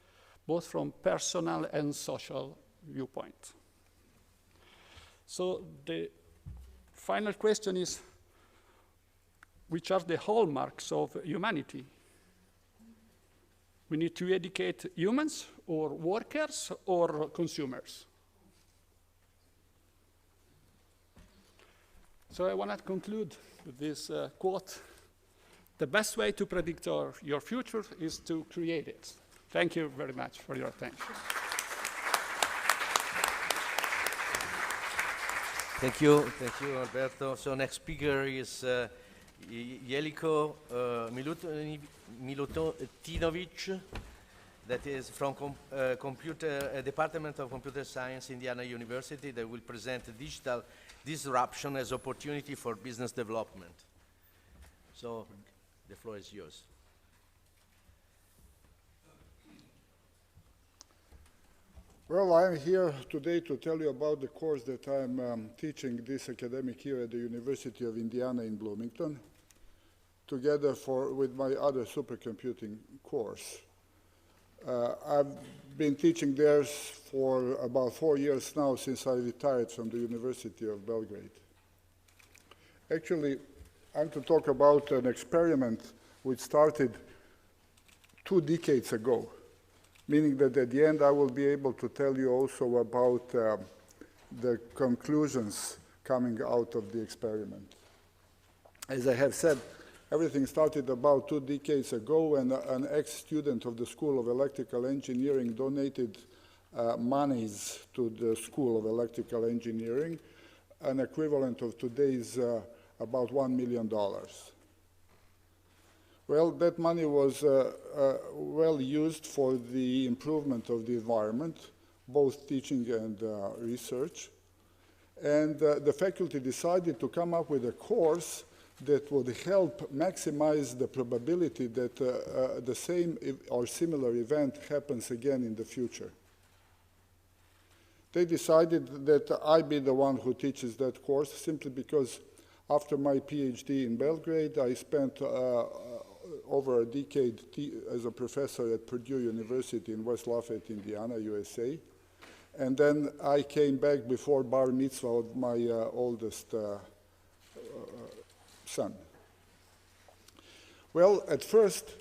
both from personal and social viewpoint. So the final question is, which are the hallmarks of humanity? We need to educate humans or workers or consumers. So I want to conclude with this quote. The best way to predict your future is to create it. Thank you very much for your attention. Thank you, Alberto. So next speaker is Jeliko Milutinovic, that is from Department of Computer Science, Indiana University, that will present digital disruption as opportunity for business development. So the floor is yours. Well, I'm here today to tell you about the course that I'm teaching this academic year at the University of Indiana in Bloomington, together with my other supercomputing course. I've been teaching there for about 4 years now, since I retired from the University of Belgrade. Actually, I'm to talk about an experiment which started 2 decades ago, meaning that at the end I will be able to tell you also about the conclusions coming out of the experiment. As I have said, everything started about 2 decades ago, and an ex-student of the School of Electrical Engineering donated monies to the School of Electrical Engineering, an equivalent of today's about $1 million. Well, that money was well used for the improvement of the environment, both teaching and research. And the faculty decided to come up with a course that would help maximize the probability that the same or similar event happens again in the future. They decided that I be the one who teaches that course, simply because after my PhD in Belgrade, I spent over a decade as a professor at Purdue University in West Lafayette, Indiana, USA. And then I came back before bar mitzvah of my oldest son. Well, at first,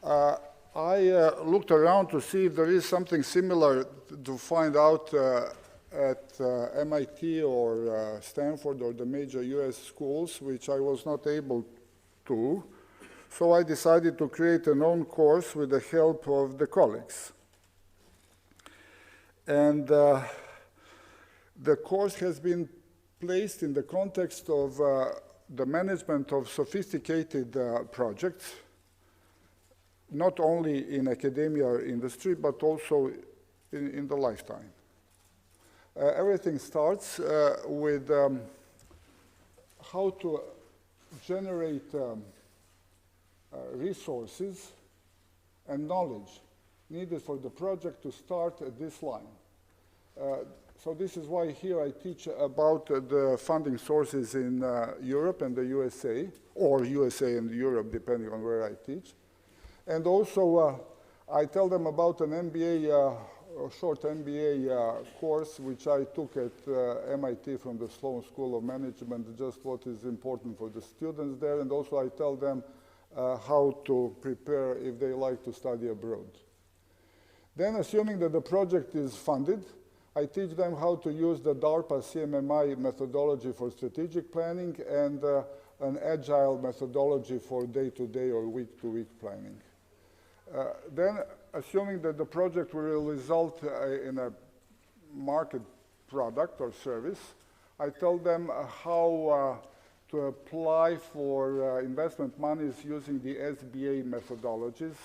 I looked around to see if there is something similar to find out at MIT or Stanford or the major US schools, which I was not able to. So I decided to create an own course with the help of the colleagues. And the course has been placed in the context of the management of sophisticated projects, not only in academia or industry, but also in the lifetime. Everything starts with how to generate resources and knowledge needed for the project to start at this line. So this is why here I teach about the funding sources in Europe and the USA, or USA and Europe, depending on where I teach. And also, I tell them about an MBA, a short MBA course, which I took at MIT from the Sloan School of Management, just what is important for the students there. And also I tell them how to prepare if they like to study abroad. Then, assuming that the project is funded, I teach them how to use the DARPA CMMI methodology for strategic planning and an agile methodology for day-to-day or week-to-week planning. Then, assuming that the project will result in a market product or service, I tell them how to apply for investment monies using the SBA methodologies,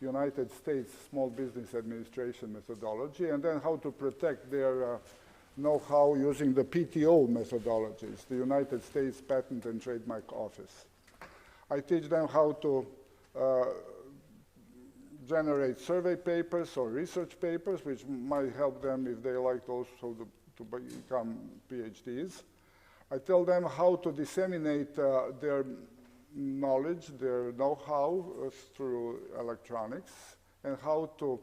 United States Small Business Administration methodology, and then how to protect their know-how using the PTO methodologies, the United States Patent and Trademark Office. I teach them how to generate survey papers or research papers, which might help them if they like also to become PhDs. I tell them how to disseminate their knowledge, their know-how through electronics, and how to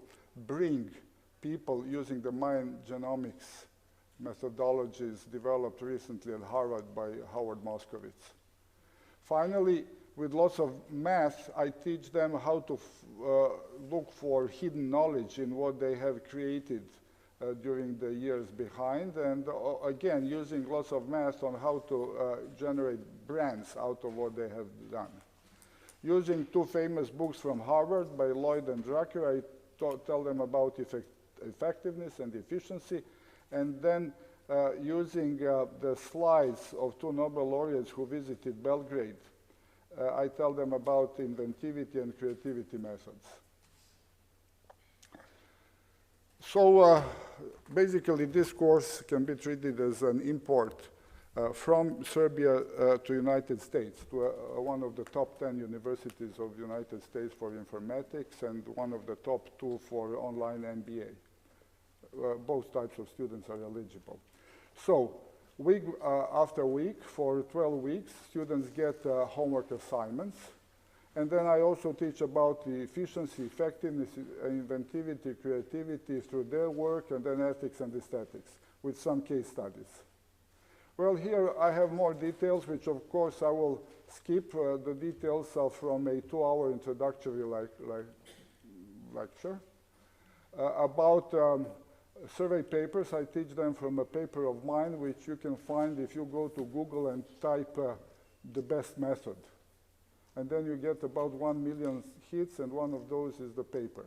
bring people using the mind genomics methodologies developed recently at Harvard by Howard Moskowitz. Finally, with lots of math, I teach them how to look for hidden knowledge in what they have created during the years behind, and again, using lots of math on how to generate brands out of what they have done. Using two famous books from Harvard by Lloyd and Drucker, I tell them about effectiveness and efficiency, and then using the slides of two Nobel laureates who visited Belgrade, I tell them about inventivity and creativity methods. So basically, this course can be treated as an import from Serbia to United States, to one of the top 10 universities of the United States for informatics and one of the top 2 for online MBA. Both types of students are eligible. So week after week, for 12 weeks, students get homework assignments. And then I also teach about the efficiency, effectiveness, inventivity, creativity through their work, and then ethics and aesthetics, with some case studies. Well, here I have more details, which of course I will skip. The details are from a 2-hour introductory lecture. About survey papers, I teach them from a paper of mine, which you can find if you go to Google and type the best method. And then you get about 1 million hits, and one of those is the paper.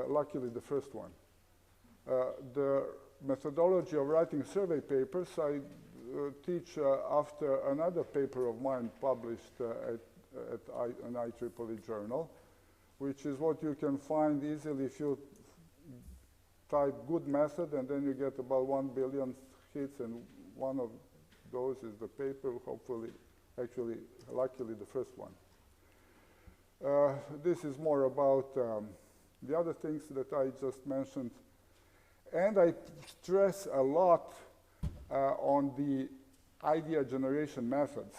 Luckily, the first one. The methodology of writing survey papers, I teach after another paper of mine published at an IEEE journal, which is what you can find easily if you type good method, and then you get about 1 billion hits, and one of those is the paper, hopefully. Actually, luckily, the first one. This is more about the other things that I just mentioned. And I stress a lot on the idea generation methods,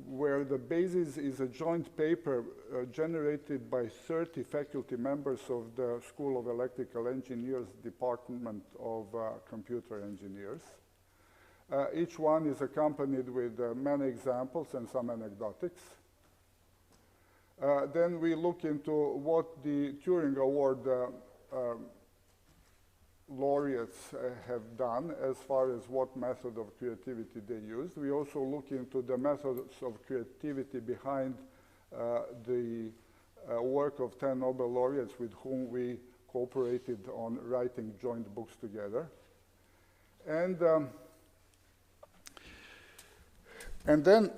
where the basis is a joint paper generated by 30 faculty members of the School of Electrical Engineers, Department of Computer Engineers. Each one is accompanied with many examples and some anecdotics. Then we look into what the Turing Award laureates have done as far as what method of creativity they used. We also look into the methods of creativity behind the work of 10 Nobel laureates with whom we cooperated on writing joint books together. And then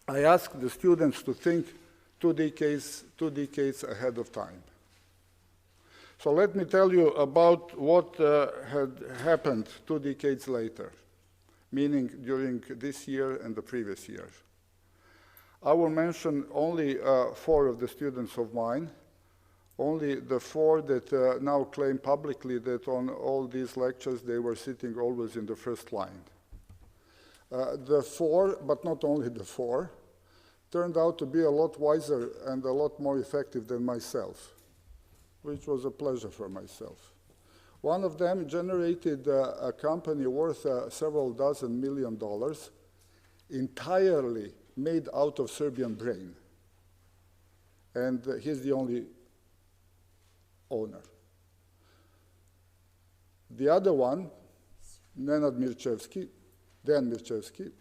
I ask the students to think 2 decades ahead of time. So let me tell you about what had happened 2 decades later, meaning during this year and the previous year. I will mention only 4 of the students of mine. only the 4 that now claim publicly that on all these lectures they were sitting always in the first line. The 4, but not only the 4, turned out to be a lot wiser and a lot more effective than myself, which was a pleasure for myself. One of them generated a company worth several dozen $1 million, entirely made out of Serbian brain. And he's the only owner. The other one, Dejan Mirčevski,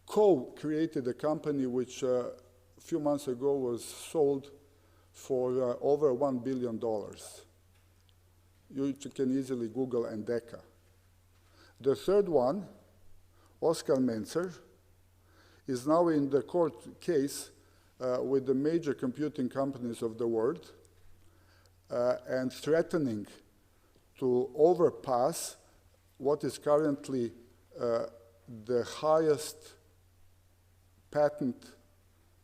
co-created a company which a few months ago was sold for over $1 billion. You can easily Google Endeca. The third one, Oskar Mencer, is now in the court case with the major computing companies of the world and threatening to overpass what is currently the highest patent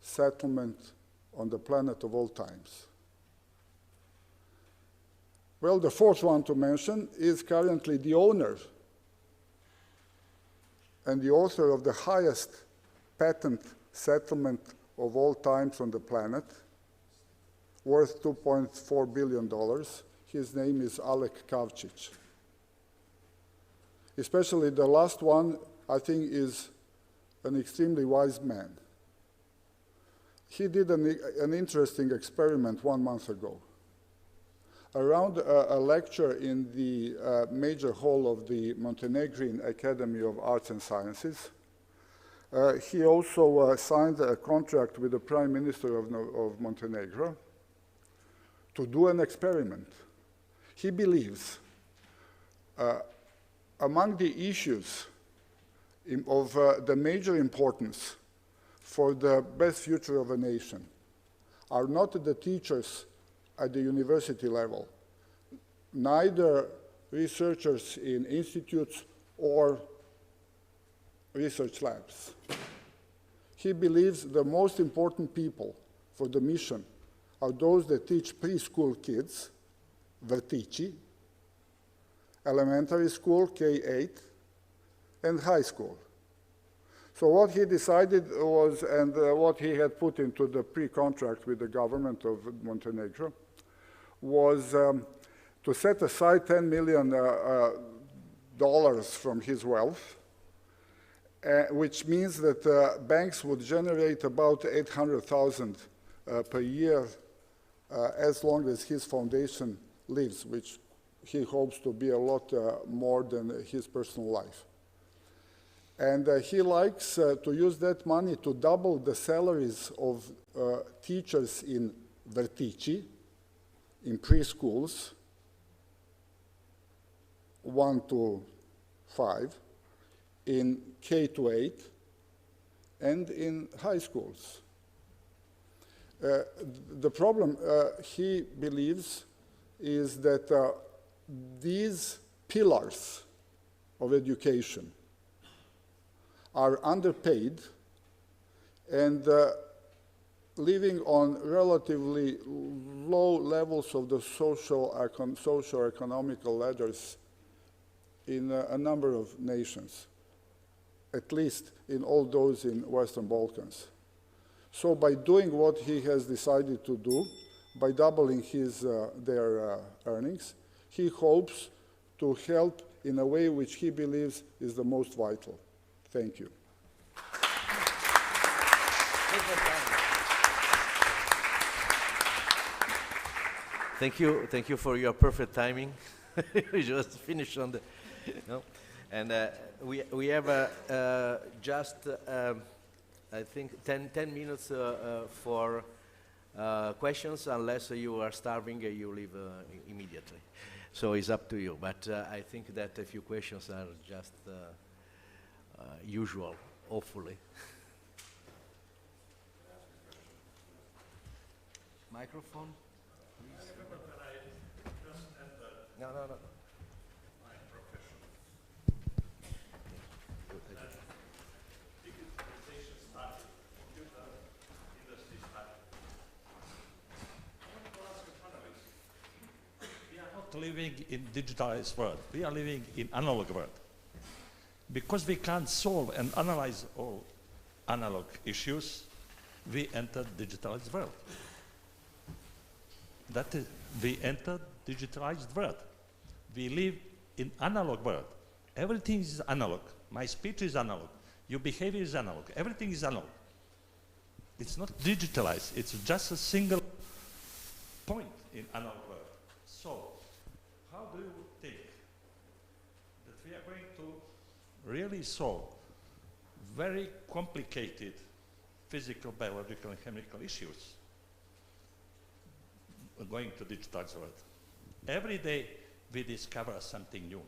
settlement on the planet of all times. Well, the fourth one to mention is currently the owner and the author of the highest patent settlement of all times on the planet, worth $2.4 billion. His name is Alek Kavčić. Especially the last one, I think, is an extremely wise man. He did an interesting experiment 1 month ago. Around a lecture in the major hall of the Montenegrin Academy of Arts and Sciences, he also signed a contract with the Prime Minister of Montenegro to do an experiment. He believes among the issues of the major importance for the best future of a nation are not the teachers at the university level, neither researchers in institutes or research labs. He believes the most important people for the mission are those that teach preschool kids, vrtići, elementary school, K-8, and high school. So what he decided was, and what he had put into the pre-contract with the government of Montenegro, was to set aside $10 million from his wealth, which means that banks would generate about $800,000 per year as long as his foundation lives, which he hopes to be a lot more than his personal life. And he likes to use that money to double the salaries of teachers in vrtići, in preschools, 1 to 5, in K to 8, and in high schools. The problem, he believes, is that these pillars of education are underpaid and living on relatively low levels of the socio-economical ladders in a number of nations, at least in all those in Western Balkans. So by doing what he has decided to do, by doubling their earnings, he hopes to help in a way which he believes is the most vital. Thank you. Thank you for your perfect timing. We just finished on the, no? And we have just, I think, 10 minutes for questions, unless you are starving and you leave immediately. So it's up to you. But I think that a few questions are just usual, hopefully. Microphone? No. Economics living in digitalized world. We are living in analog world. Because we can't solve and analyze all analog issues, we enter digitalized world. That is, we enter digitalized world. We live in analog world. Everything is analog. My speech is analog. Your behavior is analog. Everything is analog. It's not digitalized. It's just a single point in analog world. So, how do you think that we are going to really solve very complicated physical, biological, and chemical issues going to digitalized world? Every day we discover something new.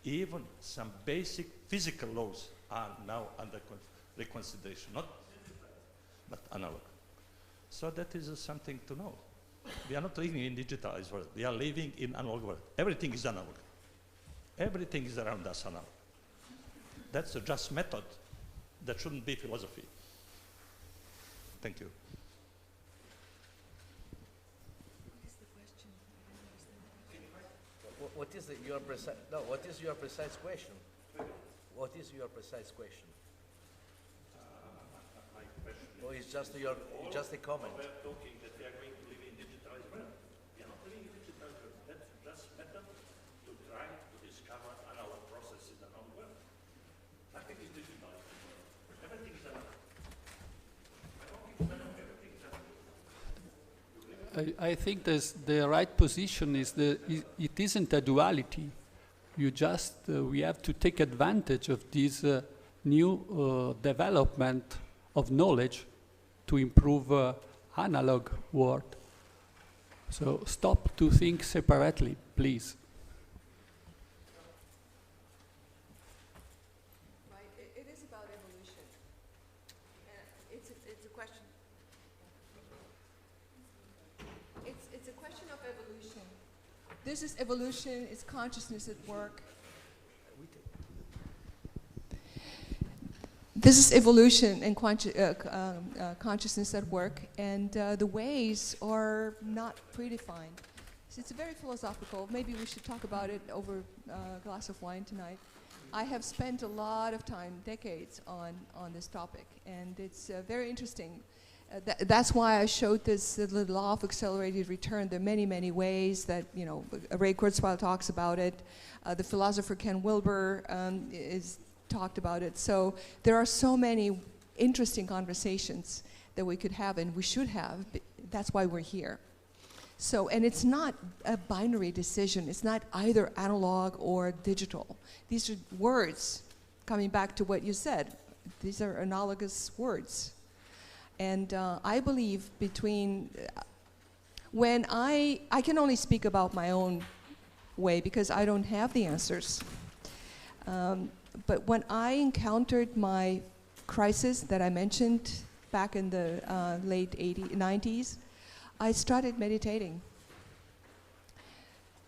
Even some basic physical laws are now under reconsideration, not but analog. So that is something to know. We are not living in digitalized world. We are living in analog world. Everything is analog. Everything is around us analog. That's a just method. That shouldn't be philosophy. Thank you. What is your precise? No. What is your precise question? What is your precise question? My question. Or it's just just a comment. We're talking that we are going to live in digitalized world. We are not living in digitalized world. That's just method to try to discover analog processes around the world. Nothing is digitalized. Everything is analog. I think the right position is that it isn't a duality. You just, we have to take advantage of this new development of knowledge to improve analog world. So stop to think separately, please. Right, it is about evolution. It's a question. It's a question of evolution. This is evolution, it's consciousness at work. This is evolution and consciousness at work, and the ways are not predefined. So it's very philosophical. Maybe we should talk about it over a glass of wine tonight. I have spent a lot of time, decades, on this topic, and it's very interesting. That's why I showed this the law of accelerated return. There are many, many ways that, you know, Ray Kurzweil talks about it. The philosopher Ken Wilber is talked about it. So there are so many interesting conversations that we could have and we should have. That's why we're here. So, and it's not a binary decision. It's not either analog or digital. These are words, coming back to what you said. These are analogous words. And I believe between, when I can only speak about my own way because I don't have the answers. But when I encountered my crisis that I mentioned back in the late 90s, I started meditating.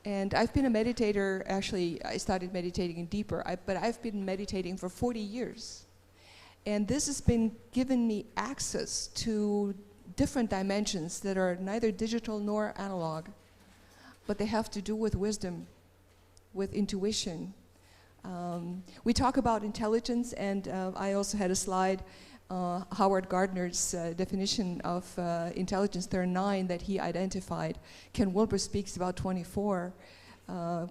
And I've been a meditator, actually I started meditating deeper, but I've been meditating for 40 years. And this has been giving me access to different dimensions that are neither digital nor analog, but they have to do with wisdom, with intuition. We talk about intelligence, and I also had a slide, Howard Gardner's definition of intelligence. There are 9 that he identified. Ken Wilber speaks about 24.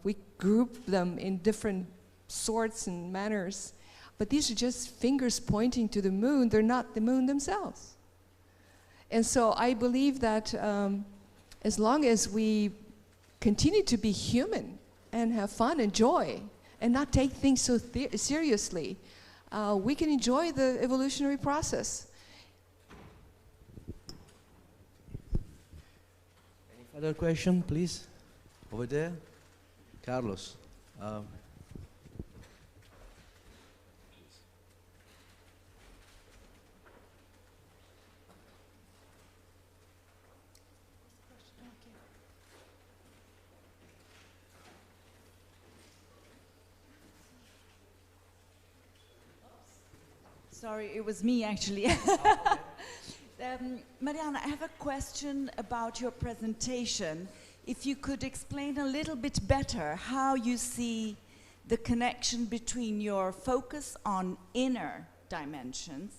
We group them in different sorts and manners, but these are just fingers pointing to the moon. They're not the moon themselves. And so I believe that as long as we continue to be human and have fun and joy, and not take things so seriously, we can enjoy the evolutionary process. Any further question, please? Over there. Carlos. Sorry, it was me actually. Mariana, I have a question about your presentation. if you could explain a little bit better how you see the connection between your focus on inner dimensions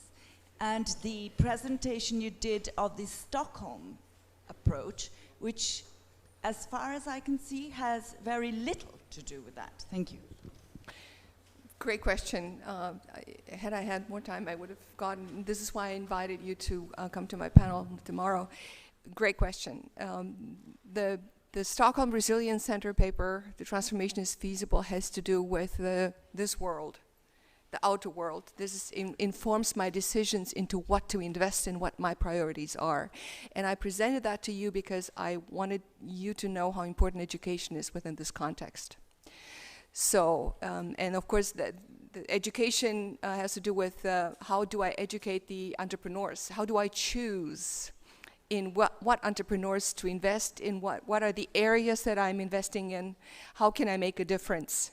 and the presentation you did of the Stockholm approach, which, as far as I can see, has very little to do with that. Thank you. Great question. Had I had more time, I would have gotten, this is why I invited you to come to my panel tomorrow. Great question. The Stockholm Resilience Center paper, The Transformation is Feasible, has to do with this world, the outer world. This informs my decisions into what to invest in, what my priorities are. And I presented that to you because I wanted you to know how important education is within this context. So, and of course, the education has to do with how do I educate the entrepreneurs? How do I choose in what entrepreneurs to invest in? What are the areas that I'm investing in? How can I make a difference?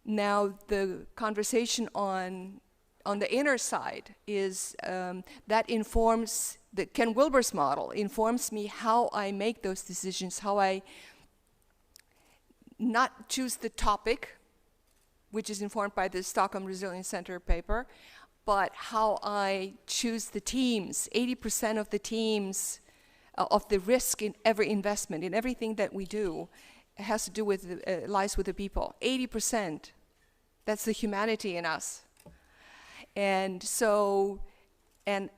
Now, the conversation on the inner side is that informs, the Ken Wilber's model informs me how I make those decisions, how I not choose the topic, which is informed by the Stockholm Resilience Center paper, but how I choose the teams. 80% of the teams, of the risk in every investment, in everything that we do, has to do with, lies with the people. 80%, that's the humanity in us. And so, and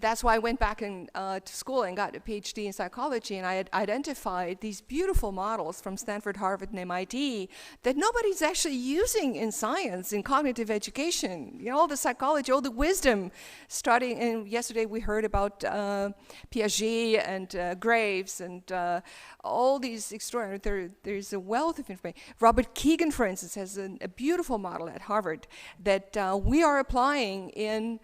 that's why I went back to school and got a PhD in psychology, and I had identified these beautiful models from Stanford, Harvard, and MIT that nobody's actually using in science, in cognitive education. You know, all the psychology, all the wisdom, starting, and yesterday we heard about Piaget and Graves and all these extraordinary, there's a wealth of information. Robert Keegan, for instance, has a beautiful model at Harvard that we are applying in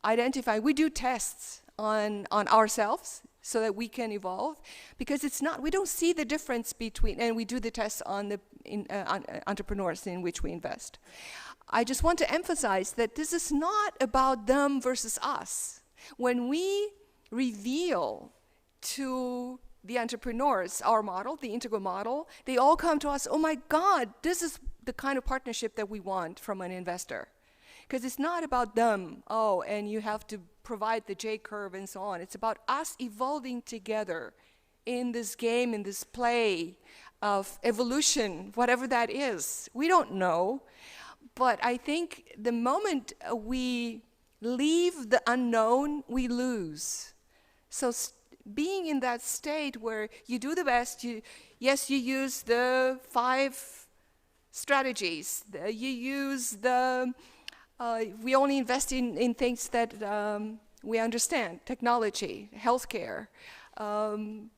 identify. We do tests on ourselves so that we can evolve, because it's not, we don't see the difference between, and we do the tests on the entrepreneurs in which we invest. I just want to emphasize that this is not about them versus us. When we reveal to the entrepreneurs our model, the integral model, they all come to us, oh my God, this is the kind of partnership that we want from an investor. Because it's not about them, oh, and you have to provide the J-curve and so on. It's about us evolving together in this game, in this play of evolution, whatever that is. We don't know. But I think the moment we leave the unknown, we lose. So being in that state where you do the best, yes, you use the 5 strategies, you use the we only invest in things that we understand, technology, healthcare.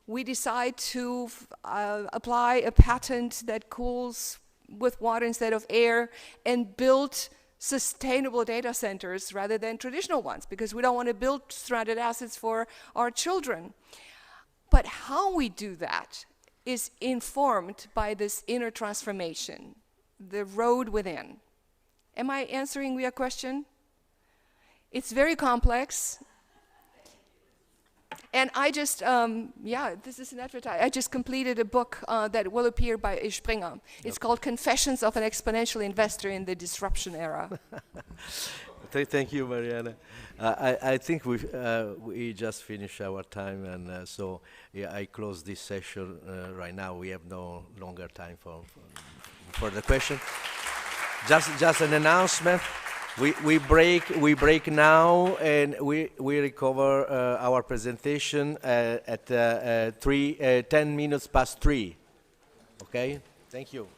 We decide to apply a patent that cools with water instead of air and build sustainable data centers rather than traditional ones, because we don't want to build stranded assets for our children. But how we do that is informed by this inner transformation, the road within. Am I answering your question? It's very complex. And I just, yeah, this is an advertisement. I just completed a book that will appear by Springer. It's called Confessions of an Exponential Investor in the Disruption Era. Thank you, Mariana. I think we just finished our time, and so yeah, I close this session right now. We have no longer time for the question. Just an announcement. We break now, and we recover our presentation at 10 minutes past 3. Okay. Thank you.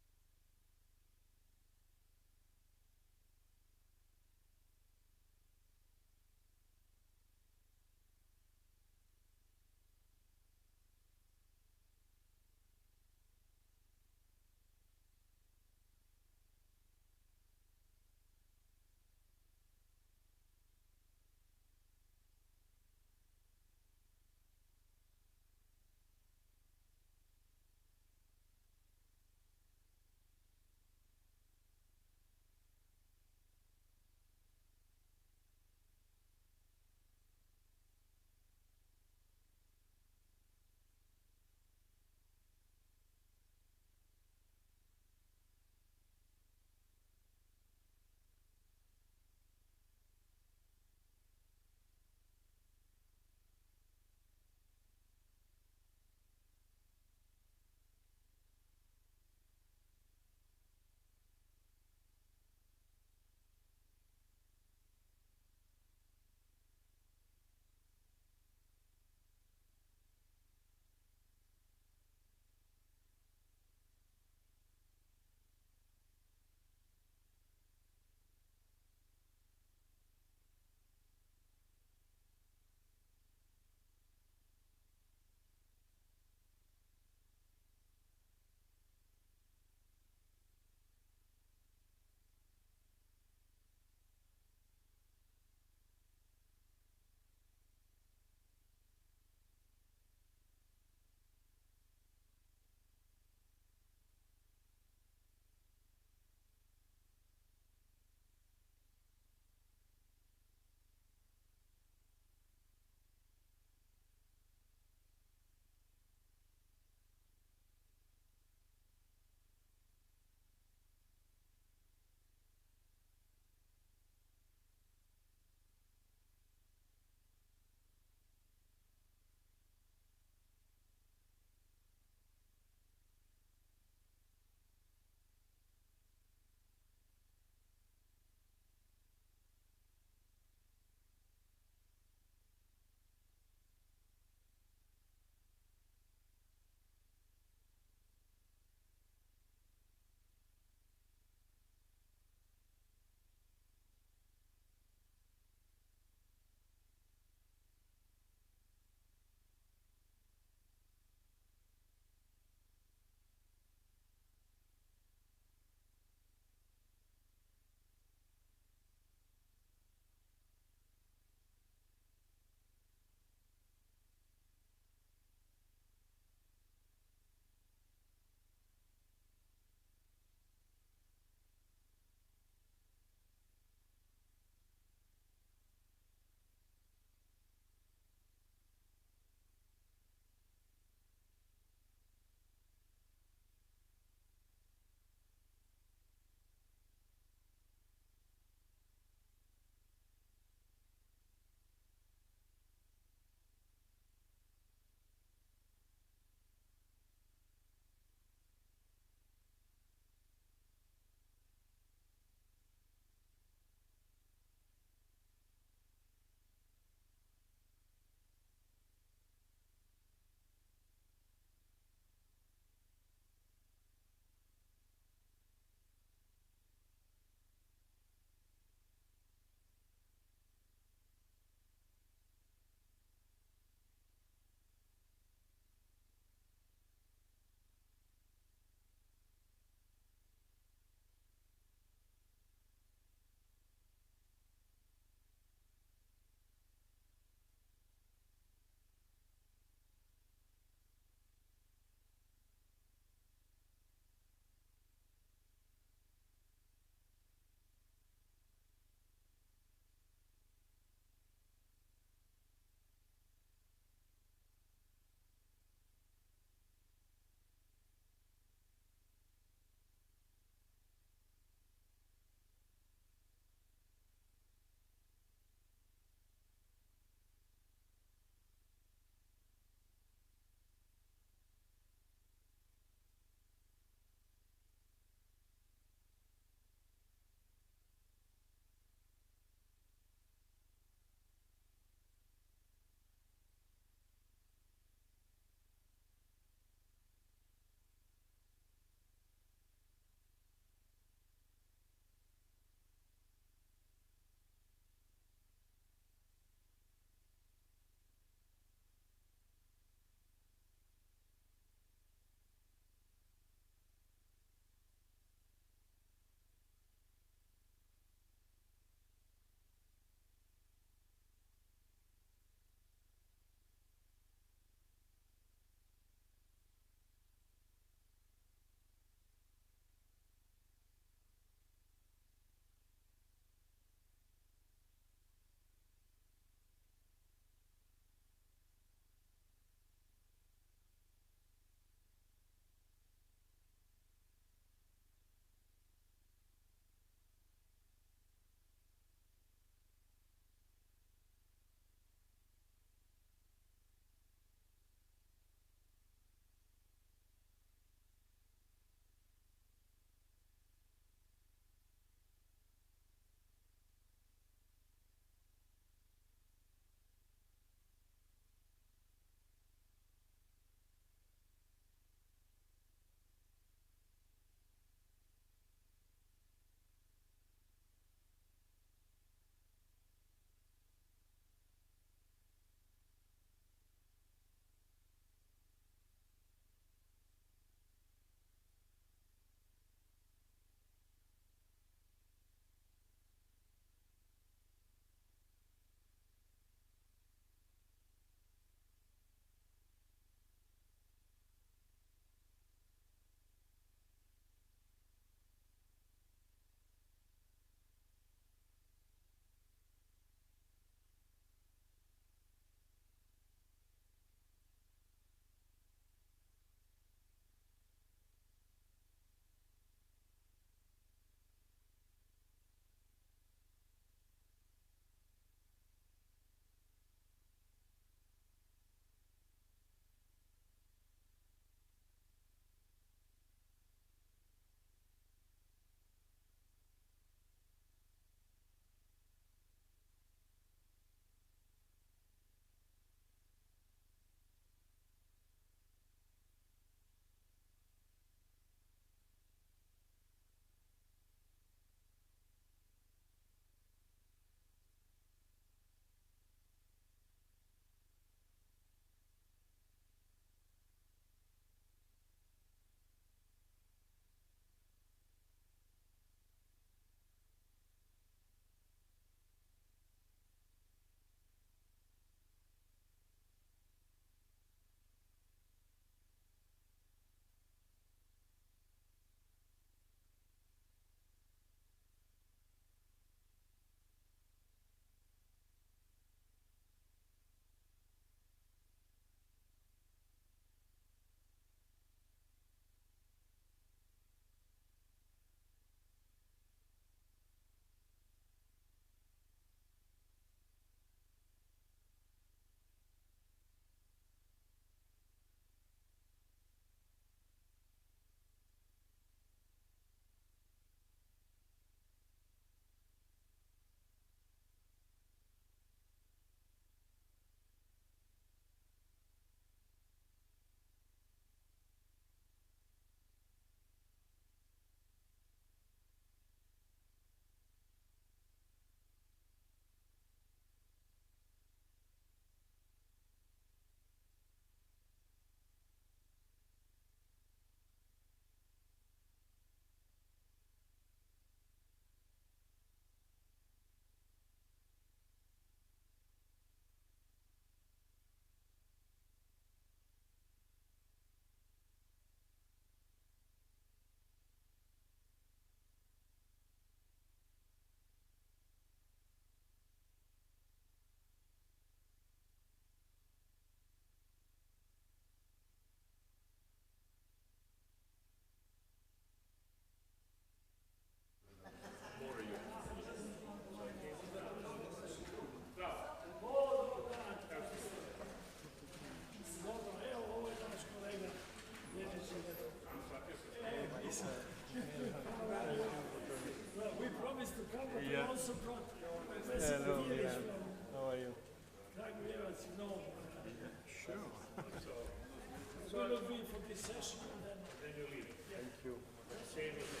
in for this session and then you leave. Thank you. Same with me.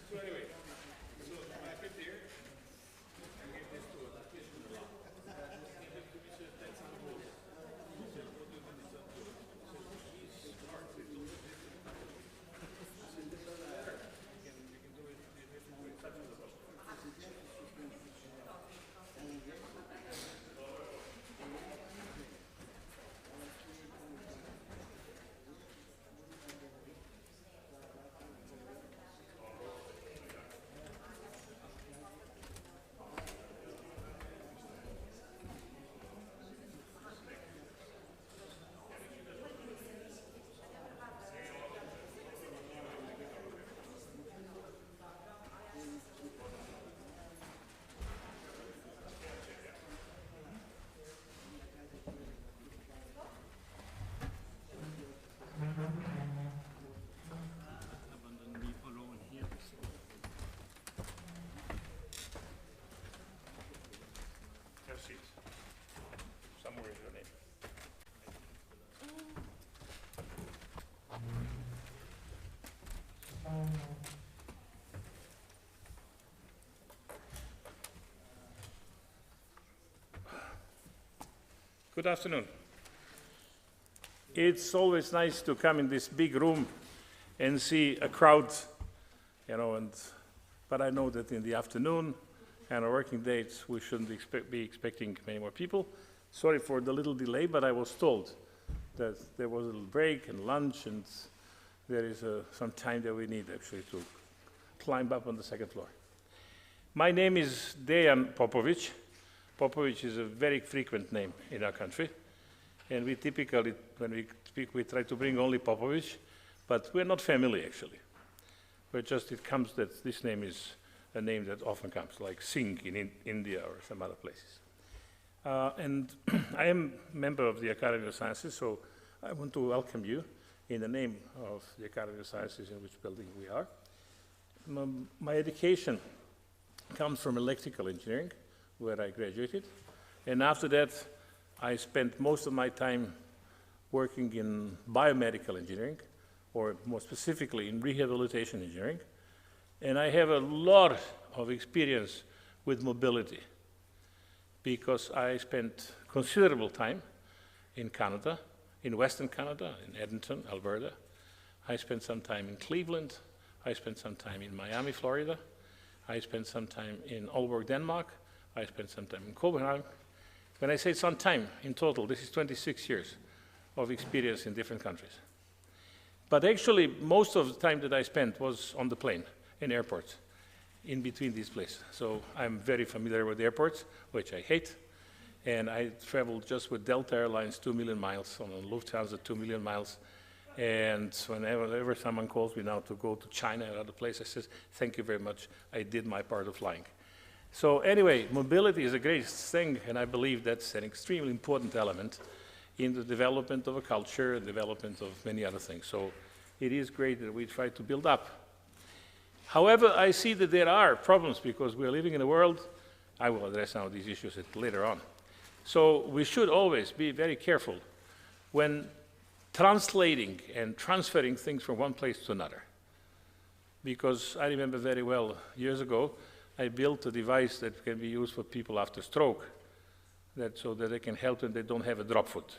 So anyway, so I put there. I give this to a kiss to the lab. Give it to me so that's on the board. So what do you want to do? So she's smart. We can do it different ways. Such as the book. Somewhere in your name. Good afternoon. It's always nice to come in this big room and see a crowd, you know, but I know that in the afternoon and on working days we shouldn't be expecting many more people. Sorry for the little delay, but I was told that there was a little break and lunch, and there is some time that we need actually to climb up on the second floor. My name is Dejan Popovic. Popovic is a very frequent name in our country, and we typically, when we speak, we try to bring only Popovic, but we're not family actually. But just it comes that this name is a name that often comes, like Singh in India or some other places. And I am a member of the Academy of Sciences, so I want to welcome you in the name of the Academy of Sciences, in which building we are. My education comes from electrical engineering, where I graduated. And after that, I spent most of my time working in biomedical engineering, or more specifically in rehabilitation engineering. And I have a lot of experience with mobility, because I spent considerable time in Canada, in Western Canada, in Edmonton, Alberta. I spent some time in Cleveland. I spent some time in Miami, Florida. I spent some time in Aalborg, Denmark. I spent some time in Copenhagen. When I say some time, in total, this is 26 years of experience in different countries. But actually, most of the time that I spent was on the plane, in airports, in between these places. So I'm very familiar with airports, which I hate. And I traveled just with Delta Airlines 2 million miles, on Lufthansa 2 million miles. And whenever someone calls me now to go to China or other places, I say, thank you very much, I did my part of flying. So anyway, mobility is a great thing, and I believe that's an extremely important element in the development of a culture and development of many other things. So it is great that we try to build up. However, I see that there are problems, because we're living in a world, I will address some of these issues later on. So we should always be very careful when translating and transferring things from one place to another. Because I remember very well, years ago, I built a device that can be used for people after stroke, so that they can help them, they don't have a drop foot.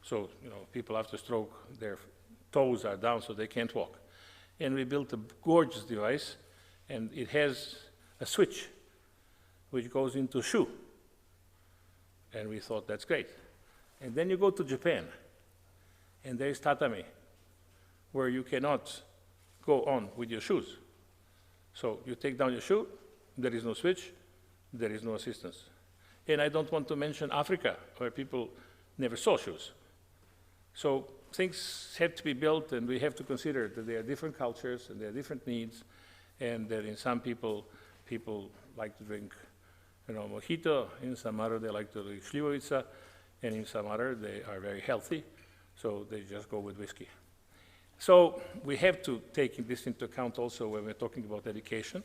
So, you know, people after stroke, their toes are down so they can't walk. And we built a gorgeous device, and it has a switch which goes into a shoe. And we thought, that's great. And then you go to Japan, and there is tatami, where you cannot go on with your shoes. So you take down your shoe, there is no switch, there is no assistance. And I don't want to mention Africa, where people never saw shoes. So things have to be built, and we have to consider that there are different cultures and there are different needs, and that in some people like to drink, you know, mojito, in some other they like to drink slivovica, and in some other they are very healthy, so they just go with whiskey. So we have to take this into account also when we're talking about education,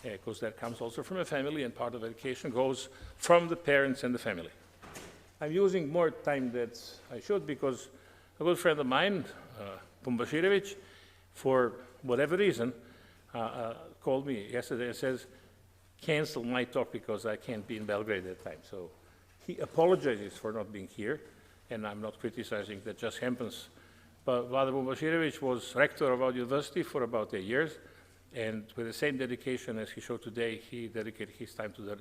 because that comes also from a family, and part of education goes from the parents and the family. I'm using more time than I should, because a good friend of mine, Pumbashirevic, for whatever reason, called me yesterday and says, cancel my talk because I can't be in Belgrade at the time. So he apologizes for not being here, and I'm not criticizing, that just happens. But Vlada Pumbashirevic was rector of our university for about 8 years, and with the same dedication as he showed today, he dedicated his time to the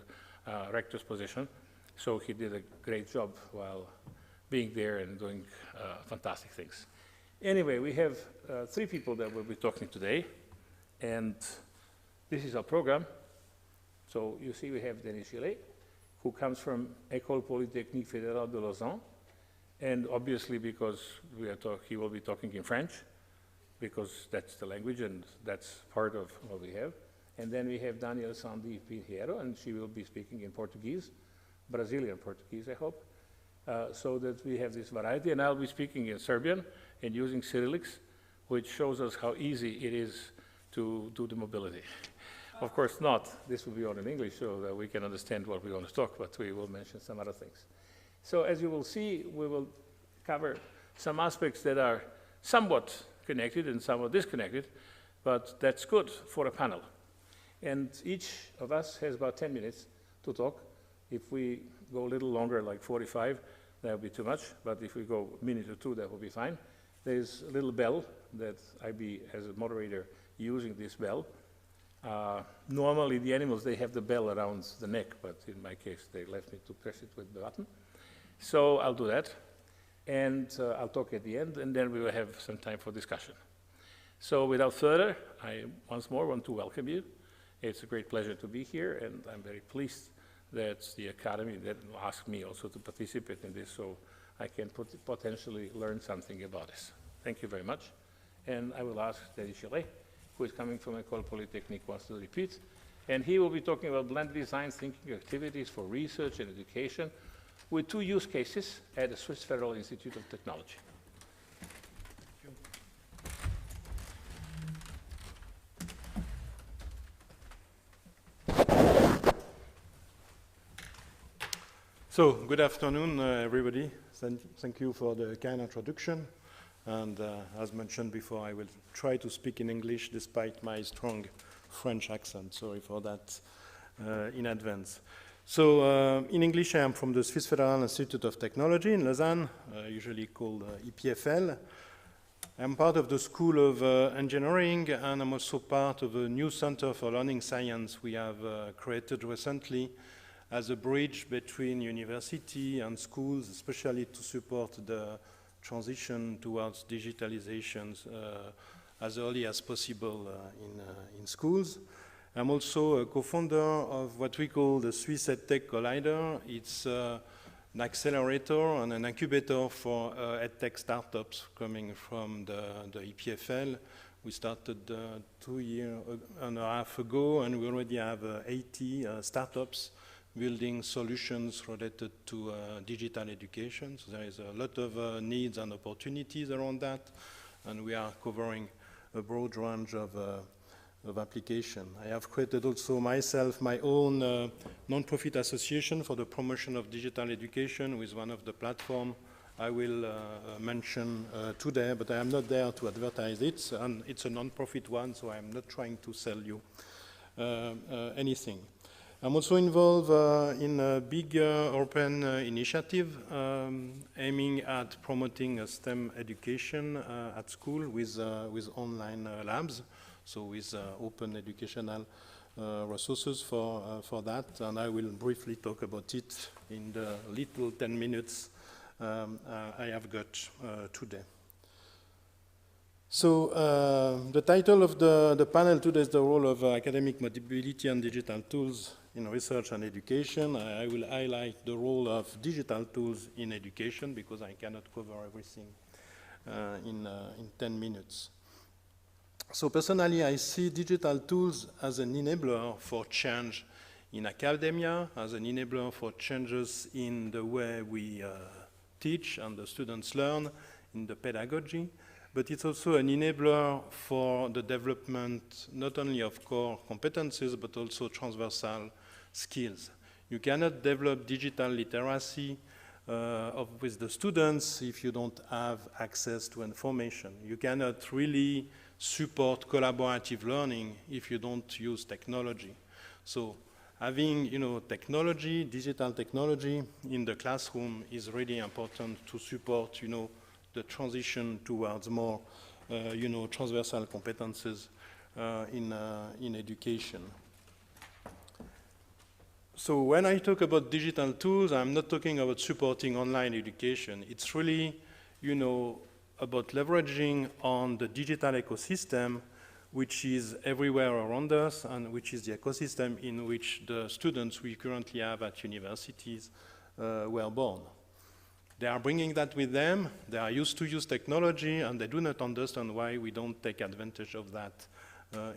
rector's position. So he did a great job while being there and doing fantastic things. Anyway, we have 3 people that will be talking today, and this is our program. So you see we have Denis Gillet, who comes from École Polytechnique Fédérale de Lausanne, and obviously because he will be talking in French, because that's the language and that's part of what we have. And then we have Daniel Sandi Pinheiro, and she will be speaking in Portuguese, Brazilian Portuguese, I hope, so that we have this variety. And I'll be speaking in Serbian and using Cyrillics, which shows us how easy it is to do the mobility. Of course not. This will be all in English so that we can understand what we want to talk, but we will mention some other things. So as you will see, we will cover some aspects that are somewhat connected and somewhat disconnected, but that's good for a panel. And each of us has about 10 minutes to talk. If we go a little longer, like 45, that will be too much, but if we go a minute or 2, that will be fine. There's a little bell that I be, as a moderator, using this bell. Normally the animals, they have the bell around the neck, but in my case, they left me to press it with the button. So I'll do that, and I'll talk at the end, and then we will have some time for discussion. So without further, I once more want to welcome you. It's a great pleasure to be here, and I'm very pleased that the Academy that asked me also to participate in this, so I can potentially learn something about this. Thank you very much. And I will ask Denis Gillet, who is coming from École Polytechnique, wants to repeat. And he will be talking about blended design thinking activities for research and education with 2 use cases at the Swiss Federal Institute of Technology. So, good afternoon, everybody. Thank you for the kind introduction. And as mentioned before, I will try to speak in English despite my strong French accent. Sorry for that in advance. So, in English, I am from the Swiss Federal Institute of Technology in Lausanne, usually called EPFL. I'm part of the School of Engineering, and I'm also part of a new Center for Learning Science we have created recently as a bridge between university and schools, especially to support the transition towards digitalizations as early as possible in schools. I'm also a co-founder of what we call the Swiss EdTech Collider. It's an accelerator and an incubator for EdTech startups coming from the EPFL. We started 2.5 years ago, and we already have 80 startups building solutions related to digital education. So there is a lot of needs and opportunities around that, and we are covering a broad range of application. I have created also myself my own non-profit association for the promotion of digital education with one of the platforms I will mention today, but I am not there to advertise it, and it's a non-profit one, so I'm not trying to sell you anything. I'm also involved in a big open initiative aiming at promoting STEM education at school with online labs, so with open educational resources for that, and I will briefly talk about it in the little 10 minutes I have got today. So the title of the panel today is the role of academic mobility and digital tools in research and education. I will highlight the role of digital tools in education because I cannot cover everything in 10 minutes. So personally, I see digital tools as an enabler for change in academia, as an enabler for changes in the way we teach and the students learn in the pedagogy, but it's also an enabler for the development not only of core competencies, but also transversal skills. You cannot develop digital literacy with the students if you don't have access to information. You cannot really support collaborative learning if you don't use technology. So having technology, digital technology in the classroom is really important to support the transition towards more transversal competences in education. So when I talk about digital tools, I'm not talking about supporting online education. It's really, about leveraging on the digital ecosystem, which is everywhere around us, and which is the ecosystem in which the students we currently have at universities were born. They are bringing that with them. They are used to use technology, and they do not understand why we don't take advantage of that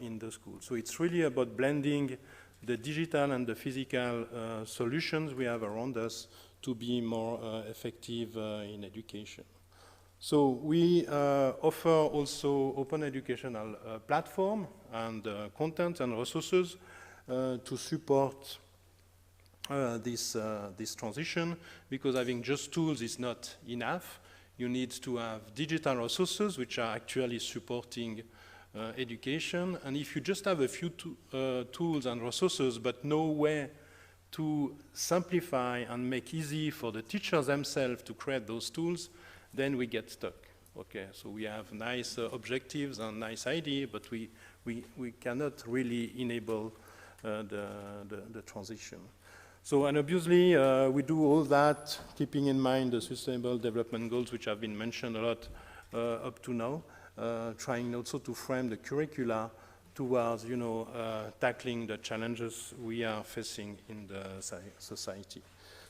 in the school. So it's really about blending the digital and the physical solutions we have around us to be more effective in education. So we offer also open educational platform and content and resources to support this transition, because having just tools is not enough. You need to have digital resources which are actually supporting education. And if you just have a few tools and resources but no way to simplify and make easy for the teachers themselves to create those tools, then we get stuck. Okay, so we have nice objectives and nice ideas, but we cannot really enable the transition. So, and obviously we do all that keeping in mind the Sustainable Development Goals, which have been mentioned a lot up to now, trying also to frame the curricula towards, tackling the challenges we are facing in the society.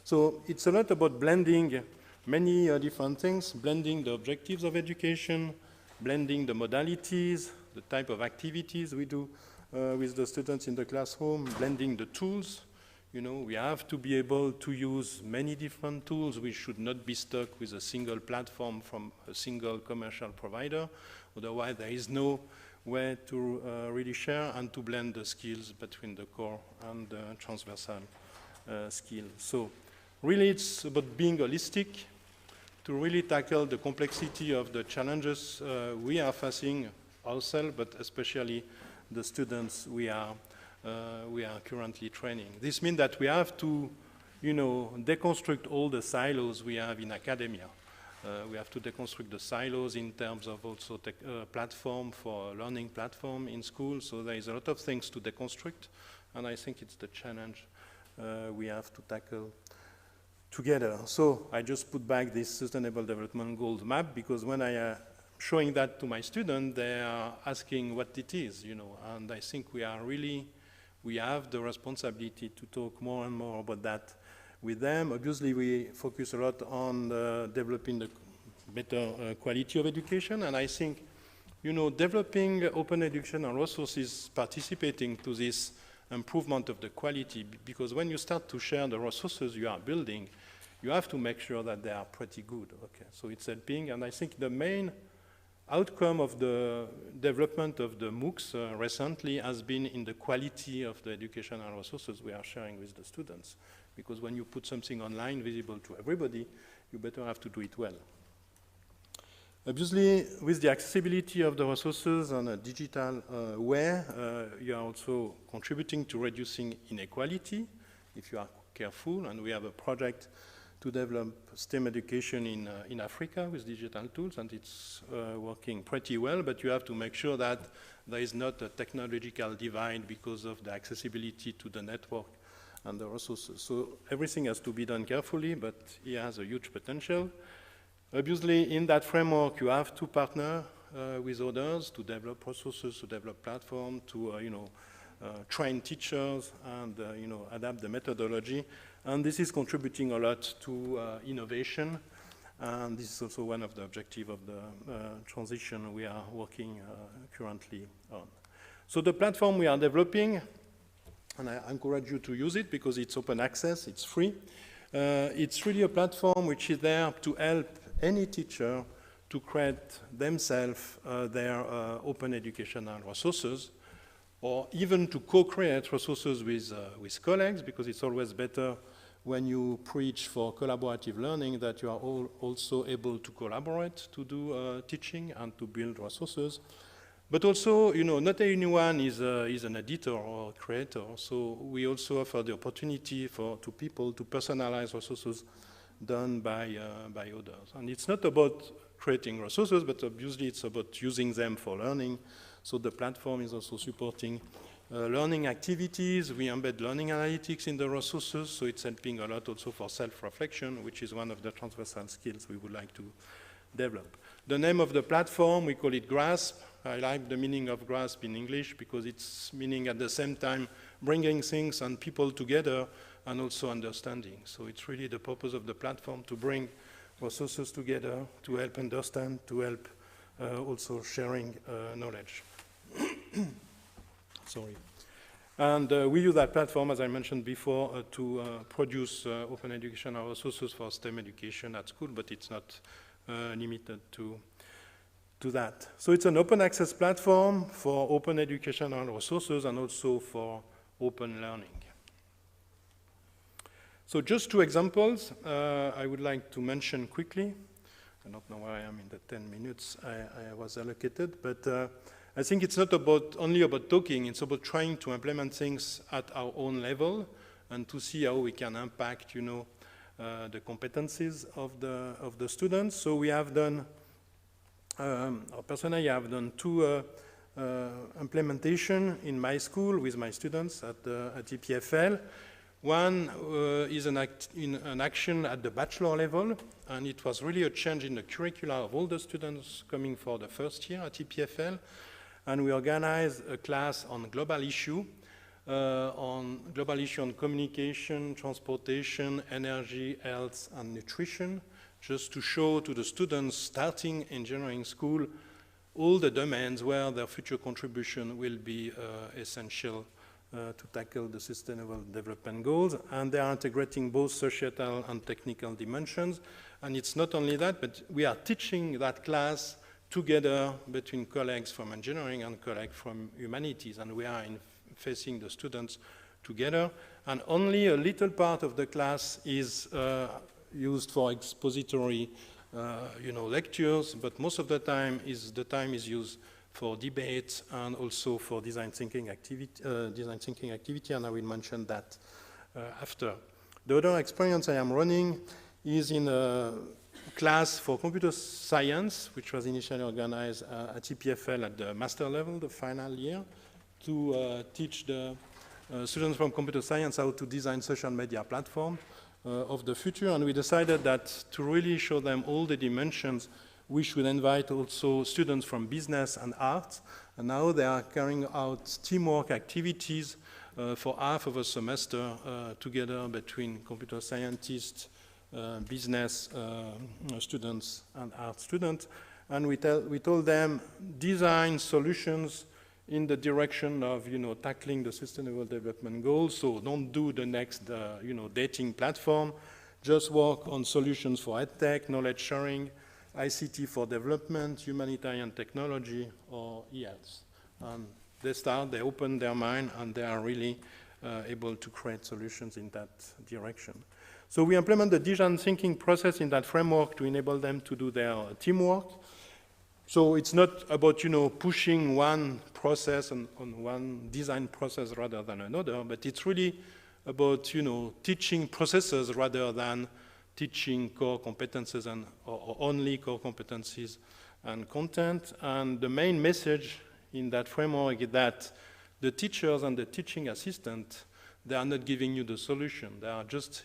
So it's a lot about blending many different things, blending the objectives of education, blending the modalities, the type of activities we do with the students in the classroom, blending the tools. We have to be able to use many different tools. We should not be stuck with a single platform from a single commercial provider. Otherwise, there is no way to really share and to blend the skills between the core and the transversal skills. So really, it's about being holistic to really tackle the complexity of the challenges we are facing ourselves, but especially the students we are currently training. This means that we have to, deconstruct all the silos we have in academia. We have to deconstruct the silos in terms of also platform for learning platform in school. So there is a lot of things to deconstruct, and I think it's the challenge we have to tackle together. So I just put back this Sustainable Development Goals map, because when I am showing that to my students, they are asking what it is, and I think we have the responsibility to talk more and more about that with them. Obviously, we focus a lot on developing the better quality of education, and I think, developing open education and resources participating to this improvement of the quality, because when you start to share the resources you are building, you have to make sure that they are pretty good. Okay, so it's helping, and I think the main outcome of the development of the MOOCs recently has been in the quality of the educational resources we are sharing with the students. Because when you put something online visible to everybody, you better have to do it well. Obviously, with the accessibility of the resources on a digital way, you are also contributing to reducing inequality, if you are careful, and we have a project to develop STEM education in Africa with digital tools, and it's working pretty well, but you have to make sure that there is not a technological divide because of the accessibility to the network and the resources. So everything has to be done carefully, but it has a huge potential. Obviously, in that framework, you have to partner with others to develop resources, to develop platforms, to train teachers, and adapt the methodology. And this is contributing a lot to innovation. And this is also one of the objectives of the transition we are working currently on. So the platform we are developing, and I encourage you to use it because it's open access, it's free. It's really a platform which is there to help any teacher to create themselves their open educational resources, or even to co-create resources with colleagues, because it's always better when you preach for collaborative learning, that you are also able to collaborate to do teaching and to build resources. But also, you know, not anyone is an editor or a creator, so we also offer the opportunity to people to personalize resources done by others. And it's not about creating resources, but obviously it's about using them for learning. So the platform is also supporting learning activities. We embed learning analytics in the resources, so it's helping a lot also for self-reflection, which is one of the transversal skills we would like to develop. The name of the platform, we call it GRASP. I like the meaning of GRASP in English because it's meaning at the same time bringing things and people together and also understanding. So it's really the purpose of the platform to bring resources together, to help understand, to help also sharing knowledge. Sorry. And we use that platform, as I mentioned before, to produce open educational resources for STEM education at school, but it's not limited to that. So it's an open access platform for open educational resources and also for open learning. So just 2 examples I would like to mention quickly. I don't know where I am in the 10 minutes I was allocated, but I think it's not only about talking, it's about trying to implement things at our own level and to see how we can impact, you know, the competencies of the students. So we have done, or personally I have done 2 implementation in my school with my students at EPFL. One is an action at the bachelor level, and it was really a change in the curricula of all the students coming for the first year at EPFL. And we organized a class on global issue on communication, transportation, energy, health, and nutrition, just to show to the students starting engineering school all the domains where their future contribution will be essential to tackle the Sustainable Development Goals. And they are integrating both societal and technical dimensions. And it's not only that, but we are teaching that class together between colleagues from engineering and colleagues from humanities, and we are facing the students together. And only a little part of the class is used for expository, lectures, but most of the time is used for debate and also for design thinking activity, and I will mention that after. The other experience I am running is in a class for computer science, which was initially organized at EPFL at the master level, the final year, to teach the students from computer science how to design social media platform of the future. And we decided that to really show them all the dimensions, we should invite also students from business and art. And now they are carrying out teamwork activities for half of a semester together between computer scientists, business students and art students, and we told them design solutions in the direction of tackling the Sustainable Development Goals. So don't do the next dating platform, just work on solutions for EdTech, knowledge sharing, ICT for development, humanitarian technology, or e-health. And they open their mind, and they are really able to create solutions in that direction. So we implement the design thinking process in that framework to enable them to do their teamwork. So it's not about pushing one process on one design process rather than another, but it's really about teaching processes rather than teaching core competences or only core competencies and content. And the main message in that framework is that the teachers and the teaching assistant, they are not giving you the solution. They are just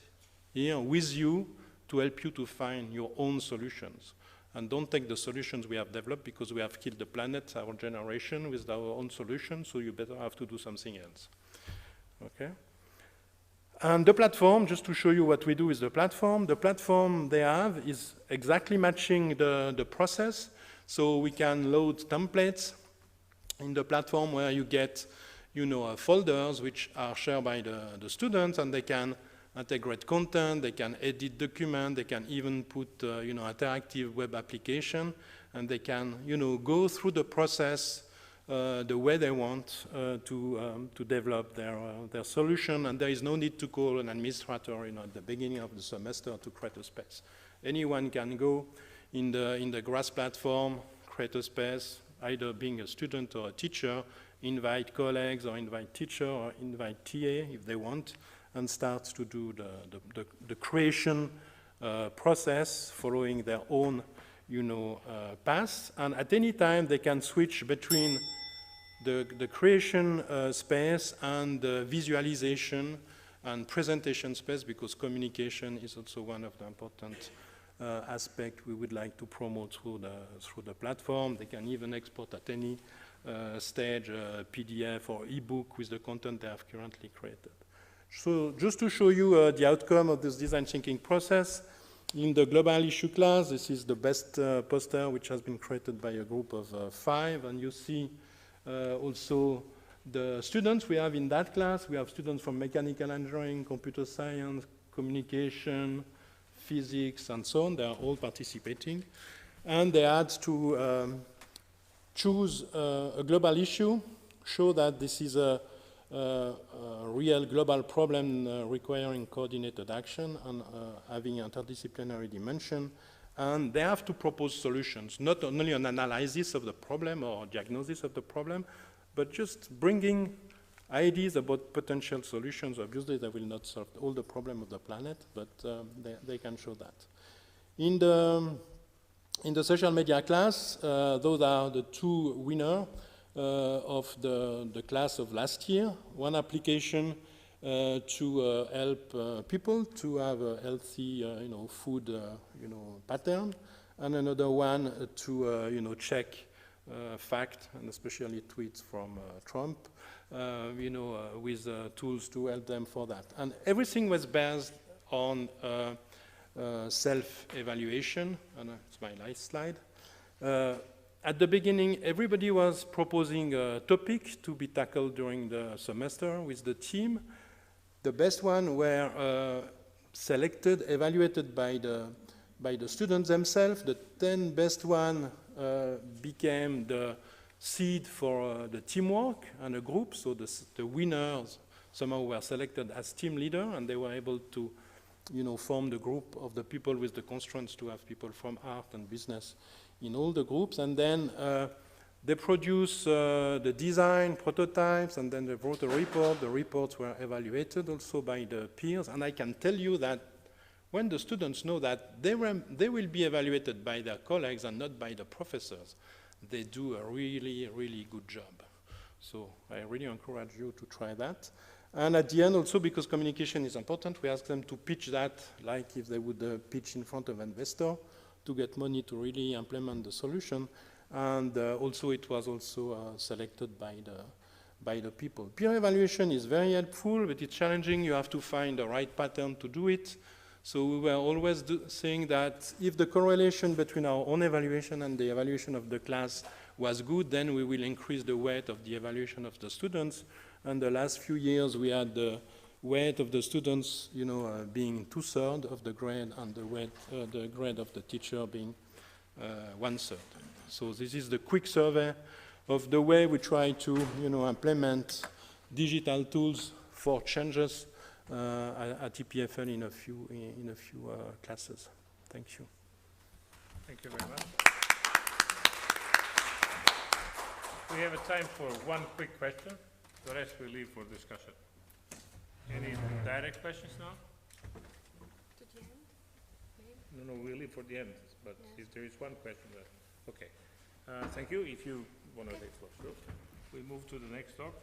here with you to help you to find your own solutions. And don't take the solutions we have developed because we have killed the planet, our generation, with our own solutions, so you better have to do something else. Okay? And the platform, just to show you what we do with the platform they have is exactly matching the process. So we can load templates in the platform where you get folders which are shared by the students, and they can integrate content, they can edit documents, they can even put interactive web application, and they can go through the process the way they want to develop their solution, and there is no need to call an administrator at the beginning of the semester to create a space. Anyone can go in the GRASS platform, create a space, either being a student or a teacher, invite colleagues or invite teacher or invite TA if they want, and start to do the creation process following their own path. And at any time they can switch between the creation space and the visualization and presentation space, because communication is also one of the important aspects we would like to promote through the platform. They can even export at any stage PDF or ebook with the content they have currently created. So just to show you the outcome of this design thinking process, in the global issue class, this is the best poster which has been created by a group of 5, and you see also the students we have in that class. We have students from mechanical engineering, computer science, communication, physics, and so on. They are all participating. And they had to choose a global issue, show that this is a real global problem requiring coordinated action and having interdisciplinary dimension. And they have to propose solutions, not only an analysis of the problem or diagnosis of the problem, but just bringing ideas about potential solutions. Obviously, they will not solve all the problems of the planet, but they can show that. In the social media class, those are the 2 winners of the class of last year. One application to help people to have a healthy, food, pattern, and another one to check fact, and especially tweets from Trump, with tools to help them for that. And everything was based on self-evaluation, and it's my last slide. At the beginning, everybody was proposing a topic to be tackled during the semester with the team. The best ones were selected, evaluated by the students themselves. The 10 best ones became the seed for the teamwork and a group. So the winners somehow were selected as team leader, and they were able to form the group of the people with the constraints to have people from art and business in all the groups. And then they produce the design prototypes, and then they wrote a report. The reports were evaluated also by the peers. And I can tell you that when the students know that they will be evaluated by their colleagues and not by the professors, they do a really, really good job. So I really encourage you to try that. And at the end also, because communication is important, we ask them to pitch that like if they would pitch in front of an investor to get money to really implement the solution. And also it was also selected by the people. Peer evaluation is very helpful, but it's challenging. You have to find the right pattern to do it. So we were always saying that if the correlation between our own evaluation and the evaluation of the class was good, then we will increase the weight of the evaluation of the students. And the last few years, we had the weight of the students, being 2/3 of the grade, and the grade of the teacher being 1/3. So this is the quick survey of the way we try to, implement digital tools for changes at EPFL in a few classes. Thank you. Thank you very much. We have a time for one quick question. The rest we leave for discussion. Any direct questions now? To the end? No, we'll leave for the end, but if there is one question there. Okay. Thank you. If you want to take the floor, we move to the next talk.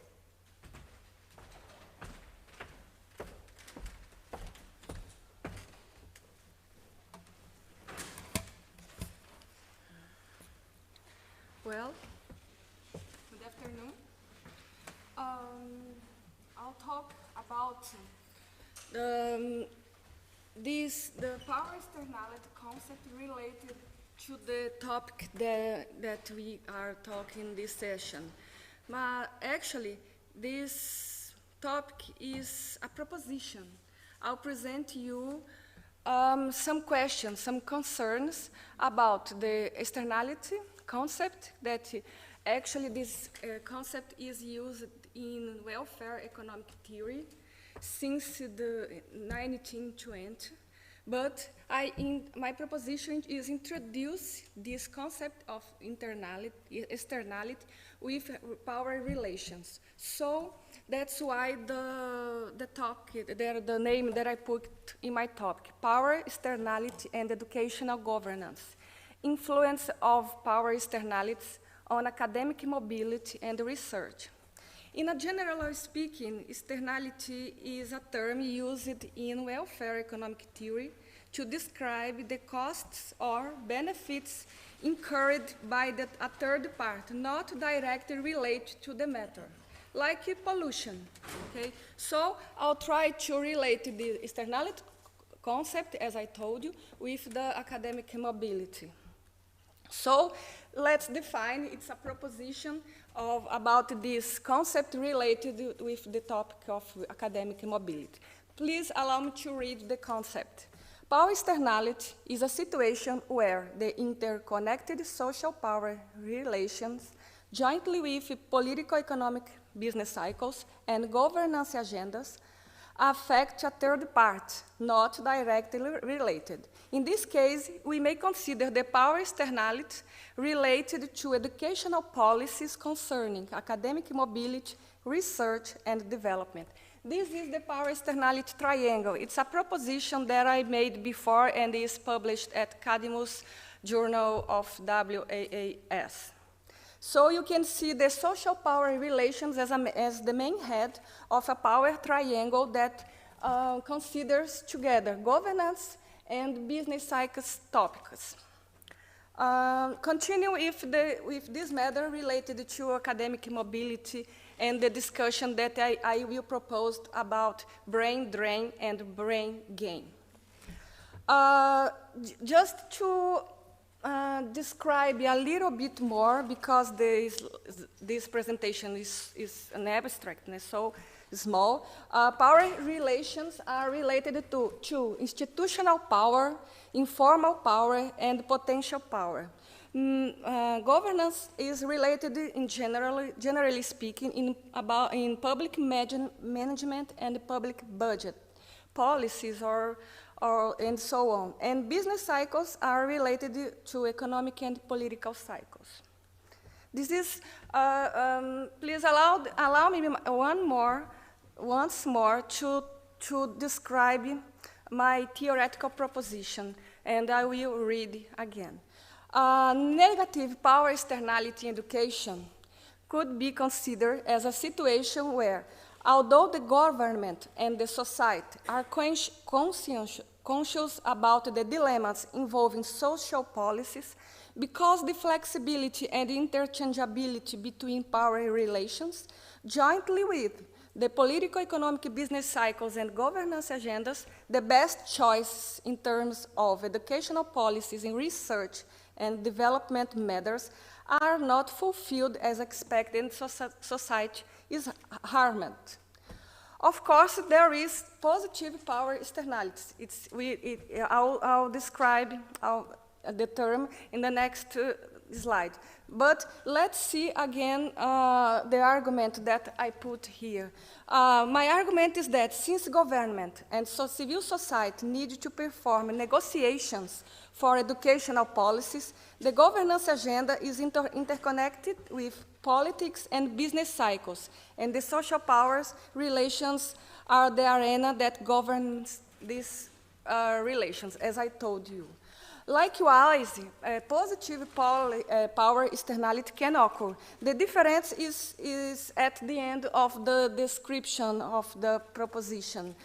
Well, good afternoon. I'll talk about the power externality concept related to the topic that we are talking this session. But actually, this topic is a proposition. I'll present you some questions, some concerns about the externality concept that Actually, this concept is used in welfare economic theory since the 1920, but in my proposition is introduce this concept of externality with power relations. So that's why the topic, the name that I put in my topic, power, externality, and educational governance, influence of power externalities on academic mobility and research. In a general speaking, externality is a term used in welfare economic theory to describe the costs or benefits incurred by a third party, not directly related to the matter, like pollution. Okay? So I'll try to relate the externality concept, as I told you, with the academic mobility. So let's define, it's a proposition about this concept related with the topic of academic mobility. Please allow me to read the concept. Power externality is a situation where the interconnected social power relations, jointly with political, economic, business cycles, and governance agendas, affect a third party, not directly related. In this case, we may consider the power externalities related to educational policies concerning academic mobility, research, and development. This is the power externality triangle. It's a proposition that I made before and is published at Cadmus Journal of WAAS. So you can see the social power relations as the main head of a power triangle that considers together governance and business cycles topics. Continue with this matter related to academic mobility and the discussion that I will propose about brain drain and brain gain. Just to describe a little bit more, because this presentation is an abstractness, so small. Power relations are related to institutional power, informal power, and potential power. Governance is related, generally speaking, in public management and public budget policies and so on. And business cycles are related to economic and political cycles. This is, please allow me once more to describe my theoretical proposition, and I will read again. Negative power externality in education could be considered as a situation where, although the government and the society are conscious about the dilemmas involving social policies, because the flexibility and interchangeability between power relations, jointly with the political, economic, business cycles, and governance agendas, the best choice in terms of educational policies in research and development matters are not fulfilled as expected, and society is harmed. Of course, there is positive power externalities. I'll describe the term in the next slide. But let's see again the argument that I put here. My argument is that since government and civil society need to perform negotiations for educational policies, the governance agenda is interconnected with politics and business cycles, and the social powers relations are the arena that governs these relations, as I told you. Likewise, positive power externality can occur. The difference is at the end of the description of the proposition.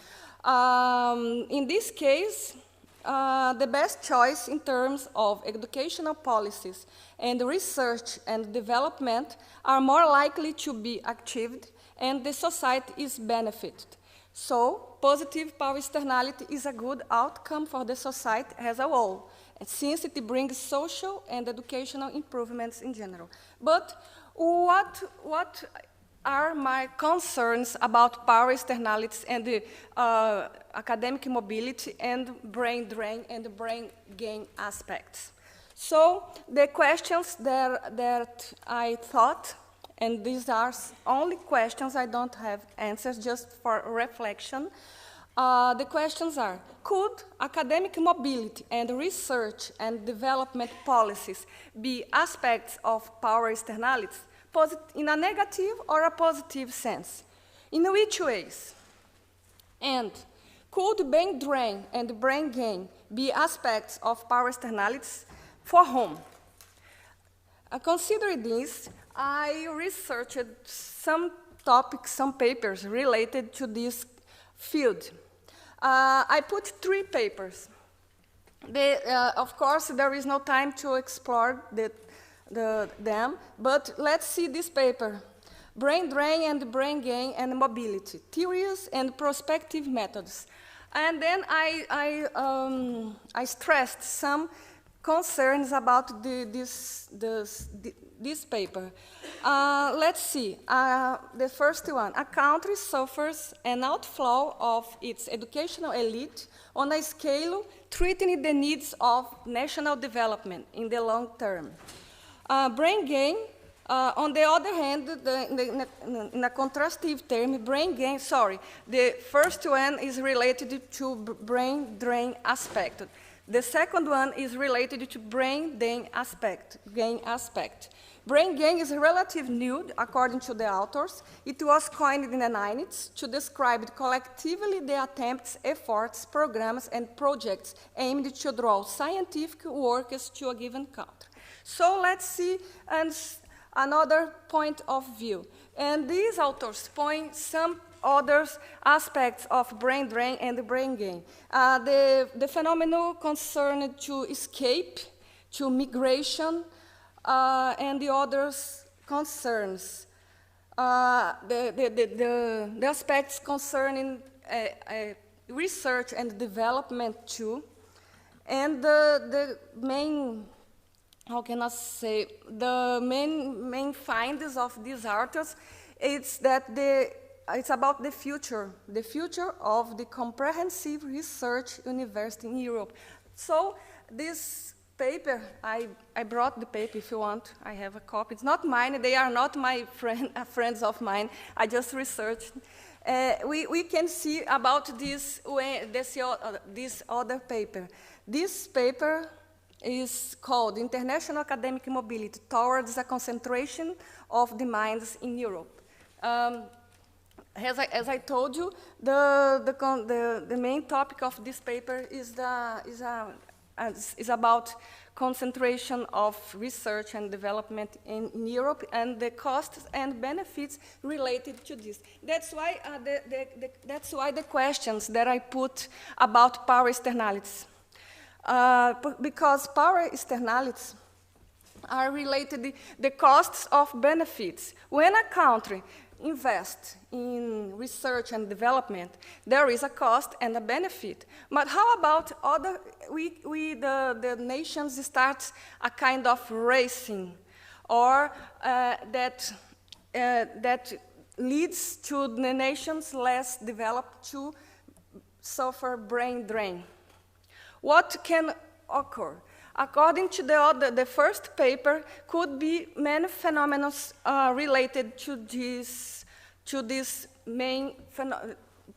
In this case, the best choice in terms of educational policies and research and development are more likely to be achieved, and the society is benefited. So, positive power externality is a good outcome for the society as a whole, since it brings social and educational improvements in general. But what are my concerns about power externalities and the academic mobility and brain drain and brain gain aspects? So the questions that I thought, and these are only questions, I don't have answers, just for reflection. The questions are, could academic mobility and research and development policies be aspects of power externalities in a negative or a positive sense? In which ways? And could brain drain and brain gain be aspects of power externalities? For whom? Considering this, I researched some topics, some papers related to this field. I put 3 papers. Of course, there is no time to explore them, but let's see this paper. Brain drain and brain gain and mobility, theories and prospective methods. And then I stressed some concerns about this paper. Let's see. The first one, a country suffers an outflow of its educational elite on a scale threatening the needs of national development in the long term. Brain gain, on the other hand, in a contrastive term, brain gain, the first one is related to brain drain aspect. The second one is related to brain gain aspect. Brain gain is relatively new, according to the authors. It was coined in the 90s to describe collectively the attempts, efforts, programs, and projects aimed to draw scientific workers to a given country. So let's see another point of view. And these authors point some other aspects of brain drain and brain gain. The phenomenon concerned to escape, to migration, and the other concerns. The aspects concerning research and development too. And the main, how can I say, the main findings of these articles is that it's about the future of the comprehensive research university in Europe. So this paper, I brought the paper if you want, I have a copy. It's not mine, they are not my friends of mine, I just researched. We can see about this other paper. This paper is called International Academic Mobility Towards a Concentration of the Minds in Europe. As I told you, the main topic of this paper is about concentration of research and development in Europe and the costs and benefits related to this. That's why the questions that I put about power externalities. Because power externalities are related to the costs of benefits. When a country invests in research and development, there is a cost and a benefit. But how about the nations start a kind of racing, or that leads to the nations less developed to suffer brain drain? What can occur? According to the first paper, could be many phenomena related to this main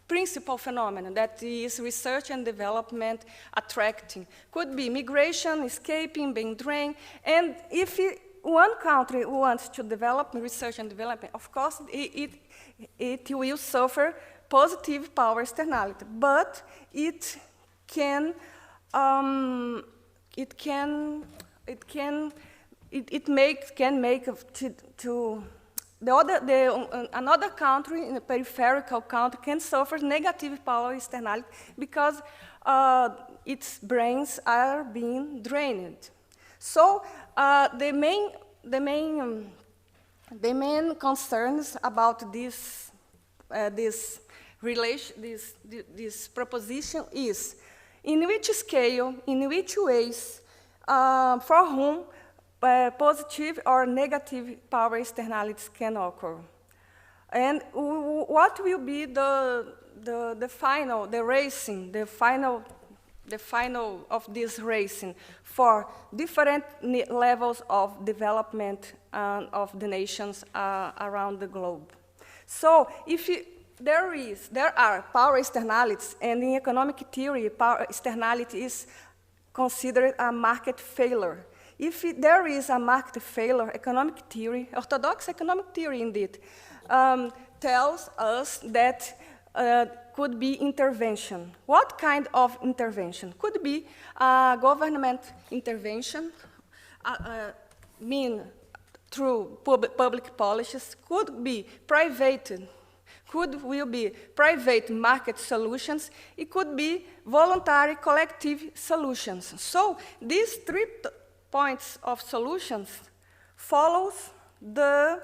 principal phenomenon, that is research and development attracting. Could be migration, escaping, being drained, and if one country wants to develop research and development, of course it will suffer positive power externality, but it can make another country, in a peripheral country, can suffer negative power externality because its brains are being drained. So the main concerns about this proposition is in which scale, in which ways, for whom positive or negative power externalities can occur. And what will be the final of this racing for different levels of development of the nations around the globe. So if there are power externalities, and in economic theory, power externality is considered a market failure. If there is a market failure, economic theory, orthodox economic theory indeed, tells us that could be intervention. What kind of intervention? Could be government intervention, through public policies, could be will be private market solutions, it could be voluntary collective solutions. So these 3 points of solutions follows the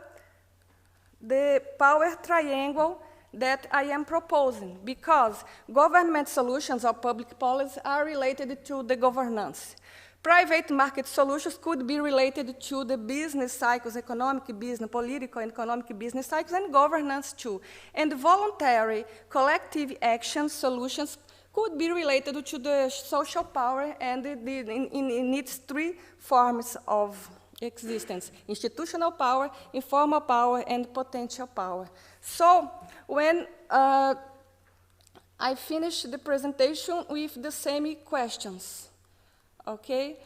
power triangle that I am proposing, because government solutions or public policies are related to the governance. Private market solutions could be related to the business cycles, economic business, political and economic business cycles, and governance too. And voluntary collective action solutions could be related to the social power and in its 3 forms of existence: institutional power, informal power, and potential power. So when I finish the presentation with the same questions. Okay,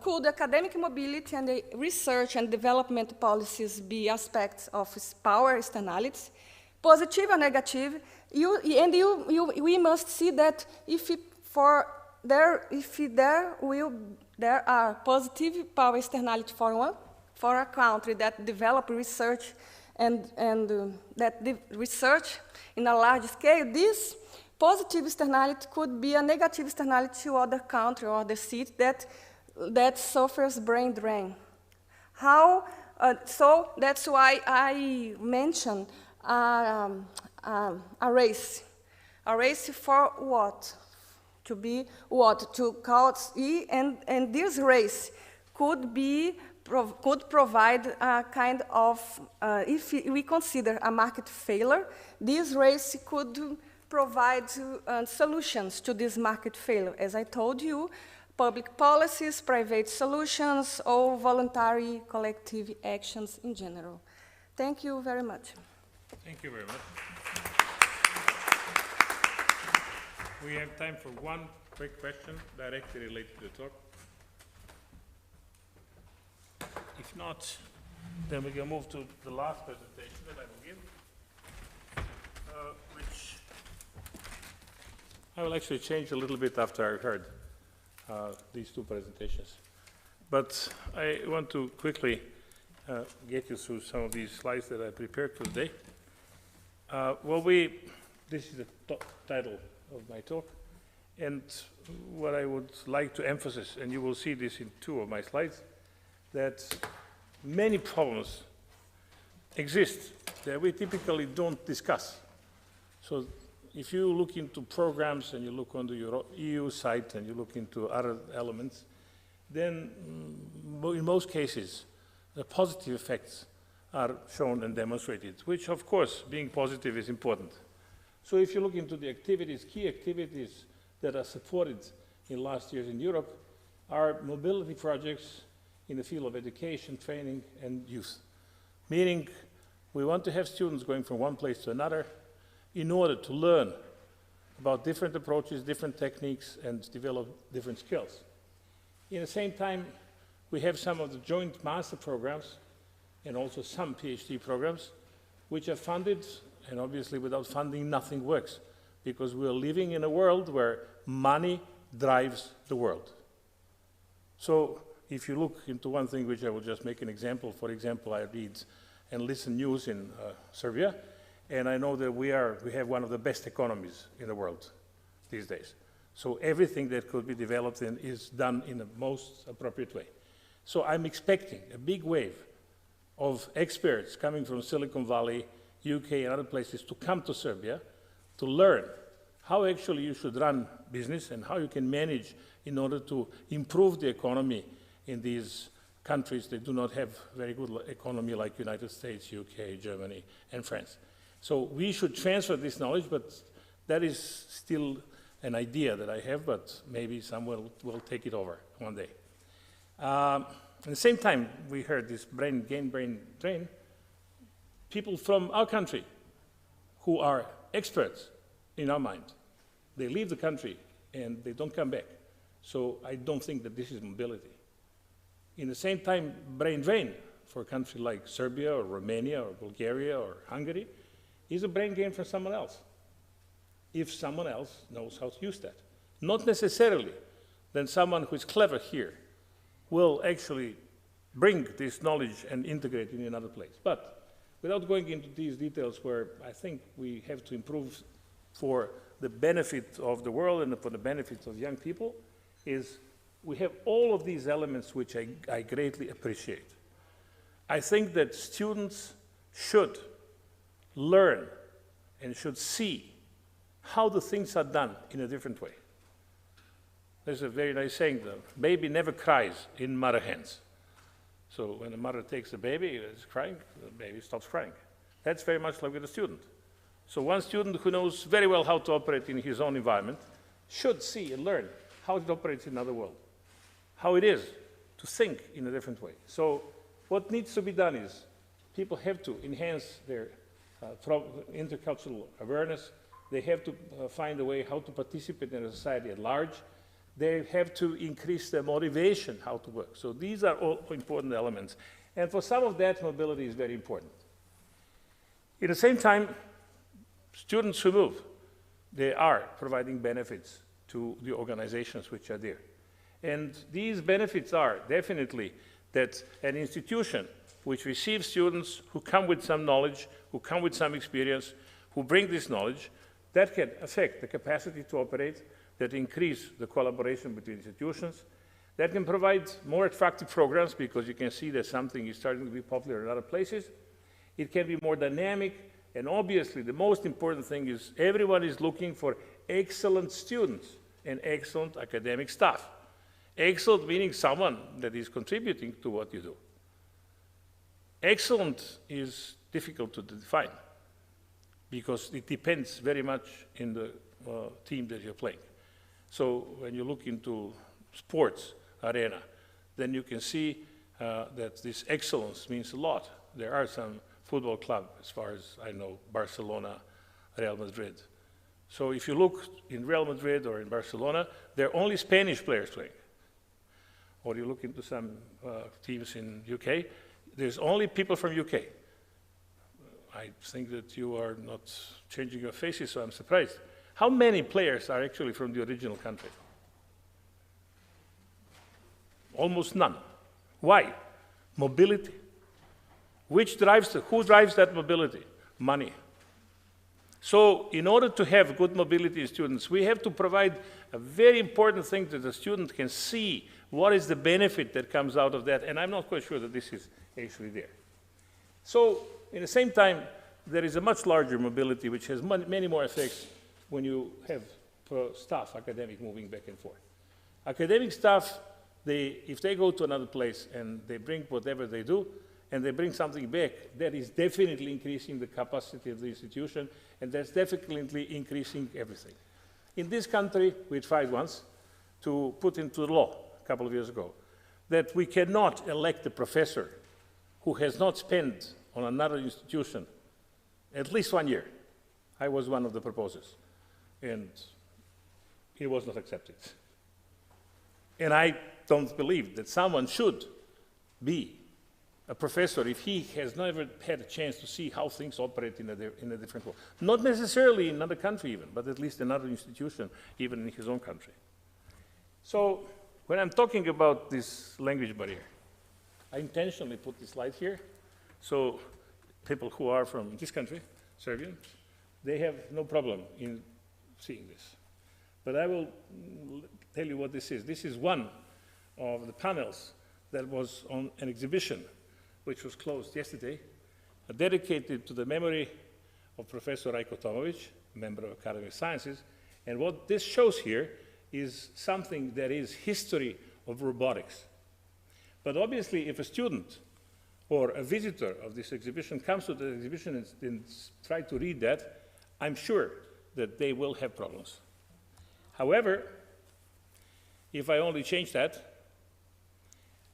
could academic mobility and the research and development policies be aspects of power externalities, positive or negative? We must see that if there are positive power externalities for a country that develop research and research in a large scale, this positive externality could be a negative externality to other country or the city that suffers brain drain. So that's why I mentioned a race. A race for what? To be what? To cause and this race could provide a kind of, if we consider a market failure, this race could provide solutions to this market failure. As I told you, public policies, private solutions, or voluntary collective actions in general. Thank you very much. Thank you very much. We have time for one quick question directly related to the talk. If not, then we can move to the last presentation that I will give, which I will actually change a little bit after I heard these 2 presentations. But I want to quickly get you through some of these slides that I prepared for today. This is the title of my talk, and what I would like to emphasize, and you will see this in 2 of my slides, that many problems exist that we typically don't discuss. So if you look into programs and you look on the EU site and you look into other elements, then in most cases, the positive effects are shown and demonstrated, which of course, being positive is important. So if you look into the activities, key activities that are supported in last years in Europe are mobility projects in the field of education, training, and youth. Meaning, we want to have students going from one place to another in order to learn about different approaches, different techniques, and develop different skills. In the same time, we have some of the joint master programs and also some PhD programs which are funded, and obviously without funding nothing works, because we are living in a world where money drives the world. So if you look into one thing, which I will just make an example, for example, I read and listen news in Serbia, and I know that we have one of the best economies in the world these days. So everything that could be developed is done in the most appropriate way. So I'm expecting a big wave of experts coming from Silicon Valley, UK, and other places to come to Serbia to learn how actually you should run business and how you can manage in order to improve the economy in these countries that do not have very good economy like United States, UK, Germany, and France. So we should transfer this knowledge, but that is still an idea that I have, but maybe someone will take it over one day. At the same time, we heard this brain gain, brain drain. People from our country who are experts in our mind, they leave the country and they don't come back. So I don't think that this is mobility. In the same time, brain drain for a country like Serbia or Romania or Bulgaria or Hungary is a brain gain for someone else, if someone else knows how to use that. Not necessarily that someone who is clever here will actually bring this knowledge and integrate it in another place. But without going into these details where I think we have to improve for the benefit of the world and for the benefit of young people, is we have all of these elements which I greatly appreciate. I think that students should learn and should see how the things are done in a different way. There's a very nice saying, the baby never cries in mother hands. So when a mother takes a baby, it's crying, the baby stops crying. That's very much like with a student. So one student who knows very well how to operate in his own environment should see and learn how it operates in another world, how it is to think in a different way. So what needs to be done is people have to enhance their intercultural awareness. They have to find a way how to participate in a society at large. They have to increase their motivation how to work. So these are all important elements. And for some of that, mobility is very important. At the same time, students who move, they are providing benefits to the organizations which are there. And these benefits are definitely that an institution which receives students who come with some knowledge, who come with some experience, who bring this knowledge, that can affect the capacity to operate, that increase the collaboration between institutions, that can provide more attractive programs because you can see that something is starting to be popular in other places. It can be more dynamic, and obviously the most important thing is everyone is looking for excellent students and excellent academic staff. Excellent meaning someone that is contributing to what you do. Excellent is difficult to define because it depends very much in the team that you're playing. So when you look into sports arena, then you can see that this excellence means a lot. There are some football clubs, as far as I know, Barcelona, Real Madrid. So if you look in Real Madrid or in Barcelona, there are only Spanish players playing. Or you look into some teams in UK, there's only people from UK. I think that you are not changing your faces, so I'm surprised. How many players are actually from the original country? Almost none. Why? Mobility. Who drives that mobility? Money. So in order to have good mobility in students, we have to provide a very important thing that the student can see what is the benefit that comes out of that, and I'm not quite sure that this is actually there. So in the same time, there is a much larger mobility which has many more effects when you have staff, academic, moving back and forth. Academic staff, if they go to another place and they bring whatever they do, and they bring something back, that is definitely increasing the capacity of the institution, and that's definitely increasing everything. In this country, we tried once to put into law a couple of years ago that we cannot elect a professor who has not spent on another institution at least 1 year. I was one of the proposers, and it was not accepted. And I don't believe that someone should be a professor if he has never had a chance to see how things operate in a different world. Not necessarily in another country even, but at least another institution, even in his own country. So when I'm talking about this language barrier, I intentionally put this slide here, so people who are from this country, Serbian, they have no problem in seeing this. But I will tell you what this is. This is one of the panels that was on an exhibition which was closed yesterday, dedicated to the memory of Professor Rajko Tomovic, a member of Academy of Sciences. And what this shows here is something that is history of robotics. But obviously, if a student or a visitor of this exhibition comes to the exhibition and try to read that, I'm sure that they will have problems. However, if I only change that,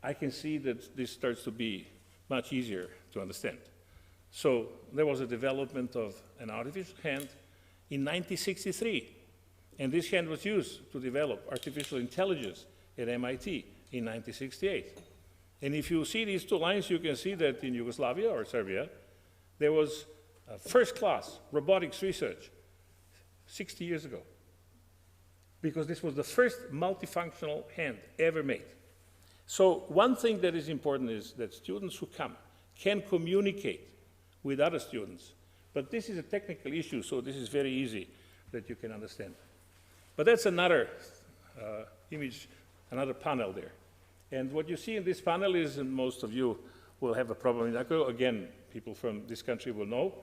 I can see that this starts to be much easier to understand. So there was a development of an artificial hand in 1963, and this hand was used to develop artificial intelligence at MIT in 1968. And if you see these two lines, you can see that in Yugoslavia or Serbia, there was first-class robotics research 60 years ago, because this was the first multifunctional hand ever made. So one thing that is important is that students who come can communicate with other students. But this is a technical issue, so this is very easy that you can understand. But that's another image, another panel there. And what you see in this panel is, and most of you will have a problem in that. Again, people from this country will know.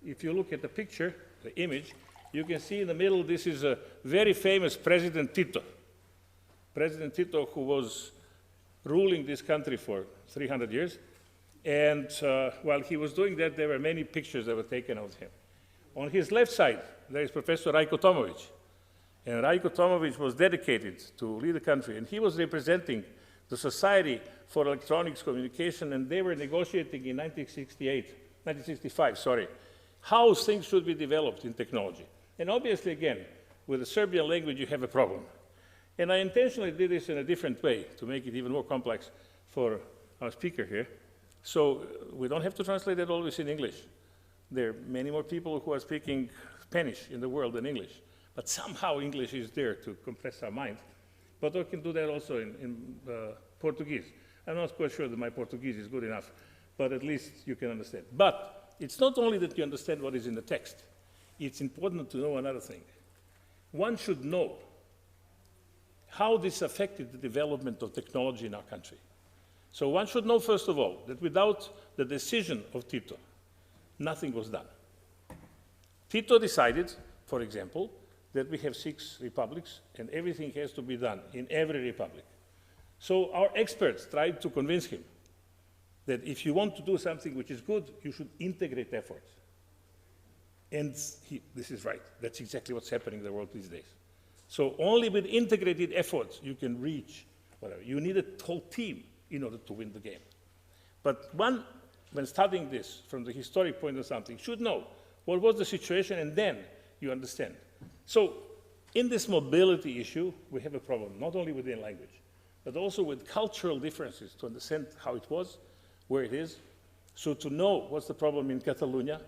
If you look at the picture, the image, you can see in the middle, this is a very famous President Tito. President Tito, who was ruling this country for 300 years. And while he was doing that, there were many pictures that were taken of him. On his left side, there is Professor Rajko Tomovic. And Rajko Tomovic was dedicated to lead the country, and he was representing the Society for Electronics Communication, and they were negotiating in 1965, how things should be developed in technology. And obviously, again, with the Serbian language, you have a problem. And I intentionally did this in a different way to make it even more complex for our speaker here. So we don't have to translate it always in English. There are many more people who are speaking Spanish in the world than English. But somehow English is there to compress our mind. But we can do that also in Portuguese. I'm not quite sure that my Portuguese is good enough, but at least you can understand. But it's not only that you understand what is in the text. It's important to know another thing. One should know how this affected the development of technology in our country. So one should know, first of all, that without the decision of Tito, nothing was done. Tito decided, for example, that we have 6 republics and everything has to be done in every republic. So our experts tried to convince him that if you want to do something which is good, you should integrate efforts. And this is right. That's exactly what's happening in the world these days. So only with integrated efforts you can reach whatever. You need a whole team in order to win the game. But one, when studying this from the historic point of something, should know what was the situation, and then you understand. So in this mobility issue, we have a problem, not only within language, but also with cultural differences to understand how it was, where it is. So to know what's the problem in Catalonia,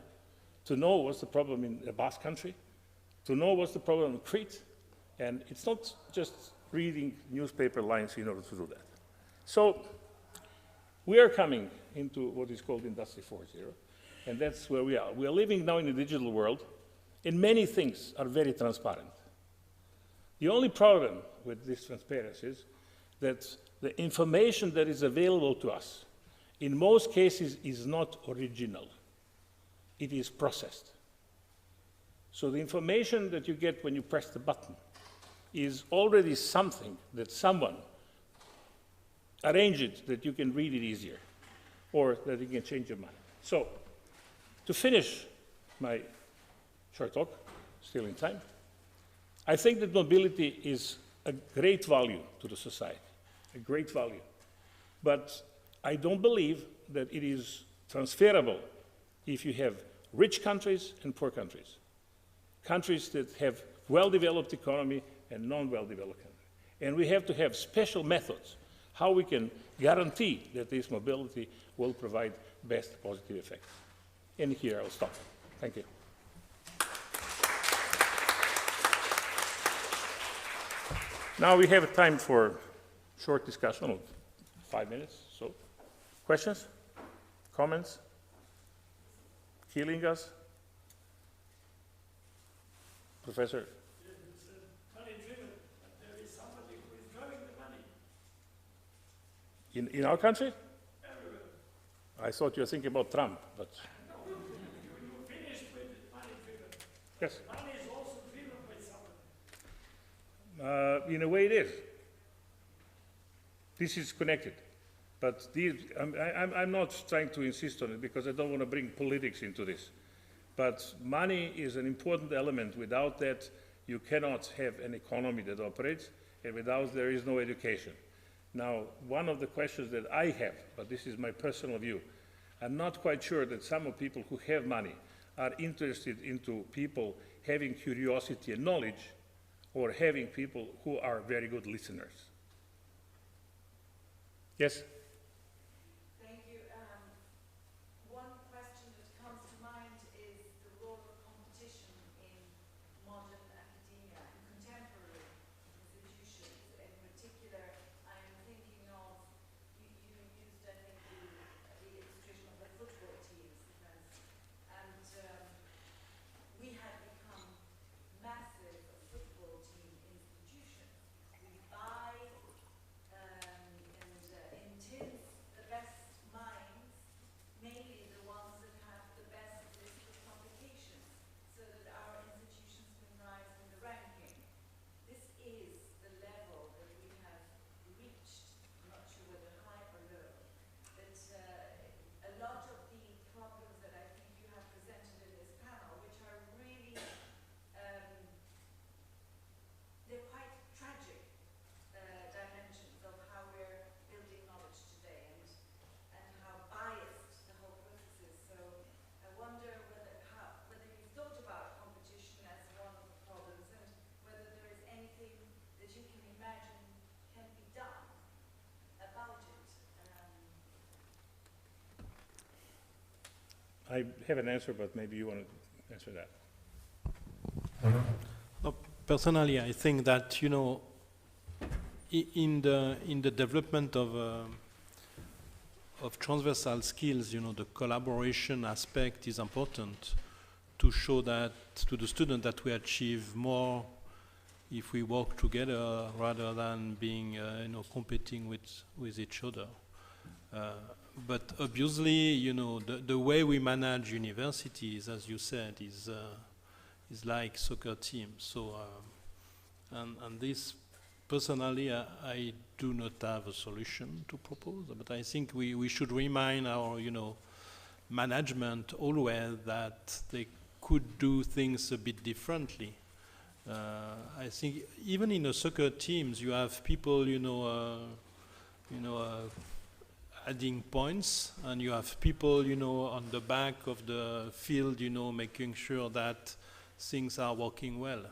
to know what's the problem in the Basque country, to know what's the problem in Crete, and it's not just reading newspaper lines in order to do that. So we are coming into what is called Industry 4.0, and that's where we are. We are living now in a digital world, and many things are very transparent. The only problem with this transparency is that the information that is available to us, in most cases, is not original. It is processed. So the information that you get when you press the button is already something that someone arranged it that you can read it easier, or that you can change your mind. So, to finish my short talk, still in time, I think that mobility is a great value to the society, a great value. But I don't believe that it is transferable if you have rich countries and poor countries, countries that have well-developed economy and non-well-developed countries. And we have to have special methods how we can guarantee that this mobility will provide best positive effects. And here I'll stop. Thank you. Now we have time for short discussion of 5 minutes. So, questions, comments, killing us, Professor. In our country? Everywhere. I thought you were thinking about Trump, but. No, you finished with money driven. Yes. Money is also driven by somebody. In a way it is. This is connected. But I'm not trying to insist on it because I don't want to bring politics into this. But money is an important element. Without that, You cannot have an economy that operates, and without there is no education. Now, one of the questions that I have, but this is my personal view, I'm not quite sure that some of people who have money are interested into people having curiosity and knowledge, or having people who are very good listeners. Yes? Thank you. One question that comes to mind is the role of competition in modern academia and contemporary institutions. In particular, I'm thinking of, you used, I think, the illustration of the football teams, and we have become massive football team institutions. We buy intense the best minds, mainly the ones that have the best list of publications, so that our institutions can rise in the ranking. This is the level that we have reached. I'm not sure whether high or low, but a lot of the problems that I think you have presented in this panel, which are really they're quite tragic dimensions of how we're building knowledge today, and how biased the whole process is. So I wonder whether you've thought about competition as one of the problems, and whether there is anything that you can imagine can be done about it. I have an answer, but maybe you want to answer that. No, personally, I think that, you know, in the development of transversal skills, you know, the collaboration aspect is important to show that to the student that we achieve more if we work together rather than being, you know, competing with each other. But obviously, you know, the way we manage universities, as you said, is like soccer teams. So, and this, personally, I do not have a solution to propose, but I think we should remind our, you know, management always that they could do things a bit differently. I think even in the soccer teams, you have people, you know, adding points, and you have people, you know, on the back of the field, you know, making sure that things are working well.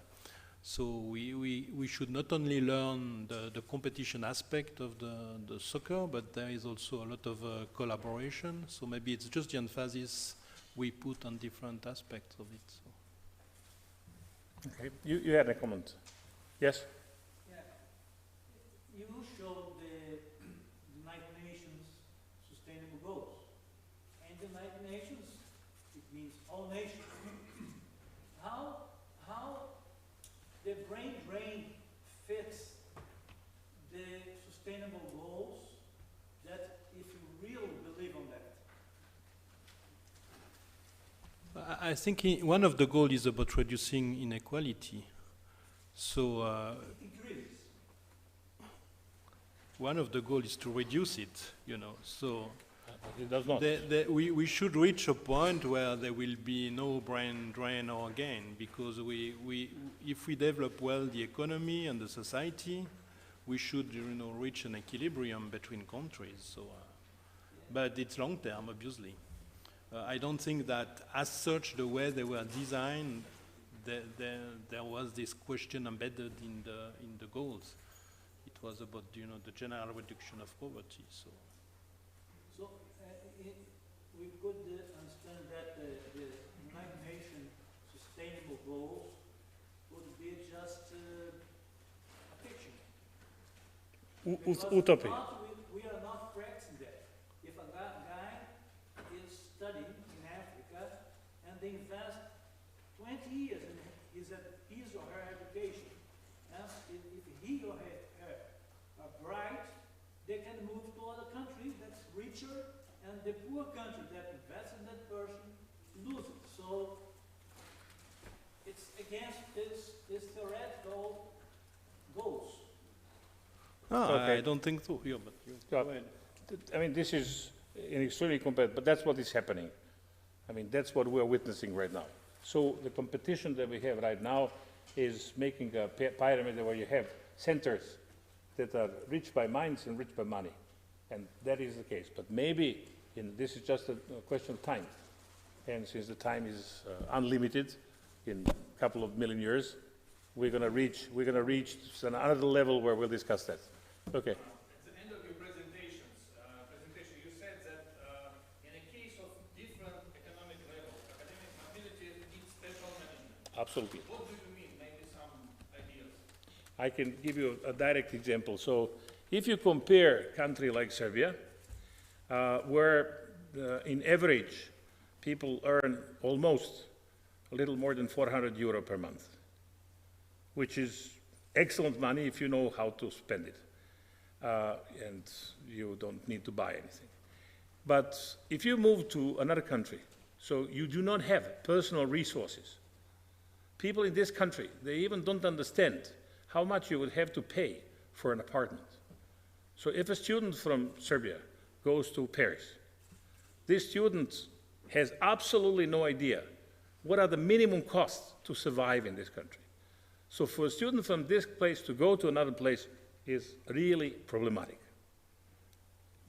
So we should not only learn the competition aspect of the soccer, but there is also a lot of collaboration. So maybe it's just the emphasis we put on different aspects of it. So. Okay, you had a comment. Yes? Yeah. You showed the United Nations Sustainable Goals. And the United Nations, it means all nations. How the brain drain fits the sustainable goals, that if you really believe on that? I think one of the goals is about reducing inequality. So one of the goals is to reduce it, you know. So it does not. We should reach a point where there will be no brain drain or gain, because if we develop well the economy and the society, we should, you know, reach an equilibrium between countries. So, but it's long term, obviously. I don't think that, as such, the way they were designed, there was this question embedded in the goals. It was about, you know, the general reduction of poverty. So we could understand that the United Nations Sustainable Goals would be just a fiction. Utopia. We are not practicing that. If a guy is studying in Africa and they invest 20 years in his or her education, and if he or her are bright, they can move to other country that's richer, and the poor country that invests in that person loses. So it's against this theoretical goals. Okay. I don't think so. Yeah, but go ahead. I mean, this is an extremely competitive, but that's what is happening. I mean, that's what we're witnessing right now. So the competition that we have right now is making a pyramid where you have centers that are rich by minds and rich by money. And that is the case. But maybe this is just a question of time. And since the time is unlimited, in a couple of million years, we're going to reach another level where we'll discuss that. Okay. At the end of your presentation, you said that in a case of different economic levels, academic mobility needs special management. Absolutely. What do you mean? Maybe some ideas. I can give you a direct example. So if you compare a country like Serbia, where in average people earn almost a little more than 400 euro per month, which is excellent money if you know how to spend it. And you don't need to buy anything. But if you move to another country, so you do not have personal resources, people in this country, they even don't understand how much you would have to pay for an apartment. So if a student from Serbia goes to Paris, this student has absolutely no idea what are the minimum costs to survive in this country. So for a student from this place to go to another place is really problematic.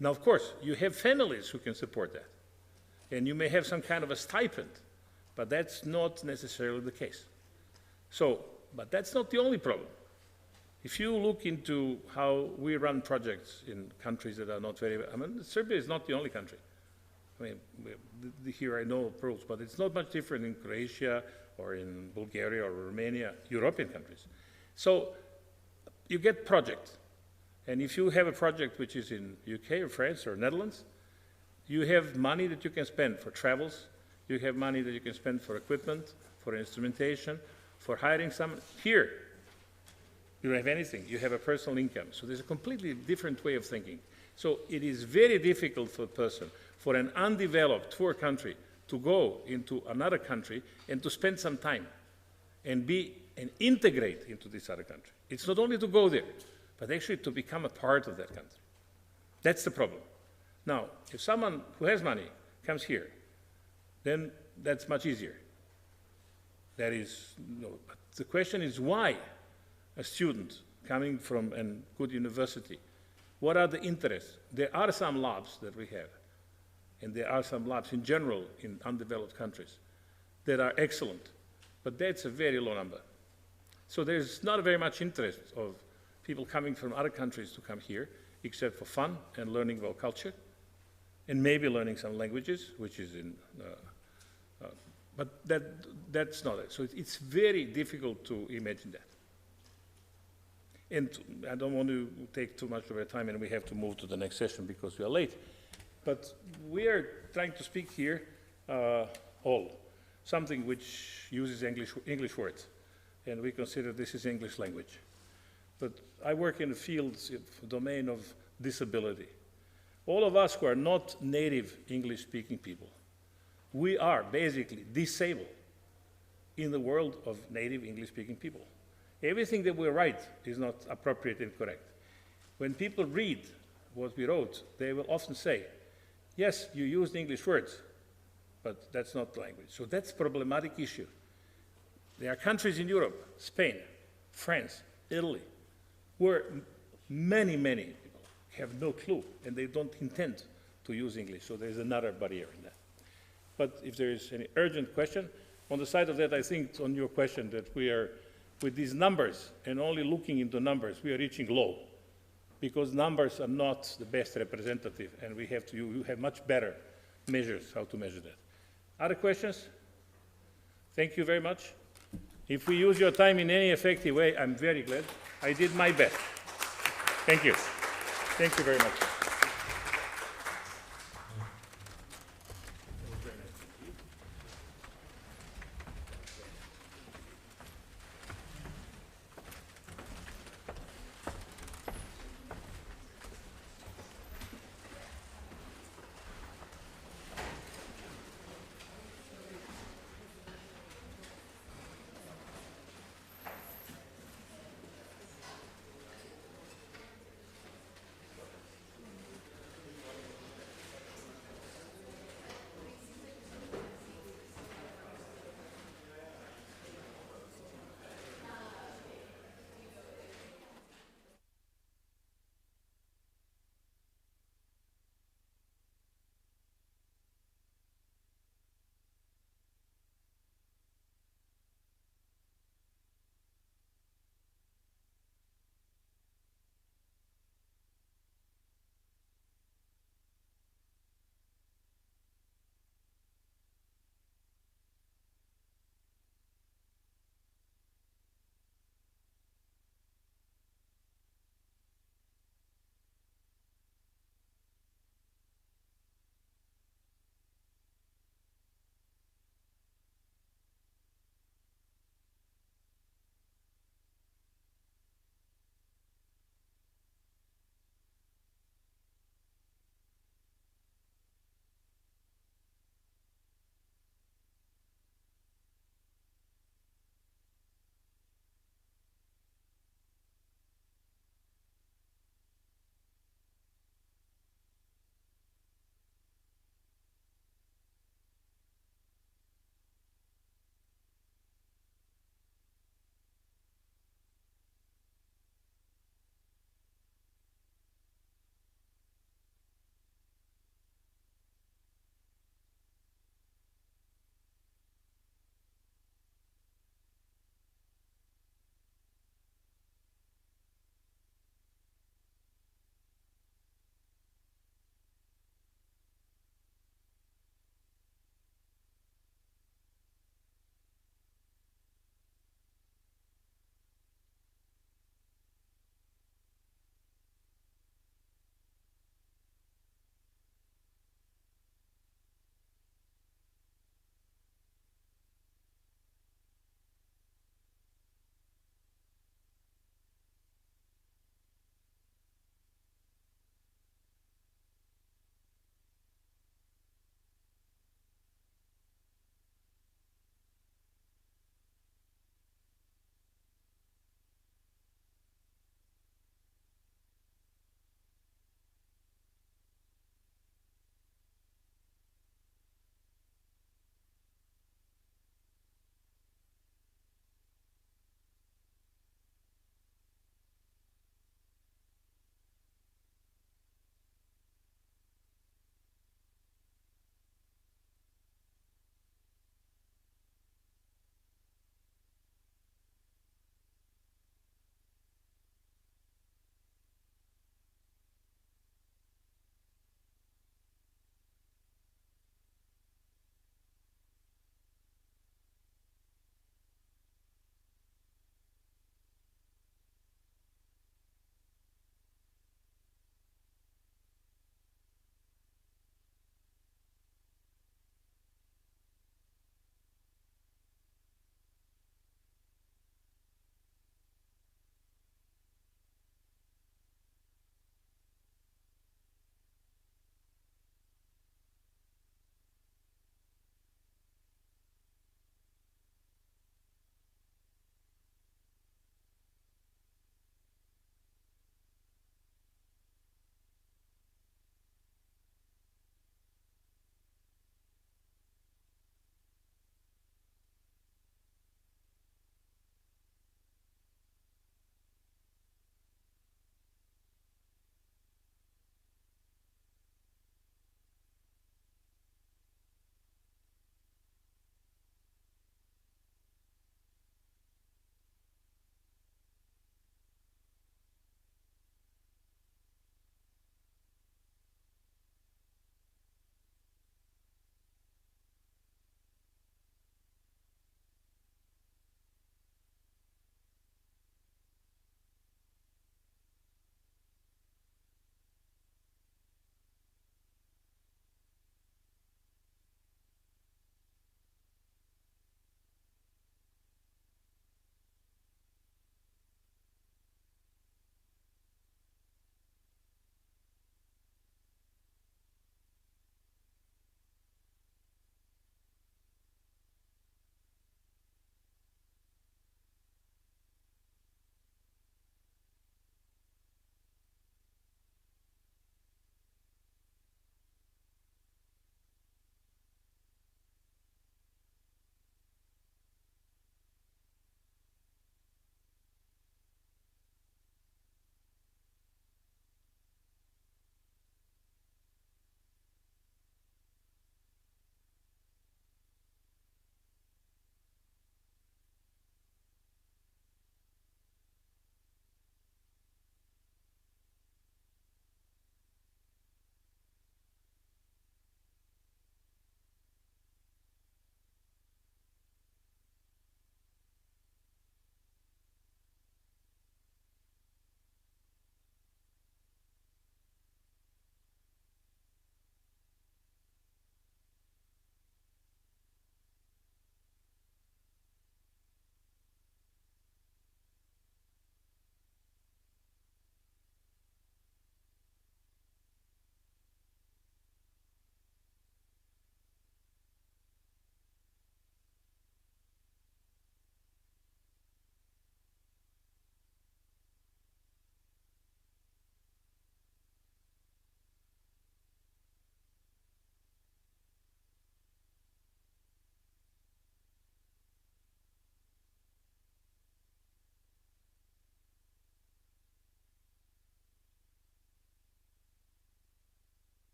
Now, of course, you have families who can support that. And you may have some kind of a stipend, but that's not necessarily the case. So, but that's not the only problem. If you look into how we run projects in countries that are not very, I mean, Serbia is not the only country. I mean, here I know rules, but it's not much different in Croatia or in Bulgaria or Romania, European countries. So you get projects. And if you have a project which is in UK or France or Netherlands, you have money that you can spend for travels, you have money that you can spend for equipment, for instrumentation, for hiring someone. Here, you don't have anything. You have a personal income. So there's a completely different way of thinking. So it is very difficult for a person, for an undeveloped poor country, to go into another country and to spend some time and integrate into this other country. It's not only to go there, but actually to become a part of that country. That's the problem. Now, if someone who has money comes here, then that's much easier. That is, no, but the question is why a student coming from a good university, what are the interests? There are some labs that we have, and there are some labs in general in undeveloped countries that are excellent, but that's a very low number. So there's not very much interest of people coming from other countries to come here, except for fun and learning about culture, and maybe learning some languages, which is in, but that's not it. So it's very difficult to imagine that. And I don't want to take too much of your time, and we have to move to the next session because we are late. But we are trying to speak here something which uses English words, and we consider this is English language. But I work in the fields, domain of disability. All of us who are not native English-speaking people, we are basically disabled in the world of native English-speaking people. Everything that we write is not appropriate and correct. When people read what we wrote, they will often say, yes, you used English words, but that's not the language. So that's a problematic issue. There are countries in Europe, Spain, France, Italy, where many people have no clue and they don't intend to use English. So there's another barrier in that. But if there is any urgent question, on the side of that, I think on your question that we are, with these numbers and only looking into numbers, we are reaching low because numbers are not the best representative and we have to, you have much better measures how to measure that. Other questions? Thank you very much. If we use your time in any effective way, I'm very glad. I did my best. Thank you. Thank you very much.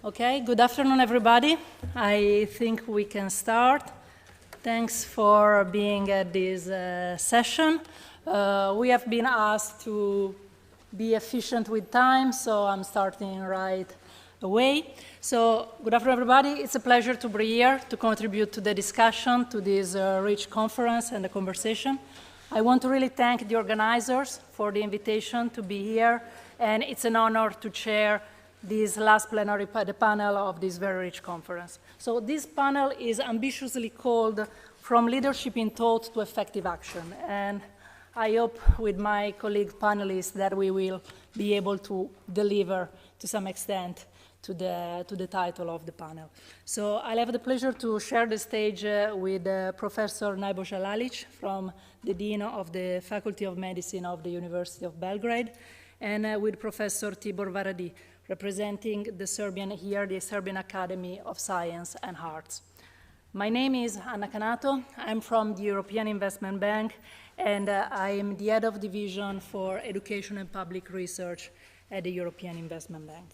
Okay, good afternoon, everybody. I think we can start. Thanks for being at this session. We have been asked to be efficient with time, so I'm starting right away. So, good afternoon, everybody. It's a pleasure to be here to contribute to the discussion, to this rich conference and the conversation. I want to really thank the organizers for the invitation to be here, and it's an honor to chair this last plenary panel of this very rich conference. So this panel is ambitiously called From Leadership in Thought to Effective Action, and I hope with my colleague panelists that we will be able to deliver to some extent to the title of the panel. So I'll have the pleasure to share the stage with Professor Najboša Lalić, from the Dean of the Faculty of Medicine of the University of Belgrade, and with Professor Tibor Varadi, representing the Serbian Academy of Science and Arts. My name is Anna Canato. I'm from the European Investment Bank, and I am the head of division for education and public research at the European Investment Bank.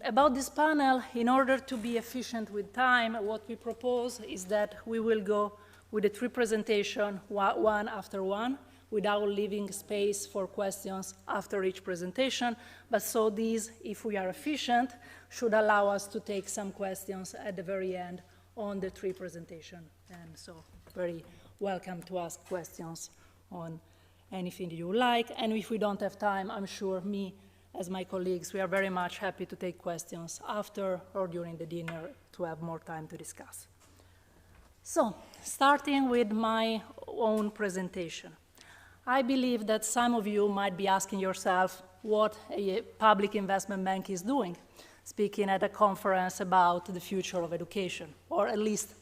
About this panel, in order to be efficient with time, what we propose is that we will go with the three presentations, one after one, without leaving space for questions after each presentation. But so these, if we are efficient, should allow us to take some questions at the very end on the three presentations. And so very welcome to ask questions on anything you like. And if we don't have time, I'm sure me, as my colleagues, we are very much happy to take questions after or during the dinner to have more time to discuss. So, starting with my own presentation. I believe that some of you might be asking yourself what a public investment bank is doing, speaking at a conference about the future of education, or at least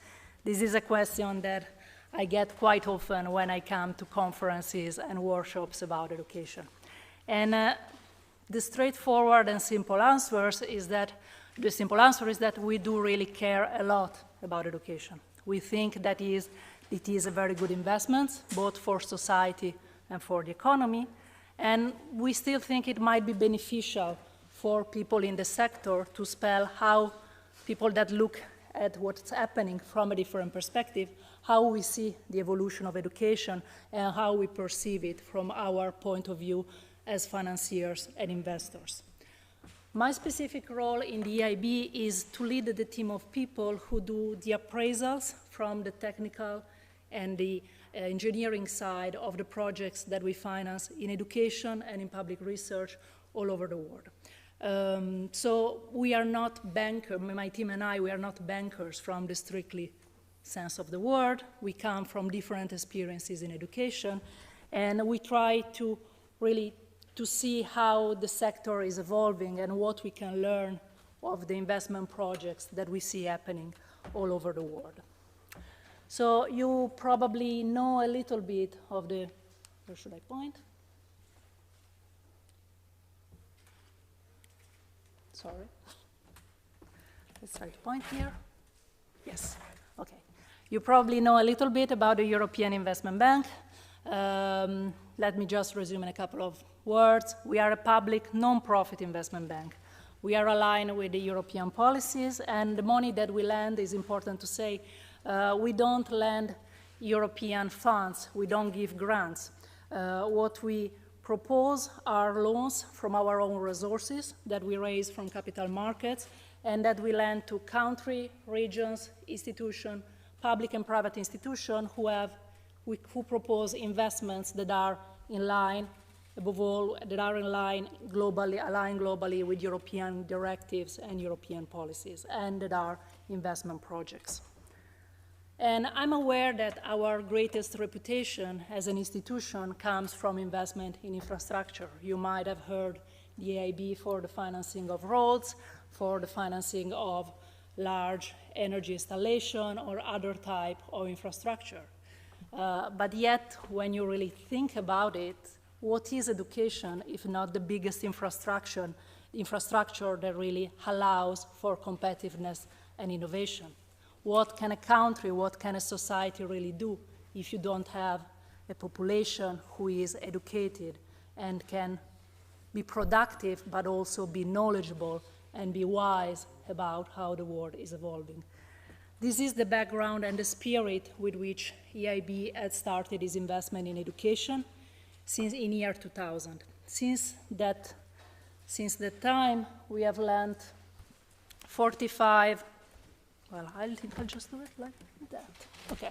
this is a question that I get quite often when I come to conferences and workshops about education. And the straightforward and simple answer is that we do really care a lot about education. We think that it is a very good investment, both for society and for the economy, and we still think it might be beneficial for people in the sector to spell how people that look at what's happening from a different perspective, how we see the evolution of education and how we perceive it from our point of view as financiers and investors. My specific role in the EIB is to lead the team of people who do the appraisals from the technical and the engineering side of the projects that we finance in education and in public research all over the world. So we are not bankers, my team and I, we are not bankers from the strictly sense of the word. We come from different experiences in education, and we try to really to see how the sector is evolving and what we can learn of the investment projects that we see happening all over the world. So you probably know a little bit of the, where should I point? Sorry. Let's try to point here. Yes, okay. You probably know a little bit about the European Investment Bank. Let me just resume in a couple of words. We are a public, non-profit investment bank. We are aligned with the European policies, and the money that we lend, is important to say, we don't lend European funds, we don't give grants. What we propose are loans from our own resources that we raise from capital markets and that we lend to country, regions, institutions, public and private institutions who propose investments that are in line, above all, that are in line aligned globally with European directives and European policies, and that are investment projects. And I'm aware that our greatest reputation as an institution comes from investment in infrastructure. You might have heard the EIB for the financing of roads, for the financing of large energy installation or other type of infrastructure. But yet, when you really think about it, what is education if not the biggest infrastructure that really allows for competitiveness and innovation? What can a country, what can a society really do if you don't have a population who is educated and can be productive but also be knowledgeable and be wise about how the world is evolving. This is the background and the spirit with which EIB had started its investment in education since in year 2000. Since that time, we have lent 45, well, I think I'll just do it like that. Okay.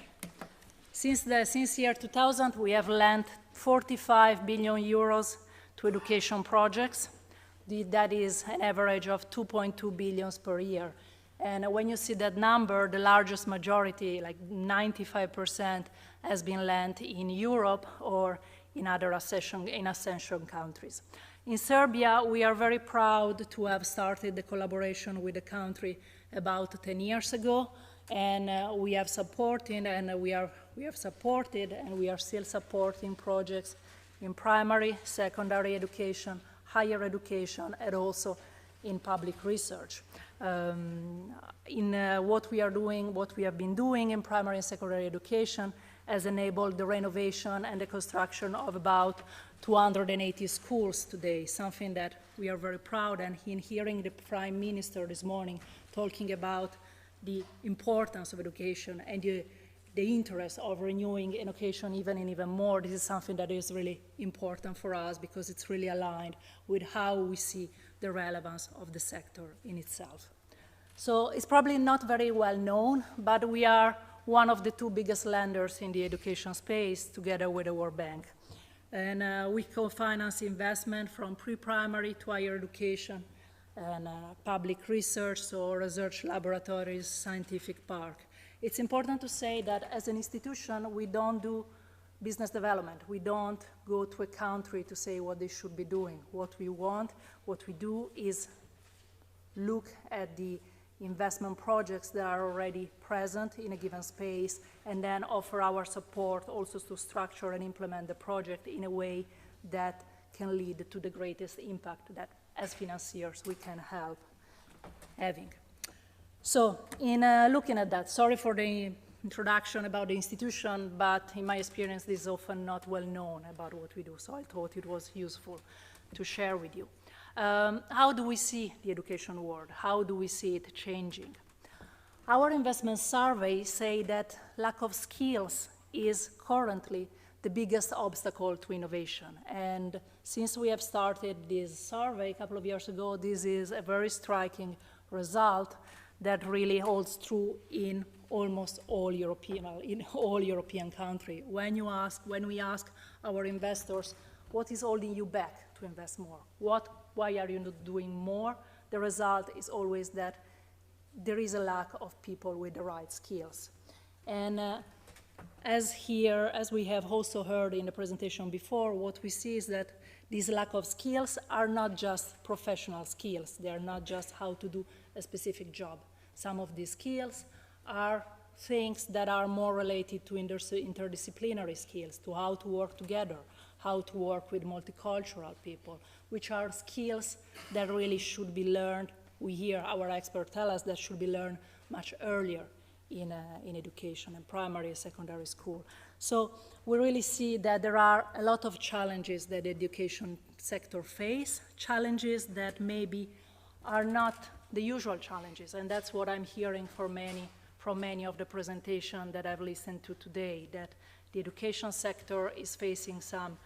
Since year 2000, we have lent 45 billion euros to education projects. That is an average of 2.2 billion per year. And when you see that number, the largest majority, like 95%, has been lent in Europe or in other ascension countries. In Serbia, we are very proud to have started the collaboration with the country about 10 years ago, and we have supported and we are still supporting projects in primary, secondary education, higher education, and also in public research. What we have been doing in primary and secondary education has enabled the renovation and the construction of about 280 schools today, something that we are very proud. And in hearing the Prime Minister this morning talking about the importance of education and the interest of renewing education even more, this is something that is really important for us because it's really aligned with how we see the relevance of the sector in itself. So it's probably not very well known, but we are one of the two biggest lenders in the education space together with the World Bank. And we co-finance investment from pre-primary to higher education and public research, so research laboratories, scientific park. It's important to say that as an institution, we don't do business development. We don't go to a country to say what they should be doing. What we do is look at the investment projects that are already present in a given space and then offer our support also to structure and implement the project in a way that can lead to the greatest impact that as financiers we can help having. So in looking at that, sorry for the introduction about the institution, but in my experience this is often not well known about what we do, so I thought it was useful to share with you. How do we see the education world? How do we see it changing? Our investment surveys say that lack of skills is currently the biggest obstacle to innovation. And since we have started this survey a couple of years ago, this is a very striking result that really holds true in almost all European countries. When we ask our investors, what is holding you back to invest more? Why are you not doing more? The result is always that there is a lack of people with the right skills. And as we have also heard in the presentation before, what we see is that these lack of skills are not just professional skills. They are not just how to do a specific job. Some of these skills are things that are more related to interdisciplinary skills, to how to work together, how to work with multicultural people, which are skills that really should be learned. We hear our experts tell us that should be learned much earlier in education, in primary and secondary school. So we really see that there are a lot of challenges that the education sector face, challenges that maybe are not the usual challenges, and that's what I'm hearing from many of the presentations that I've listened to today, that the education sector is facing some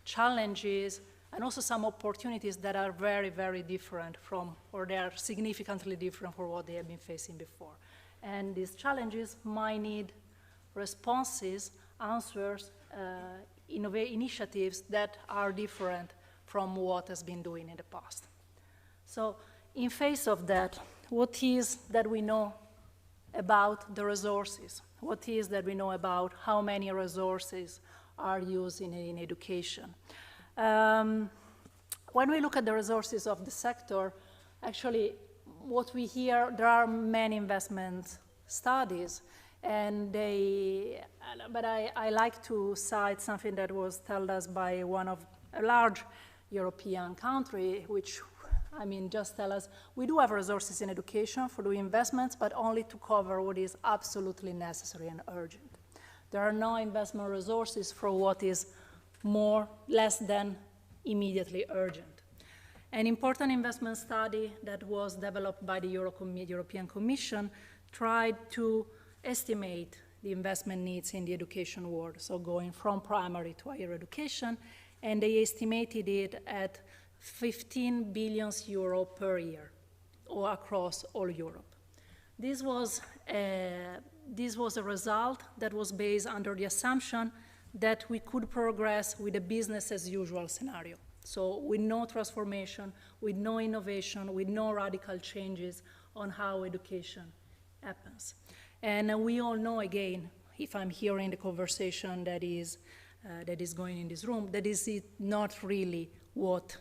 challenges and also some opportunities that are very, very different from, or they are significantly different from what they have been facing before. And these challenges might need responses, answers, initiatives that are different from what has been doing in the past. So in face of that, what is that we know about the resources? What is that we know about how many resources are used in education? When we look at the resources of the sector, actually what we hear, there are many investment studies, and but I like to cite something that was told us by a large European country, which just tell us, we do have resources in education for doing investments, but only to cover what is absolutely necessary and urgent. There are no investment resources for what is less than immediately urgent. An important investment study that was developed by the European Commission tried to estimate the investment needs in the education world, so going from primary to higher education, and they estimated it at 15 billion euro per year, or across all Europe. This was a result that was based under the assumption that we could progress with a business as usual scenario. So with no transformation, with no innovation, with no radical changes on how education happens. And we all know, again, if I'm hearing the conversation that is going in this room, that is not really what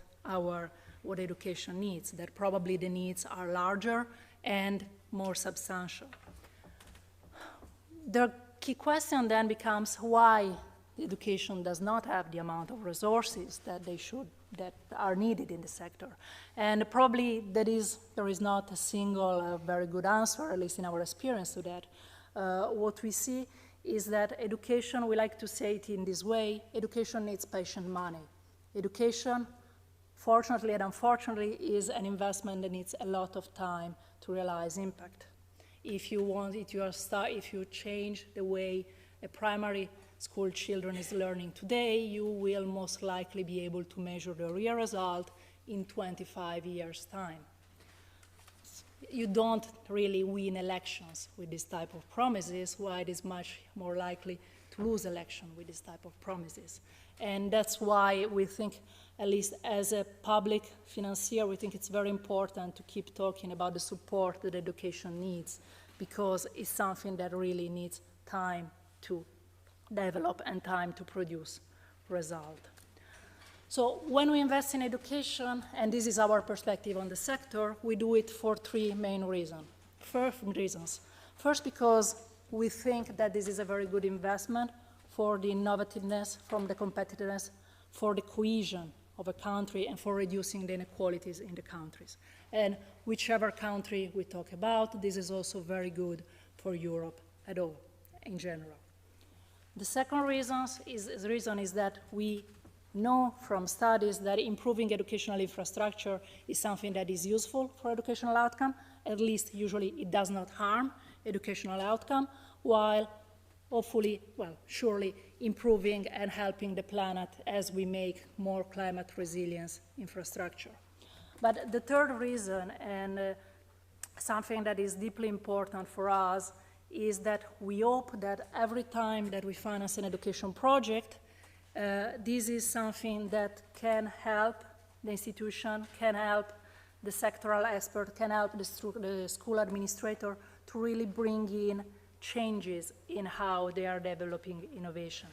education needs, that probably the needs are larger and more substantial. The key question then becomes why education does not have the amount of resources that that are needed in the sector. And probably there is not a single very good answer, at least in our experience to that. What we see is that education, we like to say it in this way, education needs patient money. Education, fortunately and unfortunately, is an investment that needs a lot of time to realize impact. If you change the way a primary school children is learning today, you will most likely be able to measure the real result in 25 years' time. You don't really win elections with this type of promises, while it is much more likely to lose election with this type of promises. And that's why we think, at least as a public financier, we think it's very important to keep talking about the support that education needs, because it's something that really needs time to develop and time to produce result. So when we invest in education, and this is our perspective on the sector, we do it for three main reasons. First, because we think that this is a very good investment for the innovativeness, from the competitiveness, for the cohesion of a country, and for reducing the inequalities in the countries. And whichever country we talk about, this is also very good for Europe at all, in general. The second reason is that we know from studies that improving educational infrastructure is something that is useful for educational outcome. At least usually it does not harm educational outcome, while hopefully, well, surely improving and helping the planet as we make more climate resilience infrastructure. But the third reason, and something that is deeply important for us, is that we hope that every time that we finance an education project, this is something that can help the institution, can help the sectoral expert, can help the school administrator to really bring in changes in how they are developing innovation.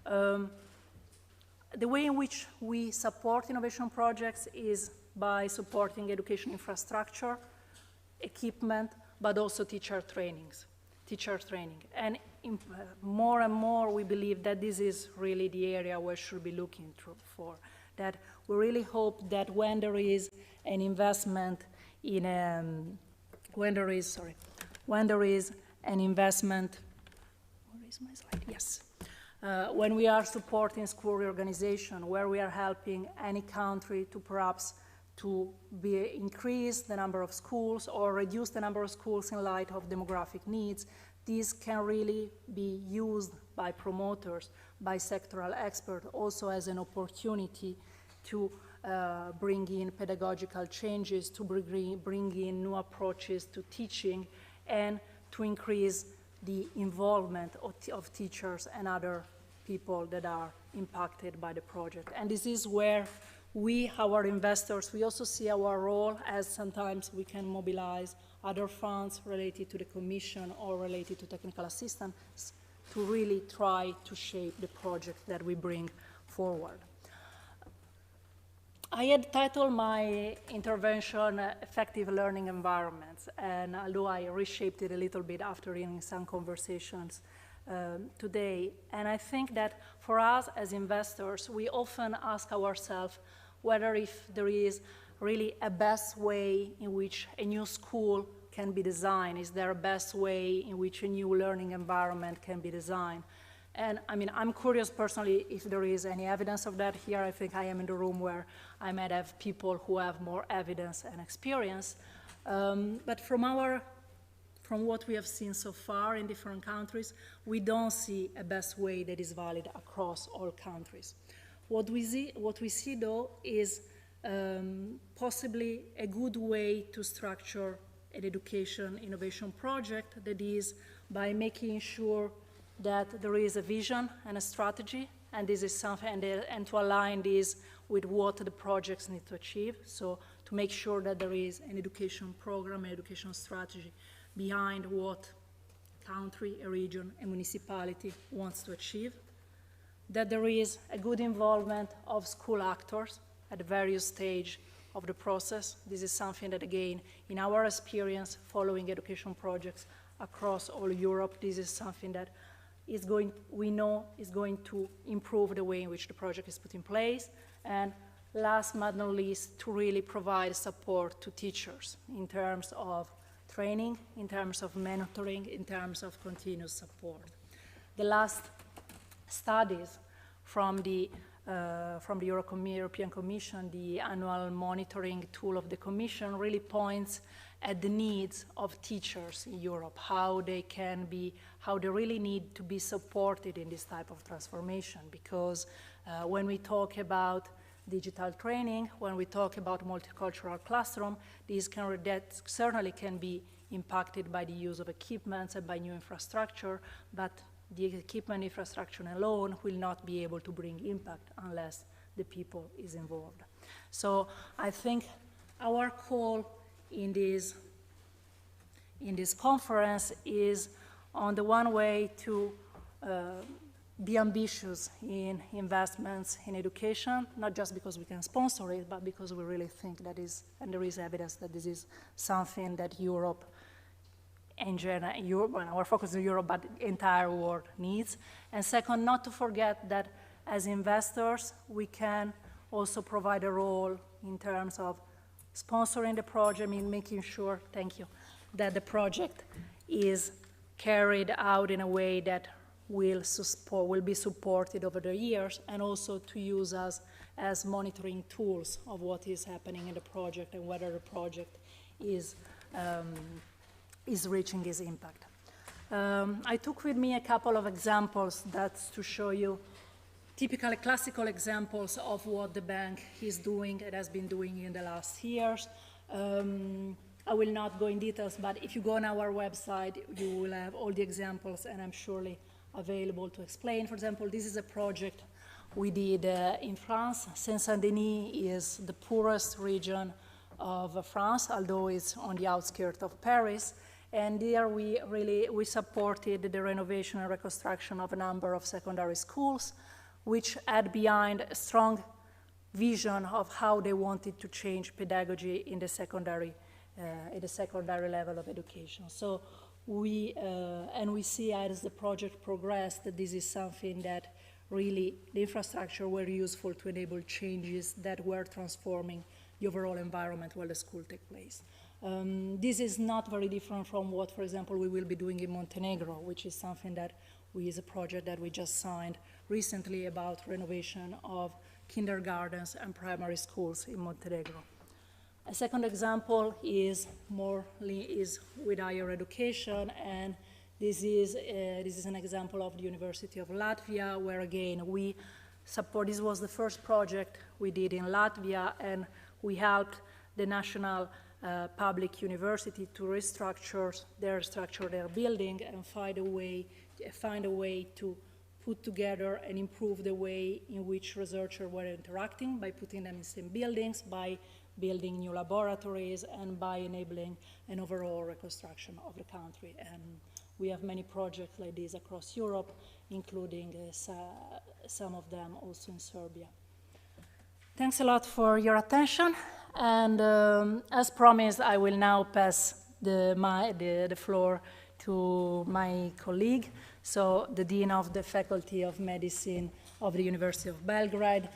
The way in which we support innovation projects is by supporting education infrastructure, equipment, but also teacher training. And more and more we believe that this is really the area where we should be looking for. That we really hope that when there is an investment in when there is an investment, where is my slide? Yes. When we are supporting school reorganization, where we are helping any country to perhaps increase the number of schools or reduce the number of schools in light of demographic needs, these can really be used by promoters, by sectoral experts, also as an opportunity to bring in pedagogical changes, to bring in new approaches to teaching, and to increase the involvement of teachers and other people that are impacted by the project. And this is where we, our investors, we also see our role, as sometimes we can mobilize other funds related to the Commission or related to technical assistance to really try to shape the project that we bring forward. I had titled my intervention Effective Learning Environments, and although I reshaped it a little bit after reading some conversations today, and I think that for us as investors, we often ask ourselves whether if there is really a best way in which a new school can be designed. Is there a best way in which a new learning environment can be designed? And I mean, I'm curious personally if there is any evidence of that here. I think I am in the room where I might have people who have more evidence and experience. But from what we have seen so far in different countries, we don't see a best way that is valid across all countries. What we see though is possibly a good way to structure an education innovation project, that is by making sure that there is a vision and a strategy, and this is something, and to align this with what the projects need to achieve. So to make sure that there is an education program, an education strategy behind what country, a region, a municipality wants to achieve. That there is a good involvement of school actors at various stages of the process. This is something that, again, in our experience following education projects across all Europe, this is something that we know is going to improve the way in which the project is put in place. And last but not least, to really provide support to teachers in terms of training, in terms of mentoring, in terms of continuous support. The last studies from the European Commission, the annual monitoring tool of the Commission, really points at the needs of teachers in Europe, how they really need to be supported in this type of transformation. Because when we talk about digital training, when we talk about multicultural classroom, that certainly can be impacted by the use of equipments and by new infrastructure, but the equipment infrastructure alone will not be able to bring impact unless the people is involved. So I think our call in this conference is, on the one way, to be ambitious in investments in education, not just because we can sponsor it, but because we really think that and there is evidence that this is something that Europe, in general, our focus is in Europe, but the entire world needs. And second, not to forget that as investors, we can also provide a role in terms of sponsoring the project, making sure, that the project is carried out in a way that will be supported over the years, and also to use us as monitoring tools of what is happening in the project and whether the project is reaching its impact. I took with me a couple of examples that's to show you typical classical examples of what the bank is doing and has been doing in the last years. I will not go in details, but if you go on our website, you will have all the examples, and I'm surely available to explain. For example, this is a project we did in France. Saint-Denis is the poorest region of France, although it's on the outskirts of Paris. And there we supported the renovation and reconstruction of a number of secondary schools, which had behind a strong vision of how they wanted to change pedagogy in the secondary level of education. So we see as the project progressed that this is something that really the infrastructure were useful to enable changes that were transforming the overall environment where the school took place. This is not very different from what, for example, we will be doing in Montenegro, which is something that is a project that we just signed recently about renovation of kindergartens and primary schools in Montenegro. A second example is with higher education, and this is an example of the University of Latvia, where again this was the first project we did in Latvia, and we helped the national public university to restructure their building and find a way to put together and improve the way in which researchers were interacting by putting them in the same buildings, by building new laboratories, and by enabling an overall reconstruction of the country. And we have many projects like this across Europe, including some of them also in Serbia. Thanks a lot for your attention. And as promised, I will now pass the floor to my colleague, so the Dean of the Faculty of Medicine of the University of Belgrade,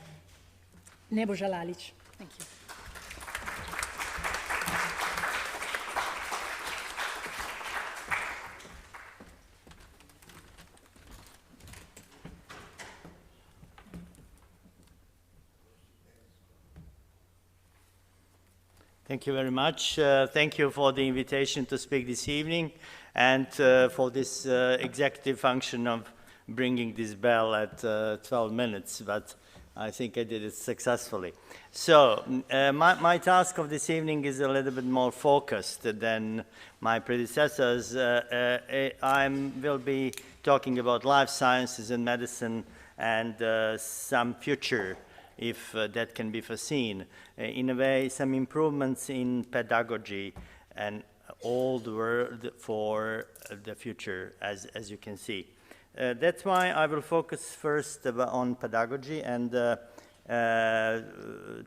Nebojša Lalić. Thank you. Thank you very much. Thank you for the invitation to speak this evening and for this executive function of bringing this bell at 12 minutes, but I think I did it successfully. So my task of this evening is a little bit more focused than my predecessors. I will be talking about life sciences and medicine and some future, if that can be foreseen. In a way, some improvements in pedagogy and old world for the future, as you can see. That's why I will focus first on pedagogy and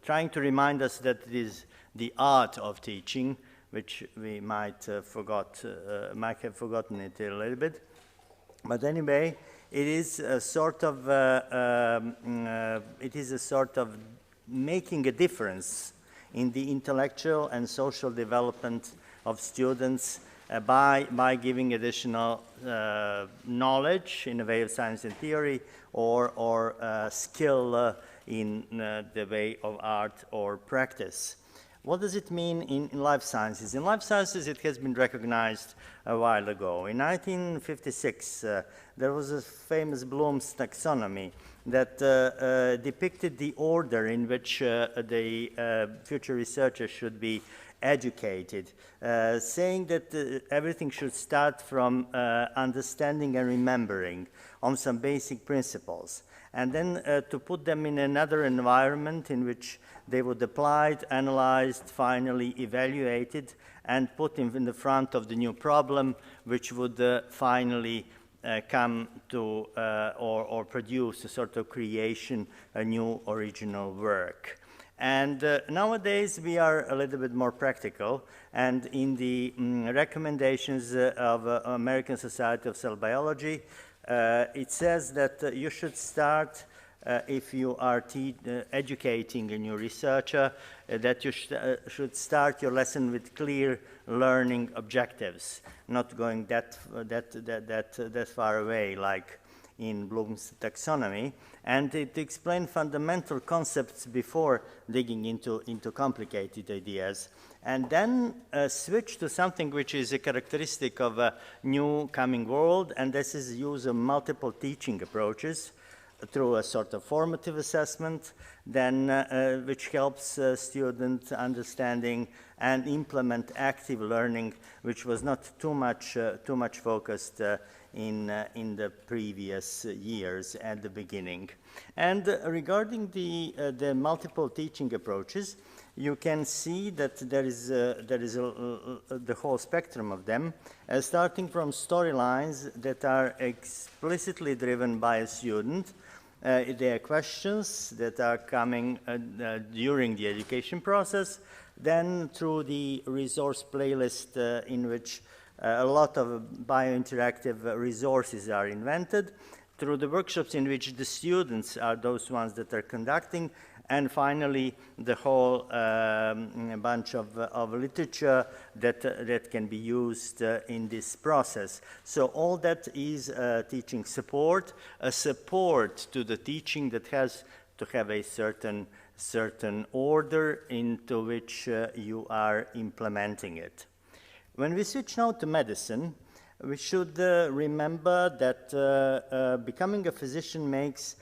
trying to remind us that it is the art of teaching, which we might have forgotten it a little bit. But anyway, it is a sort of making a difference in the intellectual and social development of students by giving additional knowledge in the way of science and theory or skill in the way of art or practice. What does it mean in life sciences? In life sciences, it has been recognized a while ago. In 1956, there was a famous Bloom's taxonomy that depicted the order in which the future researchers should be educated, saying that everything should start from understanding and remembering on some basic principles, and then to put them in another environment in which they would applied, analyzed, finally evaluated, and put in the front of the new problem, which would finally come to or produce a sort of creation, a new original work. And nowadays we are a little bit more practical, and in the recommendations of American Society of Cell Biology, it says that you should start, if you are educating a new researcher, that you should start your lesson with clear learning objectives, not going that far away like in Bloom's taxonomy, and it explains fundamental concepts before digging into complicated ideas, and then switch to something which is a characteristic of a new coming world, and this is use of multiple teaching approaches through a sort of formative assessment, then which helps students understanding and implement active learning, which was not too much focused in the previous years at the beginning. And regarding the multiple teaching approaches, you can see that there is the whole spectrum of them, starting from storylines that are explicitly driven by a student. There are questions that are coming during the education process, then through the resource playlist in which a lot of biointeractive resources are invented, through the workshops in which the students are those ones that are conducting, and finally the whole bunch of literature that can be used in this process. So all that is teaching support, a support to the teaching that has to have a certain order into which you are implementing it. When we switch now to medicine, we should remember that becoming a physician means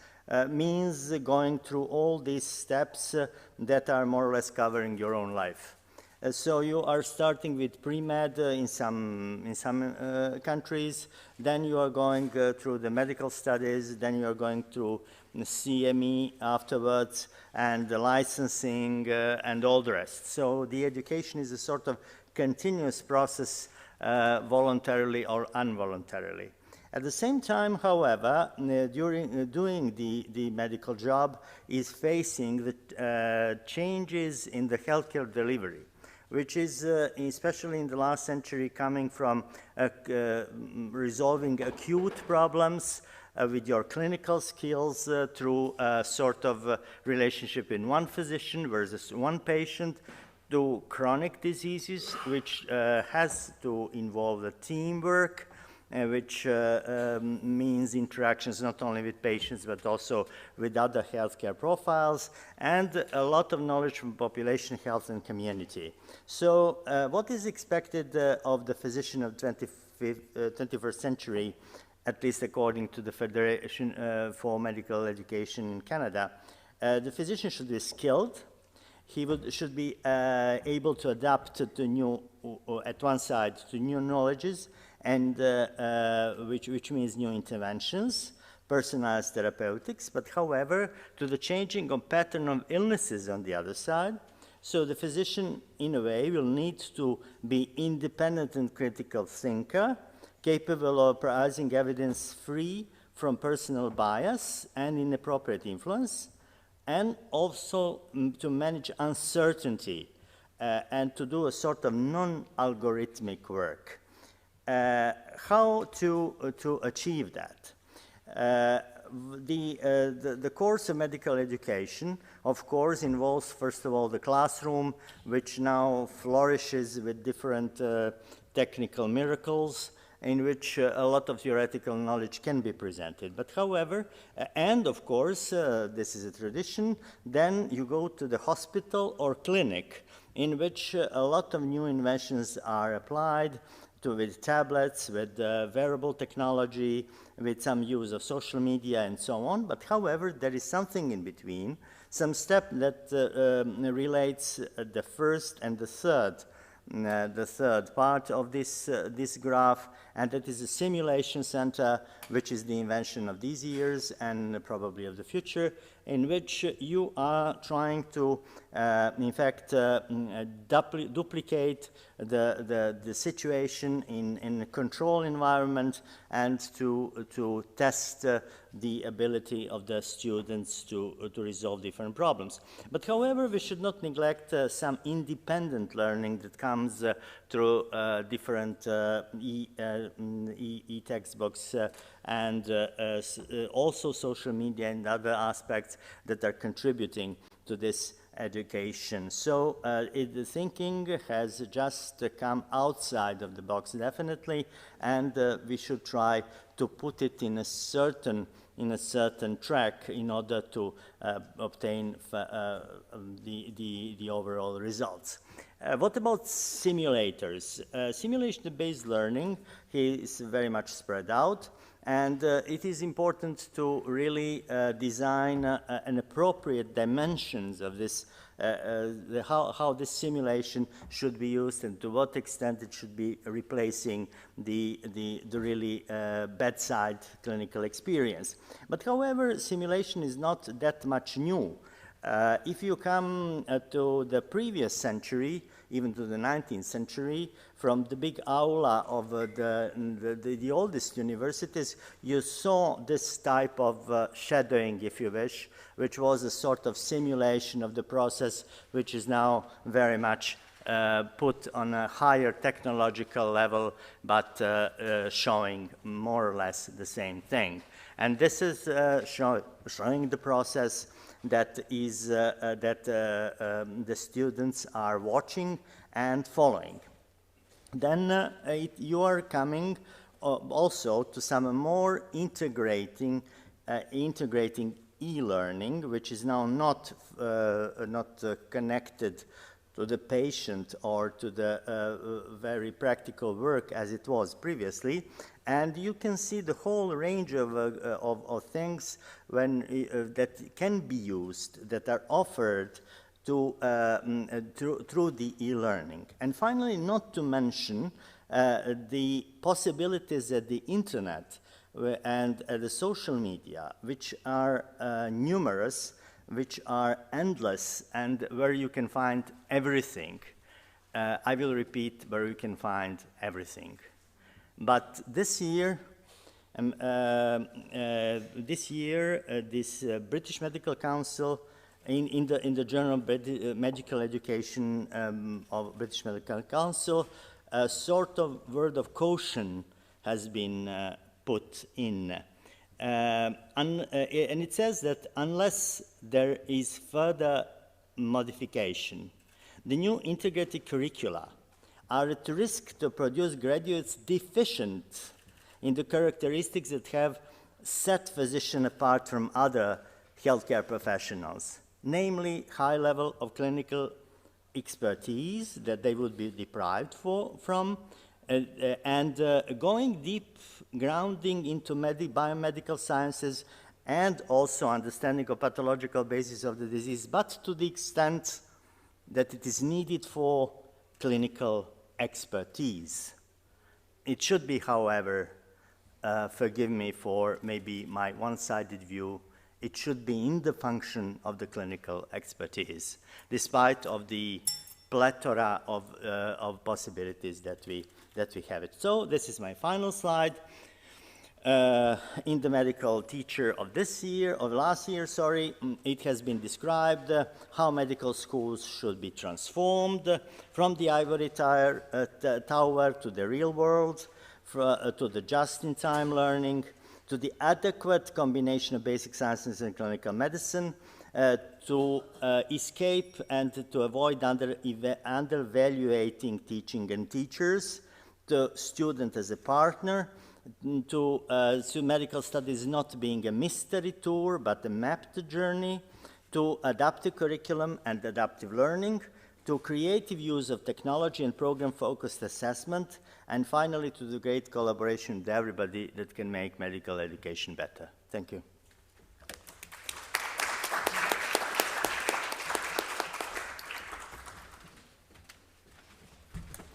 going through all these steps that are more or less covering your own life. So you are starting with pre-med in some countries, then you are going through the medical studies, then you are going through CME afterwards, and the licensing and all the rest. So the education is a sort of continuous process, voluntarily or involuntarily. At the same time, however, during doing the medical job is facing the changes in the healthcare delivery, which is, especially in the last century, coming from resolving acute problems with your clinical skills through a sort of relationship in one physician versus one patient, to chronic diseases, which has to involve the teamwork, which means interactions not only with patients but also with other healthcare profiles, and a lot of knowledge from population health and community. So what is expected of the physician of 21st century, at least according to the Federation for Medical Education in Canada? The physician should be skilled. He should be able to adapt to new, at one side, to new knowledges, and which means new interventions, personalized therapeutics, but however, to the changing of pattern of illnesses on the other side. So the physician, in a way, will need to be independent and critical thinker, capable of prioritizing evidence free from personal bias and inappropriate influence, and also to manage uncertainty and to do a sort of non-algorithmic work. How to achieve that? The course of medical education, of course, involves, first of all, the classroom, which now flourishes with different technical miracles, in which a lot of theoretical knowledge can be presented. But however, and of course, this is a tradition, then you go to the hospital or clinic, in which a lot of new inventions are applied with tablets, with wearable technology, with some use of social media and so on. But however, there is something in between, some step that relates the first and the third part of this graph, and that is a simulation center, which is the invention of these years and probably of the future, in which you are trying to, in fact, duplicate the situation in a control environment, and to test the ability of the students to resolve different problems. But however, we should not neglect some independent learning that comes through different e-textbooks and also social media and other aspects that are contributing to this education. So the thinking has just come outside of the box, definitely, and we should try to put it in a certain track in order to obtain the overall results. What about simulators? Simulation-based learning is very much spread out, and it is important to really design an appropriate dimensions of this, how this simulation should be used and to what extent it should be replacing the really bedside clinical experience. But however, simulation is not that much new. If you come to the previous century, even to the 19th century, from the big aula of the oldest universities, you saw this type of shadowing, if you wish, which was a sort of simulation of the process, which is now very much put on a higher technological level, but showing more or less the same thing. And this is showing the process that is the students are watching and following. Then you are coming also to some more integrating e-learning, which is now not connected to the patient or to the very practical work as it was previously. And you can see the whole range of things that can be used, that are offered through the e-learning. And finally, not to mention the possibilities that the internet and the social media, which are numerous, which are endless, and where you can find everything. I will repeat, where you can find everything. But this year, this British Medical Council, in the Journal of Medical Education of British Medical Council, a sort of word of caution has been put in. And it says that unless there is further modification, the new integrated curricula are at risk to produce graduates deficient in the characteristics that have set physician apart from other healthcare professionals, namely high level of clinical expertise that they would be deprived from, and going deep, grounding into biomedical sciences and also understanding of pathological basis of the disease, but to the extent that it is needed for clinical expertise. It should be, however, forgive me for maybe my one-sided view, it should be in the function of the clinical expertise, despite of the plethora of possibilities that we have it. So this is my final slide. In the medical teacher of last year, it has been described how medical schools should be transformed from the ivory tower to the real world, to the just-in-time learning, to the adequate combination of basic sciences and clinical medicine, to escape and to avoid undervaluating teaching and teachers, to student as a partner, to medical studies not being a mystery tour, but a mapped journey, to adaptive curriculum and adaptive learning, to creative use of technology and program-focused assessment, and finally to the great collaboration with everybody that can make medical education better. Thank you.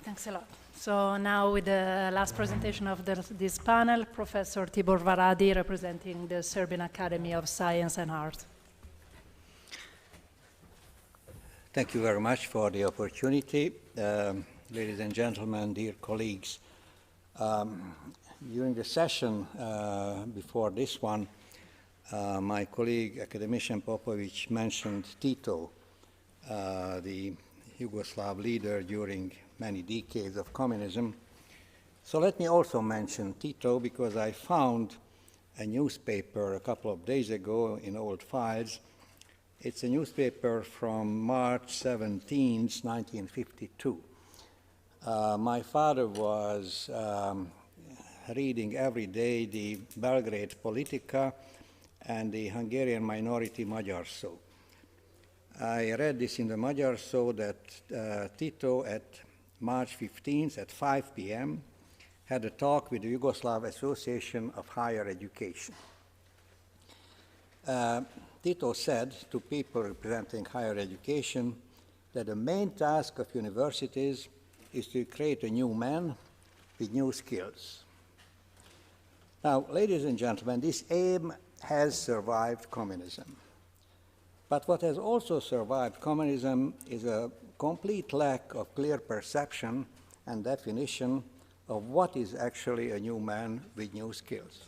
Thanks a lot. So now with the last presentation of this panel, Professor Tibor Varadi representing the Serbian Academy of Science and Art. Thank you very much for the opportunity. Ladies and gentlemen, dear colleagues, during the session before this one, my colleague, academician Popovic, mentioned Tito, the Yugoslav leader during many decades of communism. So let me also mention Tito, because I found a newspaper a couple of days ago in old files. It's a newspaper from March 17, 1952. My father was reading every day the Belgrade Politika and the Hungarian minority Magyarso. I read this in the Magyarso that Tito at March 15th at 5 p.m. had a talk with the Yugoslav Association of Higher Education. Tito said to people representing higher education that the main task of universities is to create a new man with new skills. Now, ladies and gentlemen, this aim has survived communism. But what has also survived communism is a complete lack of clear perception and definition of what is actually a new man with new skills.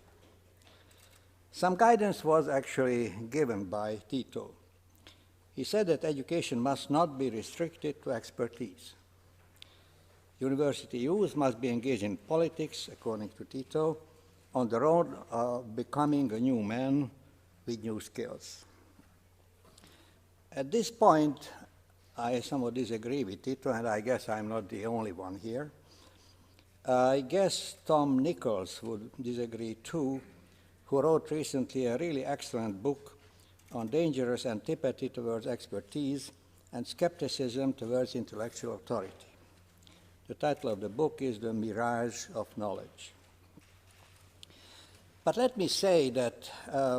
Some guidance was actually given by Tito. He said that education must not be restricted to expertise. University youth must be engaged in politics, according to Tito, on the road of becoming a new man with new skills. At this point, I somewhat disagree with Tito, and I guess I'm not the only one here. I guess Tom Nichols would disagree too, who wrote recently a really excellent book on dangerous antipathy towards expertise and skepticism towards intellectual authority. The title of the book is The Mirage of Knowledge. But let me say that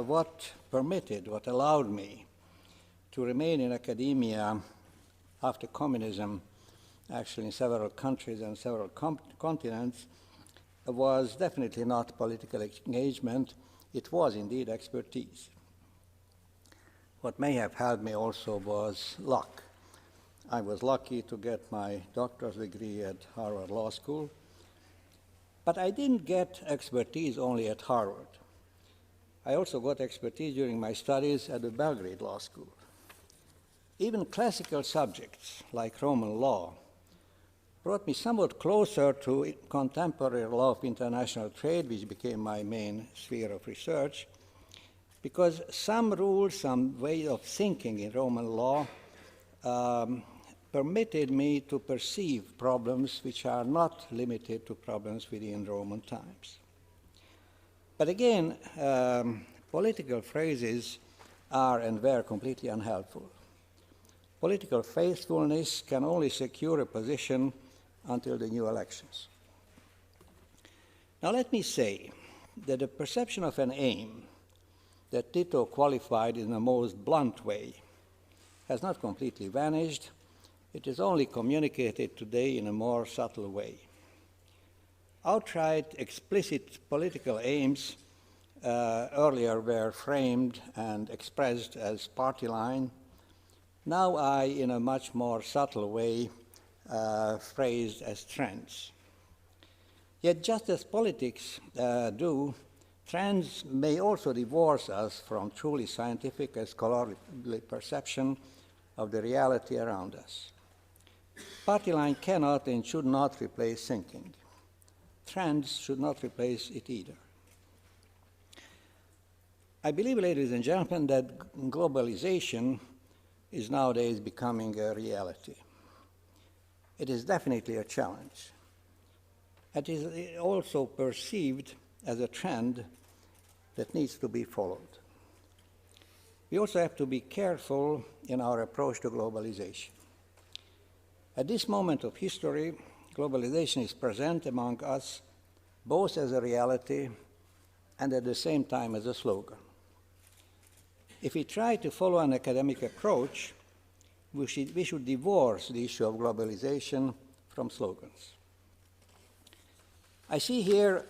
what allowed me to remain in academia after communism, actually in several countries and several continents, was definitely not political engagement. It was indeed expertise. What may have helped me also was luck. I was lucky to get my doctor's degree at Harvard Law School, but I didn't get expertise only at Harvard. I also got expertise during my studies at the Belgrade Law School. Even classical subjects like Roman law brought me somewhat closer to contemporary law of international trade, which became my main sphere of research, because some rules, some way of thinking in Roman law permitted me to perceive problems which are not limited to problems within Roman times. But again, political phrases are and were completely unhelpful. Political faithfulness can only secure a position until the new elections. Now let me say that the perception of an aim that Tito qualified in the most blunt way has not completely vanished. It is only communicated today in a more subtle way. Outright, explicit political aims earlier were framed and expressed as party line. Now I, in a much more subtle way, phrased as trends. Yet just as politics do, trends may also divorce us from truly scientific and scholarly perception of the reality around us. Party line cannot and should not replace thinking. Trends should not replace it either. I believe, ladies and gentlemen, that globalization is nowadays becoming a reality. It is definitely a challenge. It is also perceived as a trend that needs to be followed. We also have to be careful in our approach to globalization. At this moment of history, globalization is present among us both as a reality and at the same time as a slogan. If we try to follow an academic approach, we should divorce the issue of globalization from slogans. I see here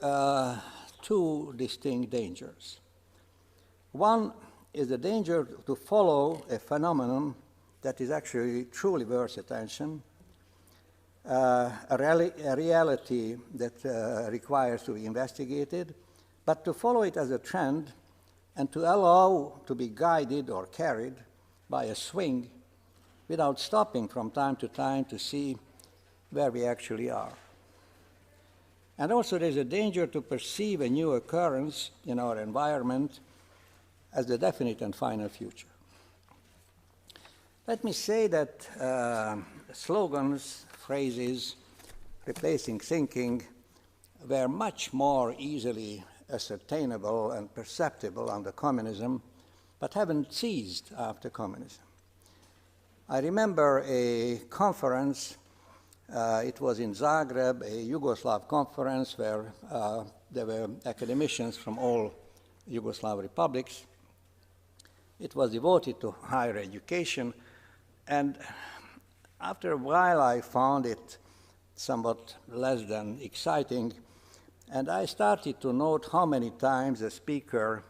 two distinct dangers. One is the danger to follow a phenomenon that is actually truly worth attention, a reality that requires to be investigated, but to follow it as a trend and to allow to be guided or carried by a swing without stopping from time to time to see where we actually are. And also there's a danger to perceive a new occurrence in our environment as the definite and final future. Let me say that slogans, phrases, replacing thinking were much more easily ascertainable and perceptible under communism, but haven't ceased after communism. I remember a conference, it was in Zagreb, a Yugoslav conference where there were academicians from all Yugoslav republics. It was devoted to higher education, and after a while I found it somewhat less than exciting, and I started to note how many times the speaker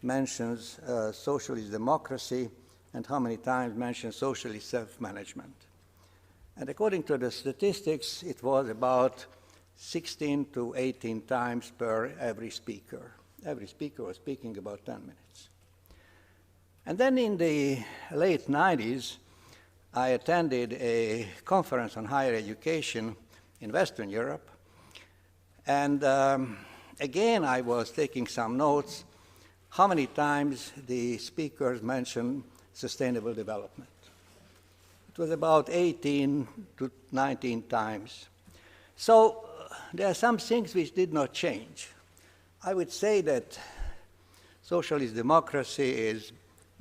mentions socialist democracy and how many times mentions socialist self-management. And according to the statistics, it was about 16 to 18 times per every speaker. Every speaker was speaking about 10 minutes. And then in the late 90s, I attended a conference on higher education in Western Europe. And again, I was taking some notes how many times the speakers mentioned sustainable development. It was about 18 to 19 times. So there are some things which did not change. I would say that socialist democracy is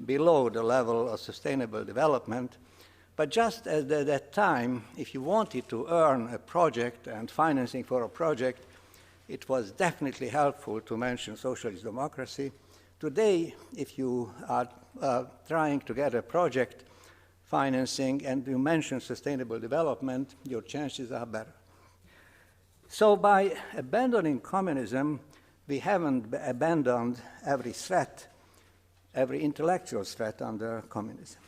below the level of sustainable development, but just as at that time, if you wanted to earn a project and financing for a project, it was definitely helpful to mention socialist democracy. Today, if you are trying to get a project financing and you mention sustainable development, your chances are better. So by abandoning communism, we haven't abandoned every threat, every intellectual threat under communism.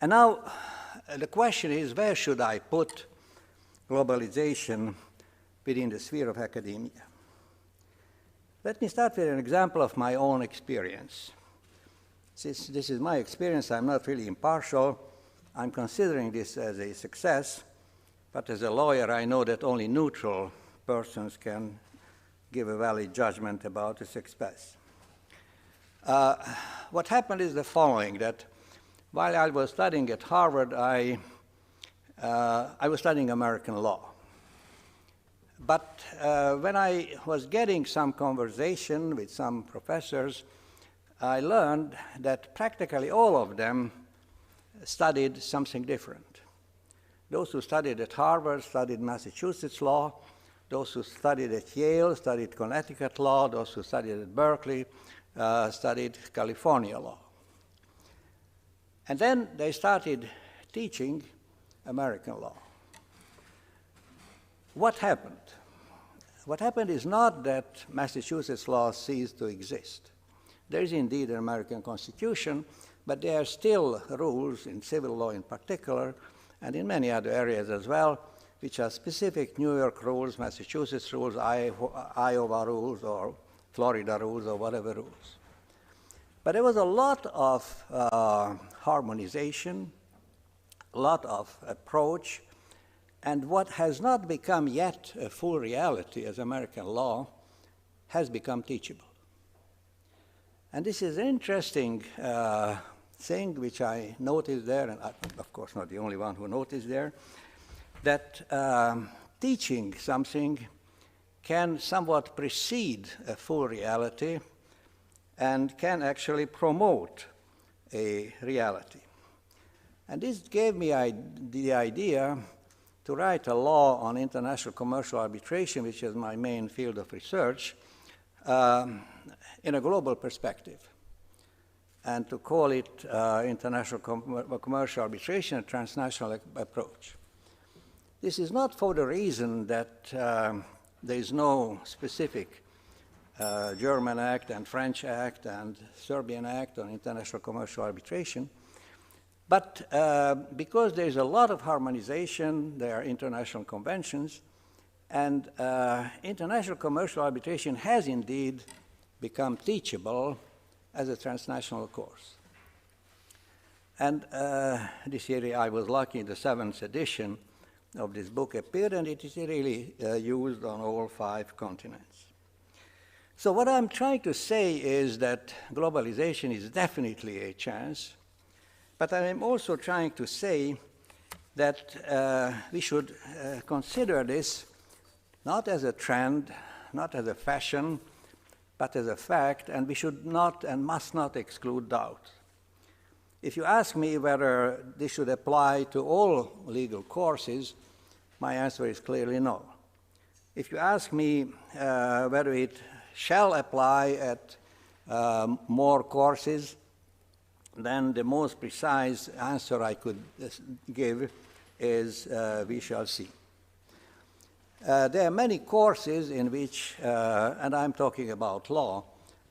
And now the question is, where should I put globalization within the sphere of academia? Let me start with an example of my own experience. Since this is my experience, I'm not really impartial. I'm considering this as a success, but as a lawyer, I know that only neutral persons can give a valid judgment about a success. What happened is the following, that while I was studying at Harvard, I was studying American law. But when I was getting some conversation with some professors, I learned that practically all of them studied something different. Those who studied at Harvard studied Massachusetts law. Those who studied at Yale studied Connecticut law. Those who studied at Berkeley studied California law. And then they started teaching American law. What happened? What happened is not that Massachusetts law ceased to exist. There is indeed an American Constitution, but there are still rules in civil law in particular, and in many other areas as well, which are specific New York rules, Massachusetts rules, Iowa rules, or Florida rules, or whatever rules. But there was a lot of harmonization, a lot of approach, and what has not become yet a full reality as American law has become teachable. And this is an interesting thing which I noticed there, and I'm, of course, not the only one who noticed there, that teaching something can somewhat precede a full reality and can actually promote a reality. And this gave me the idea to write a law on international commercial arbitration, which is my main field of research, in a global perspective, and to call it international commercial arbitration, a transnational approach. This is not for the reason that there is no specific German Act and French Act and Serbian Act on international commercial arbitration, but because there is a lot of harmonization, there are international conventions, and international commercial arbitration has indeed become teachable as a transnational course. And this year I was lucky, the 7th edition of this book appeared, and it is really used on all 5 continents. So what I'm trying to say is that globalization is definitely a chance, but I am also trying to say that we should consider this not as a trend, not as a fashion, but as a fact, and we should not and must not exclude doubt. If you ask me whether this should apply to all legal courses, my answer is clearly no. If you ask me whether it shall apply at more courses, then the most precise answer I could give is we shall see. There are many courses in which, and I'm talking about law,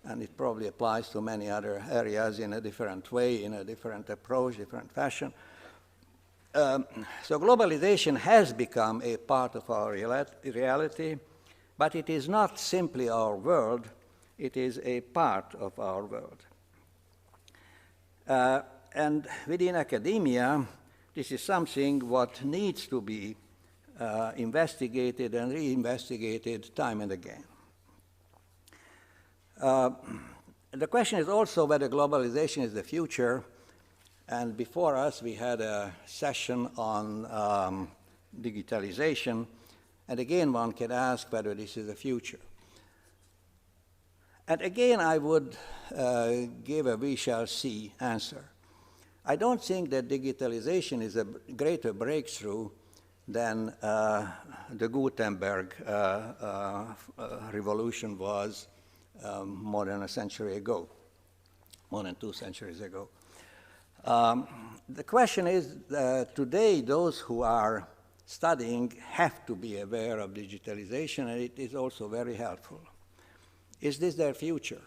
and it probably applies to many other areas in a different way, in a different approach, different fashion. So globalization has become a part of our reality, but it is not simply our world, it is a part of our world. And within academia, this is something what needs to be investigated and re-investigated time and again. The question is also whether globalization is the future, and before us we had a session on digitalization, and again one can ask whether this is the future. And again I would give a we shall see answer. I don't think that digitalization is a greater breakthrough than the Gutenberg revolution was more than a century ago, more than 2 centuries ago. The question is, today those who are studying have to be aware of digitalization, and it is also very helpful. Is this their future?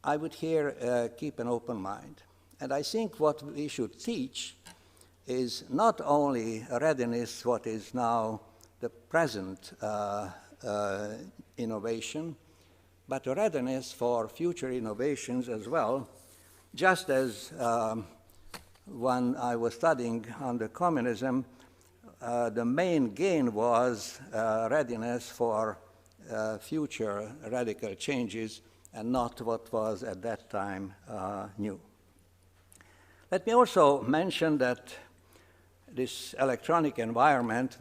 I would here keep an open mind. And I think what we should teach is not only readiness, what is now the present innovation, but readiness for future innovations as well, just as when I was studying under communism, the main gain was readiness for future radical changes and not what was at that time new. Let me also mention that this electronic environment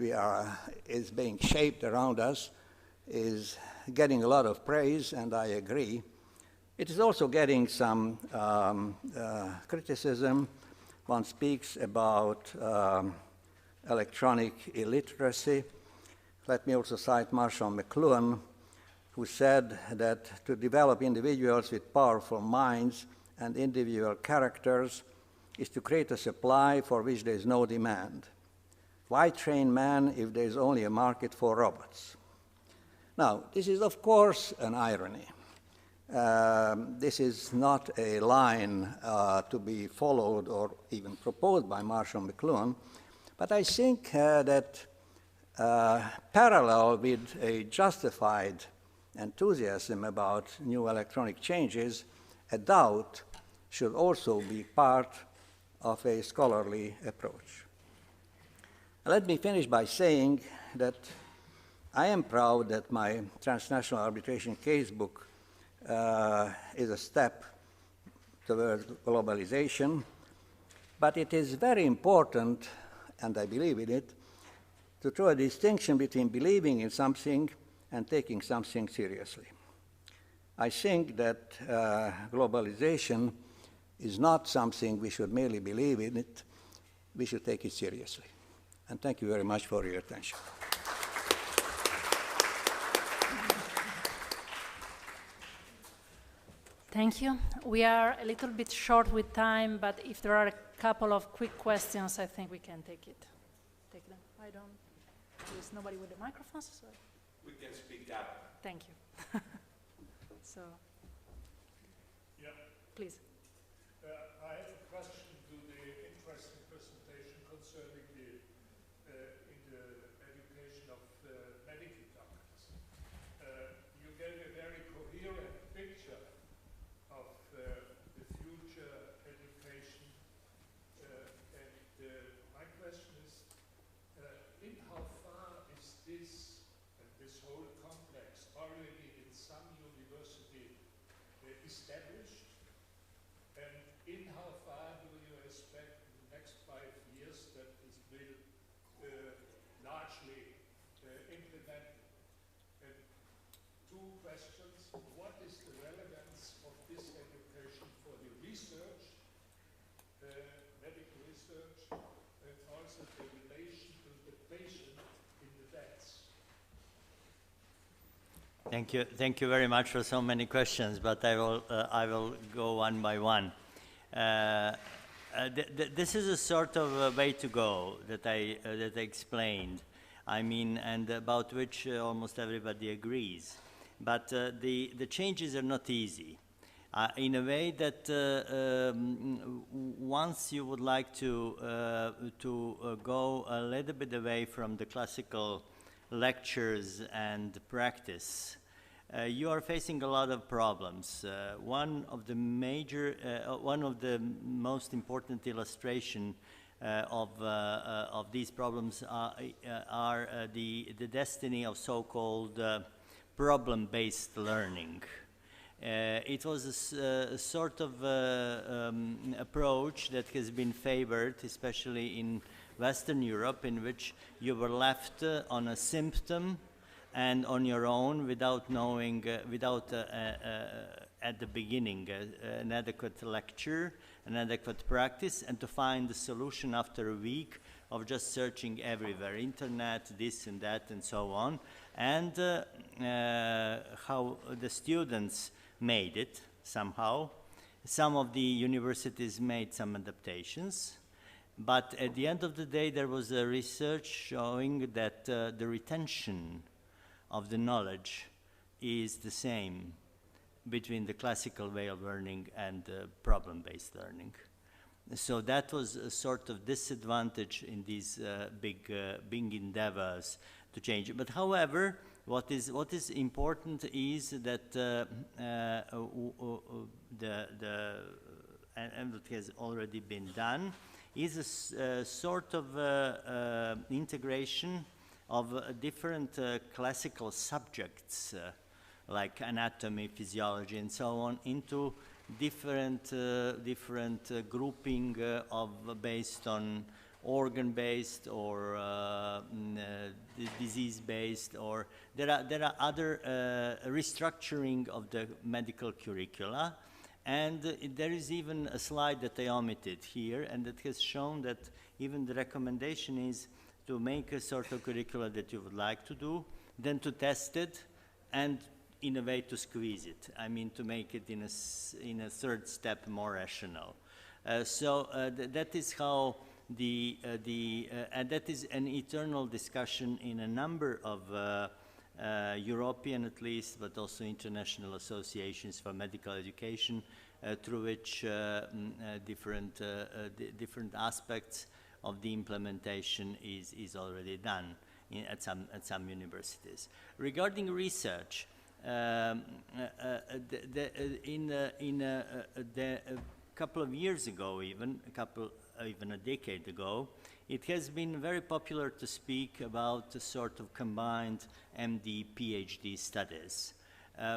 is being shaped around us is getting a lot of praise, and I agree. It is also getting some criticism. One speaks about electronic illiteracy. Let me also cite Marshall McLuhan, who said that to develop individuals with powerful minds and individual characters is to create a supply for which there is no demand. Why train man if there is only a market for robots? Now, this is of course an irony. This is not a line to be followed or even proposed by Marshall McLuhan, but I think that parallel with a justified enthusiasm about new electronic changes, a doubt should also be part of a scholarly approach. Let me finish by saying that I am proud that my transnational arbitration casebook is a step towards globalization, but it is very important, and I believe in it, to draw a distinction between believing in something and taking something seriously. I think that globalization is not something we should merely believe in it, we should take it seriously. And thank you very much for your attention. Thank you. We are a little bit short with time, but if there are a couple of quick questions, I think we can take them. I don't, there's nobody with the microphones? So. We can speak up. Thank you. So, yeah. Please. I have a question to the interesting presentation concerning the education of medical doctors. You gave a very coherent picture of the future education, and my question is, in how far is this whole complex already in some university established, and in how far do you expect in the next 5 years that this will largely implemented? And two questions. What is the relevance of this education for the research, medical research, and also the relation to the patient in the vets? Thank you very much for so many questions, but I will go one by one. This is a sort of a way to go that I explained. I mean, and about which almost everybody agrees. But the changes are not easy. In a way that once you would like to go a little bit away from the classical lectures and practice, you are facing a lot of problems. One of the most important illustration of these problems are the destiny of so-called problem-based learning. It was a sort of approach that has been favored, especially in Western Europe, in which you were left on a symptom and on your own without knowing, at the beginning, an adequate lecture, an adequate practice, and to find the solution after a week of just searching everywhere, internet, this and that, and so on, and how the students made it somehow. Some of the universities made some adaptations, but at the end of the day, there was a research showing that the retention of the knowledge is the same between the classical way of learning and problem-based learning. So that was a sort of disadvantage in these big endeavors to change it. But however, what is important is that and what has already been done is a sort of integration of different classical subjects like anatomy, physiology, and so on into different grouping based on organ-based or disease-based, or there are other restructuring of the medical curricula. And there is even a slide that I omitted here, and that has shown that even the recommendation is to make a sort of curricula that you would like to do, then to test it, and in a way to squeeze it. I mean, to make it in a third step more rational. That is how and that is an eternal discussion in a number of European at least, but also international associations for medical education, through which different aspects of the implementation is already done at some universities. Regarding research, a couple of years ago, even a decade ago, it has been very popular to speak about a sort of combined MD, PhD studies,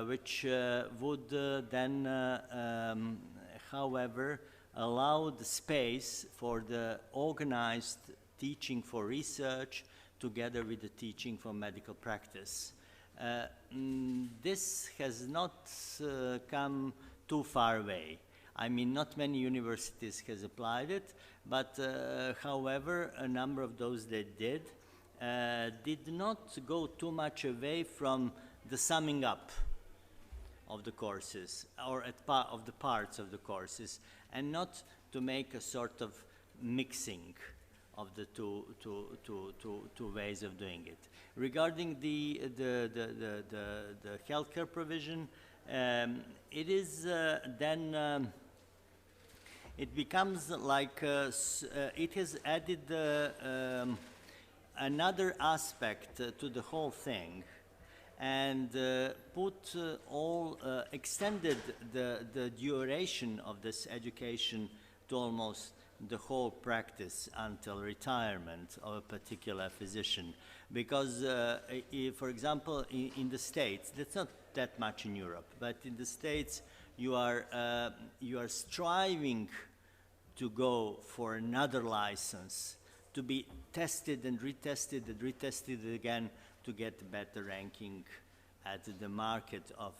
which would then, however, allow the space for the organized teaching for research together with the teaching for medical practice. This has not come too far away. I mean, not many universities has applied it, but however, a number of those that did not go too much away from the summing up of the courses, or of the parts of the courses, and not to make a sort of mixing of the two ways of doing it. Regarding the healthcare provision, it is then it becomes like it has added another aspect to the whole thing, and extended the duration of this education to almost the whole practice until retirement of a particular physician. Because, for example, in the States, that's not that much in Europe, but in the States, you are striving to go for another license, to be tested and retested again to get better ranking at the market of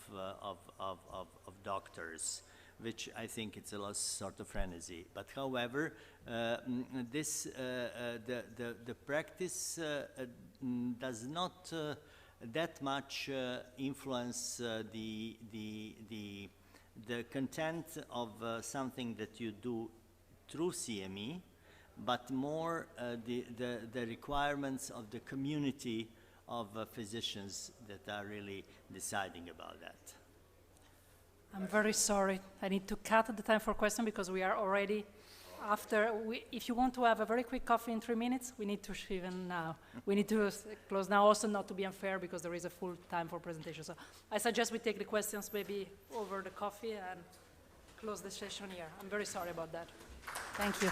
doctors, which I think it's a sort of frenzy. But however, the practice does not that much influence the content of something that you do through CME, but more the requirements of the community of physicians that are really deciding about that. I'm very sorry. I need to cut the time for question because we are already after. If you want to have a very quick coffee in 3 minutes, we need to even now. We need to close now, also not to be unfair because there is a full time for presentation. So I suggest we take the questions maybe over the coffee and close the session here. I'm very sorry about that. Thank you.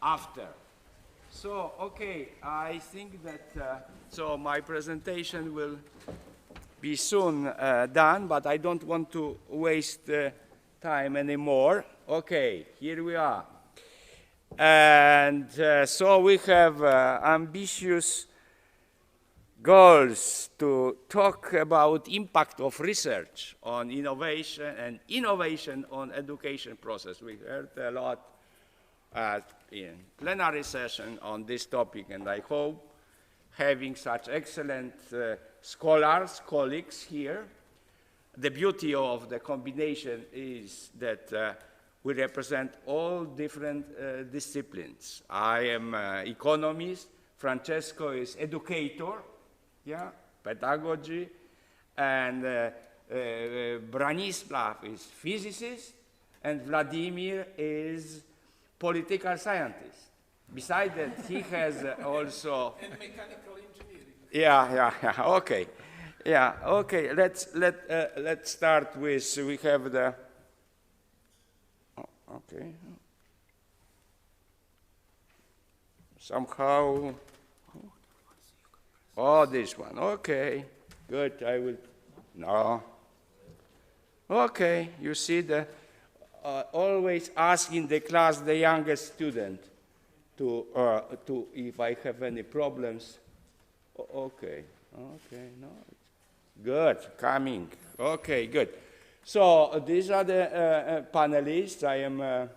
after. So, okay, I think that, so my presentation will be soon done, but I don't want to waste time anymore. Okay, here we are. And so we have ambitious goals to talk about impact of research on innovation and innovation on education process. We heard a lot in plenary session on this topic, and I hope having such excellent scholars, colleagues here. The beauty of the combination is that we represent all different disciplines. I am economist, Francesco is educator, yeah, pedagogy, and Branislav is physicist, and Vladimir is political scientist. Besides that, he has also... And mechanical engineering. Yeah, okay. Yeah, okay, let's start with, we have the... Oh, okay. Somehow... Oh, this one. Okay, good. I will. No. Okay, you see the always asking the class, the youngest student, to if I have any problems. Okay. No. Good. Coming. Okay. Good. So these are the panelists. I am.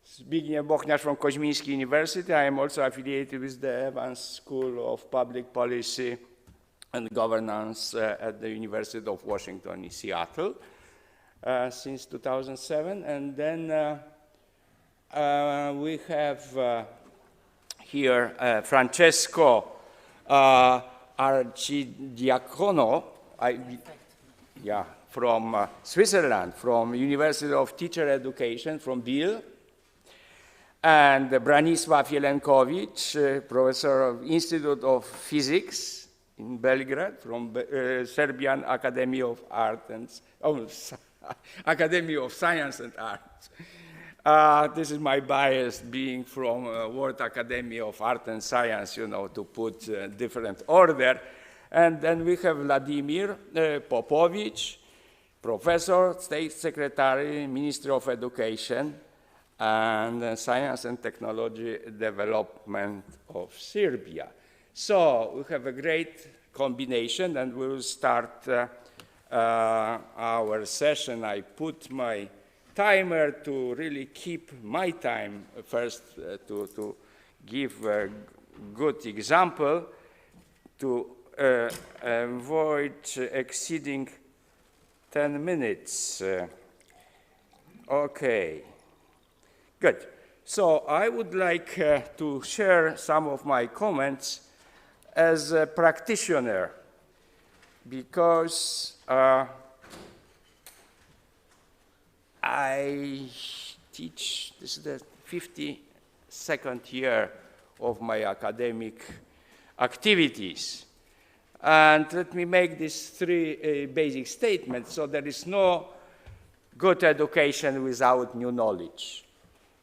Zbigniew Bochniarz from Koźmiński University. I am also affiliated with the Evans School of Public Policy and Governance at the University of Washington in Seattle since 2007. And then we have here Francesco Arcidiacono, from Switzerland, from University of Teacher Education, from Biel. And Branislav Jelenkovic, professor of Institute of Physics in Belgrade, from Serbian Academy of Art and Academy of Science and Arts. This is my bias, being from World Academy of Art and Science, you know, to put different order. And then we have Vladimir Popovic, professor, state secretary, Ministry of Education, and Science and Technology Development of Serbia. So we have a great combination, and we will start our session. I put my timer to really keep my time first, to give a good example, to avoid exceeding 10 minutes. Okay. Good. So I would like to share some of my comments as a practitioner, because I teach, this is the 52nd year of my academic activities. And let me make these three basic statements. So there is no good education without new knowledge.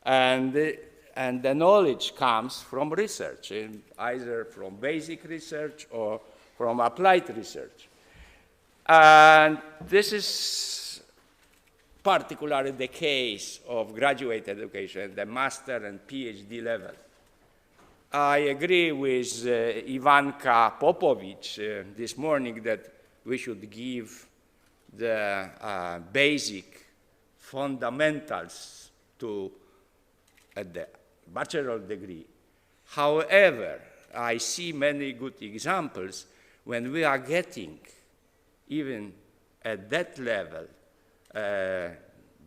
And the knowledge comes from research, either from basic research or from applied research. And this is particularly the case of graduate education, the master and PhD level. I agree with Ivanka Popovic this morning that we should give the basic fundamentals at the bachelor degree. However, I see many good examples when we are getting, even at that level,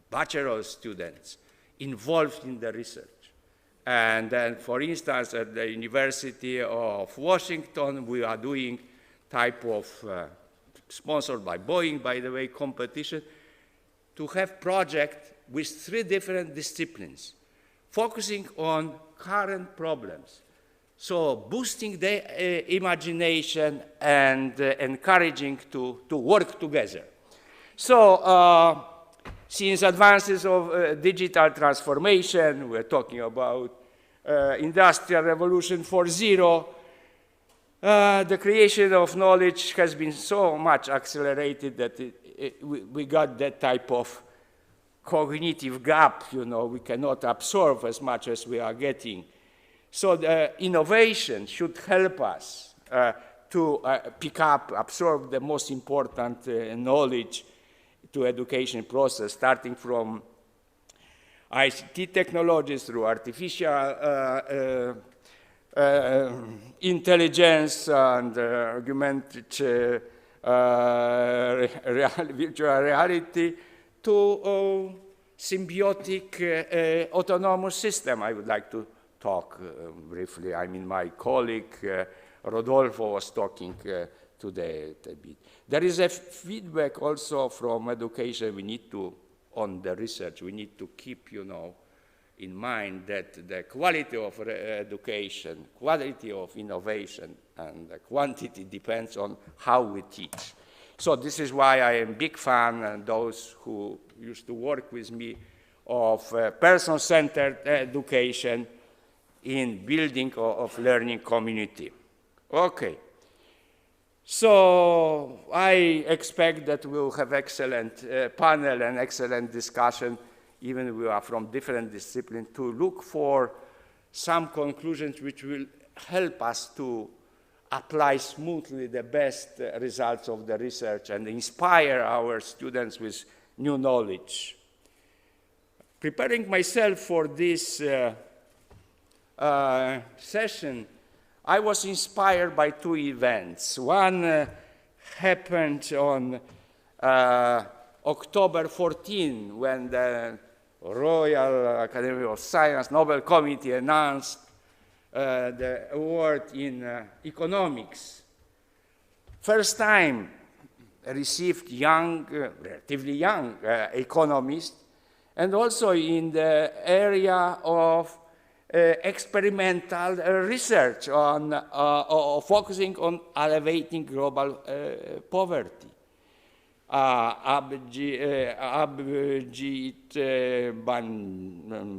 bachelor students involved in the research. And then, for instance, at the University of Washington, we are doing type of, sponsored by Boeing, by the way, competition, to have project with 3 different disciplines, focusing on current problems. So boosting the imagination and encouraging to work together. So since advances of digital transformation, we're talking about Industrial Revolution 4.0, the creation of knowledge has been so much accelerated that we got that type of cognitive gap, you know, we cannot absorb as much as we are getting. So the innovation should help us to pick up, absorb the most important knowledge to education process, starting from ICT technologies through artificial intelligence and augmented virtual reality to symbiotic autonomous system. I would like to talk briefly. I mean, my colleague Rodolfo was talking today a bit. There is a feedback also from education we need to, on the research, we need to keep, you know, in mind that the quality of education, quality of innovation, and the quantity depends on how we teach. So this is why I am a big fan, and those who used to work with me, of person-centered education in building of learning community. Okay. So I expect that we'll have excellent panel and excellent discussion, even if we are from different disciplines, to look for some conclusions which will help us to apply smoothly the best results of the research and inspire our students with new knowledge. Preparing myself for this session, I was inspired by two events. One happened on October 14, when the Royal Academy of Science Nobel Committee announced the award in economics. First time received young, relatively young economists, and also in the area of experimental research on focusing on elevating global poverty. Abhijit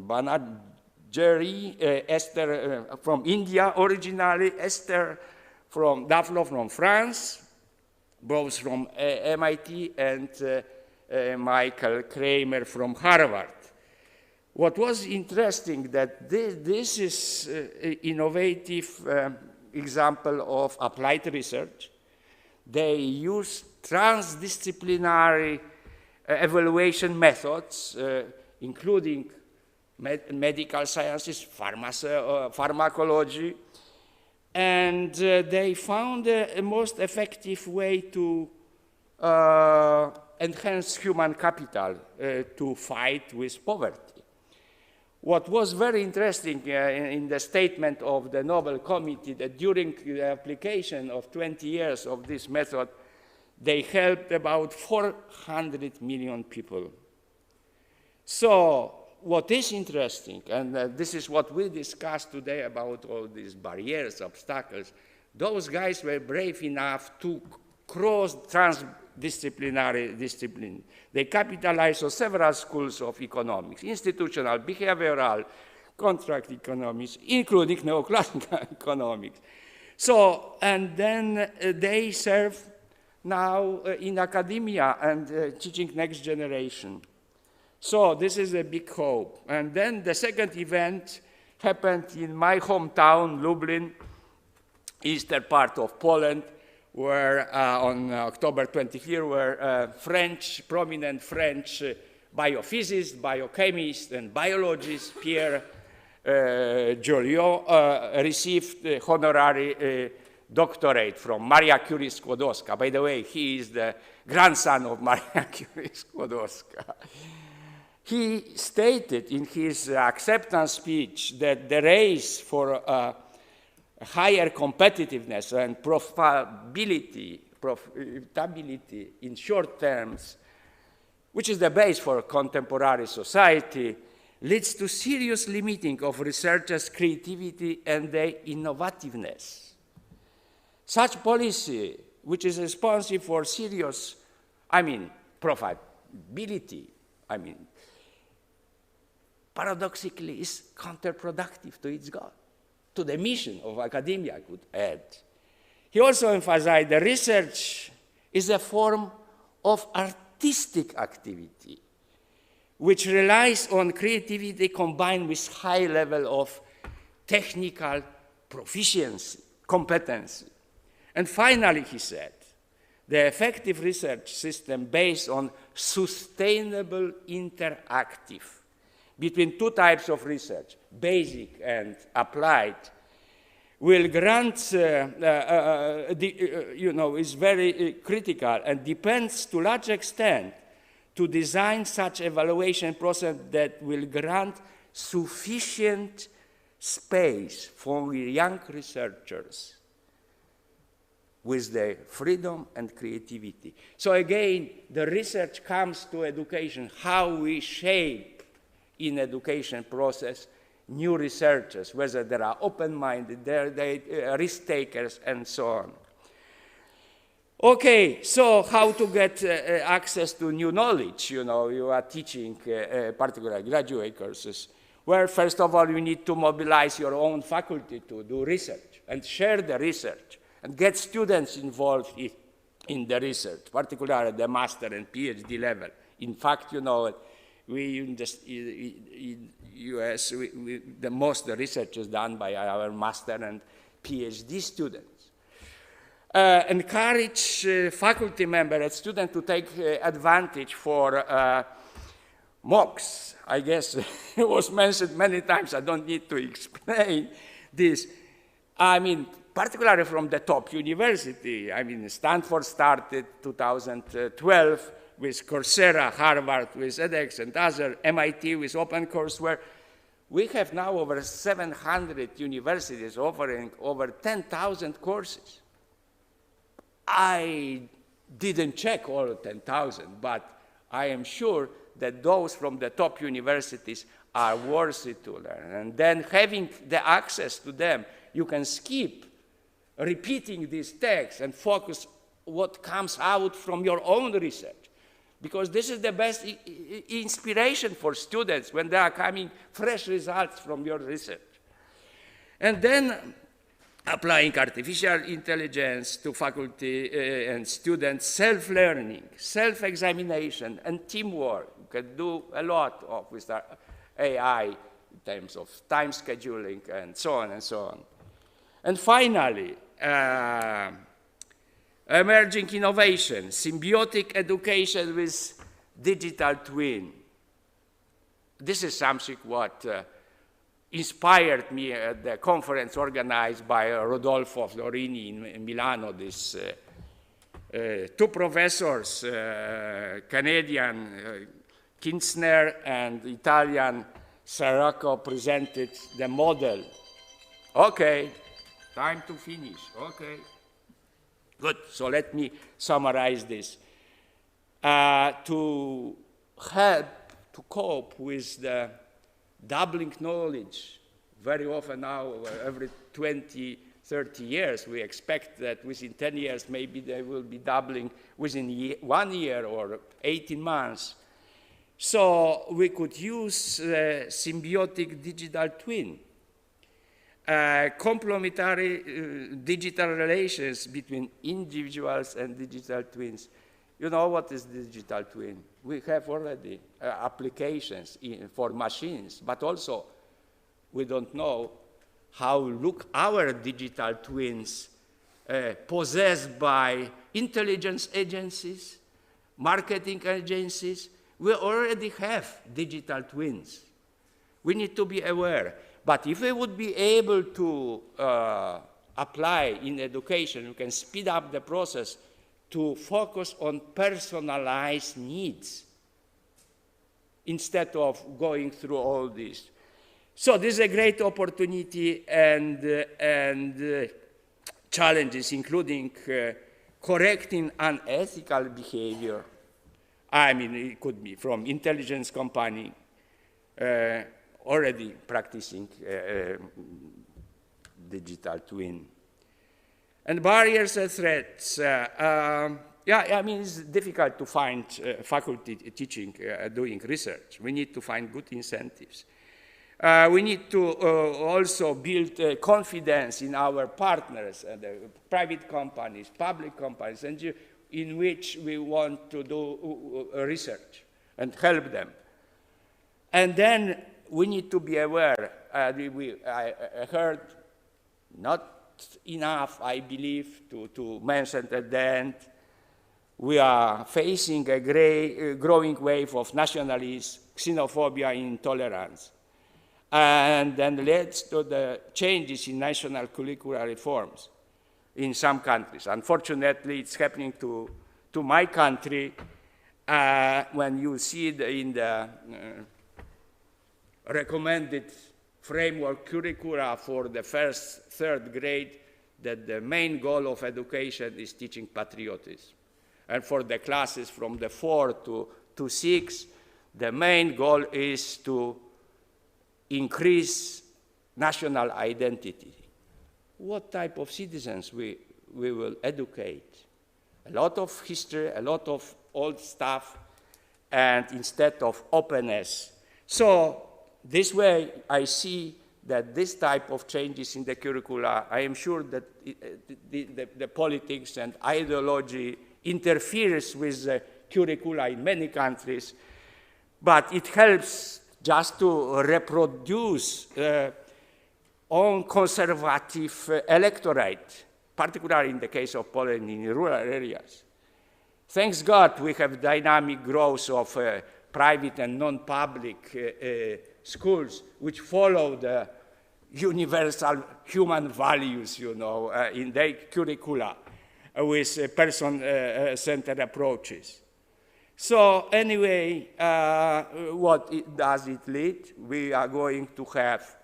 Banerjee, Esther from India originally, Esther from Daflo from France, both from MIT, and Michael Kramer from Harvard. What was interesting that this is an innovative example of applied research. They use transdisciplinary evaluation methods, including medical sciences, pharmacology, and they found a most effective way to enhance human capital to fight with poverty. What was very interesting in the statement of the Nobel Committee, that during the application of 20 years of this method, they helped about 400 million people. So what is interesting, and this is what we discussed today about all these barriers, obstacles, those guys were brave enough to cross transdisciplinary discipline. They capitalized on several schools of economics: institutional, behavioral, contract economics, including neoclassical economics. So, and then they serve now in academia and teaching next generation. So this is a big hope. And then the second event happened in my hometown, Lublin, eastern part of Poland, where on October 23rd, where prominent French biophysicist, biochemist, and biologist Pierre Joliot received honorary doctorate from Maria Curie Skłodowska. By the way, he is the grandson of Maria Curie Skłodowska. He stated in his acceptance speech that the race for higher competitiveness and profitability in short terms, which is the base for contemporary society, leads to serious limiting of researchers' creativity and their innovativeness. Such policy, which is responsive for serious, profitability, paradoxically is counterproductive to its goal, to the mission of academia, I could add. He also emphasized that research is a form of artistic activity, which relies on creativity combined with high level of technical proficiency, competency. And finally, he said, the effective research system based on sustainable interactive between two types of research, basic and applied, will grant, is very critical and depends to large extent to design such evaluation process that will grant sufficient space for young researchers with the freedom and creativity. So again, the research comes to education, how we shape in education process new researchers, whether they are open-minded, they're risk-takers, and so on. Okay, so how to get access to new knowledge? You know, you are teaching particular graduate courses, where first of all, you need to mobilize your own faculty to do research and share the research and get students involved in the research, particularly at the master and PhD level. In fact, you know, we in the US, the most the research is done by our master and PhD students. Encourage faculty members and students to take advantage for MOOCs. I guess it was mentioned many times, I don't need to explain this. I mean, particularly from the top university. I mean, Stanford started 2012 with Coursera, Harvard with edX, and other, MIT with OpenCourseWare. We have now over 700 universities offering over 10,000 courses. I didn't check all 10,000, but I am sure that those from the top universities are worthy to learn. And then having the access to them, you can skip repeating these texts and focus what comes out from your own research. Because this is the best inspiration for students when they are coming fresh results from your research. And then applying artificial intelligence to faculty and students, self-learning, self-examination, and teamwork. You can do a lot of with AI in terms of time scheduling and so on and so on. And finally, emerging innovation, symbiotic education with digital twin. This is something what inspired me at the conference organized by Rodolfo Florini in Milano. These two professors, Canadian Kintzner and Italian Saracco, presented the model. Okay, time to finish, okay. Good, so let me summarize this. To help to cope with the doubling knowledge, very often now, every 20, 30 years, we expect that within 10 years, maybe they will be doubling within 1 year or 18 months. So we could use symbiotic digital twin. Complementary digital relations between individuals and digital twins. You know what is digital twin? We have already applications for machines, but also we don't know how look our digital twins possessed by intelligence agencies, marketing agencies. We already have digital twins. We need to be aware. But if we would be able to apply in education, we can speed up the process to focus on personalized needs instead of going through all this. So this is a great opportunity and challenges, including correcting unethical behavior. I mean, it could be from intelligence company, already practicing digital twin. And barriers and threats. Yeah, I mean, it's difficult to find faculty teaching, doing research. We need to find good incentives. We need to also build confidence in our partners, private companies, public companies, and in which we want to do research and help them. And then we need to be aware. I heard not enough, I believe, to mention at the end. We are facing a growing wave of nationalism, xenophobia, and intolerance. And then leads to the changes in national curricular reforms in some countries. Unfortunately, it's happening to my country when you see in the recommended framework curricula for the first, third grade that the main goal of education is teaching patriotism. And for the classes from the 4 to 6, the main goal is to increase national identity. What type of citizens we will educate? A lot of history, a lot of old stuff, and instead of openness. So this way, I see that this type of changes in the curricula, I am sure that the politics and ideology interferes with the curricula in many countries, but it helps just to reproduce own conservative electorate, particularly in the case of Poland in rural areas. Thanks God we have dynamic growth of private and non-public schools which follow the universal human values, in their curricula with person-centered approaches. So anyway, what does it lead? We are going to have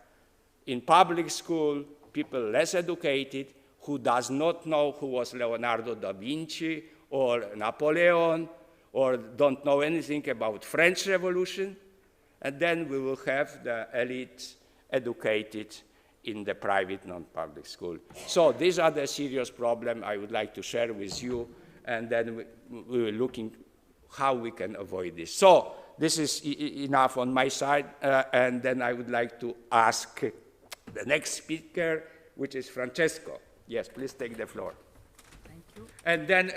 in public school people less educated who does not know who was Leonardo da Vinci or Napoleon or don't know anything about French Revolution. And then we will have the elite educated in the private non-public school. So these are the serious problems I would like to share with you, and then we will looking how we can avoid this. So this is enough on my side, and then I would like to ask the next speaker, which is Francesco. Yes, please take the floor. Thank you. And then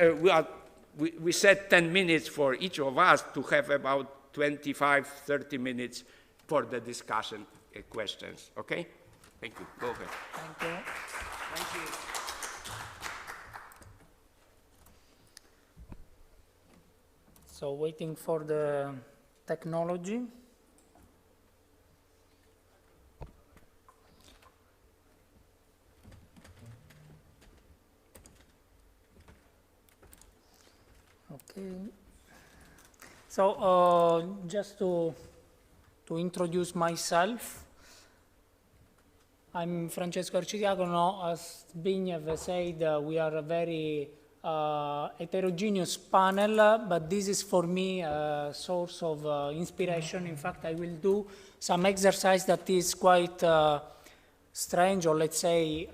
we set 10 minutes for each of us to have about 25, 30 minutes for the discussion questions, okay? Thank you. Go ahead. Thank you. Thank you. So waiting for the technology. Okay. So just to introduce myself, I'm Francesco Arcitiacono. As Zbigniew said, we are a very heterogeneous panel, but this is for me a source of inspiration. In fact, I will do some exercise that is quite strange, or let's say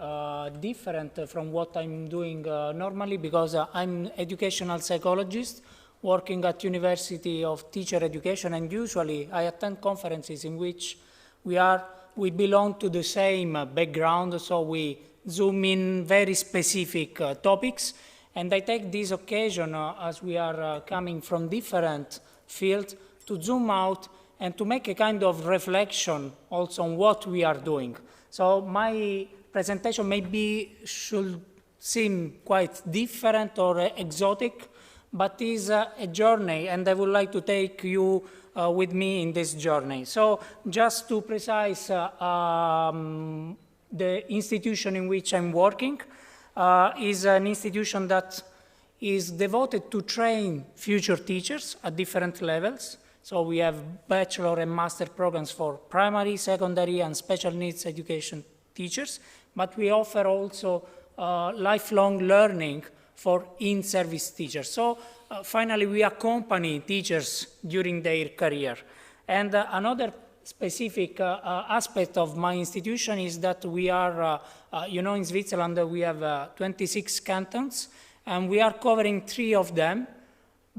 different from what I'm doing normally, because I'm an educational psychologist working at University of Teacher Education, and usually I attend conferences in which we belong to the same background, so we zoom in very specific topics. And I take this occasion, as we are coming from different fields, to zoom out and to make a kind of reflection also on what we are doing. So my presentation maybe should seem quite different or exotic, but is a journey, and I would like to take you with me in this journey. So just to precise, the institution in which I'm working is an institution that is devoted to train future teachers at different levels. So we have bachelor and master programs for primary, secondary, and special needs education teachers, but we offer also lifelong learning for in-service teachers. So finally, we accompany teachers during their career. And another specific aspect of my institution is that we are, in Switzerland we have 26 cantons, and we are covering 3 of them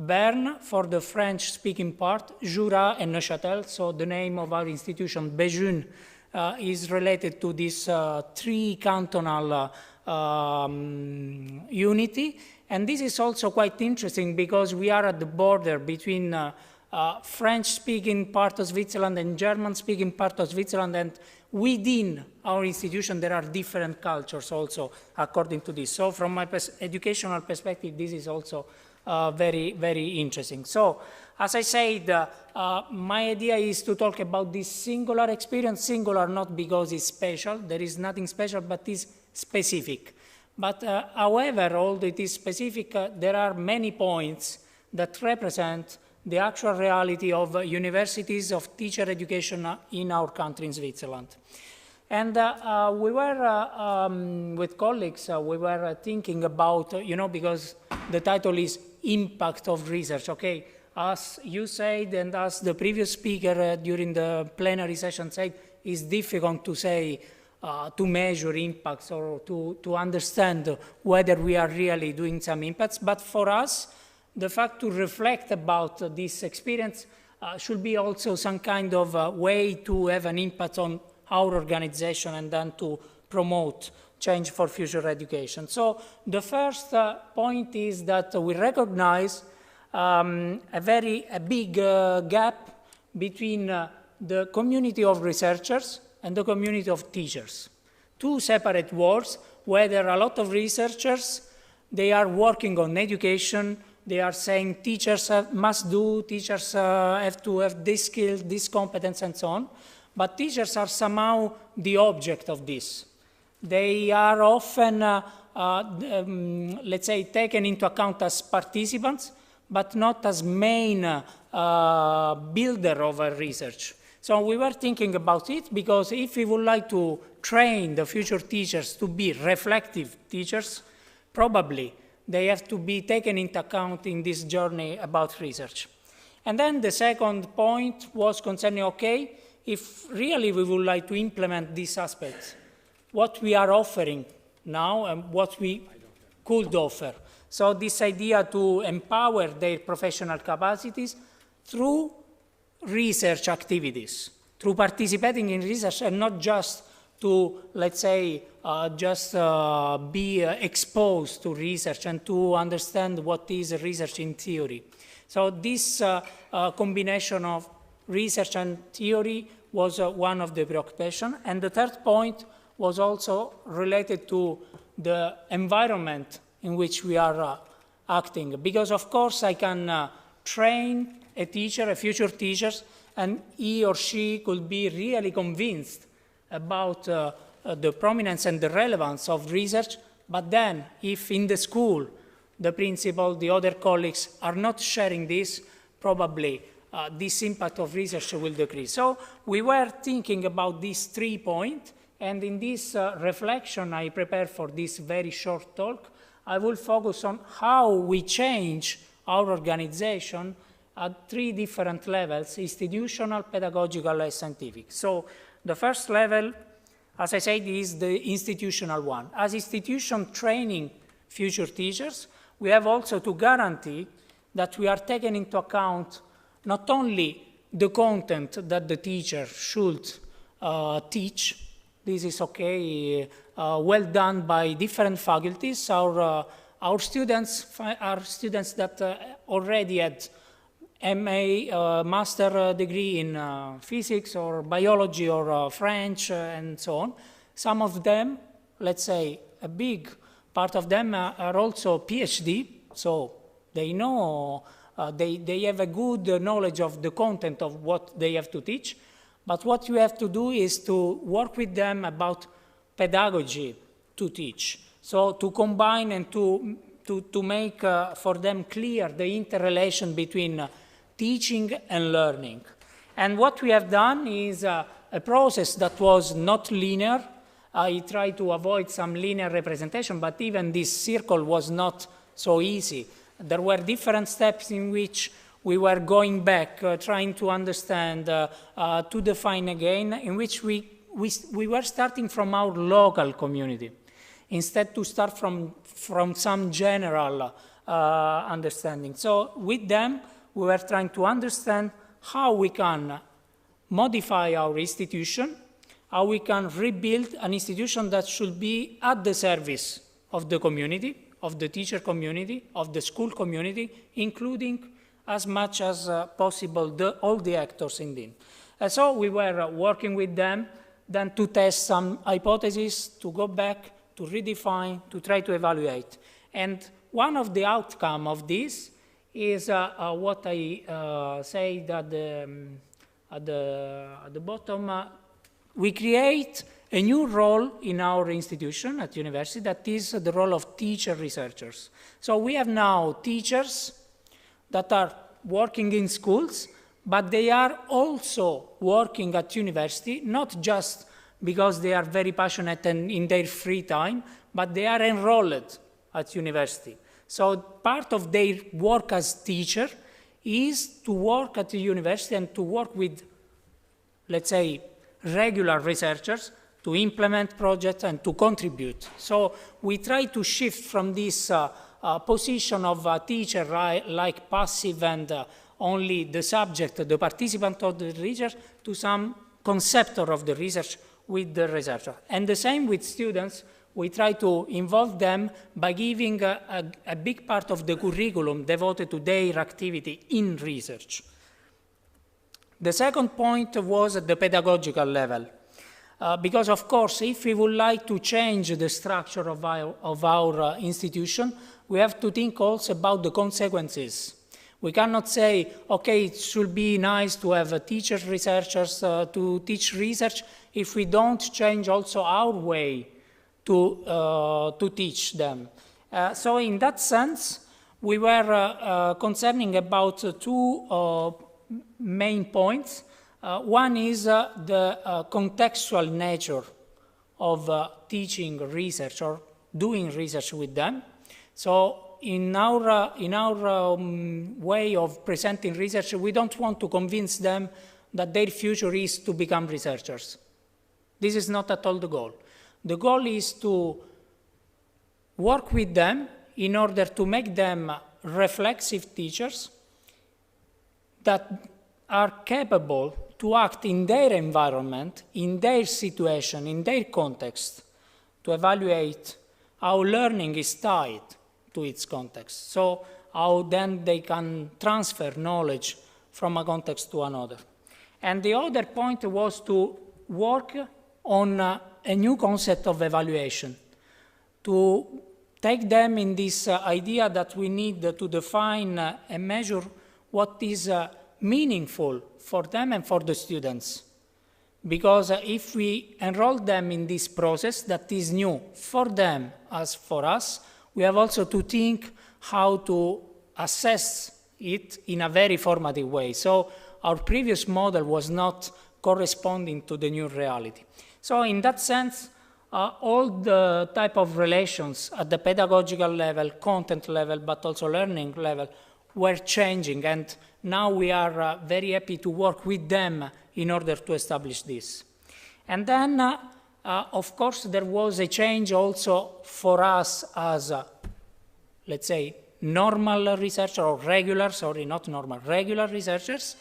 Bern for the French-speaking part, Jura and Neuchâtel, so the name of our institution, Béjun, is related to this three-cantonal unity. And this is also quite interesting because we are at the border between French-speaking part of Switzerland and German-speaking part of Switzerland, and within our institution there are different cultures also according to this. So from my educational perspective, this is also very, very interesting. So as I said, my idea is to talk about this singular experience, singular not because it's special, there is nothing special, but it's specific. But however, although it is specific, there are many points that represent the actual reality of universities, of teacher education in our country, in Switzerland. And we were, with colleagues, we were thinking about, because the title is Impact of Research, okay? As you said, and as the previous speaker during the plenary session said, it's difficult to say, to measure impacts or to understand whether we are really doing some impacts. But for us, the fact to reflect about this experience should be also some kind of way to have an impact on our organization and then to promote change for future education. So the first point is that we recognize a big gap between the community of researchers and the community of teachers. Two separate worlds, whether a lot of researchers, they are working on education, they are saying teachers must do, teachers have to have this skill, this competence, and so on. But teachers are somehow the object of this. They are often, let's say, taken into account as participants, but not as main builder of a research. So we were thinking about it because if we would like to train the future teachers to be reflective teachers, probably they have to be taken into account in this journey about research. And then the second point was concerning, okay, if really we would like to implement these aspects, what we are offering now and what we could offer. So this idea to empower their professional capacities through research activities, through participating in research and not just to, let's say, be exposed to research and to understand what is research in theory. So this combination of research and theory was one of the preoccupations. And the third point was also related to the environment in which we are acting. Because, of course, I can train a teacher, a future teacher, and he or she could be really convinced about the prominence and the relevance of research, but then if in the school the principal, the other colleagues are not sharing this, probably this impact of research will decrease. So we were thinking about these 3 points, and in this reflection I prepared for this very short talk, I will focus on how we change our organization at 3 different levels: institutional, pedagogical, and scientific. So the first level, as I said, is the institutional one. As institution training future teachers, we have also to guarantee that we are taking into account not only the content that the teacher should teach. This is okay, well done by different faculties. Our students are students that already had MA, master degree in physics or biology or French and so on. Some of them, let's say a big part of them are also PhD, so they know, they have a good knowledge of the content of what they have to teach. But what you have to do is to work with them about pedagogy to teach. So to combine and to make for them clear the interrelation between teaching and learning. And what we have done is a process that was not linear. I tried to avoid some linear representation, but even this circle was not so easy. There were different steps in which we were going back, trying to understand, to define again, in which we were starting from our local community, instead to start from some general understanding. So with them, we were trying to understand how we can modify our institution, how we can rebuild an institution that should be at the service of the community, of the teacher community, of the school community, including as much as possible all the actors in it. So we were working with them, then to test some hypotheses, to go back, to redefine, to try to evaluate. And one of the outcomes of this is what I say that at the bottom. We create a new role in our institution at university that is the role of teacher researchers. So we have now teachers that are working in schools, but they are also working at university, not just because they are very passionate and in their free time, but they are enrolled at university. So part of their work as teacher is to work at the university and to work with, let's say, regular researchers to implement projects and to contribute. So we try to shift from this position of a teacher like passive and only the subject, the participant of the research, to some conceptor of the research with the researcher. And the same with students. We try to involve them by giving a big part of the curriculum devoted to their activity in research. The second point was at the pedagogical level. Because, of course, if we would like to change the structure of our institution, we have to think also about the consequences. We cannot say, okay, it should be nice to have teachers, researchers to teach research if we don't change also our way to teach them. So in that sense, we were concerning about two main points. One is the contextual nature of teaching research or doing research with them. So in our way of presenting research, we don't want to convince them that their future is to become researchers. This is not at all the goal. The goal is to work with them in order to make them reflexive teachers that are capable to act in their environment, in their situation, in their context, to evaluate how learning is tied to its context. So how then they can transfer knowledge from a context to another. And the other point was to work on a new concept of evaluation, to take them in this idea that we need to define and measure what is meaningful for them and for the students. Because if we enroll them in this process that is new for them as for us, we have also to think how to assess it in a very formative way. So our previous model was not corresponding to the new reality. So in that sense, all the type of relations at the pedagogical level, content level, but also learning level were changing, and now we are very happy to work with them in order to establish this. And then, of course, there was a change also for us as, let's say, normal researchers or regular, sorry, not normal, regular researchers.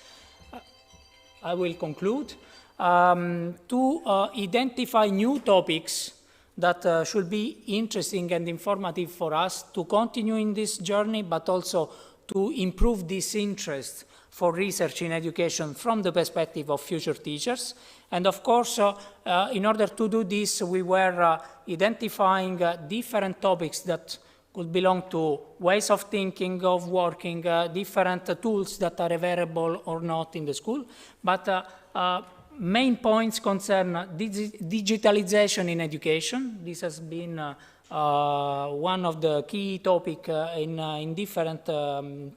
I will conclude. To identify new topics that should be interesting and informative for us to continue in this journey, but also to improve this interest for research in education from the perspective of future teachers. And of course, in order to do this, we were identifying different topics that could belong to ways of thinking, of working, different tools that are available or not in the school. But main points concern digitalization in education. This has been one of the key topics in different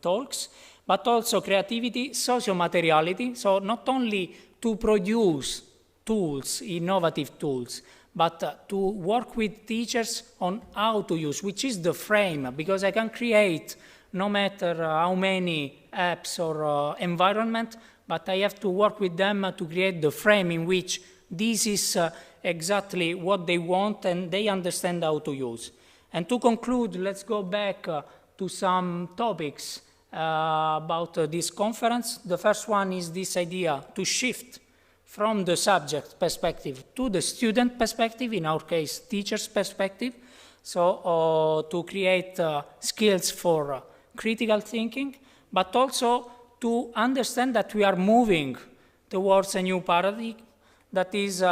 talks, but also creativity, socio-materiality, so not only to produce tools, innovative tools, but to work with teachers on how to use, which is the frame, because I can create no matter how many apps or environment, but I have to work with them to create the frame in which this is exactly what they want and they understand how to use. And to conclude, let's go back to to some topics about this conference. The first one is this idea to shift from the subject perspective to the student perspective, in our case, teacher's perspective. So to create skills for critical thinking, but also to understand that we are moving towards a new paradigm that is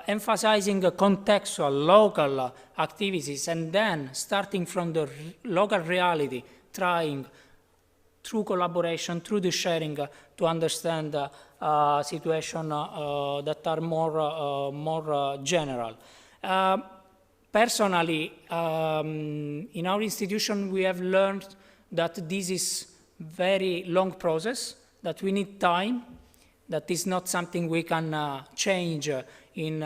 emphasizing contextual, local activities, and then starting from the local reality, trying through collaboration, through the sharing, to understand situations that are more general. Personally, in our institution, we have learned that this is very long process, that we need time, that is not something we can change in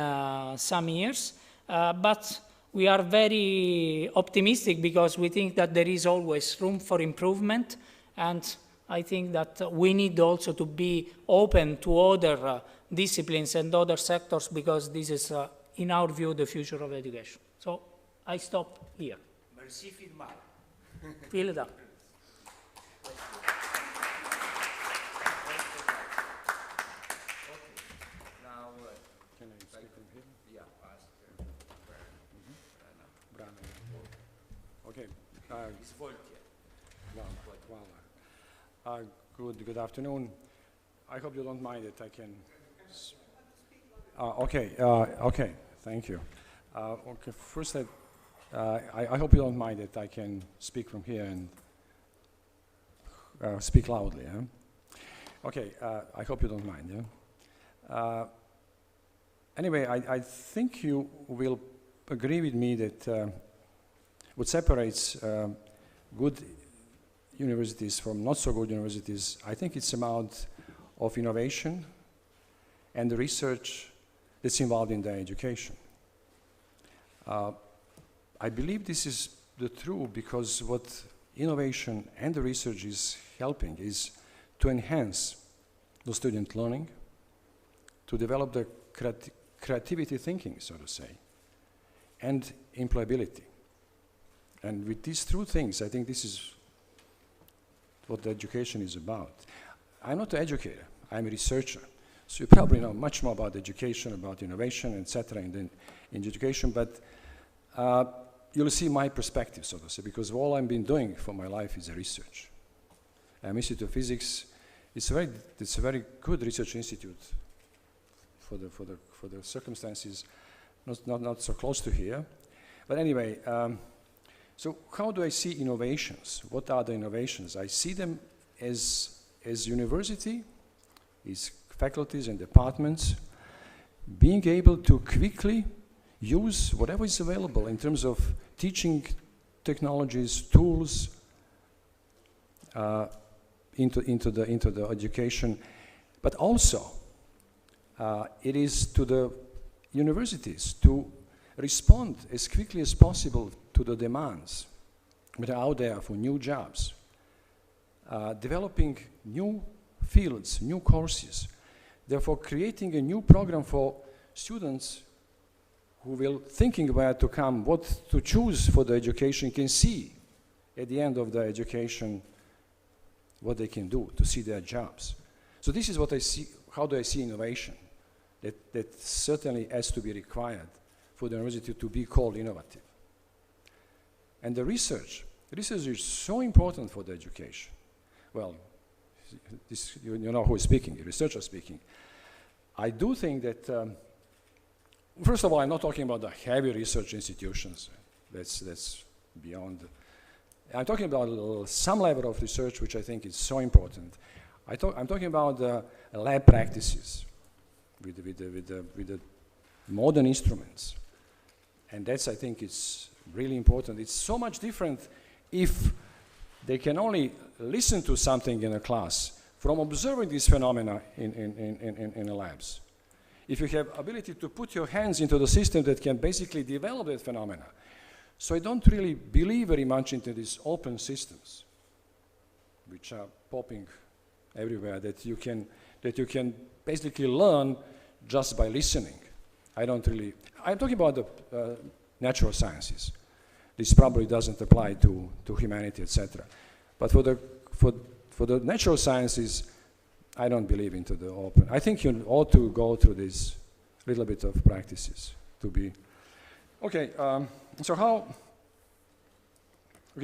some years, but we are very optimistic because we think that there is always room for improvement, and I think that we need also to be open to other disciplines and other sectors, because this is, in our view, the future of education. So I stop here. Merci vielmals. Vielen Dank. Okay. Good afternoon. I hope you don't mind that I can. Okay. Thank you. Okay. First, I hope you don't mind that I can speak from here and speak loudly. Okay. I hope you don't mind. Anyway, I think you will agree with me that what separates good universities from not so good universities, I think it's amount of innovation and the research that's involved in their education. I believe this is the truth because what innovation and the research is helping is to enhance the student learning, to develop the creativity thinking, so to say, and employability. And with these two things, I think this is what the education is about. I'm not an educator, I'm a researcher. So you probably know much more about education, about innovation, etc. in education, but you'll see my perspective, so to say, because all I've been doing for my life is research. Institute of Physics, it's a very good research institute for the circumstances, not so close to here. But anyway, so how do I see innovations? What are the innovations? I see them as university, as faculties and departments, being able to quickly use whatever is available in terms of teaching technologies, tools, into the education, but also it is to the universities to respond as quickly as possible to the demands that are out there for new jobs, developing new fields, new courses, therefore creating a new program for students who will thinking where to come, what to choose for the education, can see at the end of the education what they can do to see their jobs. So this is what I see, how do I see innovation? That certainly has to be required for the university to be called innovative. And the research is so important for the education. Well, this, you know who is speaking, the researcher speaking. I do think that, first of all, I'm not talking about the heavy research institutions. That's beyond. I'm talking about some level of research which I think is so important. I'm talking about lab practices with the modern instruments. And that's, I think, it's really important. It's so much different if they can only listen to something in a class from observing these phenomena in the labs. If you have ability to put your hands into the system that can basically develop that phenomena. So I don't really believe very much into these open systems, which are popping everywhere, that you can basically learn just by listening. I'm talking about the natural sciences. this probably doesn't apply to humanity, etc. But for the natural sciences, I don't believe into the open. I think you ought to go through this little bit of practices to be. Okay,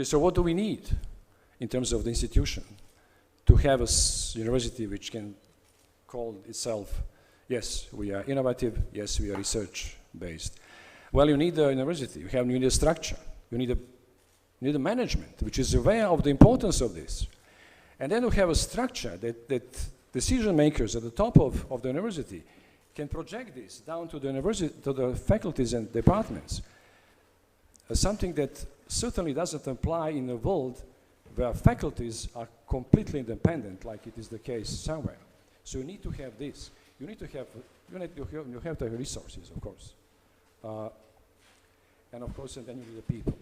so what do we need in terms of the institution to have a university which can call itself, yes, we are innovative, yes, we are research-based? Well, you need a university, you need a structure, you need a management which is aware of the importance of this. And then you have a structure that decision makers at the top of the university can project this down to the university, to the faculties and departments. Something that certainly doesn't apply in a world where faculties are completely independent, like it is the case somewhere. So you need to have this. You need to have, you have to have resources, of course. And of course, and then you need the people.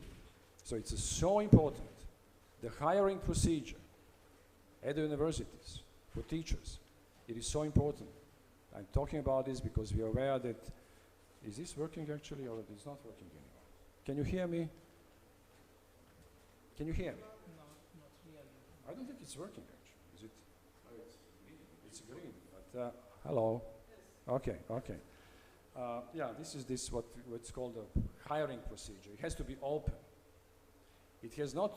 So it's so important. The hiring procedure at the universities for teachers, it is so important. I'm talking about this because we are aware that, is this working actually or it's not working anymore? Can you hear me? Can you hear me? No, not really. I don't think it's working actually. Is it? Oh, it's green. But hello. Yes. Okay. Okay. Yeah, this is what's called a hiring procedure. It has to be open. It has not.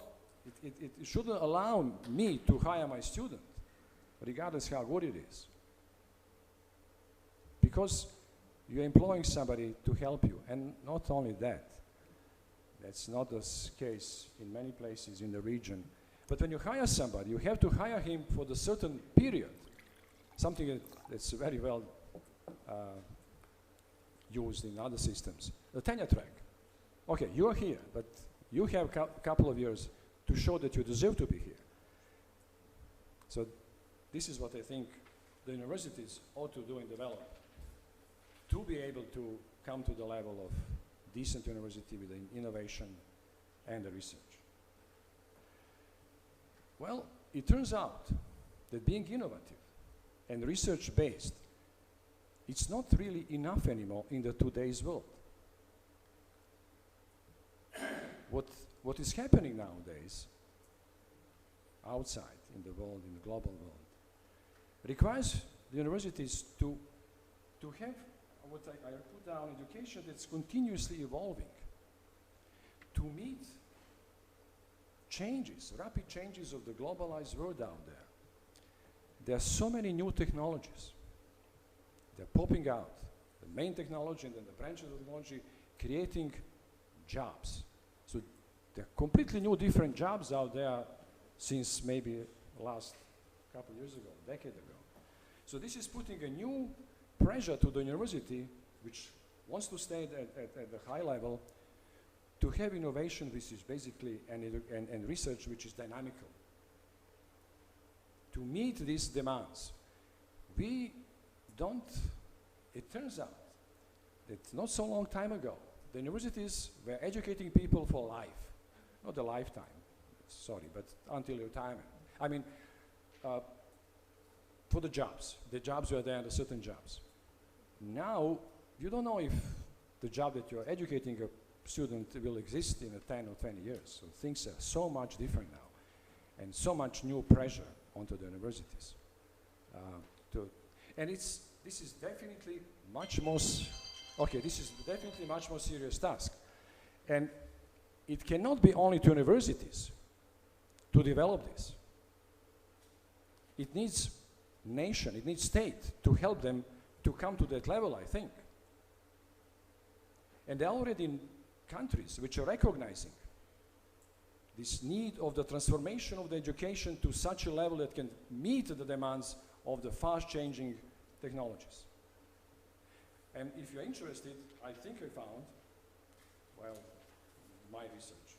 It shouldn't allow me to hire my student, regardless how good it is. Because you're employing somebody to help you, and not only that. That's not the case in many places in the region. But when you hire somebody, you have to hire him for the certain period, something that's very well used in other systems. The tenure track. Okay, you're here, but you have a couple of years to show that you deserve to be here. So this is what I think the universities ought to do in development, to be able to come to the level of decent university with the innovation and the research. Well, it turns out that being innovative and research-based, it's not really enough anymore in the today's world. What is happening nowadays, outside in the world, in the global world, requires the universities to have what I put down, education that's continuously evolving, to meet changes, rapid changes of the globalized world out there. There are so many new technologies. They're popping out. The main technology and then the branches of technology creating jobs. So there are completely new, different jobs out there since maybe last couple years ago, a decade ago. So this is putting a new pressure to the university, which wants to stay at the high level, to have innovation which is basically, and research which is dynamical. To meet these demands, we don't, it turns out that not so long time ago, the universities were educating people for life, not a lifetime, sorry, but until retirement. I mean, for the jobs were there, the certain jobs. Now, you don't know if the job that you're educating a student will exist in 10 or 20 years. So things are so much different now, and so much new pressure onto the universities. And this is definitely much more, this is definitely much more serious task. And it cannot be only to universities to develop this. It needs nation, it needs state to help them to come to that level, I think. And there are already countries which are recognizing this need of the transformation of the education to such a level that can meet the demands of the fast-changing technologies. And if you're interested, I think I found, well, my research,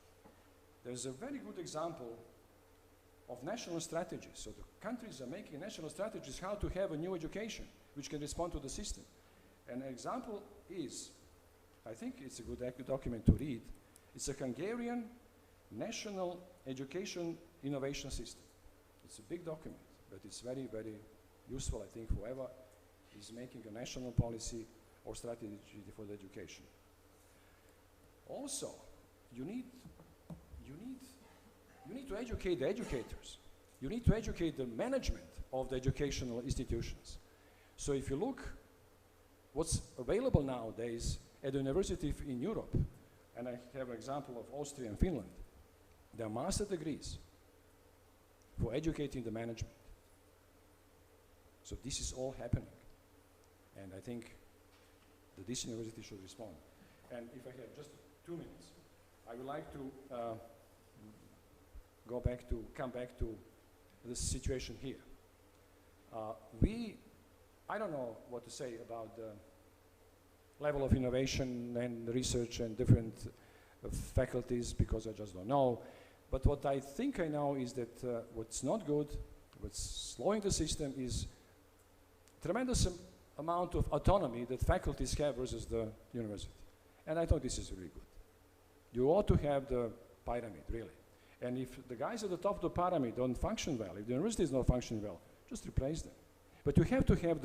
there's a very good example of national strategies. So the countries are making national strategies how to have a new education which can respond to the system. And an example is, I think it's a good document to read, it's a Hungarian National Education Innovation System. It's a big document, but it's very, very useful, I think, whoever is making a national policy or strategy for the education. Also, you need to educate the educators. You need to educate the management of the educational institutions. So if you look what's available nowadays at the university in Europe, and I have an example of Austria and Finland, there are master degrees for educating the management. So this is all happening. And I think that this university should respond. And if I have just 2 minutes, I would like to come back to the situation here. I don't know what to say about the level of innovation and research and different faculties, because I just don't know. But what I think I know is that what's not good, what's slowing the system, is tremendous amount of autonomy that faculties have versus the university. And I thought this is really good. You ought to have the pyramid, really. And if the guys at the top of the pyramid don't function well, if the university is not functioning well, just replace them. But you have to have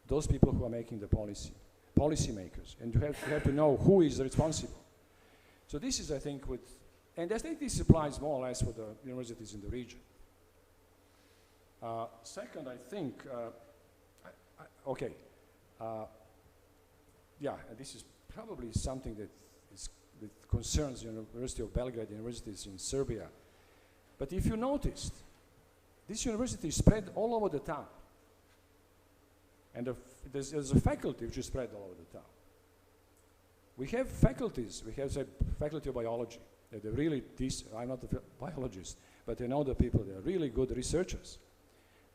those people who are making the policy makers, and you have to know who is responsible. So this is, I think, and I think this applies more or less for the universities in the region. Second, I think, and this is probably something that concerns University of Belgrade, universities in Serbia. But if you noticed, this university is spread all over the town. And there's a faculty which is spread all over the town. We have faculties. We have, say, faculty of biology. They're really decent. I'm not a biologist, but I know the people. They're really good researchers.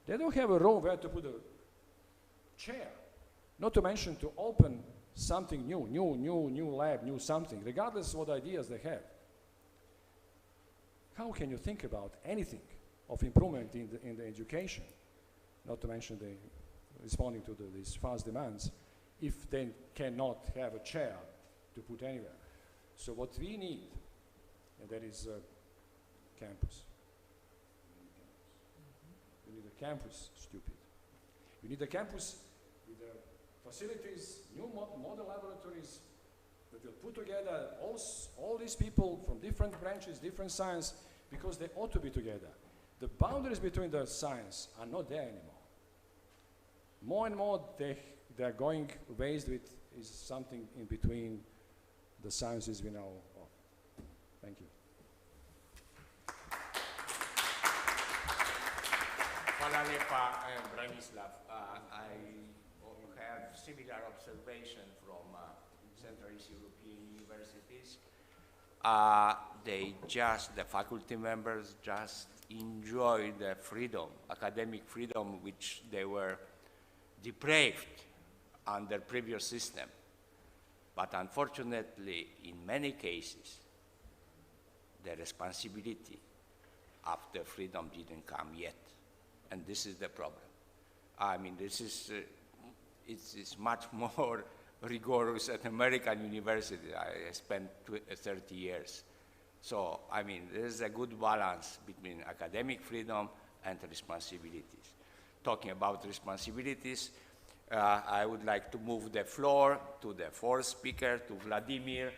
They don't have a room where to put a chair, not to mention to open something new lab, new something, regardless of what ideas they have. How can you think about anything of improvement in the education, not to mention the responding to these fast demands, if they cannot have a chair to put anywhere? So what we need, and that is a campus. We need a campus, stupid. We need a campus with the facilities, new model laboratories that will put together all these people from different branches, different science, because they ought to be together. The boundaries between the science are not there anymore. More and more they're going ways with is something in between the sciences we know of. Thank you. Hvala lepa, Branislav. I have similar observation from Central East European universities. The faculty members just enjoy the freedom, academic freedom, which they were deprived under previous system. But unfortunately, in many cases, the responsibility of the freedom didn't come yet. And this is the problem. I mean, this is, it's much more rigorous at American university. I spent 30 years. So, I mean, there's a good balance between academic freedom and responsibilities. Talking about responsibilities, I would like to move the floor to the fourth speaker, to Vladimir.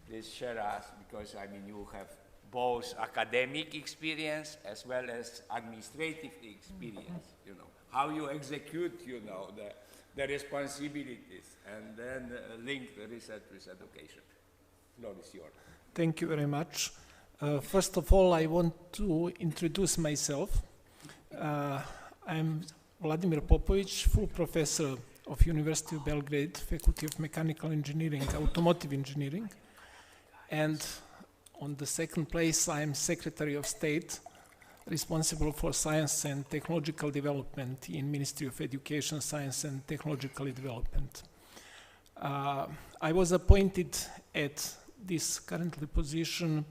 Please share us, because, I mean, you have both academic experience as well as administrative experience, you know, how you execute, you know, the responsibilities, and then link the research with education. Floor is yours. Thank you very much. First of all, I want to introduce myself. I'm Vladimir Popović, full professor of University of Belgrade, Faculty of Mechanical Engineering, Automotive Engineering. And on the second place, I am Secretary of State, responsible for science and technological development in Ministry of Education, Science and Technological Development. I was appointed at this currently position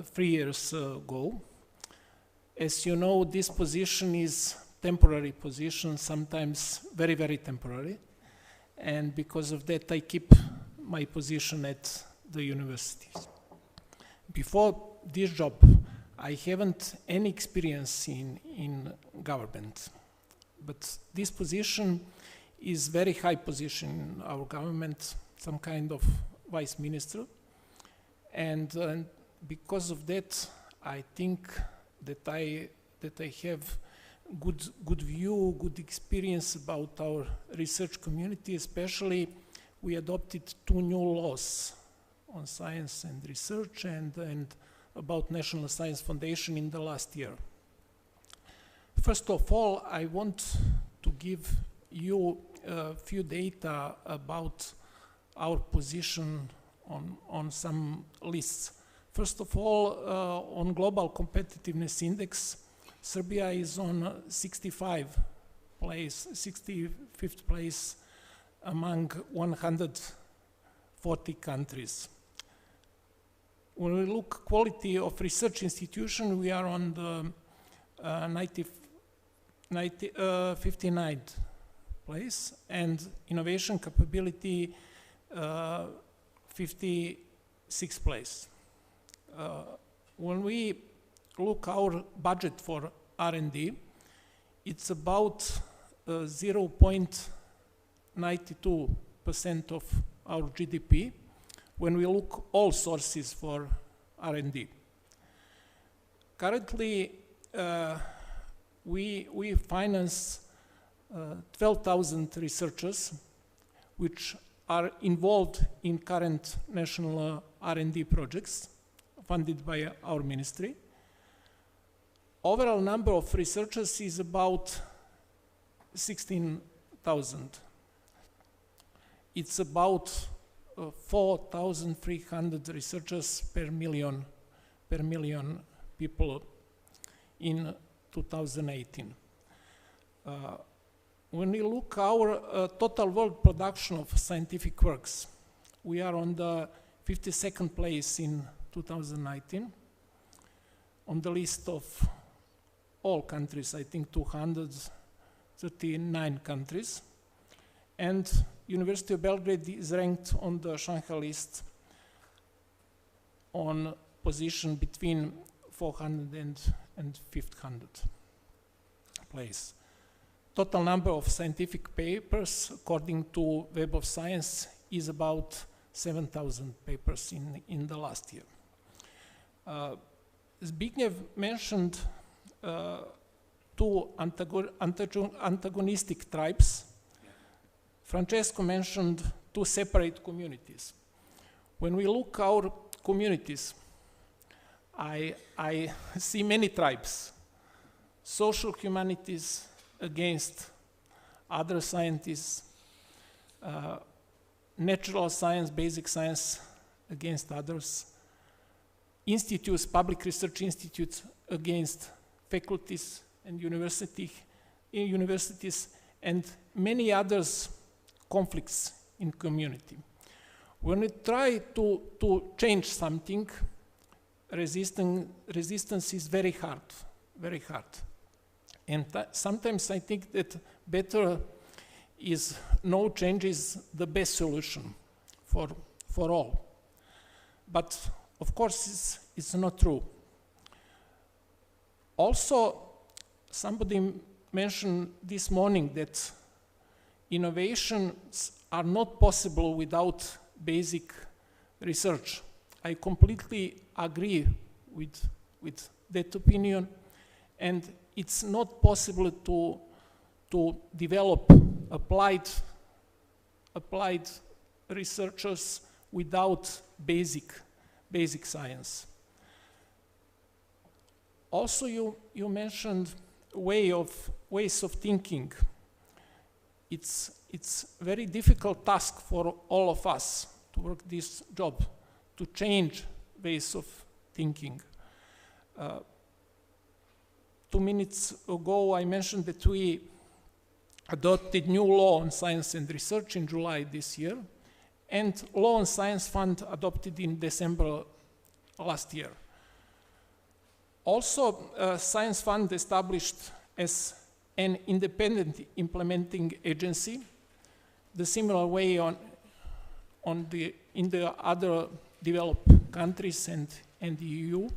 3 years ago. As you know, this position is temporary position, sometimes very, very temporary. And because of that, I keep my position at the universities. Before this job, I haven't any experience in government. But this position is very high position in our government, some kind of vice minister. And because of that, I think that I have good view, good experience about our research community. Especially, we adopted 2 new laws on science and research and about National Science Foundation in the last year. First of all, I want to give you a few data about our position on some lists. First of all, on Global Competitiveness Index, Serbia is on 65th place among 140 countries. When we look quality of research institution, we are on the 59th place, and innovation capability 56th place. When we look our budget for R&D, it's about 0.92% of our GDP when we look all sources for R&D. Currently, we finance 12,000 researchers which are involved in current national R&D projects funded by our ministry. Overall number of researchers is about 16,000. It's about 4,300 researchers per million people in 2018. When we look our total world production of scientific works, we are on the 52nd place in 2019 on the list of all countries, I think 239 countries. And University of Belgrade is ranked on the Shanghai list on position between 400 and 500 place. Total number of scientific papers, according to Web of Science, is about 7,000 papers in the last year. Zbigniew mentioned 2 antagonistic tribes. Francesco mentioned 2 separate communities. When we look our communities, I see many tribes. Social humanities against other scientists, natural science, basic science against others, institutes, public research institutes against faculties and universities, and many others conflicts in community. When we try to change something, resistance is very hard. And sometimes I think that better is no change is the best solution for all. But of course it's not true. Also, somebody mentioned this morning that innovations are not possible without basic research. I completely agree with that opinion, and it's not possible to develop applied researchers without basic science. Also, you mentioned ways of thinking. It's very difficult task for all of us to work this job, to change ways of thinking. 2 minutes ago, I mentioned that we adopted new law on science and research in July this year, and Law on Science Fund adopted in December last year. Also, Science Fund established as an independent implementing agency, the similar way in the other developed countries and the EU.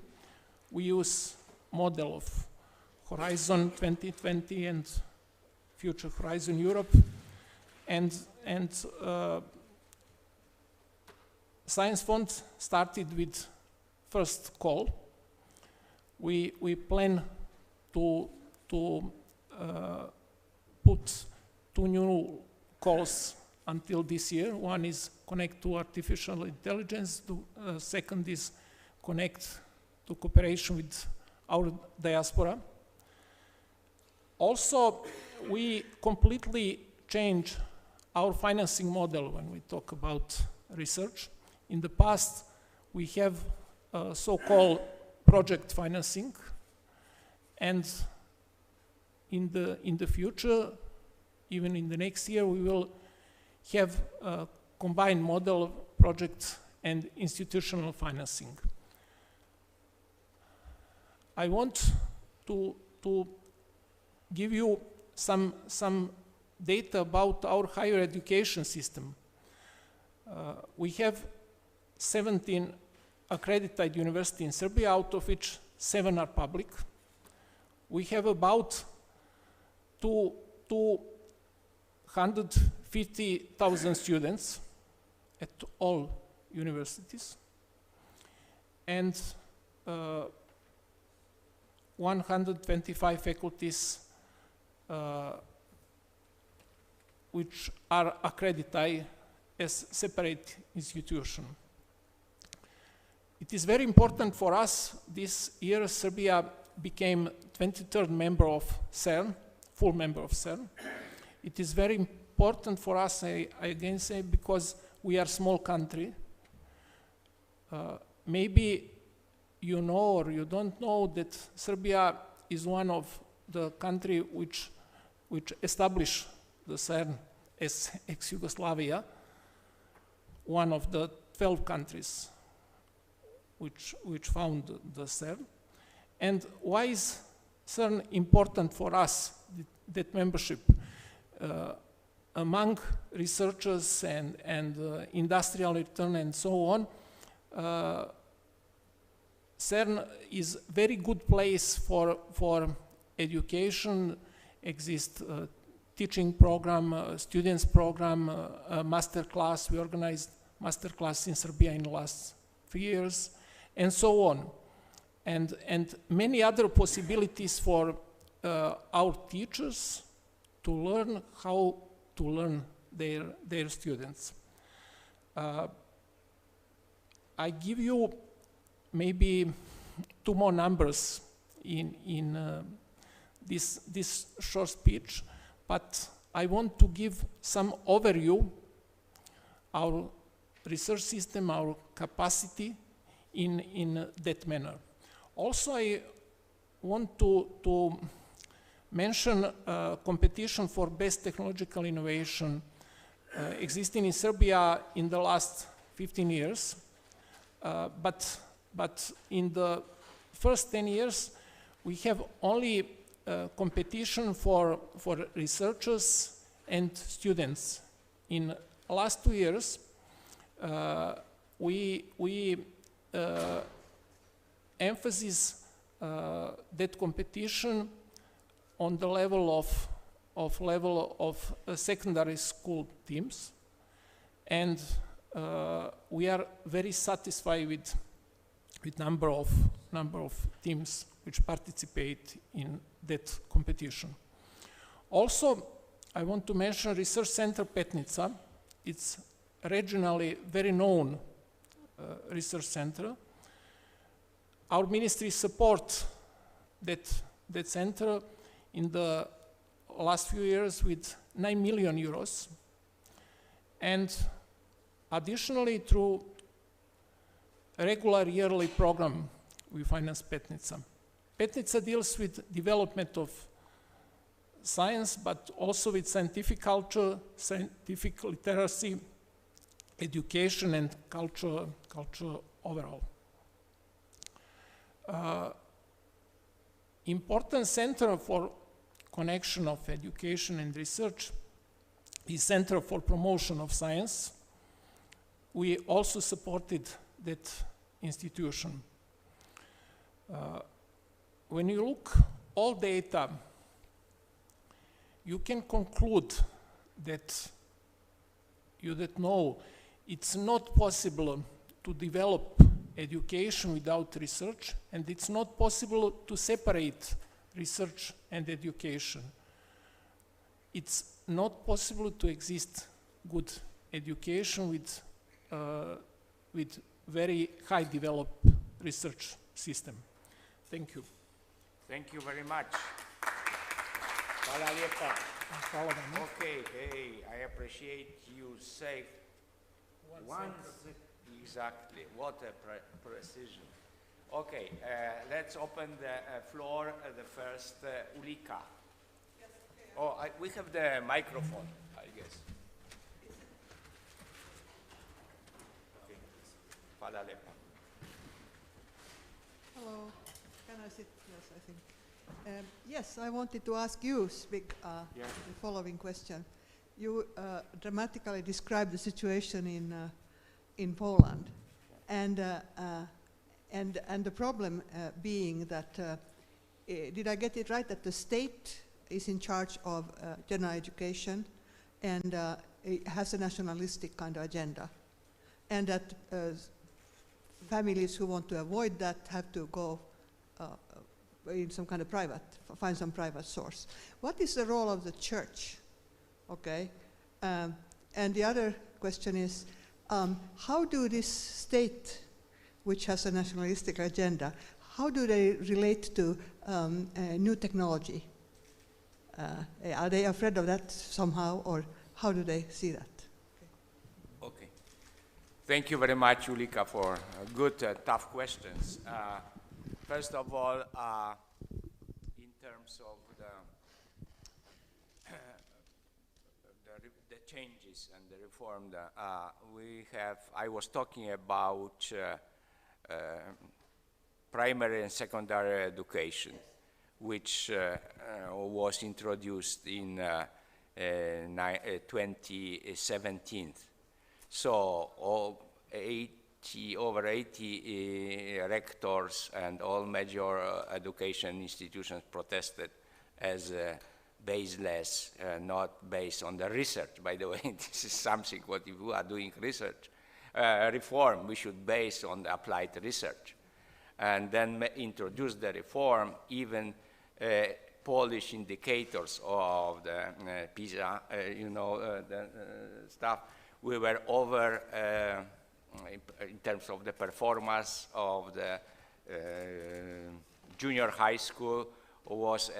We use model of Horizon 2020 and Future Horizon Europe, and Science Fund started with first call. We plan to put 2 new calls until this year. One is connect to artificial intelligence. The second is connect to cooperation with our diaspora. Also, we completely changed our financing model when we talk about research. In the past, we have so-called project financing, and in the future, even in the next year, we will have a combined model of project and institutional financing. I want to give you some data about our higher education system. We have 17 accredited universities in Serbia, out of which 7 are public. We have about 250,000 students at all universities, and 125 faculties which are accredited as separate institution. It is very important for us. This year, Serbia became 23rd member of CERN, full member of CERN. It is very important for us, I again say, because we are a small country. Maybe you know or you don't know that Serbia is one of the countries which established the CERN as ex-Yugoslavia, one of the 12 countries which found the CERN. And why is CERN important for us, that membership? Among researchers and industrial return and so on, CERN is a very good place for education. Exists teaching program, students program, master class. We organized master class in Serbia in the last 3 years, and so on. And many other possibilities for our teachers to learn how to learn their students. I give you maybe 2 more numbers in this short speech, but I want to give some overview our research system, our capacity in that manner. Also, I want to mention competition for best technological innovation existing in Serbia in the last 15 years. But in the first 10 years, we have only competition for researchers and students. In the last 2 years, we emphasize that competition on the level of secondary school teams, and we are very satisfied with number of teams which participate in that competition. Also, I want to mention Research Center Petnica. It's regionally very known research center. Our ministry supports that center in the last few years with 9 million euros. And additionally, through a regular yearly program, we finance Petnica. Petnica deals with development of science, but also with scientific culture, scientific literacy, education, and culture overall. Important center for connection of education and research is Center for Promotion of Science. We also supported that institution. When you look all data, you can conclude that you that know it's not possible to develop education without research, and it's not possible to separate research and education. It's not possible to exist good education with very high developed research system. Thank you. Thank you very much. Hvala lijepa. Okay, hey, I appreciate you say exactly. What a precision. Okay, let's open the floor. The first, Ulika. Yes, okay. Oh, we have the microphone, I guess. Okay. Hvala lijepa. Hello. Can I sit? Yes, I think. Yes, I wanted to ask you the following question. You dramatically described the situation in Poland, and the problem being that did I get it right that the state is in charge of general education and it has a nationalistic kind of agenda, and that families who want to avoid that have to go in some kind of find some private source. What is the role of the church? Okay, and the other question is, how do this state, which has a nationalistic agenda, how do they relate to new technology? Are they afraid of that somehow, or how do they see that? Okay. Thank you very much, Ulika, for good, tough questions. First of all, in terms of the changes and the reform, I was talking about primary and secondary education, which was introduced in 2017. So over 80 rectors and all major education institutions protested as baseless, not based on the research. By the way, this is something what if we are doing research reform, we should base on the applied research. And then introduce the reform, even Polish indicators of the PISA, the stuff. We were over, in terms of the performance of the junior high school, was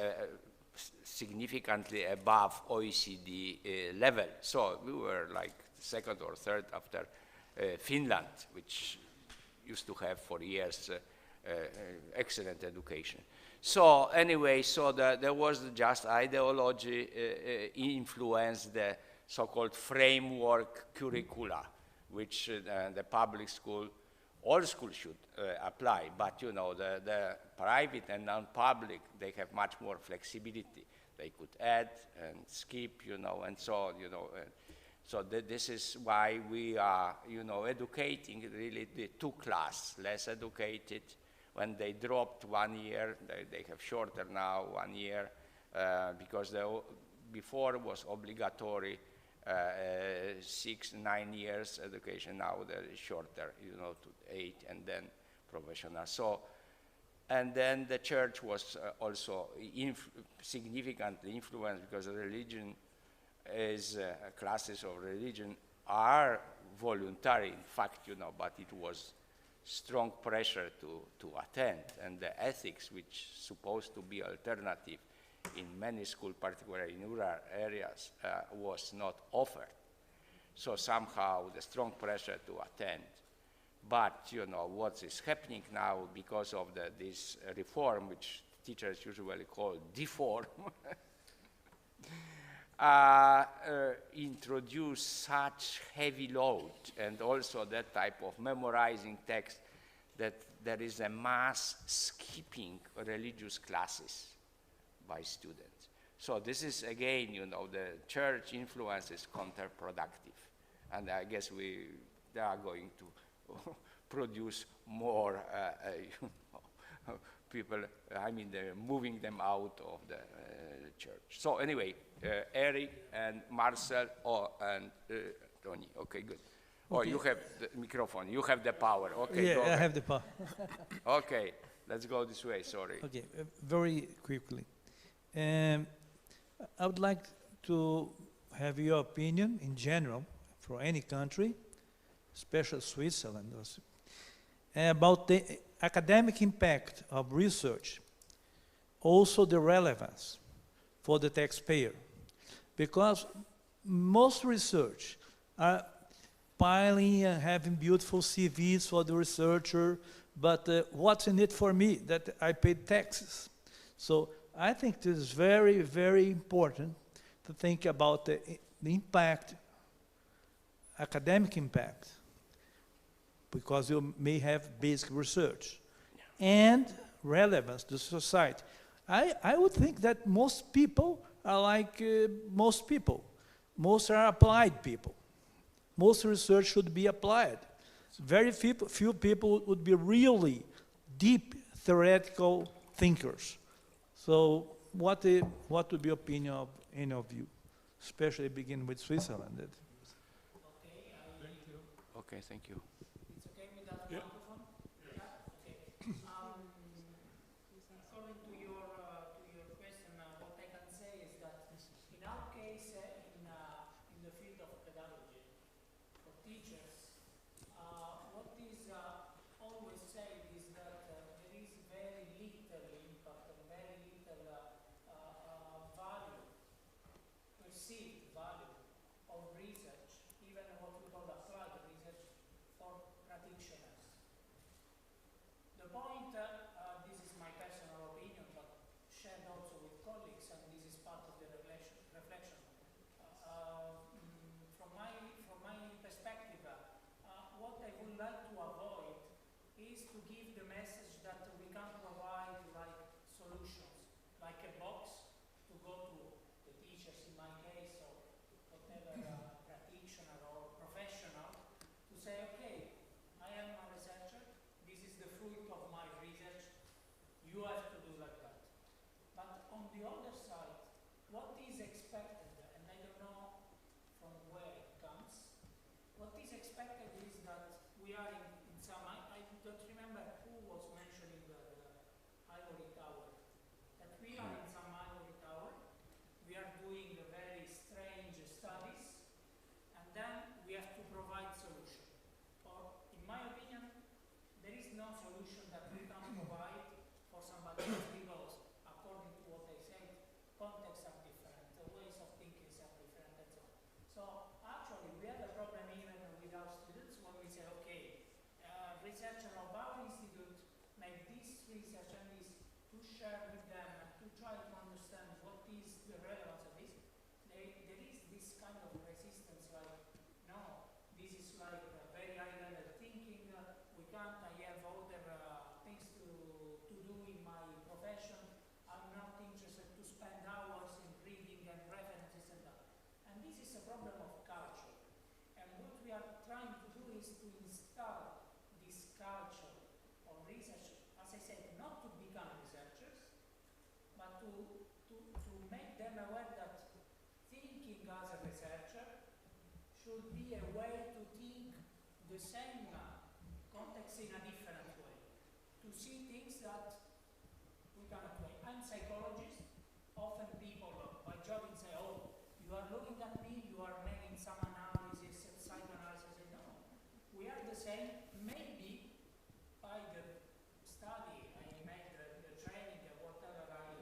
significantly above OECD level. So we were like second or third after Finland, which used to have for years excellent education. So anyway, there was just ideology influenced the so-called framework curricula, which the public school, all schools should apply. But the private and non-public, they have much more flexibility. They could add and skip, and so on, So this is why we are, educating really the two class, less educated. When they dropped 1 year, they have shorter now, 1 year, because before was obligatory 6-9 years education. Now they're shorter, to 8, and then professional. So, and then the church was also significantly influenced because religion classes of religion are voluntary, in fact, but it was strong pressure to attend, and the ethics, which supposed to be alternative in many schools, particularly in rural areas, was not offered. So somehow the strong pressure to attend. But what is happening now because of this reform, which teachers usually call deform, introduce such heavy load and also that type of memorizing text that there is a mass skipping religious classes by students. So this is again, the church influence is counterproductive, and I guess they are going to produce more people. I mean, they're moving them out of the church. So anyway, Eric and Marcel and Tony. Okay, good. Oh, Okay. you have the microphone. You have the power. Okay, Yeah, go I ahead. have the power. Okay, let's go this way. Sorry. Okay, very quickly. I would like to have your opinion in general for any country, especially Switzerland, also, about the academic impact of research, also the relevance for the taxpayer. Because most research are piling and having beautiful CVs for the researcher, but what's in it for me that I paid taxes? So I think this is very, very important to think about the impact, academic impact, because you may have basic research, and relevance to society. I would think that most people are like most people. Most are applied people. Most research should be applied. Very few people would be really deep theoretical thinkers. So what would be your opinion of any of you, especially begin with Switzerland? Okay, thank you. It's okay with that microphone? Yeah? Okay. According to your question, what I can say is that in our case, in the field of pedagogy, for teachers, what is always said is that there is very little impact and very little value, perceived value of research, even what we call applied research for practitioners. The point, this is my personal opinion, but shared also with colleagues, and this is part of the reflection. From my perspective, what I would like to avoid is to give the message that we can provide like solutions, like a box to go to the teachers in my case, or whatever practitioner or professional, to say, okay, I am a researcher, this is the fruit of my research, you have to do like that. But on the other side, what is expected, and I don't know from where it comes, what is expected is that we are in some, I don't remember who was mentioning the ivory tower, that we are in some ivory tower, we are doing very strange studies, and then we have to provide solution. Or, in my opinion, there is no solution that we can provide for somebody else, because according to what I said, contexts are different, the ways of thinking are different, and so on. So actually, we have a problem even with our students when we say, okay, researcher of our institute make this research and this to share with them, to try to understand what is the relevance of this. There is this kind of resistance, like, no, this is like very high-level thinking, we can't, I have other things to do in my profession, I'm not interested to spend hours in reading and references and that. And this is a problem of culture. And what we are trying to do is to install this culture of research, as I said, not to become researchers, but to make them aware that thinking as a researcher should be a way to think the same context in a different way, to see things that we cannot way. I'm psychologist. Often people by jogging say, oh, you are looking at me, you are making some analysis, psychoanalysis, and no. We are the same. Maybe by the study I made, the training, whatever I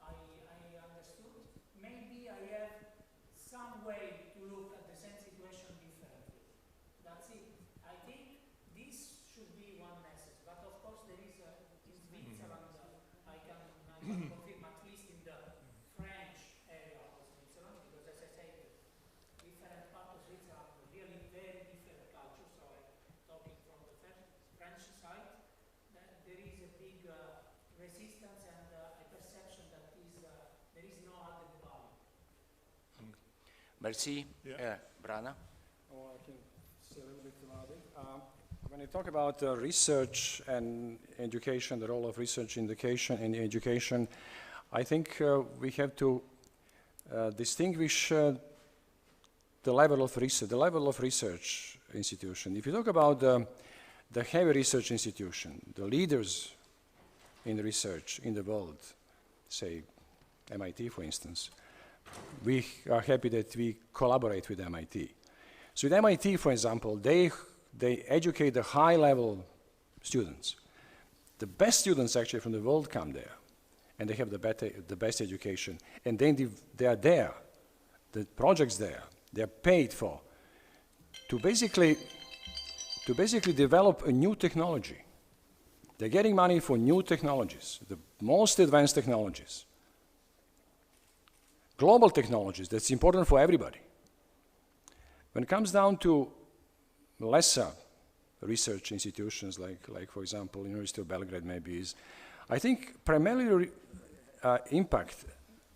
understood, maybe I have some way to look at the same situation differently. That's it. I think this should be one message. But of course there is in Switzerland, I can confirm, at least in the French area of Switzerland, because as I said, different parts of Switzerland are really very different cultures. So I'm talking from the French side, that there is a big resistance and a perception that there is no added value. Merci. Brana? Oh, I can say a little bit about it. When you talk about research and education, the role of research in education, I think we have to distinguish the level of research institution. If you talk about the heavy research institution, the leaders in research in the world, say MIT, for instance, we are happy that we collaborate with MIT. So with MIT, for example, they educate the high-level students. The best students actually from the world come there, and they have the best education. And then they are there, the projects there, they are paid for to basically develop a new technology. They're getting money for new technologies, the most advanced technologies. Global technologies, that's important for everybody. When it comes down to lesser research institutions, like for example, University of Belgrade maybe is, I think primarily impact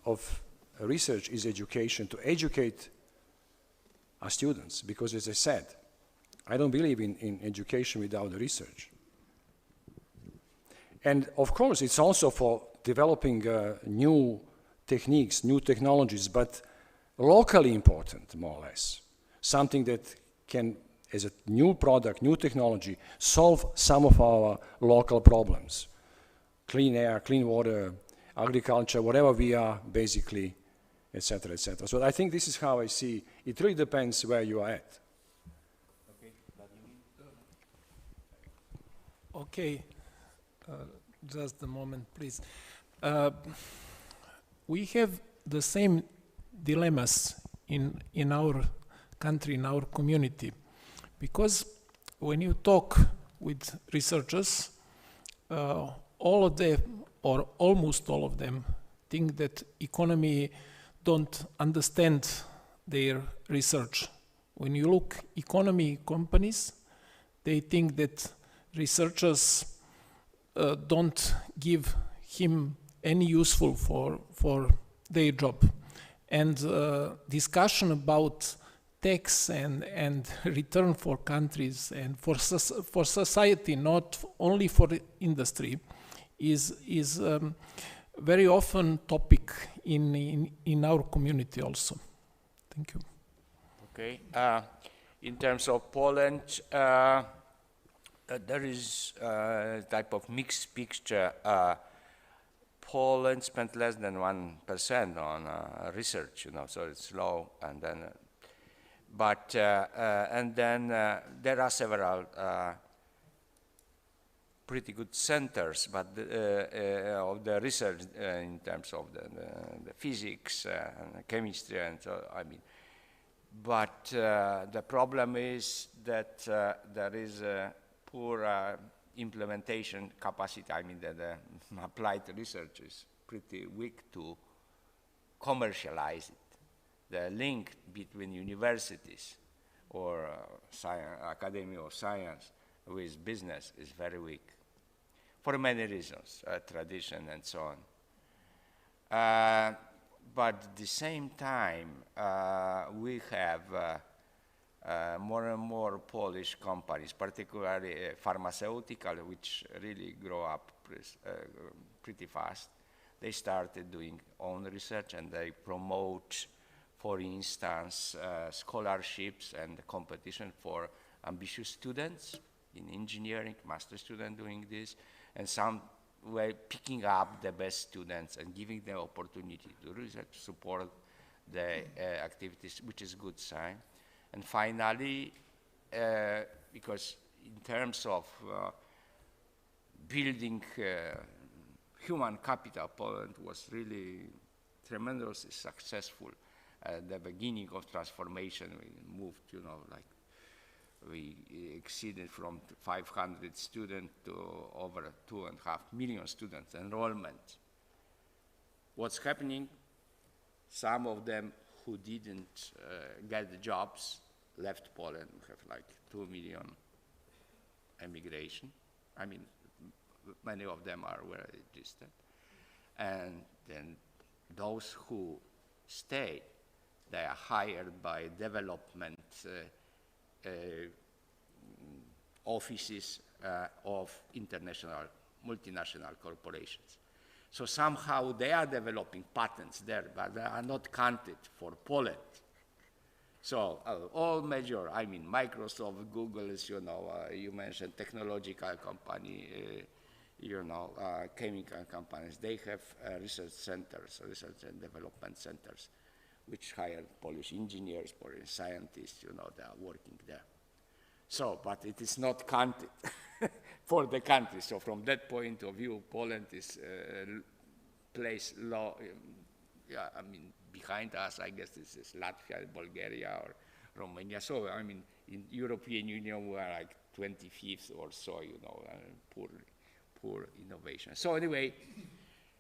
of research is education, to educate our students, because as I said, I don't believe in education without the research. And of course, it's also for developing new techniques, new technologies, but locally important, more or less. Something that can, as a new product, new technology, solve some of our local problems. Clean air, clean water, agriculture, whatever we are, basically, etc., etc. So I think this is how I see. It really depends where you are at. Okay, just a moment, please. We have the same dilemmas in our country, in our community, because when you talk with researchers, all of them, or almost all of them, think that economy don't understand their research. When you look economy companies, they think that researchers don't give him any useful for their job. And discussion about tax and return for countries and for society, not only for the industry, is very often topic in our community also. Thank you. Okay. In terms of Poland, there is a type of mixed picture. Poland spent less than 1% on research, so it's low. And then, there are several pretty good centers, but of the research in terms of the physics and chemistry, and so But the problem is that there is poor implementation capacity. The applied research is pretty weak to commercialize it. The link between universities or academy of science with business is very weak for many reasons, tradition and so on. But at the same time, we have more and more Polish companies, particularly pharmaceutical, which really grow up pretty fast. They started doing own research, and they promote, for instance, scholarships and competition for ambitious students in engineering, master student doing this, and some way picking up the best students and giving them opportunity to research, support the activities, which is a good sign. And finally, because in terms of building human capital, Poland was really tremendously successful at the beginning of transformation. We moved, we exceeded from 500 students to over 2.5 million students enrollment. What's happening? Some of them who didn't get the jobs left Poland. We have like 2 million emigration. Many of them are well registered. And then those who stay, they are hired by development offices of international, multinational corporations. So somehow they are developing patents there, but they are not counted for Poland. So all major, I mean, Microsoft, Google, you know, you mentioned technological company, you know, chemical companies, they have research centers, research and development centers, which hire Polish engineers, Polish scientists, you know, they are working there. So, but it is not counted for the country. So from that point of view, Poland is placed low, yeah, I mean, behind us, I guess this is Latvia, Bulgaria, or Romania. So, I mean, in European Union, we are like 25th or so, you know, poor innovation. So anyway,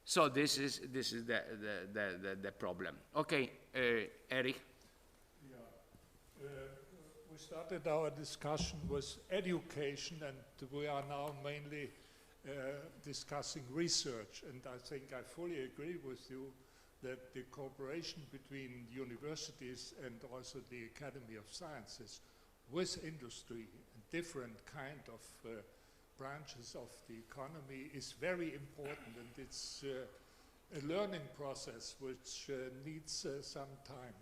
so this is the problem. Okay, Eric. Yeah. We started our discussion with education, and we are now mainly discussing research. And I think I fully agree with you that the cooperation between universities and also the Academy of Sciences with industry and different kind of branches of the economy is very important, and it's a learning process which needs some time.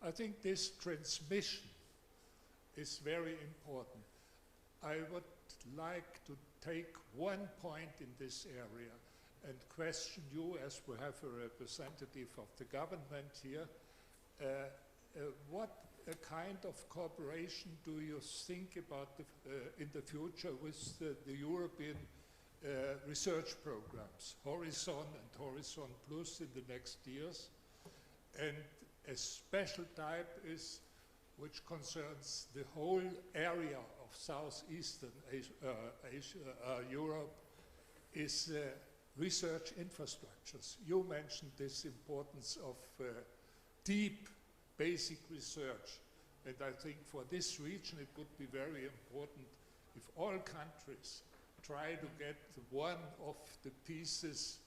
I think this transmission is very important. I would like to take one point in this area and question you, as we have a representative of the government here, what kind of cooperation do you think about in the future with the European research programs, Horizon and Horizon Plus in the next years? And a special type is which concerns the whole area of southeastern Europe, is research infrastructures. You mentioned this importance of deep basic research, and I think for this region it would be very important if all countries try to get one of the pieces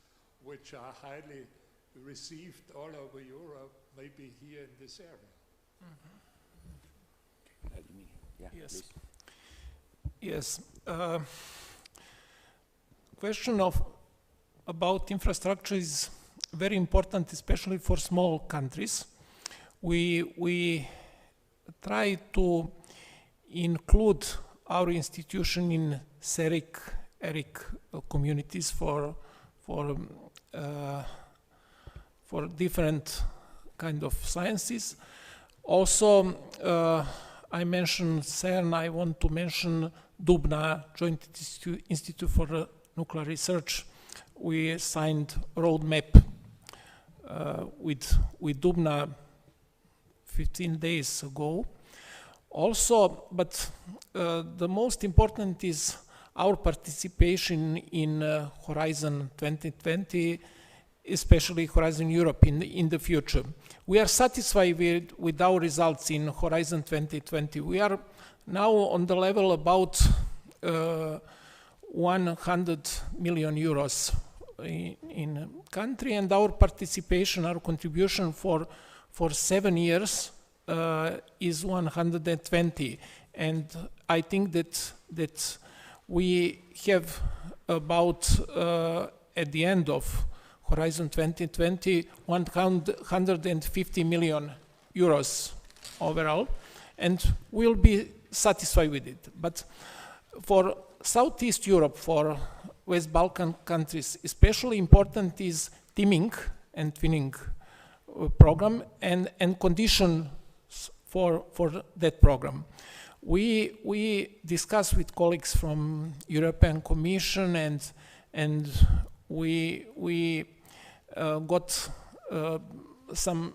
which are highly received all over Europe, maybe here in this area. Mm-hmm. Yeah, yes. please. Yes. Question about infrastructure is very important, especially for small countries. We try to include our institution in ERIC communities for different kind of sciences. Also, I mentioned CERN. I want to mention Dubna, Joint Institute for Nuclear Research. We signed roadmap with Dubna 15 days ago. Also, but the most important is our participation in Horizon 2020, especially Horizon Europe in the future. We are satisfied with our results in Horizon 2020. We are now on the level about 100 million euros in country, and our participation, our contribution for 7 years is 120. And I think that we have about at the end of Horizon 2020, 150 million euros overall, and we'll be satisfied with it. But for Southeast Europe, for West Balkan countries, especially important is teaming and twinning program and conditions for that program. We discuss with colleagues from European Commission, and we got some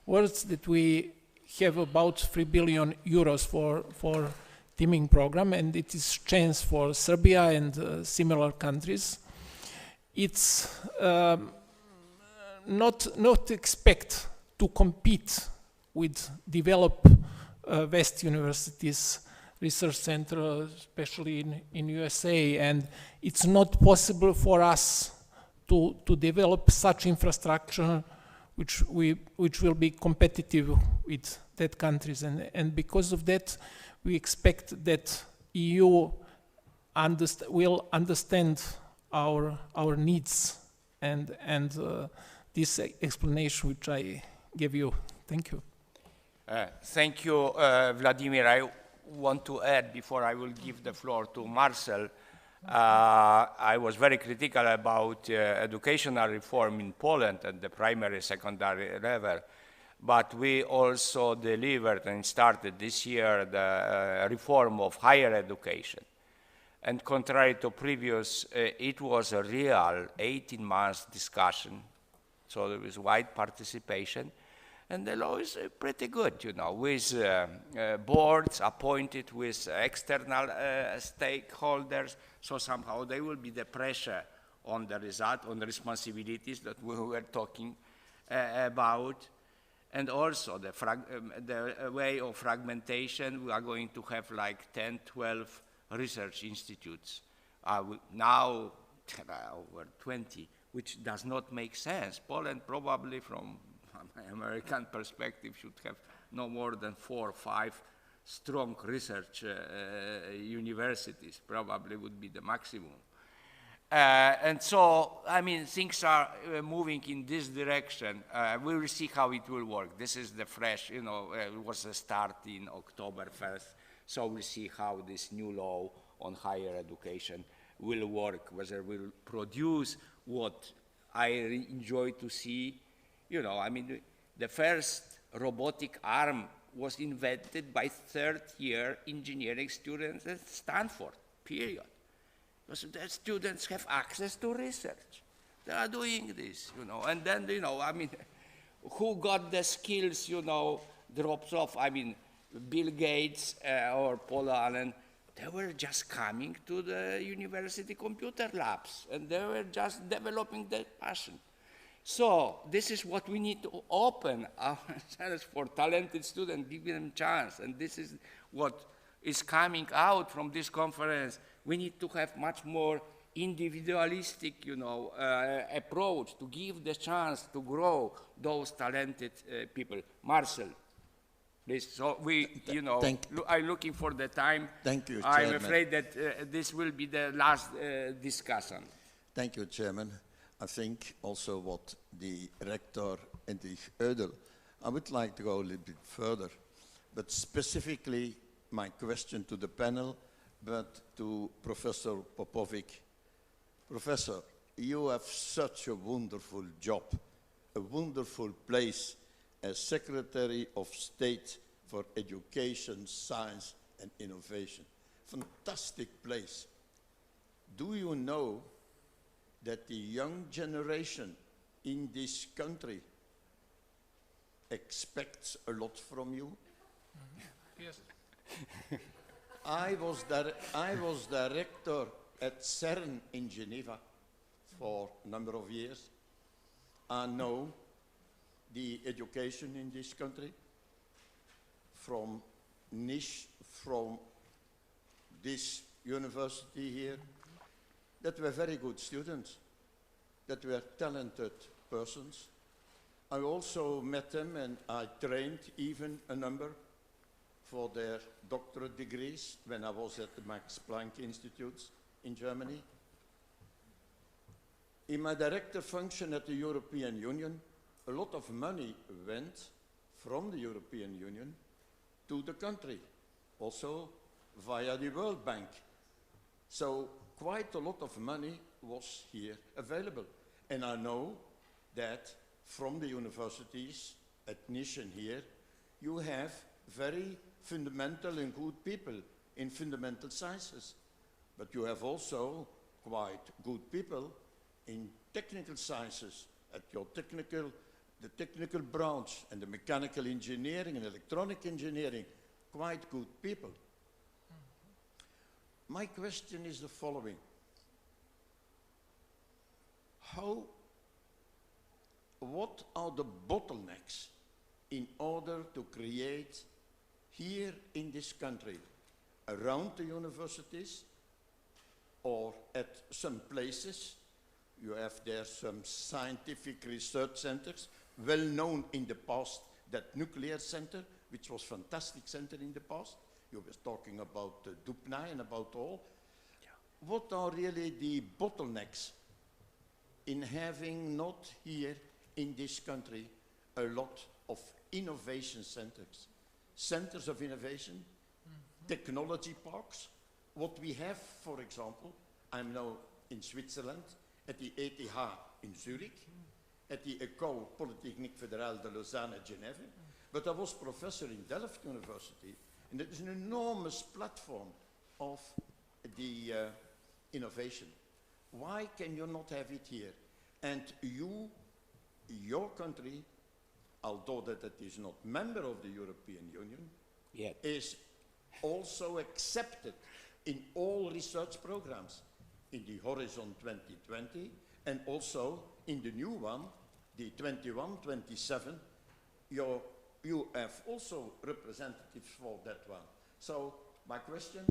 words that we have about 3 billion euros for teaming program, and it is chance for Serbia and similar countries. It's not expect to compete with developed West universities, research center, especially in USA, and it's not possible for us to develop such infrastructure which will be competitive with that countries, and because of that we expect that EU will understand our needs and this explanation which I gave you. Thank you. Thank you, Vladimir. I want to add, before I will give the floor to Marcel, I was very critical about educational reform in Poland at the primary, secondary level, but we also delivered and started this year the reform of higher education. And contrary to previous, it was a real 18 months discussion, so there was wide participation. And the law is pretty good, you know, with boards appointed with external stakeholders, so somehow there will be the pressure on the result, on the responsibilities that we were talking about. And also the way of fragmentation, we are going to have like 10, 12 research institutes. Now there are over 20, which does not make sense. Poland probably from American perspective should have no more than 4 or 5 strong research universities, probably would be the maximum. And so, I mean, things are moving in this direction. We will see how it will work. This is the fresh, you know, it was a start in October 1st, so we'll see how this new law on higher education will work, whether it will produce what I enjoy to see. You know, I mean, the first robotic arm was invented by third-year engineering students at Stanford, period. Because the students have access to research. They are doing this, you know, and then, you know, I mean, who got the skills, you know, drops off. I mean, Bill Gates or Paul Allen, they were just coming to the university computer labs, and they were just developing their passion. So this is what we need to open ourselves for talented students, give them a chance. And this is what is coming out from this conference. We need to have much more individualistic, you know, approach to give the chance to grow those talented people. Marcel, please. So we, you know, I'm looking for the time. Thank you, I'm Chairman. afraid that this will be the last discussion. Thank you, Chairman. I think also what the rector and the Ödel, I would like to go a little bit further, but specifically my question to the panel, but to Professor Popovic. Professor, you have such a wonderful job, a wonderful place as Secretary of State for Education, Science and Innovation. Fantastic place. Do you know that the young generation in this country expects a lot from you? Yes. I was director at CERN in Geneva for a number of years. I know the education in this country from niche, from this university here, that were very good students, that were talented persons. I also met them and I trained even a number for their doctorate degrees when I was at the Max Planck Institutes in Germany. In my director function at the European Union, a lot of money went from the European Union to the country, also via the World Bank. So quite a lot of money was here available. And I know that from the universities at Niš and here, you have very fundamental and good people in fundamental sciences. But you have also quite good people in technical sciences, at your the technical branch and the mechanical engineering and electronic engineering, quite good people. My question is the following. What are the bottlenecks in order to create here in this country, around the universities or at some places? You have there some scientific research centers, well known in the past, that nuclear center, which was a fantastic center in the past. You were talking about Dubna and about all. Yeah. What are really the bottlenecks in having not here in this country a lot of innovation centers? centers of innovation, technology parks. What we have, for example, I'm now in Switzerland at the ETH in Zurich, at the École Polytechnique Fédérale de Lausanne at Geneva, but I was professor in Delft University, and it is an enormous platform of the innovation. Why can you not have it here? And you, your country, although that it is not member of the European Union, is also accepted in all research programs, in the Horizon 2020, and also in the new one, the 21-27, you have also representatives for that one. So my question,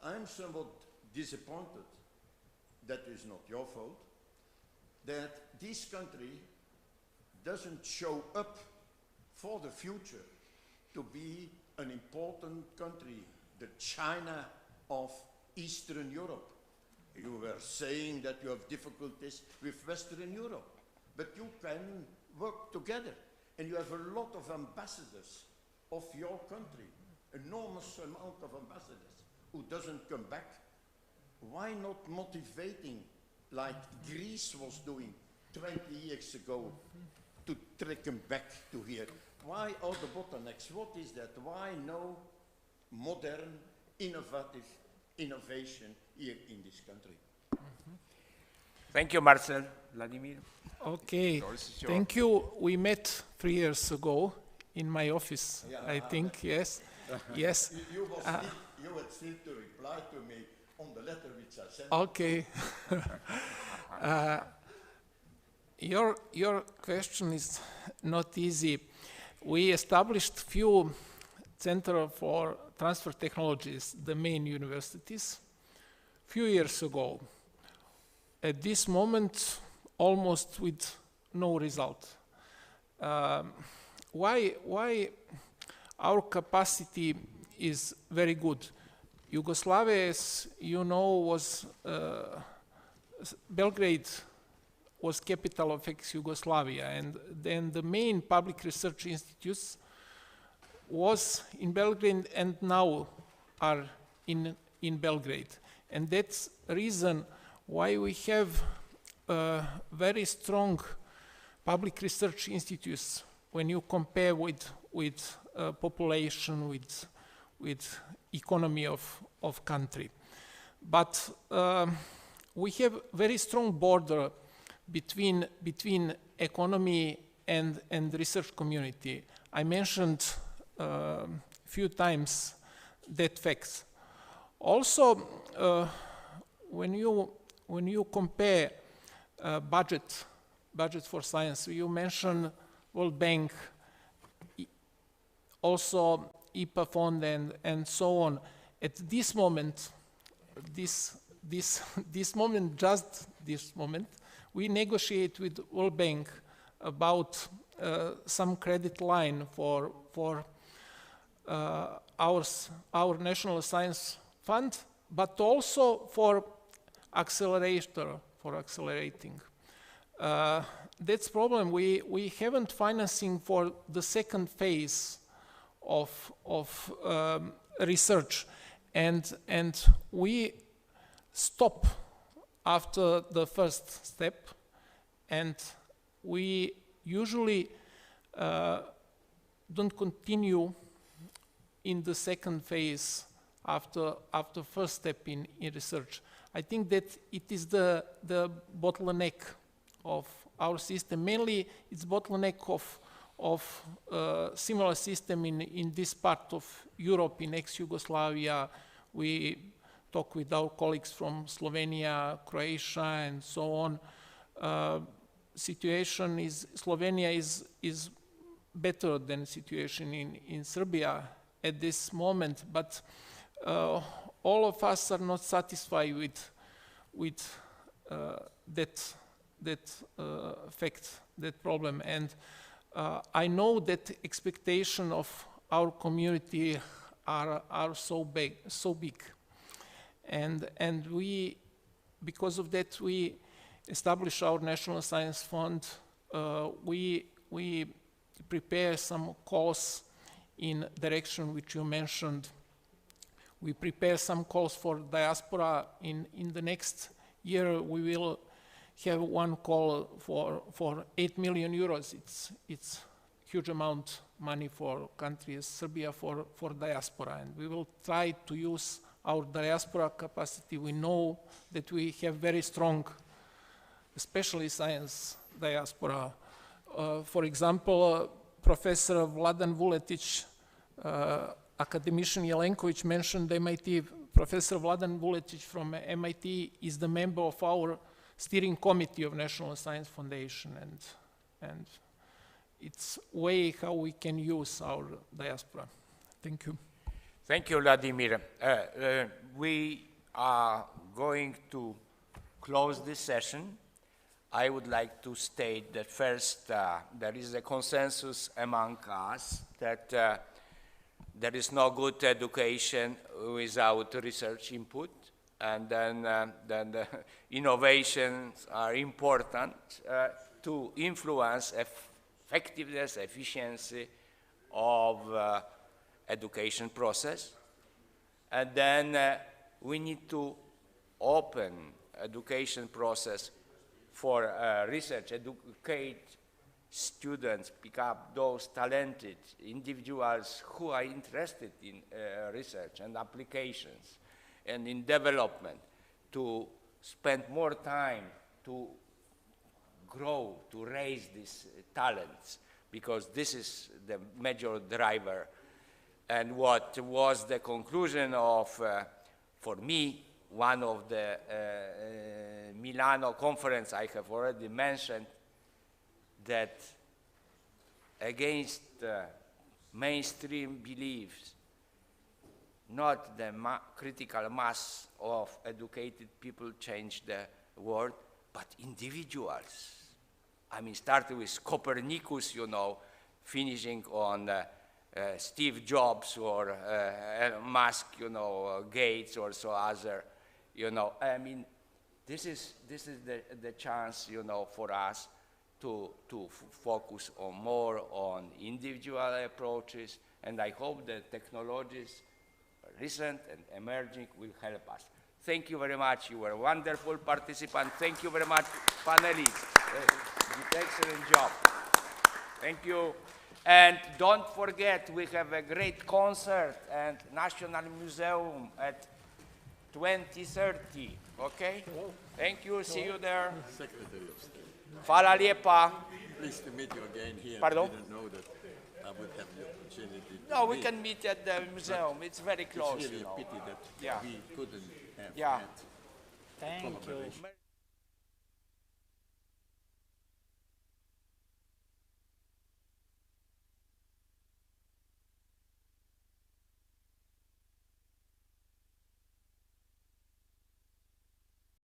I'm somewhat disappointed, that is not your fault, that this country doesn't show up for the future to be an important country, the China of Eastern Europe. You were saying that you have difficulties with Western Europe, but you can work together. And you have a lot of ambassadors of your country, enormous amount of ambassadors who doesn't come back. Why not motivating like Greece was doing 20 years ago to take them back to here? Why are the bottlenecks? What is that? Why no modern, innovative innovation here in this country? Thank you, Marcel. Vladimir. Okay, thank you. We met 3 years ago in my office, I think, yes. Yes. You had still to reply to me on the letter which I sent. Okay. Your question is not easy. We established few Center for Transfer Technologies, the main universities, few years ago. At this moment, almost with no result. Why our capacity is very good? Yugoslavia, as you know, was Belgrade was capital of ex-Yugoslavia, and then the main public research institutes was in Belgrade and now are in Belgrade. And that's the reason why we have very strong public research institutes when you compare with population, with economy of country. But we have very strong border between economy and research community. I mentioned a few times that fact. Also, when you compare budget for science, you mention World Bank, also IPA fund and so on. At this moment, just this moment, we negotiate with World Bank about some credit line for our National Science Fund, but also for accelerating. That's problem. We haven't financing for the second phase of research, and we stop after the first step, and we usually don't continue in the second phase after first step in research. I think that it is the bottleneck of our system. Mainly, it's bottleneck of similar system in this part of Europe, in ex-Yugoslavia. We talk with our colleagues from Slovenia, Croatia, and so on. Situation is, Slovenia is better than situation in Serbia at this moment, but all of us are not satisfied with that fact, that problem. And I know that expectation of our community are so big, and we, because of that, we establish our National Science Fund. We prepare some calls in direction which you mentioned. We prepare some calls for diaspora. In the next year, we will have one call for 8 million euros. It's huge amount money for countries, Serbia for diaspora, and we will try to use our diaspora capacity. We know that we have very strong, especially science diaspora. For example, Professor Vladan Vuletić, academician Jelenković mentioned MIT. Professor Vladan Vuletić from MIT is the member of our steering committee of National Science Foundation, and it's way how we can use our diaspora. Thank you. Thank you, Vladimir. We are going to close this session. I would like to state that first, there is a consensus among us that there is no good education without research input, and then the innovations are important to influence effectiveness, efficiency of education process. And then we need to open education process for research, educate students, pick up those talented individuals who are interested in research and applications and in development, to spend more time to grow, to raise these talents, because this is the major driver. And what was the conclusion of, for me, one of the Milano conference I have already mentioned, that against mainstream beliefs, not the critical mass of educated people change the world, but individuals. I mean, starting with Copernicus, you know, finishing on Steve Jobs or Musk, you know, Gates or so other, you know. I mean, this is the chance, you know, for us to focus on more on individual approaches, and I hope the technologies, recent and emerging, will help us. Thank you very much. You were wonderful participants. Thank you very much, panelists. You did excellent job. Thank you. And don't forget, we have a great concert at National Museum at 20:30. Okay? Thank you. See you there. Secretary of State. Hvala lijepa. Pleased to meet you again here. Pardon? I didn't know that I would have the opportunity to No, we meet. can meet at the museum. It's very close. It's really you a know. pity that Yeah. we couldn't have Yeah. met. Thank you. Collaboration.